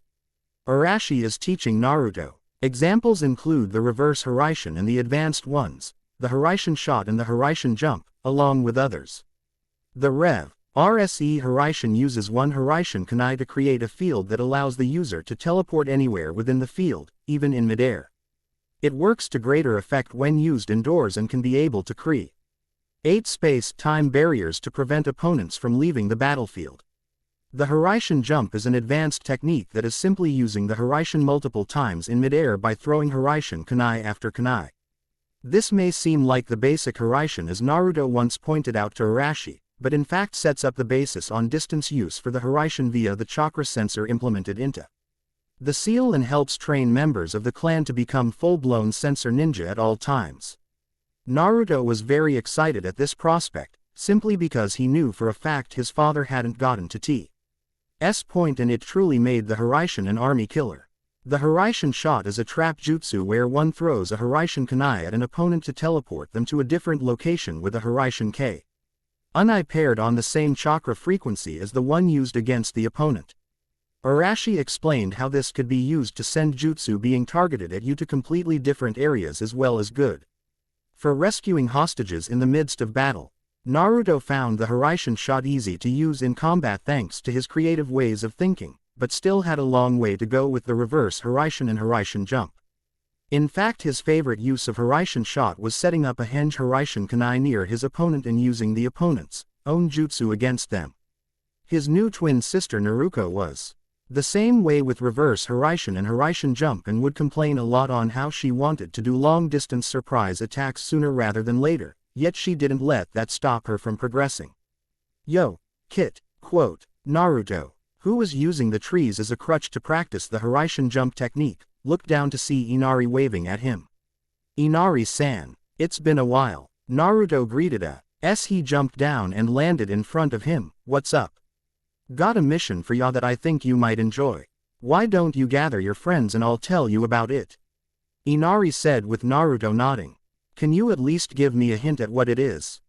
Arashi is teaching Naruto, Examples include the reverse Hiraishin and the advanced ones, the Hiraishin shot and the Hiraishin jump, along with others. The Rev. RSE Hiraishin uses one Hiraishin kunai to create a field that allows the user to teleport anywhere within the field, even in midair. It works to greater effect when used indoors and can be able to create 8 space-time barriers to prevent opponents from leaving the battlefield. The Hiraishin jump is an advanced technique that is simply using the Hiraishin multiple times in midair by throwing Hiraishin kunai after kunai. This may seem like the basic Hiraishin as Naruto once pointed out to Arashi, but in fact sets up the basis on distance use for the Hiraishin via the chakra sensor implemented into the seal and helps train members of the clan to become full-blown sensor ninja at all times. Naruto was very excited at this prospect, simply because he knew for a fact his father hadn't gotten to T's point and it truly made the Hiraishin an army killer. The Hiraishin shot is a trap jutsu where one throws a Hiraishin kunai at an opponent to teleport them to a different location with a Hiraishin kunai paired on the same chakra frequency as the one used against the opponent. Arashi explained how this could be used to send jutsu being targeted at you to completely different areas as well as good for rescuing hostages in the midst of battle. Naruto found the Hiraishin shot easy to use in combat thanks to his creative ways of thinking, but still had a long way to go with the reverse Hiraishin and Hiraishin jump. In fact, his favorite use of Hiraishin shot was setting up a henge Hiraishin kunai near his opponent and using the opponent's own jutsu against them. His new twin sister Naruto was the same way with reverse Hiraishin and Hiraishin jump and would complain a lot on how she wanted to do long-distance surprise attacks sooner rather than later, yet she didn't let that stop her from progressing. Yo, Kit, quote, Naruto, who was using the trees as a crutch to practice the Hiraishin jump technique, looked down to see Inari waving at him. Inari-san, it's been a while. Naruto greeted as he jumped down and landed in front of him. What's up? Got a mission for ya that I think you might enjoy. Why don't you gather your friends and I'll tell you about it? Inari said with Naruto nodding. Can you at least give me a hint at what it is?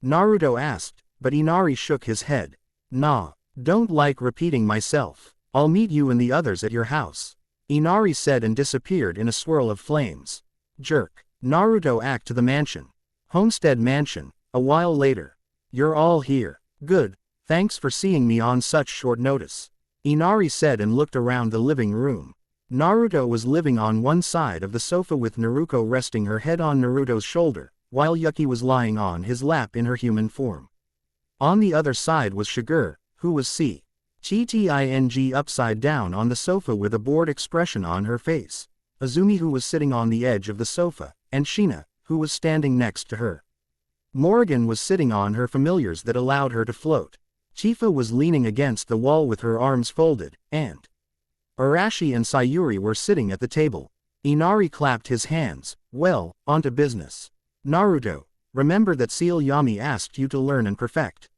Naruto asked, but Inari shook his head. Nah, don't like repeating myself. I'll meet you and the others at your house. Inari said and disappeared in a swirl of flames. Jerk. Naruto acted to the mansion. Homestead Mansion, a while later. You're all here. Good. Thanks for seeing me on such short notice. Inari said and looked around the living room. Naruto was living on one side of the sofa with Naruto resting her head on Naruto's shoulder, while Yuki was lying on his lap in her human form. On the other side was Shigure, who was sitting upside down on the sofa with a bored expression on her face, Azumi who was sitting on the edge of the sofa, and Shina, who was standing next to her. Morrigan was sitting on her familiars that allowed her to float. Chifa was leaning against the wall with her arms folded, and Arashi and Sayuri were sitting at the table. Inari clapped his hands. Well, on to business. Naruto, remember that Seal Yami asked you to learn and perfect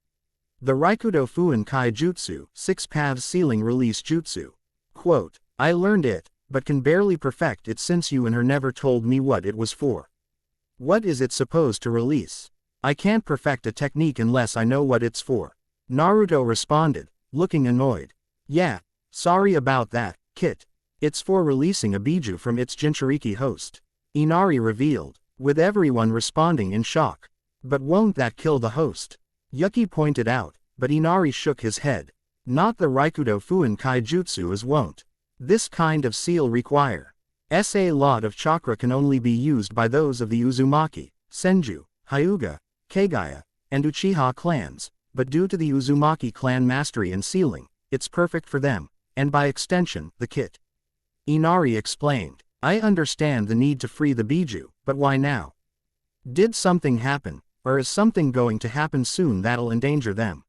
the Raikudo Fuin Kai Jutsu, 6 Paths Sealing Release Jutsu. Quote, I learned it, but can barely perfect it since you and her never told me what it was for. What is it supposed to release? I can't perfect a technique unless I know what it's for. Naruto responded, looking annoyed. Yeah, sorry about that, Kit. It's for releasing a biju from its Jinchuriki host. Inari revealed, with everyone responding in shock. But won't that kill the host? Yuki pointed out, but Inari shook his head. Not the Raikudo Fuin Kai Jutsu as won't. This kind of seal require a lot of chakra can only be used by those of the Uzumaki, Senju, Hyuga, Kagaya, and Uchiha clans, but due to the Uzumaki clan mastery in sealing, it's perfect for them, and by extension, the kit. Inari explained, I understand the need to free the biju, but why now? Did something happen, or is something going to happen soon that'll endanger them?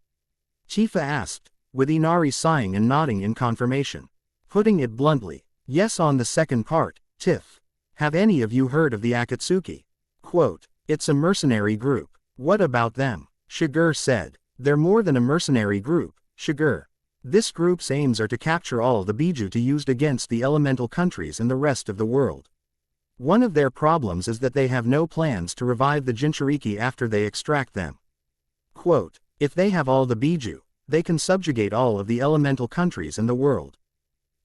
Chifa asked, with Inari sighing and nodding in confirmation. Putting it bluntly, yes on the second part, Tiff. Have any of you heard of the Akatsuki? Quote, it's a mercenary group. What about them? Shigure said. They're more than a mercenary group, Shigure. This group's aims are to capture all the biju to used against the elemental countries and the rest of the world. One of their problems is that they have no plans to revive the Jinchuriki after they extract them. Quote, if they have all the biju, they can subjugate all of the elemental countries in the world.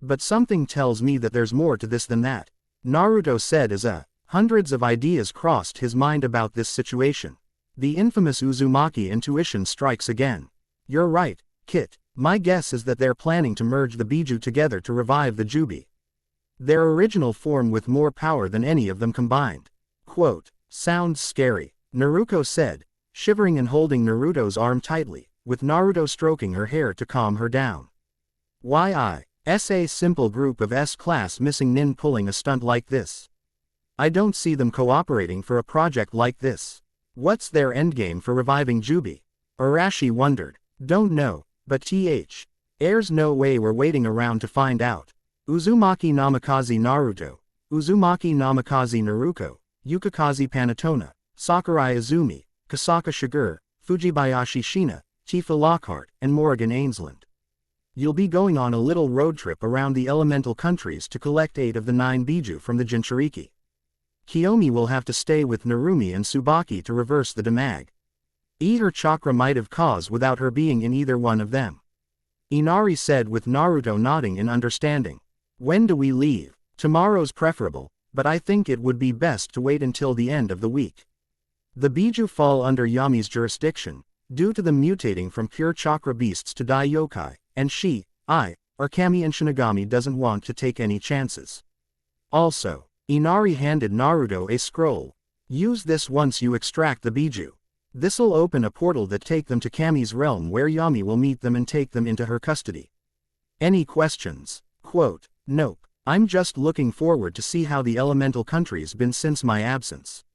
But something tells me that there's more to this than that. Naruto said as hundreds of ideas crossed his mind about this situation. The infamous Uzumaki intuition strikes again. You're right, Kit. My guess is that they're planning to merge the Biju together to revive the Kyuubi. Their original form with more power than any of them combined. Quote, sounds scary, Naruto said, shivering and holding Naruto's arm tightly, with Naruto stroking her hair to calm her down. Why a simple group of S-class missing nin pulling a stunt like this? I don't see them cooperating for a project like this. What's their endgame for reviving Kyuubi? Arashi wondered. Don't know, but there's no way we're waiting around to find out. Uzumaki Namikaze Naruto, Uzumaki Namikaze Naruto, Yukikaze Panetona, Sakurai Izumi, Kasaka Shiger, Fujibayashi Shina, Tifa Lockhart, and Morrigan Ainsland. You'll be going on a little road trip around the elemental countries to collect 8 of the 9 Biju from the Jinchuriki. Kiyomi will have to stay with Narumi and Tsubaki to reverse the damage. Her chakra might have caused without her being in either one of them. Inari said with Naruto nodding in understanding. When do we leave? Tomorrow's preferable, but I think it would be best to wait until the end of the week. The Biju fall under Yami's jurisdiction, due to them mutating from pure chakra beasts to Dai Yokai, and or Kami and Shinigami doesn't want to take any chances. Also, Inari handed Naruto a scroll. Use this once you extract the Biju. This'll open a portal that take them to Kami's realm where Yami will meet them and take them into her custody. Any questions? Quote, nope, I'm just looking forward to see how the elemental country's been since my absence.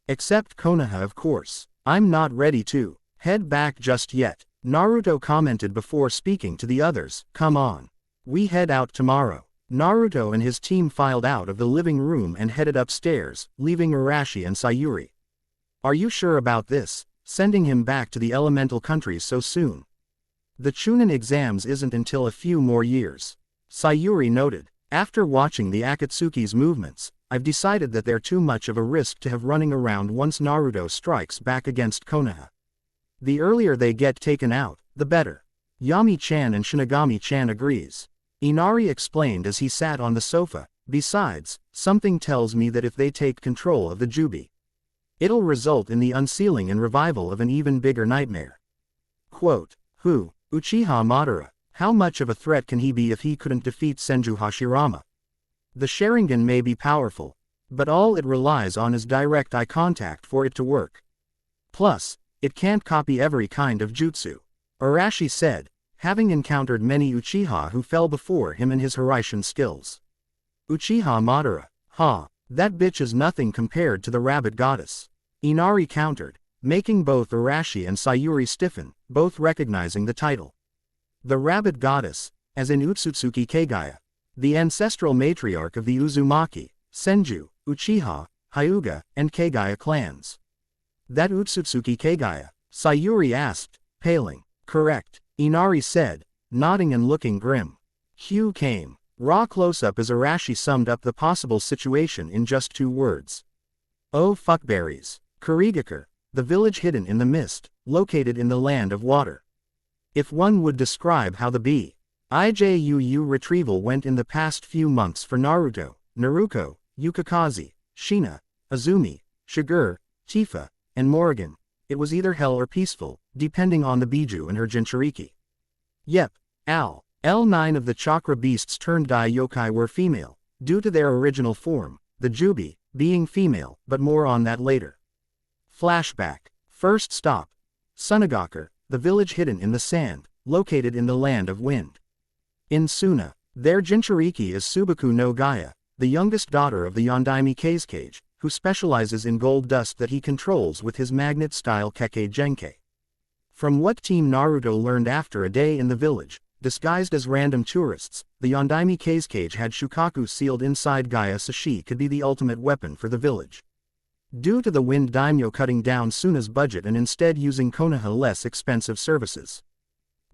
Except Konoha of course. I'm not ready to head back just yet, Naruto commented before speaking to the others. Come on. We head out tomorrow. Naruto and his team filed out of the living room and headed upstairs, leaving Arashi and Sayuri. Are you sure about this, sending him back to the elemental countries so soon? The Chunin exams isn't until a few more years. Sayuri noted. After watching the Akatsuki's movements, I've decided that they're too much of a risk to have running around once Naruto strikes back against Konoha. The earlier they get taken out, the better. Yami-chan and Shinigami-chan agrees. Inari explained as he sat on the sofa. Besides, something tells me that if they take control of the Kyuubi, it'll result in the unsealing and revival of an even bigger nightmare. Quote, who? Uchiha Madara. How much of a threat can he be if he couldn't defeat Senju Hashirama? The Sharingan may be powerful, but all it relies on is direct eye contact for it to work. Plus, it can't copy every kind of jutsu. Arashi said, having encountered many Uchiha who fell before him in his Hiraishin skills. Uchiha Madara, that bitch is nothing compared to the rabbit goddess. Inari countered, making both Arashi and Sayuri stiffen, both recognizing the title. The rabbit goddess, as in Utsutsuki Kagaya, the ancestral matriarch of the Uzumaki, Senju, Uchiha, Hyuga, and Kagaya clans. That Utsutsuki Kagaya? Sayuri asked, paling. Correct, Inari said, nodding and looking grim. Cue came. Raw close-up as Arashi summed up the possible situation in just 2 words. Oh fuckberries. Kurigakure, the village hidden in the mist, located in the land of water. If one would describe how the Biju retrieval went in the past few months for Naruto, Naruko, Yukikaze, Shina, Izumi, Shiger, Tifa, and Morrigan, it was either hell or peaceful, depending on the Biju and her Jinchuriki. Yep, L9 of the chakra beasts turned Dai Yokai were female, due to their original form, the Kyuubi, being female, but more on that later. Flashback. First stop. Sunagakure, the village hidden in the sand, located in the land of wind. In Suna, their Jinchuriki is Subaku no Gaia, the youngest daughter of the Yondaime Kazekage, who specializes in gold dust that he controls with his magnet-style Kekkei Genkei. From what Team Naruto learned after a day in the village, disguised as random tourists, the Yondaime Kazekage had Shukaku sealed inside Gaia so she could be the ultimate weapon for the village. Due to the Wind Daimyo cutting down Suna's budget and instead using Konoha less expensive services.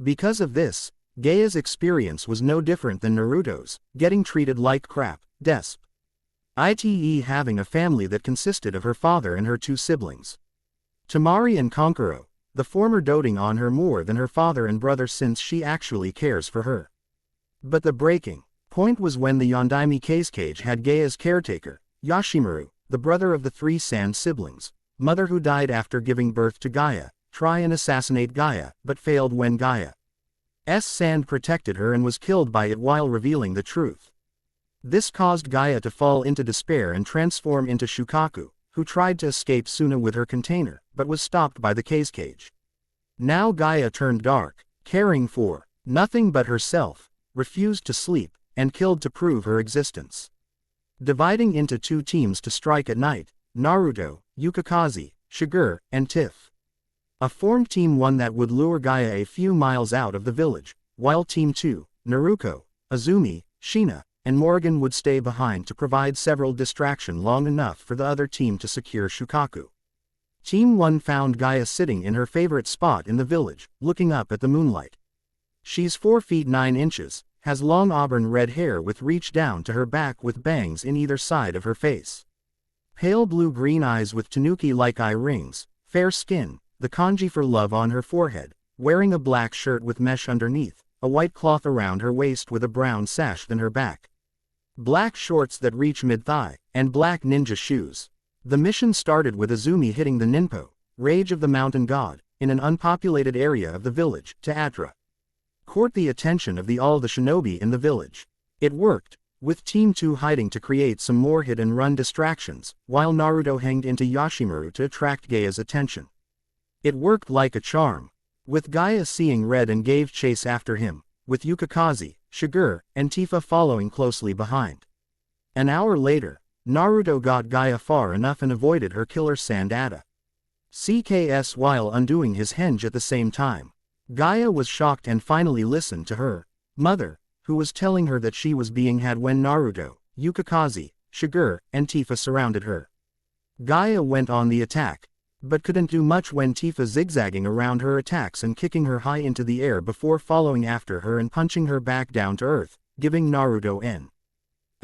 Because of this, Gaia's experience was no different than Naruto's, getting treated like crap, ite having a family that consisted of her father and her 2 siblings. Tamari and Konkuro, the former doting on her more than her father and brother since she actually cares for her. But the breaking point was when the Yondaime Keisuke had Gaia's caretaker, Yoshimaru, the brother of the three Sand siblings, mother who died after giving birth to Gaia, try and assassinate Gaia, but failed when Gaia's sand protected her and was killed by it while revealing the truth. This caused Gaia to fall into despair and transform into Shukaku, who tried to escape Suna with her container, but was stopped by the Keisuke. Now Gaia turned dark, caring for nothing but herself, refused to sleep, and killed to prove her existence. Dividing into two teams to strike at night, Naruto, Yukikaze, Shigure, and Tiff formed Team 1 that would lure Gaia a few miles out of the village, while Team 2, Naruto, Azumi, Shina, and Morgan would stay behind to provide several distractions long enough for the other team to secure Shukaku. Team 1 found Gaia sitting in her favorite spot in the village, looking up at the moonlight. She's 4 feet 9 inches, has long auburn red hair with reach down to her back with bangs in either side of her face. Pale blue-green eyes with tanuki-like eye rings, fair skin, the kanji for love on her forehead, wearing a black shirt with mesh underneath, a white cloth around her waist with a brown sash than her back. Black shorts that reach mid-thigh, and black ninja shoes. The mission started with Azumi hitting the Ninpo, Rage of the Mountain God, in an unpopulated area of the village, to court the attention of all the shinobi in the village. It worked, with Team 2 hiding to create some more hit-and-run distractions, while Naruto hanged into Yoshimaru to attract Gaia's attention. It worked like a charm, with Gaia seeing red and gave chase after him, with Yukikaze, Shigure, and Tifa following closely behind. An hour later, Naruto got Gaia far enough and avoided her killer Sandata CKS while undoing his henge at the same time. Gaia was shocked and finally listened to her mother, who was telling her that she was being had when Naruto, Yukikaze, Shigure, and Tifa surrounded her. Gaia went on the attack, but couldn't do much when Tifa zigzagging around her attacks and kicking her high into the air before following after her and punching her back down to earth, giving Naruto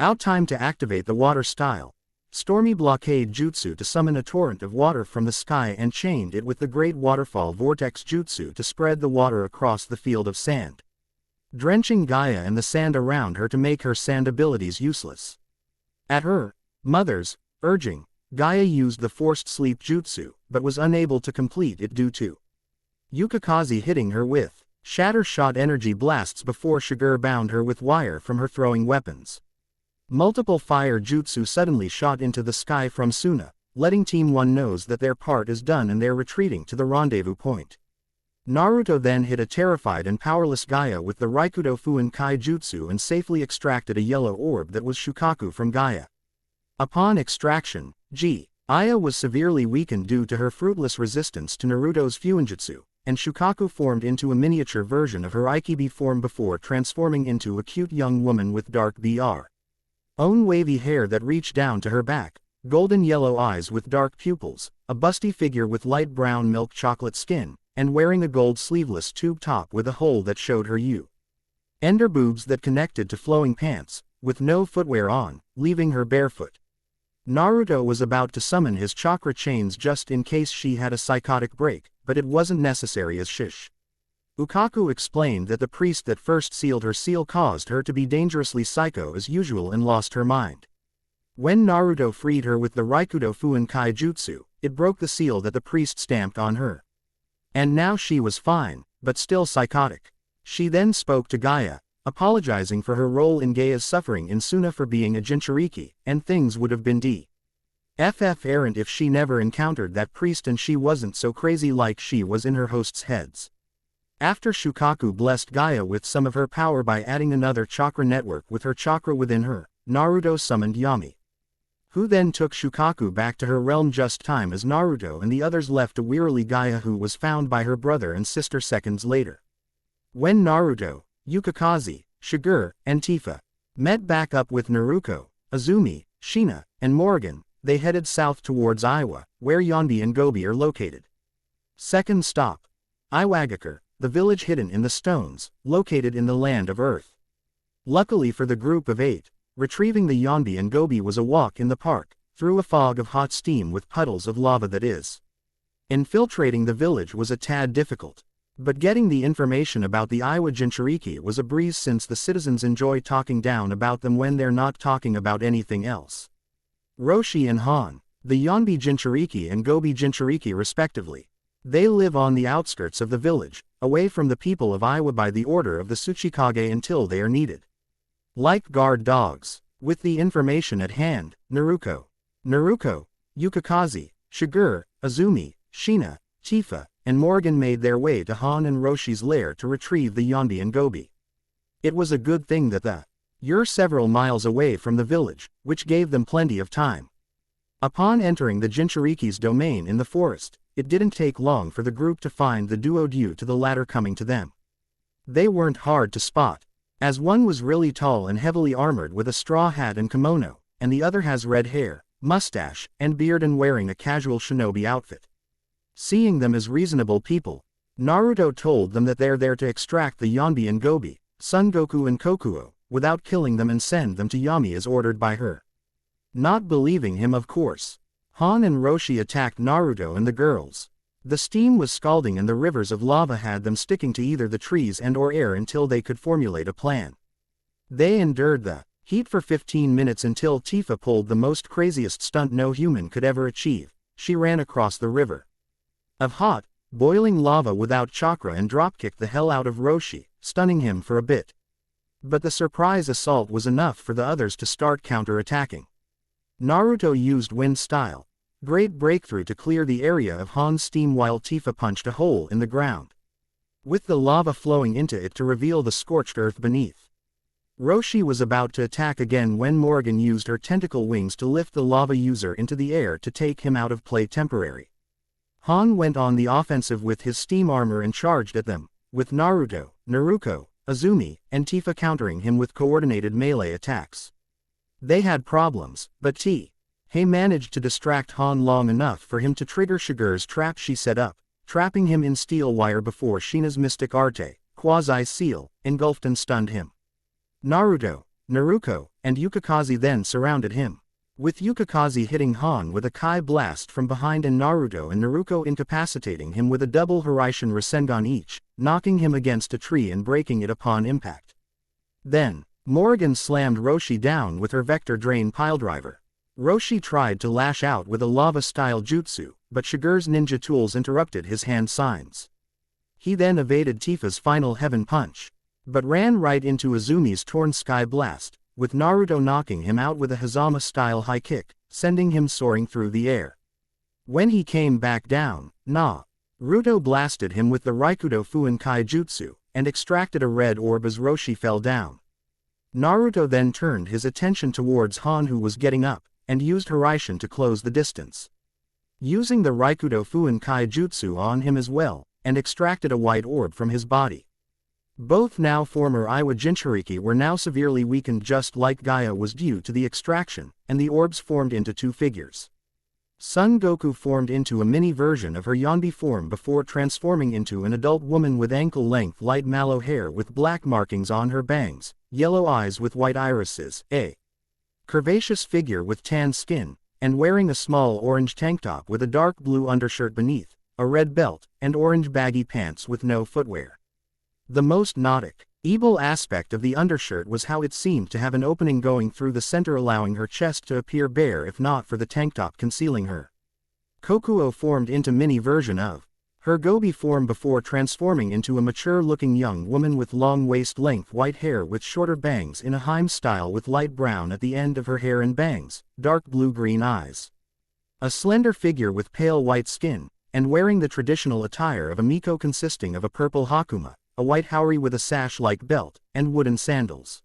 out time to activate the water style Stormy Blockade Jutsu to summon a torrent of water from the sky and chained it with the Great Waterfall Vortex Jutsu to spread the water across the field of sand, drenching Gaia and the sand around her to make her sand abilities useless. At her mother's urging, Gaia used the Forced Sleep Jutsu, but was unable to complete it due to Yukikaze hitting her with Shatter Shot energy blasts before Shigure bound her with wire from her throwing weapons. Multiple fire jutsu suddenly shot into the sky from Suna, letting Team 1 knows that their part is done and they're retreating to the rendezvous point. Naruto then hit a terrified and powerless Gaia with the Raikudo Fuin Kai Jutsu and safely extracted a yellow orb that was Shukaku from Gaia. Upon extraction, Gaia was severely weakened due to her fruitless resistance to Naruto's Fuinjutsu, and Shukaku formed into a miniature version of her Ikibi form before transforming into a cute young woman with dark own wavy hair that reached down to her back, golden yellow eyes with dark pupils, a busty figure with light brown milk chocolate skin, and wearing a gold sleeveless tube top with a hole that showed her ender boobs that connected to flowing pants, with no footwear on, leaving her barefoot. Naruto was about to summon his chakra chains just in case she had a psychotic break, but it wasn't necessary as Ukaku explained that the priest that first sealed her seal caused her to be dangerously psycho as usual and lost her mind. When Naruto freed her with the Raikudo Fuin Kai Jutsu, it broke the seal that the priest stamped on her. And now she was fine, but still psychotic. She then spoke to Gaia, apologizing for her role in Gaia's suffering in Suna for being a Jinchuriki, and things would have been errant if she never encountered that priest and she wasn't so crazy like she was in her hosts' heads. After Shukaku blessed Gaia with some of her power by adding another chakra network with her chakra within her, Naruto summoned Yami, who then took Shukaku back to her realm just time as Naruto and the others left a wearily Gaia who was found by her brother and sister seconds later. When Naruto, Yukikaze, Shigure, and Tifa met back up with Naruto, Azumi, Shina, and Morgan, they headed south towards Iwa, where Yonbi and Gobi are located. Second stop, Iwagakure, the village hidden in the stones, located in the land of Earth. Luckily for the group of 8, retrieving the Yonbi and Gobi was a walk in the park, through a fog of hot steam with puddles of lava that is. Infiltrating the village was a tad difficult. But getting the information about the Iowa Jinchuriki was a breeze since the citizens enjoy talking down about them when they're not talking about anything else. Roshi and Han, the Yonbi Jinchuriki and Gobi Jinchuriki respectively. They live on the outskirts of the village, away from the people of Iowa by the order of the Tsuchikage until they are needed. Like guard dogs. With the information at hand, Naruto, Yukikaze, Shiger, Azumi, Shina, Tifa, and Morgan made their way to Han and Roshi's lair to retrieve the Yonbi and Gobi. It was a good thing that they were several miles away from the village, which gave them plenty of time. Upon entering the Jinchuriki's domain in the forest, it didn't take long for the group to find the duo due to the latter coming to them. They weren't hard to spot, as one was really tall and heavily armored with a straw hat and kimono, and the other has red hair, mustache, and beard and wearing a casual shinobi outfit. Seeing them as reasonable people, Naruto told them that they're there to extract the Yonbi and Gobi, Son Goku and Kokuo, without killing them and send them to Yami as ordered by her. Not believing him of course, Han and Roshi attacked Naruto and the girls. The steam was scalding and the rivers of lava had them sticking to either the trees and or air until they could formulate a plan. They endured the heat for 15 minutes until Tifa pulled the most craziest stunt no human could ever achieve. She ran across the river of hot, boiling lava without chakra and dropkicked the hell out of Roshi, stunning him for a bit. But the surprise assault was enough for the others to start counter-attacking. Naruto used wind style, great breakthrough to clear the area of Han's steam while Tifa punched a hole in the ground, with the lava flowing into it to reveal the scorched earth beneath. Roshi was about to attack again when Morgan used her tentacle wings to lift the lava user into the air to take him out of play temporary. Han went on the offensive with his steam armor and charged at them, with Naruto, Azumi, and Tifa countering him with coordinated melee attacks. They had problems, but He managed to distract Han long enough for him to trigger Shiger's trap she set up, trapping him in steel wire before Shina's mystic arte, quasi-seal, engulfed and stunned him. Naruto, and Yukikaze then surrounded him, with Yukikaze hitting Han with a Kai blast from behind and Naruto and Naruto incapacitating him with a double Hiraishin Rasengan each, knocking him against a tree and breaking it upon impact. Then, Morgan slammed Roshi down with her Vector Drain Piledriver. Roshi tried to lash out with a lava-style jutsu, but Shiger's ninja tools interrupted his hand signs. He then evaded Tifa's final heaven punch, but ran right into Azumi's torn sky blast, with Naruto knocking him out with a Hazama-style high kick, sending him soaring through the air. When he came back down, Naruto blasted him with the Raikudo Fuinkai Jutsu, and extracted a red orb as Roshi fell down. Naruto then turned his attention towards Han who was getting up, and used Hiraishin to close the distance. Using the Raikudo Fuinkai Jutsu on him as well, and extracted a white orb from his body. Both now former Iowa Jinchuriki were now severely weakened just like Gaia was due to the extraction, and the orbs formed into two figures. Son Goku formed into a mini version of her Yonbi form before transforming into an adult woman with ankle-length light mallow hair with black markings on her bangs, yellow eyes with white irises, a curvaceous figure with tan skin, and wearing a small orange tank top with a dark blue undershirt beneath, a red belt, and orange baggy pants with no footwear. The most evil aspect of the undershirt was how it seemed to have an opening going through the center allowing her chest to appear bare if not for the tank top concealing her. Kokuo formed into mini version of her Gobi form before transforming into a mature-looking young woman with long waist-length white hair with shorter bangs in a Heim style with light brown at the end of her hair and bangs, dark blue-green eyes. A slender figure with pale white skin, and wearing the traditional attire of a Miko consisting of a purple Hakuma, a white haori with a sash-like belt, and wooden sandals.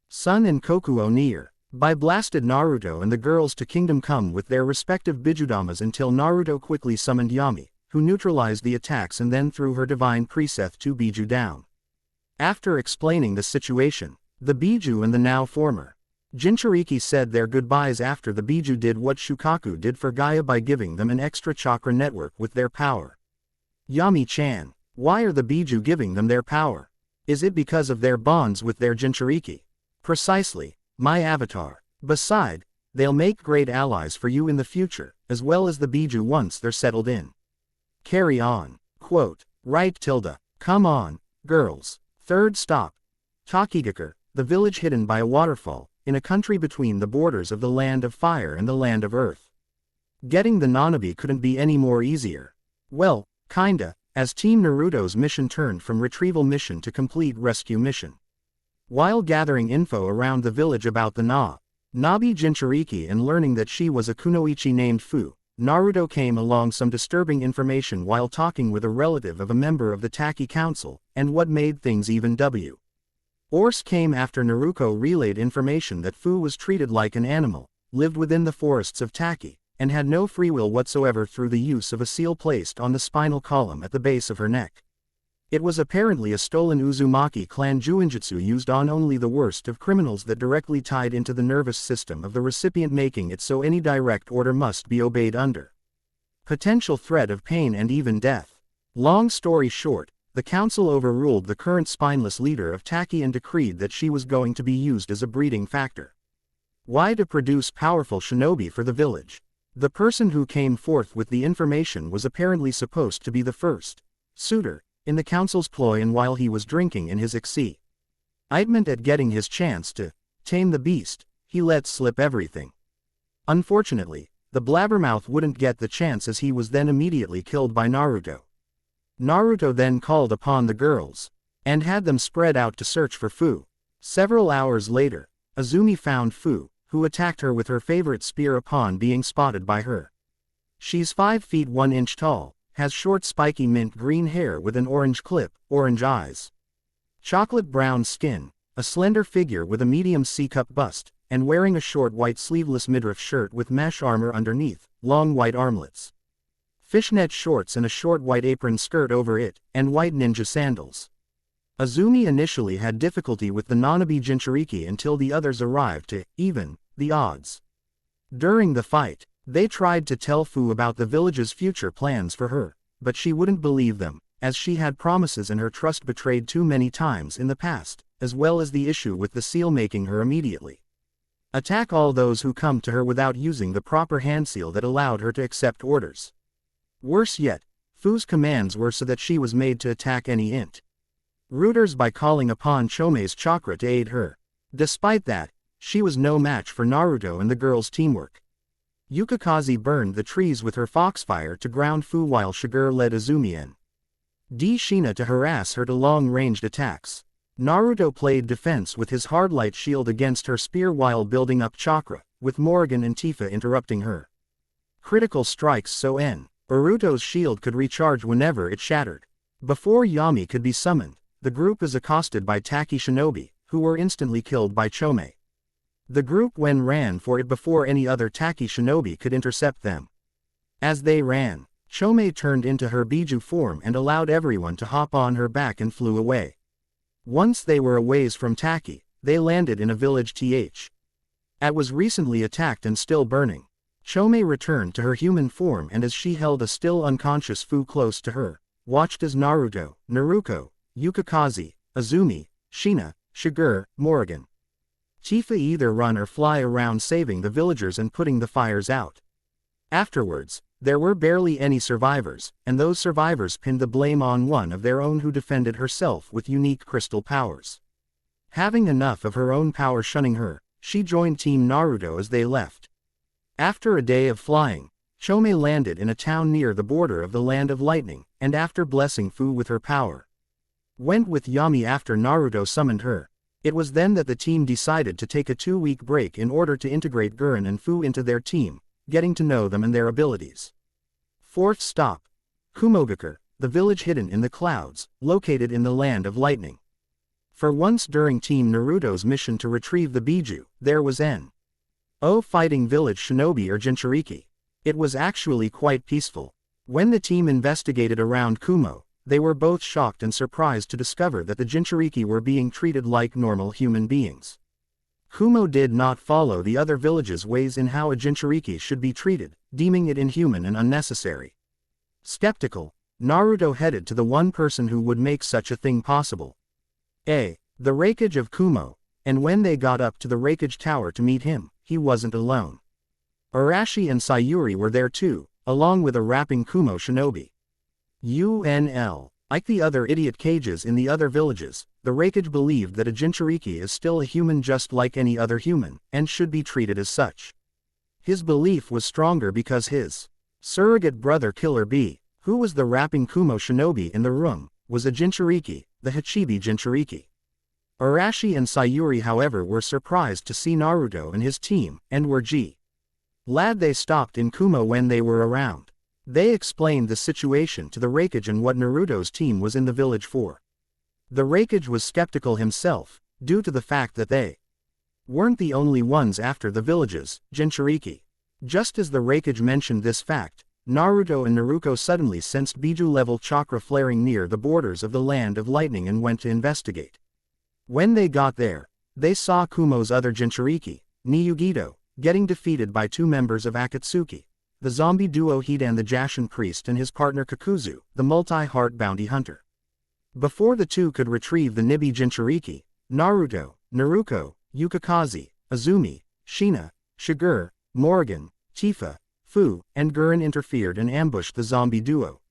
Son and Kokuo nearby blasted Naruto and the girls to Kingdom Come with their respective Bijudamas until Naruto quickly summoned Yami, who neutralized the attacks and then threw her divine Preseth to Biju down. After explaining the situation, the Biju and the now former Jinchuriki said their goodbyes after the Biju did what Shukaku did for Gaia by giving them an extra chakra network with their power. Yami-chan, why are the Biju giving them their power? Is it because of their bonds with their Jinchuriki? Precisely, my avatar. Beside, they'll make great allies for you in the future, as well as the Biju once they're settled in. Carry on. Quote, right tilde. Come on, girls. Third stop. Takigakure, the village hidden by a waterfall, in a country between the borders of the land of fire and the land of earth. Getting the Nanabi couldn't be any more easier. Well, kinda, as Team Naruto's mission turned from retrieval mission to complete rescue mission. While gathering info around the village about the Nabi Jinchuriki and learning that she was a kunoichi named Fu, Naruto came along some disturbing information while talking with a relative of a member of the Taki Council, and what made things even worse came after Naruto relayed information that Fu was treated like an animal, lived within the forests of Taki, and had no free will whatsoever through the use of a seal placed on the spinal column at the base of her neck. It was apparently a stolen Uzumaki clan Juinjutsu used on only the worst of criminals that directly tied into the nervous system of the recipient, making it so any direct order must be obeyed under potential threat of pain and even death. Long story short, the council overruled the current spineless leader of Taki and decreed that she was going to be used as a breeding factor. Why? To produce powerful shinobi for the village. The person who came forth with the information was apparently supposed to be the first suitor in the council's ploy, and while he was drinking in his excitement at getting his chance to tame the beast, he let slip everything. Unfortunately, the blabbermouth wouldn't get the chance, as he was then immediately killed by Naruto. Naruto then called upon the girls and had them spread out to search for Fu. Several hours later, Azumi found Fu, who attacked her with her favorite spear upon being spotted by her. She's 5 feet 1 inch tall, has short spiky mint green hair with an orange clip, orange eyes, chocolate brown skin, a slender figure with a medium C-cup bust, and wearing a short white sleeveless midriff shirt with mesh armor underneath, long white armlets, fishnet shorts and a short white apron skirt over it, and white ninja sandals. Azumi initially had difficulty with the Nanabi Jinchuriki until the others arrived to even the odds. During the fight, they tried to tell Fu about the village's future plans for her, but she wouldn't believe them, as she had promises and her trust betrayed too many times in the past, as well as the issue with the seal making her immediately attack all those who come to her without using the proper hand seal that allowed her to accept orders. Worse yet, Fu's commands were so that she was made to attack any intruders by calling upon Chomei's chakra to aid her. Despite that, she was no match for Naruto and the girls' teamwork. Yukikaze burned the trees with her foxfire to ground Fu, while Shigure led Azumi and Shina to harass her to long-ranged attacks. Naruto played defense with his hardlight shield against her spear while building up chakra, with Morrigan and Tifa interrupting her critical strikes so Naruto's shield could recharge whenever it shattered. Before Yami could be summoned, the group is accosted by Taki shinobi, who were instantly killed by Chomei. The group ran for it before any other Taki shinobi could intercept them. As they ran, Chomei turned into her Biju form and allowed everyone to hop on her back and flew away. Once they were a ways from Taki, they landed in a village that was recently attacked and still burning. Chomei returned to her human form, and as she held a still unconscious Fu close to her, watched as Naruto, Naruko, Yukikaze, Azumi, Shina, Shigure, Morrigan, Tifa either run or fly around saving the villagers and putting the fires out. Afterwards, there were barely any survivors, and those survivors pinned the blame on one of their own who defended herself with unique crystal powers. Having enough of her own power shunning her, she joined Team Naruto as they left. After a day of flying, Chomei landed in a town near the border of the Land of Lightning, and after blessing Fu with her power, went with Yami after Naruto summoned her. It was then that the team decided to take a 2-week break in order to integrate Gurren and Fu into their team, getting to know them and their abilities. Fourth stop. Kumogakure, the village hidden in the clouds, located in the Land of Lightning. For once during Team Naruto's mission to retrieve the Biju, there was an fighting village shinobi or Jinchuriki. It was actually quite peaceful. When the team investigated around Kumo, they were both shocked and surprised to discover that the Jinchuriki were being treated like normal human beings. Kumo did not follow the other villages' ways in how a Jinchuriki should be treated, deeming it inhuman and unnecessary. Skeptical, Naruto headed to the one person who would make such a thing possible. The Raikage of Kumo, and when they got up to the Raikage Tower to meet him, he wasn't alone. Arashi and Sayuri were there too, along with a rapping Kumo shinobi. Like the other idiot cages in the other villages, the Raikage believed that a Jinchuriki is still a human just like any other human, and should be treated as such. His belief was stronger because his surrogate brother Killer Bee, who was the rapping Kumo shinobi in the room, was a Jinchuriki, the Hachibi Jinchuriki. Arashi and Sayuri however were surprised to see Naruto and his team, and were glad they stopped in Kumo when they were around. They explained the situation to the Raikage and what Naruto's team was in the village for. The Raikage was skeptical himself, due to the fact that they weren't the only ones after the village's Jinchuriki. Just as the Raikage mentioned this fact, Naruto and Naruto suddenly sensed Biju-level chakra flaring near the borders of the Land of Lightning and went to investigate. When they got there, they saw Kumo's other Jinchuriki, Niyugido, getting defeated by 2 members of Akatsuki, the zombie duo Hidan the Jashin priest and his partner Kakuzu, the multi-heart bounty hunter. Before the two could retrieve the Nibi Jinchuriki, Naruto, Naruko, Yukikaze, Azumi, Shina, Shigur, Morgan, Tifa, Fu, and Gurren interfered and ambushed the zombie duo,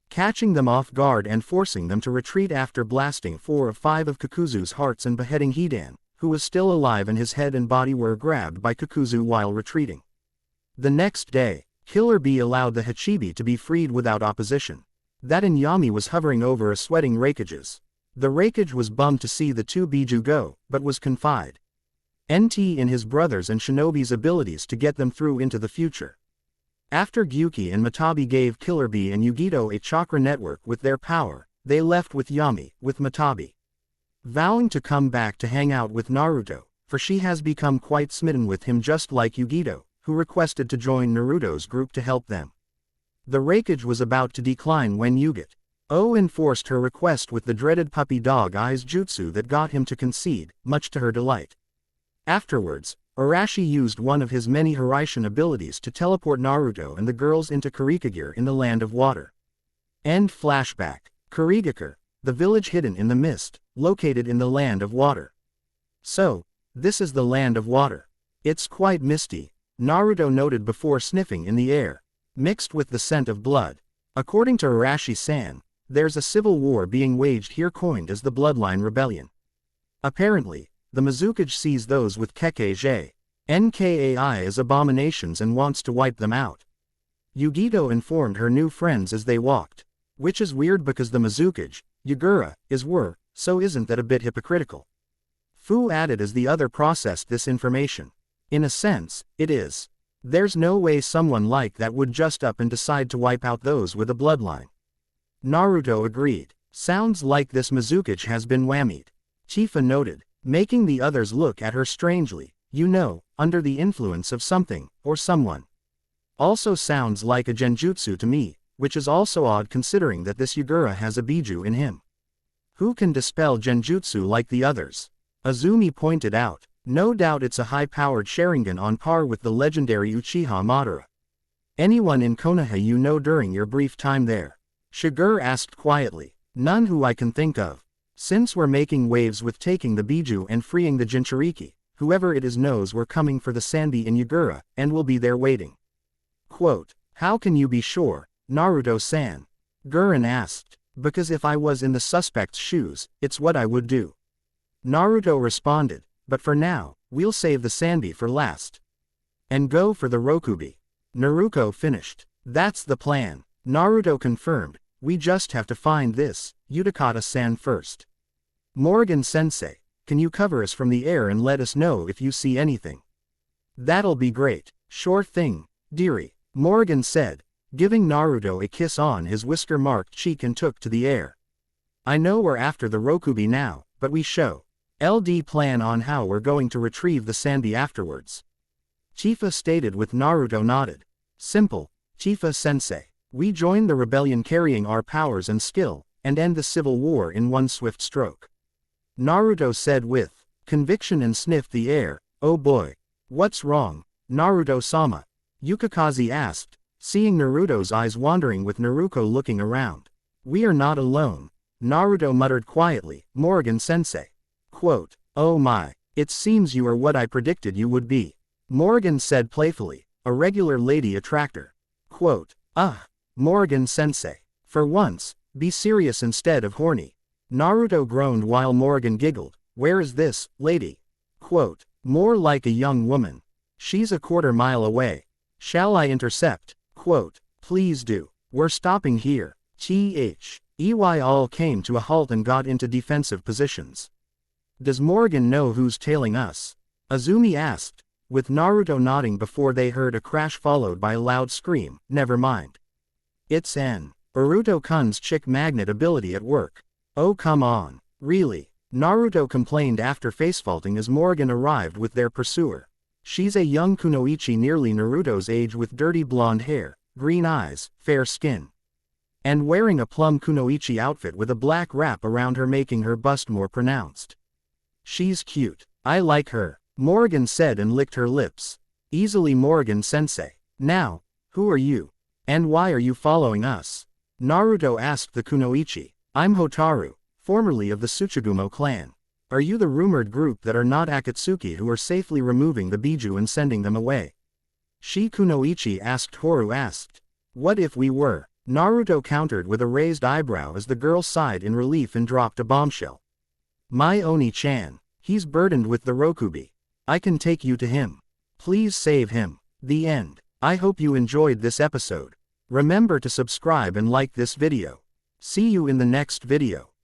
catching them off guard and forcing them to retreat after blasting 4 of 5 of Kakuzu's hearts and beheading Hidan, who was still alive and his head and body were grabbed by Kakuzu while retreating. The next day, Killer Bee allowed the Hachibi to be freed without opposition. That Yami was hovering over a sweating Raikages. The Raikage was bummed to see the 2 Biju go, but was confided in his brothers and Shinobi's abilities to get them through into the future. After Gyuki and Matabi gave Killer Bee and Yugido a chakra network with their power, they left with Yami, with Matabi vowing to come back to hang out with Naruto, for she has become quite smitten with him just like Yugido, who requested to join Naruto's group to help them. The Raikage was about to decline when Yugido enforced her request with the dreaded puppy dog eyes jutsu that got him to concede, much to her delight. Afterwards, Arashi used one of his many Hiraishin abilities to teleport Naruto and the girls into Kurikagir in the Land of Water. End flashback. Kurigakure, the village hidden in the mist, located in the Land of Water. So, this is the Land of Water. It's quite misty, Naruto noted before sniffing in the air, mixed with the scent of blood. According to Arashi-san, there's a civil war being waged here coined as the Bloodline Rebellion. Apparently, the Mizukage sees those with Kekkei Nkai as abominations and wants to wipe them out. Yugido informed her new friends as they walked. Which is weird because the Mizukage, Yagura, were, so isn't that a bit hypocritical? Fu added as the other processed this information. In a sense, it is. There's no way someone like that would just up and decide to wipe out those with a bloodline. Naruto agreed. Sounds like this Mizukage has been whammied. Tifa noted, making the others look at her strangely, under the influence of something, or someone. Also sounds like a genjutsu to me, which is also odd considering that this Yagura has a Biju in him. Who can dispel genjutsu like the others? Azumi pointed out, no doubt it's a high-powered Sharingan on par with the legendary Uchiha Madara. Anyone in Konoha during your brief time there? Shigur asked quietly. None who I can think of. Since we're making waves with taking the Biju and freeing the Jinchuriki, whoever it is knows we're coming for the Sanbi in Yagura, and will be there waiting. Quote, how can you be sure, Naruto-san? Gurren asked. Because if I was in the suspect's shoes, it's what I would do. Naruto responded, but for now, we'll save the Sanbi for last. And go for the Rokubi. Naruto finished. That's the plan. Naruto confirmed, we just have to find this, Utakata-san first. Morgan-sensei, can you cover us from the air and let us know if you see anything? That'll be great. Sure thing, dearie, Morgan said, giving Naruto a kiss on his whisker-marked cheek and took to the air. I know we're after the Rokubi now, but we LD plan on how we're going to retrieve the Sanbi afterwards. Tifa stated with Naruto nodded. Simple, Tifa-sensei. We join the rebellion carrying our powers and skill, and end the civil war in one swift stroke. Naruto said with conviction and sniffed the air. Oh boy. What's wrong, Naruto-sama? Yukikaze asked, seeing Naruto's eyes wandering with Naruko looking around. We are not alone, Naruto muttered quietly. Morgan-sensei. Quote, oh my, it seems you are what I predicted you would be. Morgan said playfully, a regular lady attractor. Quote, Morgan-sensei. For once, Be serious instead of horny. Naruto groaned while Morgan giggled. Where is this, lady? Quote, more like a young woman. She's a quarter-mile away. Shall I intercept? Quote, please do. We're stopping here. EY all came to a halt and got into defensive positions. Does Morgan know who's tailing us? Azumi asked, with Naruto nodding before they heard a crash followed by a loud scream. Never mind. It's an Naruto-kun's chick magnet ability at work. Oh come on. Really? Naruto complained after facefaulting as Morgan arrived with their pursuer. She's a young kunoichi nearly Naruto's age with dirty blonde hair, green eyes, fair skin, and wearing a plum kunoichi outfit with a black wrap around her making her bust more pronounced. She's cute. I like her, Morgan said and licked her lips. Easily Morgan-sensei. Now, who are you? And why are you following us? Naruto asked the kunoichi. I'm Hotaru, formerly of the Tsuchigumo clan. Are you the rumored group that are not Akatsuki who are safely removing the Biju and sending them away? Shi Kunoichi asked. Horu asked. What if we were? Naruto countered with a raised eyebrow as the girl sighed in relief and dropped a bombshell. My Oni-chan. He's burdened with the Rokubi. I can take you to him. Please save him. The end. I hope you enjoyed this episode. Remember to subscribe and like this video. See you in the next video.